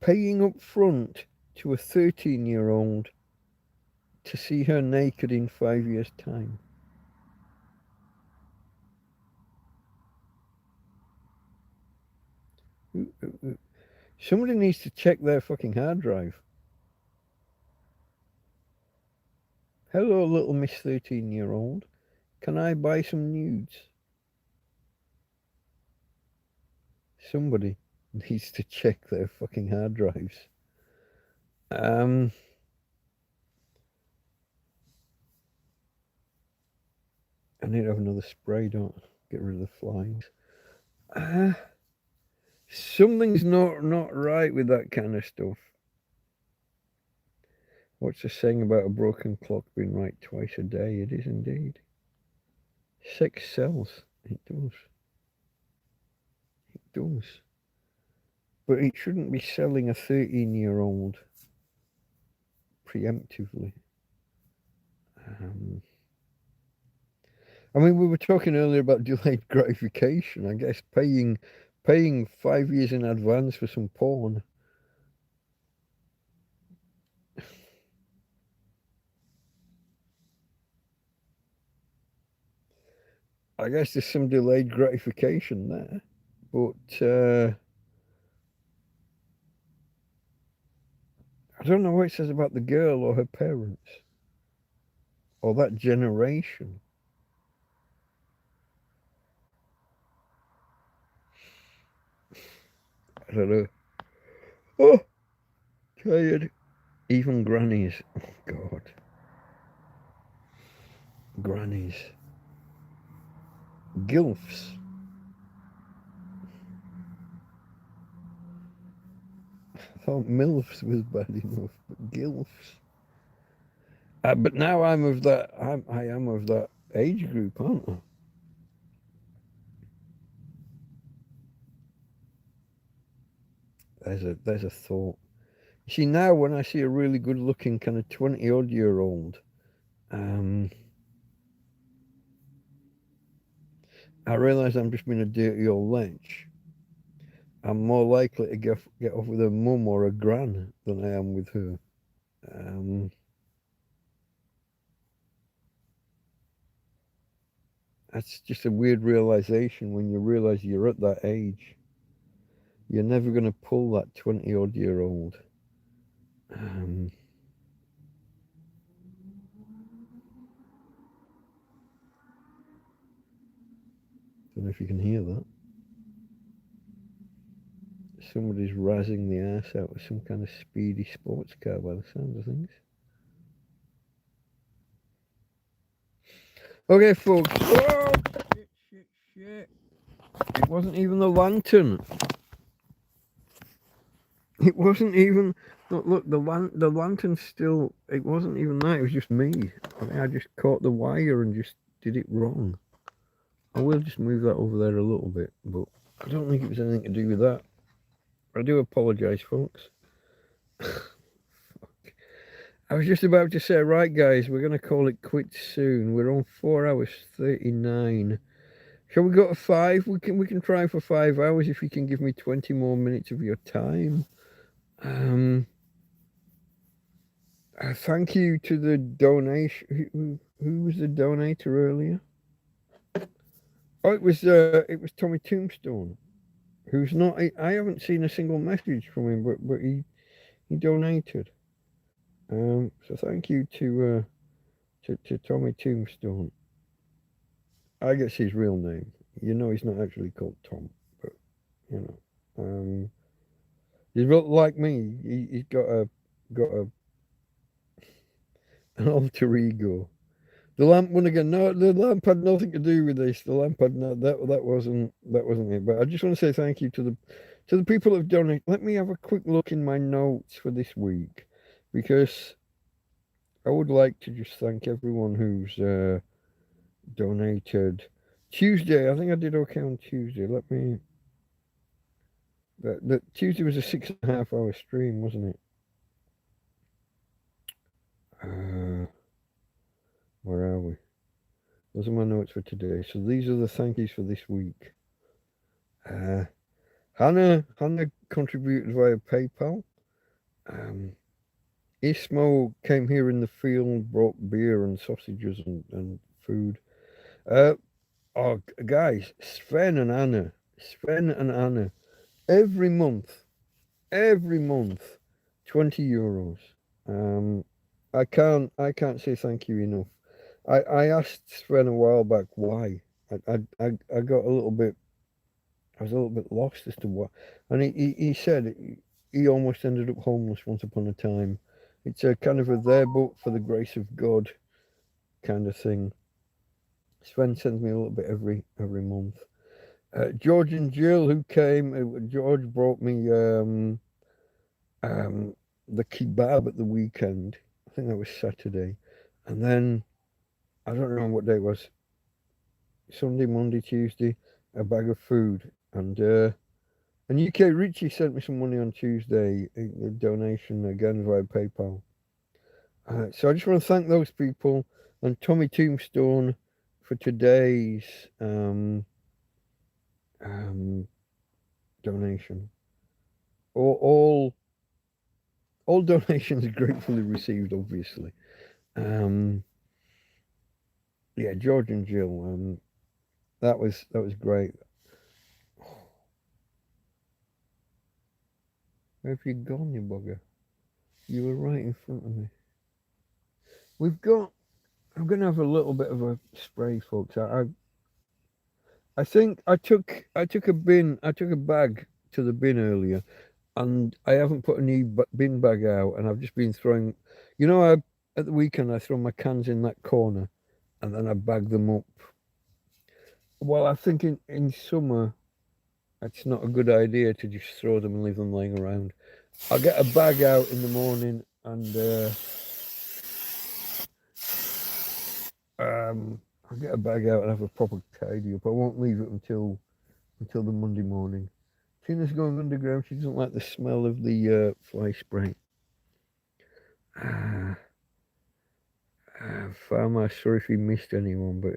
Speaker 1: paying up front to a 13-year-old to see her naked in 5 years' time? Somebody needs to check their fucking hard drive. Hello, little Miss 13-year-old. Can I buy some nudes? Somebody needs to check their fucking hard drives. I need to have another spray, don't get rid of the flies. Something's not right with that kind of stuff. What's the saying about a broken clock being right twice a day? It is indeed. Sex sells. It does. It does. But it shouldn't be selling a 13-year-old preemptively. I mean, we were talking earlier about delayed gratification. I guess paying 5 years in advance for some porn. I guess there's some delayed gratification there, but don't know what it says about the girl or her parents or that generation. I don't know. Oh, tired. Even grannies. Oh, God. Grannies. Gilfs. I thought MILFs was bad enough, but Gilfs. But now I am of that age group, aren't I? There's a thought. You see, now when I see a really good looking kind of 20-odd-year-old, I realise I'm just being a dirty old lech. I'm more likely to get off with a mum or a gran than I am with her. Um, that's just a weird realization when you realize you're at that age. You're never going to pull that 20-odd-year-old. Don't know if you can hear that. Somebody's razzing the ass out of some kind of speedy sports car by the sound of things. Okay, folks. Oh, shit. It wasn't even the lantern. It wasn't even. Look, the lantern still. It wasn't even that. It was just me. I think I just caught the wire and just did it wrong. I will just move that over there a little bit, but I don't think it was anything to do with that. I do apologise, folks. I was just about to say, right, guys, we're going to call it quits soon. We're on 4 hours 39. Shall we go to 5? We can try for 5 hours if you can give me 20 more minutes of your time. Thank you to the donation. Who was the donator earlier? Oh, it was Tommy Tombstone, who's not. I haven't seen a single message from him, but he donated. So thank you to Tommy Tombstone. I guess his real name. You know, he's not actually called Tom, but you know, he's like me. He's got an alter ego. The lamp wouldn't again. No, the lamp had nothing to do with this. The lamp had no, that wasn't it. But I just want to say thank you to the people that have donated. Let me have a quick look in my notes for this week, because I would like to just thank everyone who's donated. Tuesday, I think I did okay on Tuesday. Let me. That Tuesday was a 6.5 hour stream, wasn't it? Where are we? Those are my notes for today. So these are the thank yous for this week. Hannah contributed via PayPal. Ismo came here in the field, brought beer and sausages and food. Oh, guys, Sven and Anna, every month, 20 euros. I can't say thank you enough. I asked Sven a while back why. I got a little bit. I was a little bit lost as to what, and he said he almost ended up homeless once upon a time. It's a kind of a there but for the grace of God kind of thing. Sven sends me a little bit every month. George and Jill, who came, George brought me the kebab at the weekend. I think that was Saturday, and then I don't know what day it was. Sunday, Monday, Tuesday, a bag of food, and UK Richie sent me some money on Tuesday, a donation again via PayPal. So I just want to thank those people and Tommy Tombstone for today's donation. All donations gratefully received, obviously. Yeah, George and Jill. That was great. Where have you gone, you bugger? You were right in front of me. We've got. I'm going to have a little bit of a spray, folks. I think I took a bin. I took a bag to the bin earlier, and I haven't put a new bin bag out, and I've just been throwing. You know, at the weekend I throw my cans in that corner, and then I bag them up. Well, I think in summer it's not a good idea to just throw them and leave them laying around. I'll get a bag out in the morning and I'll get a bag out and have a proper tidy up. I won't leave it until the Monday morning. Tina's going underground. She doesn't like the smell of the fly spray. Ah, Farmer, sorry if you missed anyone, but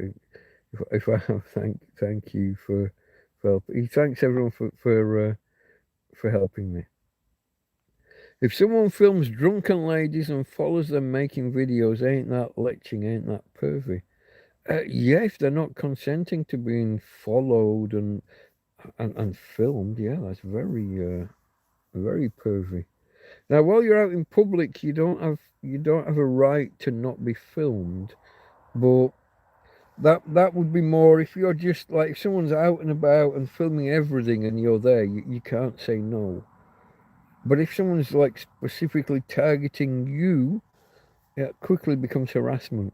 Speaker 1: if I have, thank you for help. He thanks everyone for helping me. If someone films drunken ladies and follows them making videos, ain't that leching? Ain't that pervy? Yeah, if they're not consenting to being followed and filmed, yeah, that's very pervy. Now, while you're out in public, you don't have a right to not be filmed, but that would be more if you're just like if someone's out and about and filming everything and you're there, you can't say no. But if someone's like specifically targeting you, it quickly becomes harassment.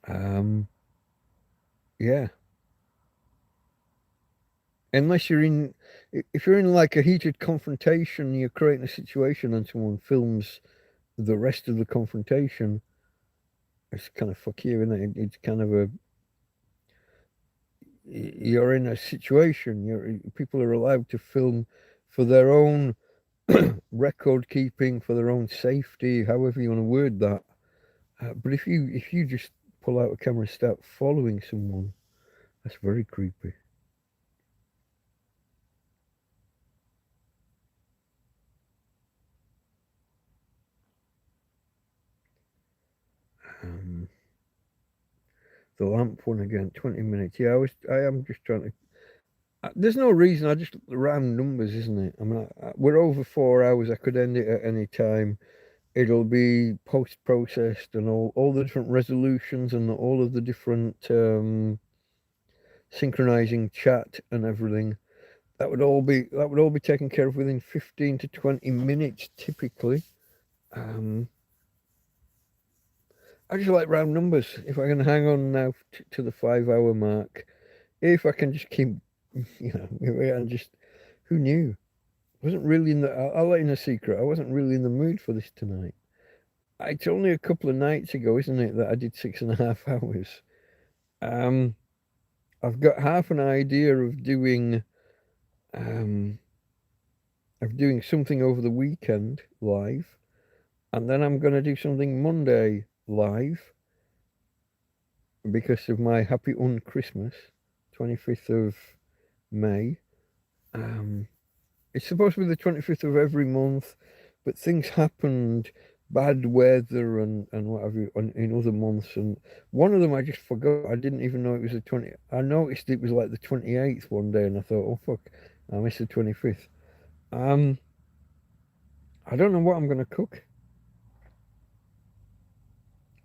Speaker 1: Um, yeah. Unless you're in, if you're in like a heated confrontation, you're creating a situation and someone films the rest of the confrontation, it's kind of fuck you, isn't it? It's kind of a, you're in a situation, people are allowed to film for their own record keeping, for their own safety, however you want to word that. But if you just pull out a camera and start following someone, that's very creepy. Um, the lamp one again, 20 minutes. Yeah, I am just trying to. There's no reason. I just round numbers, isn't it? I mean, we're over 4 hours. I could end it at any time. It'll be post processed and all the different resolutions and all of the different synchronizing chat and everything. That would all be taken care of within 15 to 20 minutes typically. Um, I just like round numbers. If I can hang on now to the 5 hour mark, if I can just keep, and just, who knew? I wasn't really in the, I'll let you know a secret. I wasn't really in the mood for this tonight. It's only a couple of nights ago, isn't it, that I did 6.5 hours. Um, I've got half an idea um, of doing something over the weekend live, and then I'm going to do something Monday live because of my happy Christmas, 25th of May. Um, it's supposed to be the 25th of every month, but things happened, bad weather and what have you, in other months. And one of them I just forgot. I didn't even know it was the 20th. I noticed it was like the 28th one day, and I thought, oh fuck, I missed the 25th. Um, I don't know what I'm going to cook.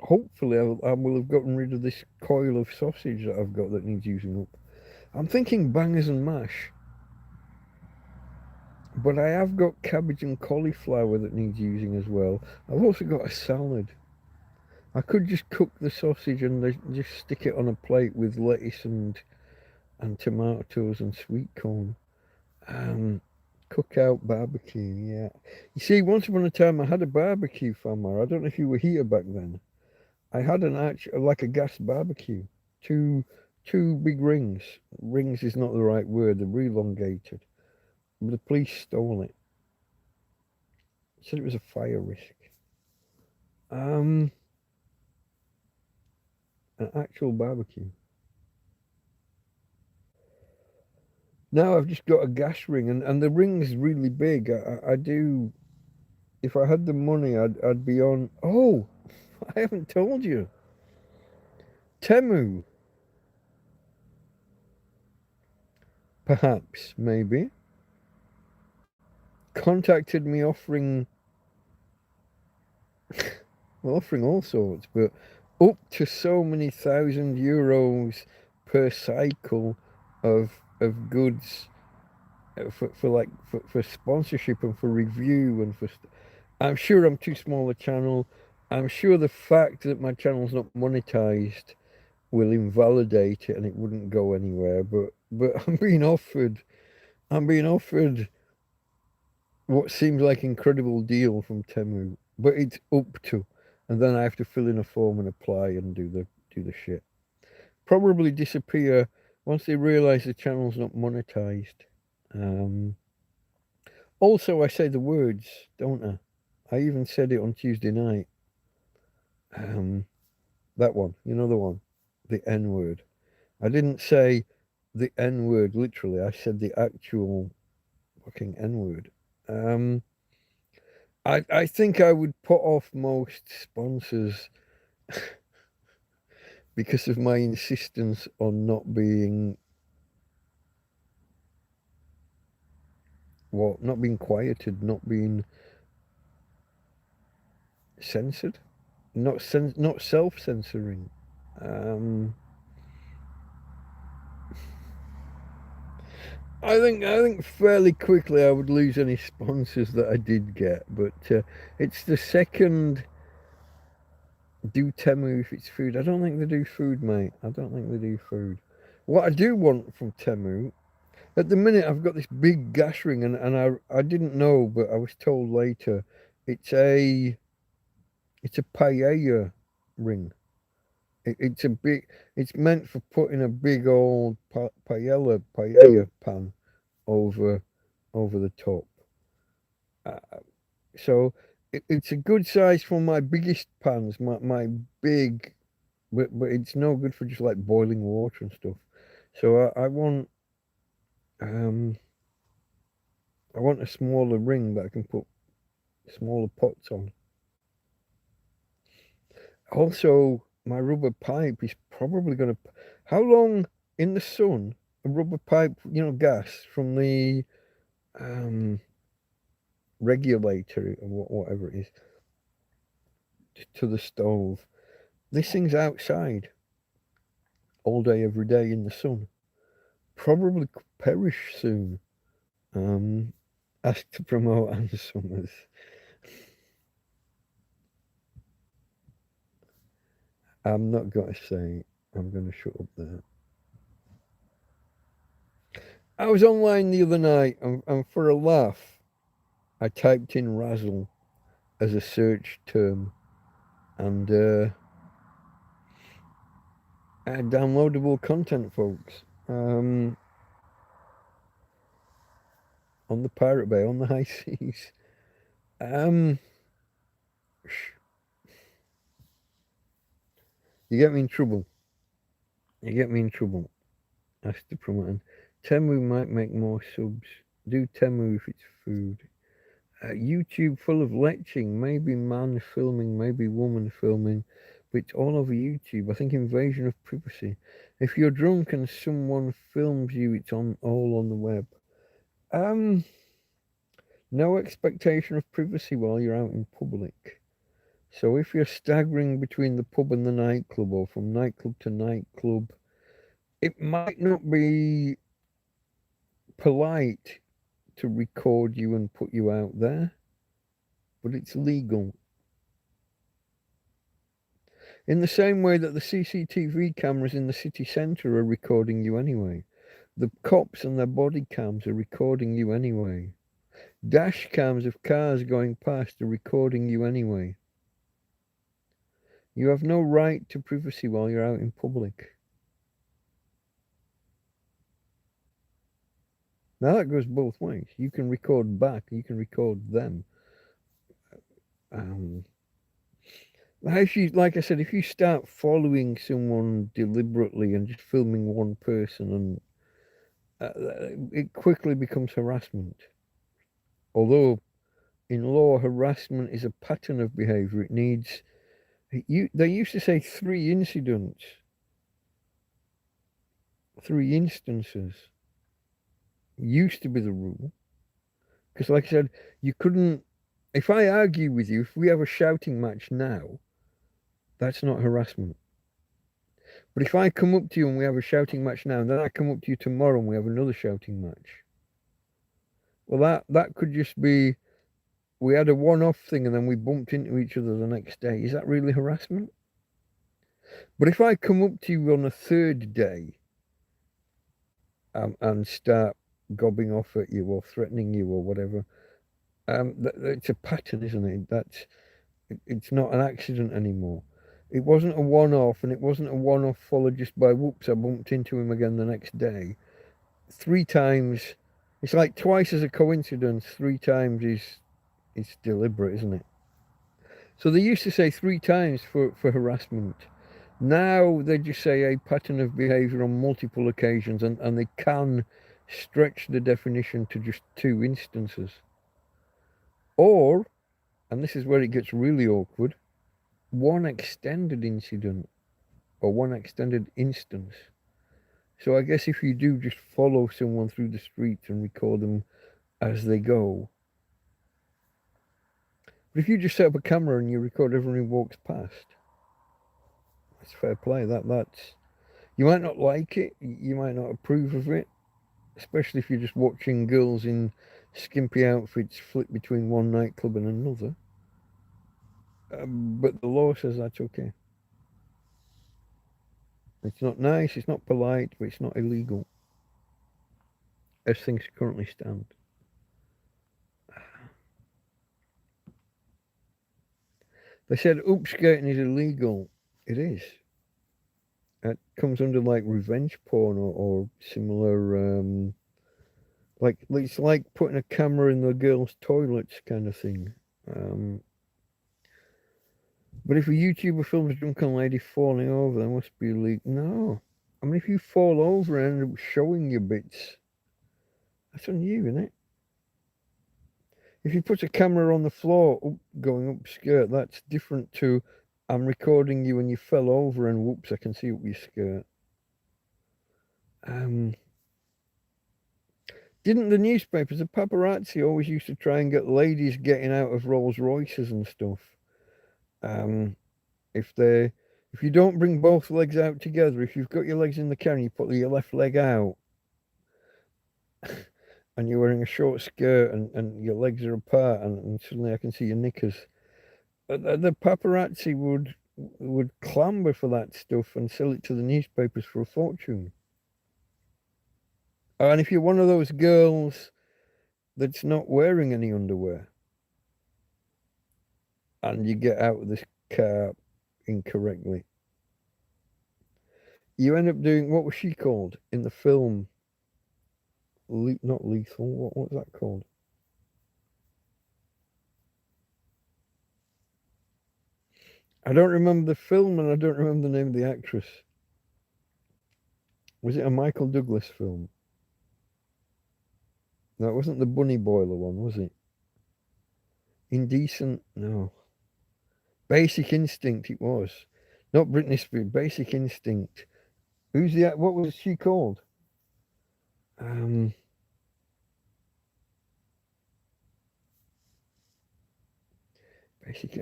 Speaker 1: Hopefully, I will have gotten rid of this coil of sausage that I've got that needs using up. I'm thinking bangers and mash. But I have got cabbage and cauliflower that needs using as well. I've also got a salad. I could just cook the sausage and just stick it on a plate with lettuce and tomatoes and sweet corn. Um, Cookout barbecue, yeah. You see, once upon a time I had a barbecue farmer. I don't know if you were here back then. I had an actual like a gas barbecue. Two two big rings. Rings is not the right word. They're elongated. But the police stole it. Said it was a fire risk. Um, an actual barbecue. Now I've just got a gas ring, and the ring's really big. I do. If I had the money, I'd be on. Oh, I haven't told you. Temu, perhaps, maybe, contacted me offering We're offering all sorts, but up to so many thousand euros per cycle of goods for sponsorship and for review and for. I'm sure I'm too small a channel. I'm sure the fact that my channel's not monetized will invalidate it and it wouldn't go anywhere. But I'm being offered what seems like incredible deal from Temu, but it's up to, and then I have to fill in a form and apply and do the shit. Probably disappear once they realise the channel's not monetized. Um, Also, I say the words, don't I? I even said it on Tuesday night. Um, that one, you know the one, the N word. I didn't say the N word literally. I said the actual fucking N word. Um, I think I would put off most sponsors because of my insistence on not being not being quieted, not being censored, not self censoring. Um, I think fairly quickly I would lose any sponsors that I did get, but it's the second do Temu if it's food. I don't think they do food, mate. I don't think they do food. What I do want from Temu at the minute, I've got this big gas ring, and I didn't know, but I was told later it's a it's a paella ring. It's a big. It's meant for putting a big old paella pan over the top. Uh, so it's a good size for my biggest pans, my big, but it's no good for just like boiling water and stuff. So um I want a smaller ring that I can put smaller pots on. Also, my rubber pipe is probably going to. How long in the sun a rubber pipe, gas from the um regulator or whatever it is to the stove. This thing's outside all day, every day in the sun. Probably perish soon. Um, Asked to promote Anne Summers. I'm not going to say it. I'm going to shut up there. I was online the other night and for a laugh, I typed in Razzle as a search term and had downloadable content, folks. On the Pirate Bay, on the high seas. Um, you get me in trouble. You get me in trouble. That's the promoting. Temu might make more subs. Do Temu if it's food. YouTube full of leching. Maybe man filming, maybe woman filming. But it's all over YouTube. I think invasion of privacy. If you're drunk and someone films you, it's all on the web. No expectation of privacy while you're out in public. So if you're staggering between the pub and the nightclub or from nightclub to nightclub, it might not be polite to record you and put you out there, but it's legal. In the same way that the CCTV cameras in the city centre are recording you anyway. The cops and their body cams are recording you anyway. Dash cams of cars going past are recording you anyway. You have no right to privacy while you're out in public. Now that goes both ways. You can record back, you can record them. Like I said, if you start following someone deliberately and just filming one person, and it quickly becomes harassment. Although in law, harassment is a pattern of behaviour. It needs. They used to say 3 incidents, 3 instances used to be the rule. Because, like I said, you couldn't. If I argue with you, if we have a shouting match now, That's not harassment. But if I come up to you and we have a shouting match now, and then I come up to you tomorrow and we have another shouting match, well, that could just be we had a one-off thing and then we bumped into each other the next day. Is that really harassment? But if I come up to you on a third day and start gobbing off at you or threatening you or whatever, it's a pattern, isn't it? It's not an accident anymore. It wasn't a one-off, and it wasn't a one-off followed just by whoops, I bumped into him again the next day. 3 times, it's like twice as a coincidence. 3 times is deliberate, isn't it? So they used to say 3 times for harassment. Now they just say a pattern of behaviour on multiple occasions, and they can stretch the definition to just 2 instances. Or, and this is where it gets really awkward, one extended incident or one extended instance. So I guess if you do just follow someone through the street and record them as they go, but if you just set up a camera and you record everyone who walks past, that's fair play. That's you might not like it, you might not approve of it, especially if you're just watching girls in skimpy outfits flip between one nightclub and another. But the law says that's okay. It's not nice, it's not polite, but it's not illegal as things currently stand. They said upskirting is illegal. It is. It comes under like revenge porn or similar. Like it's like putting a camera in the girls' toilets kind of thing. But if a YouTuber films a drunken lady falling over, there must be illegal. No, I mean if you fall over and end up showing your bits, that's on you, isn't it? If you put a camera on the floor going up skirt, that's different to I'm recording you and you fell over and whoops, I can see up your skirt. Didn't the newspapers, the paparazzi always used to try and get ladies getting out of Rolls Royces and stuff? If you don't bring both legs out together, if you've got your legs in the car and you put your left leg out, and you're wearing a short skirt and your legs are apart and suddenly I can see your knickers, the paparazzi would clamber for that stuff and sell it to the newspapers for a fortune. And if you're one of those girls that's not wearing any underwear and you get out of this car incorrectly, you end up doing, what was she called in the film? Not Lethal, what was that called? I don't remember the film and I don't remember the name of the actress. Was it a Michael Douglas film? No, it wasn't the Bunny Boiler one, was it? Indecent? No. Basic Instinct it was. Not Britney Spears, Basic Instinct. What was she called? I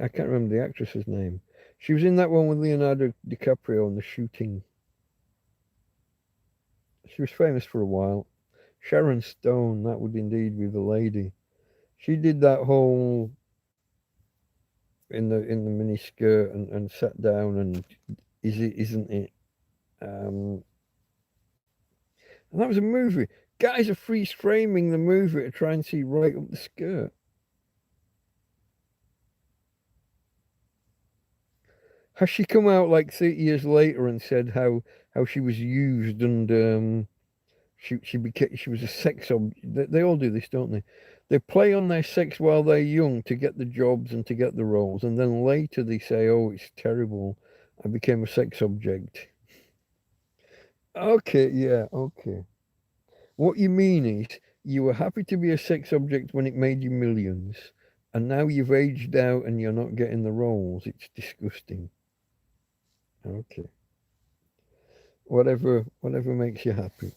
Speaker 1: can't remember the actress's name. She was in that one with Leonardo DiCaprio on The Shooting. She was famous for a while. Sharon Stone, that would indeed be the lady. She did that whole in the mini skirt and sat down and isn't it? And that was a movie. Guys are freeze framing the movie to try and see right up the skirt. Has she come out like 30 years later and said how she was used and she was a sex object? They all do this, don't they? They play on their sex while they're young to get the jobs and to get the roles, and then later they say, "Oh, it's terrible. I became a sex object." Okay, yeah, okay. What you mean is you were happy to be a sex object when it made you millions, and now you've aged out and you're not getting the roles. It's disgusting. Okay. Whatever makes you happy.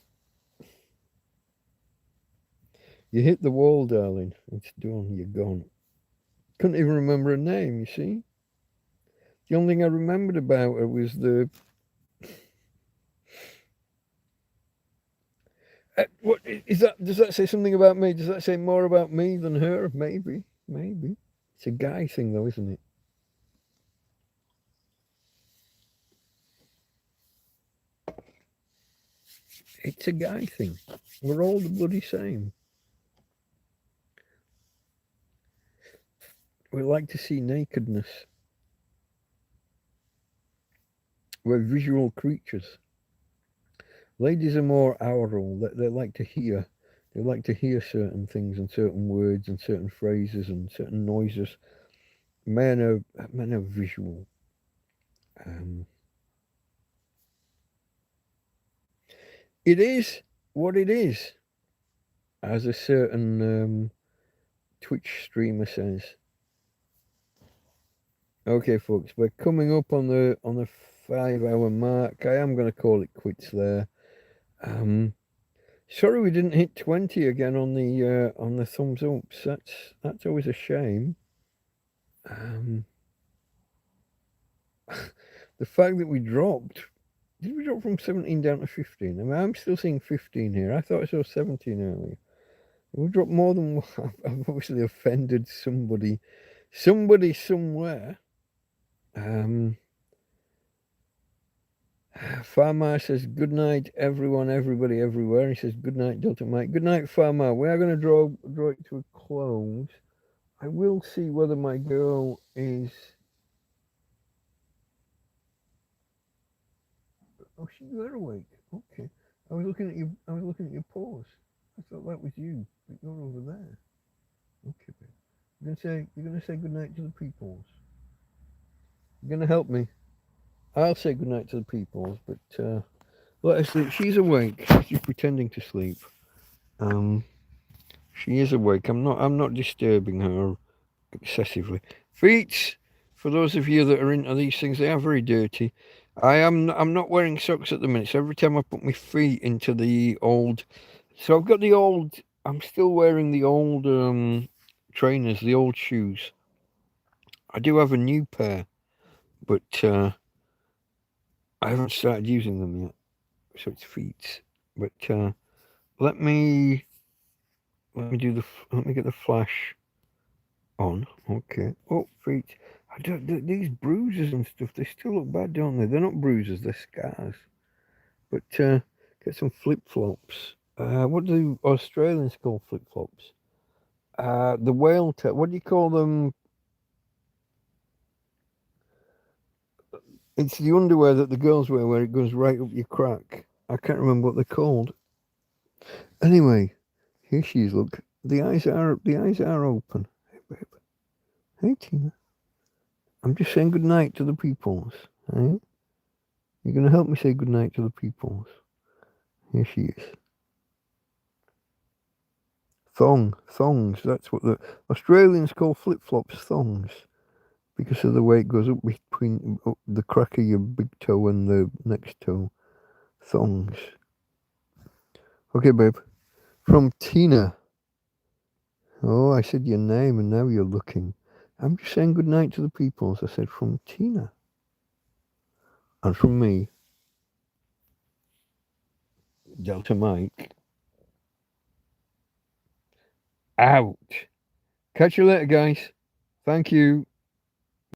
Speaker 1: You hit the wall, darling. It's done. You're gone. Couldn't even remember her name, you see? The only thing I remembered about her was the. What is that? Does that say something about me? Does that say more about me than her? Maybe, maybe. It's a guy thing, though, isn't it? It's a guy thing. We're all the bloody same. We like to see nakedness. We're visual creatures. Ladies are more aural. They like to hear. They like to hear certain things and certain words and certain phrases and certain noises. Men are visual. Um, it is what it is, as a certain Twitch streamer says. Okay, folks, we're coming up on the 5 hour mark. I am going to call it quits there. Sorry we didn't hit 20 again on the thumbs ups. That's always a shame. The fact that we dropped. Did we drop from 17 down to 15? I mean, I'm still seeing 15 here. I thought I saw 17 earlier. We dropped more than one. I've obviously offended somebody somewhere. Farmer says, good night, everyone, everybody, everywhere. He says, good night, Delta Mike. Good night, Farmer. We are going to draw it to a close. I will see whether my girl is... Oh, you're awake. Okay. I was looking at your paws. I thought that was you, but you're over there. Okay, babe. You're gonna say good night to the peoples. You're gonna help me. I'll say good night to the peoples, but let her sleep. She's awake. She's pretending to sleep. She is awake. I'm not disturbing her excessively. Feet. For those of you that are into these things, they are very dirty. I'm not wearing socks at the minute, so every time I put my feet into the old, so I've got the old. I'm still wearing the old trainers, the old shoes. I do have a new pair, but I haven't started using them yet, so it's feet. But let me let me get the flash on. Okay. Oh, feet. These bruises and stuff, they still look bad, don't they? They're not bruises, they're scars. But get some flip-flops. What do Australians call flip-flops? The whale tail. What do you call them? It's the underwear that the girls wear where it goes right up your crack. I can't remember what they're called. Anyway, here she is, look. The eyes are open. Hey, babe. Hey, Tina. I'm just saying good night to the peoples. Hey? You're going to help me say good night to the peoples. Here she is. Thongs. That's what the Australians call flip-flops, thongs. Because of the way it goes up between the crack of your big toe and the next toe. Thongs. Okay, babe. From Tina. Oh, I said your name and now you're looking. I'm just saying good night to the peoples. I said from Tina. And from me, Delta Mike. Out. Catch you later, guys. Thank you.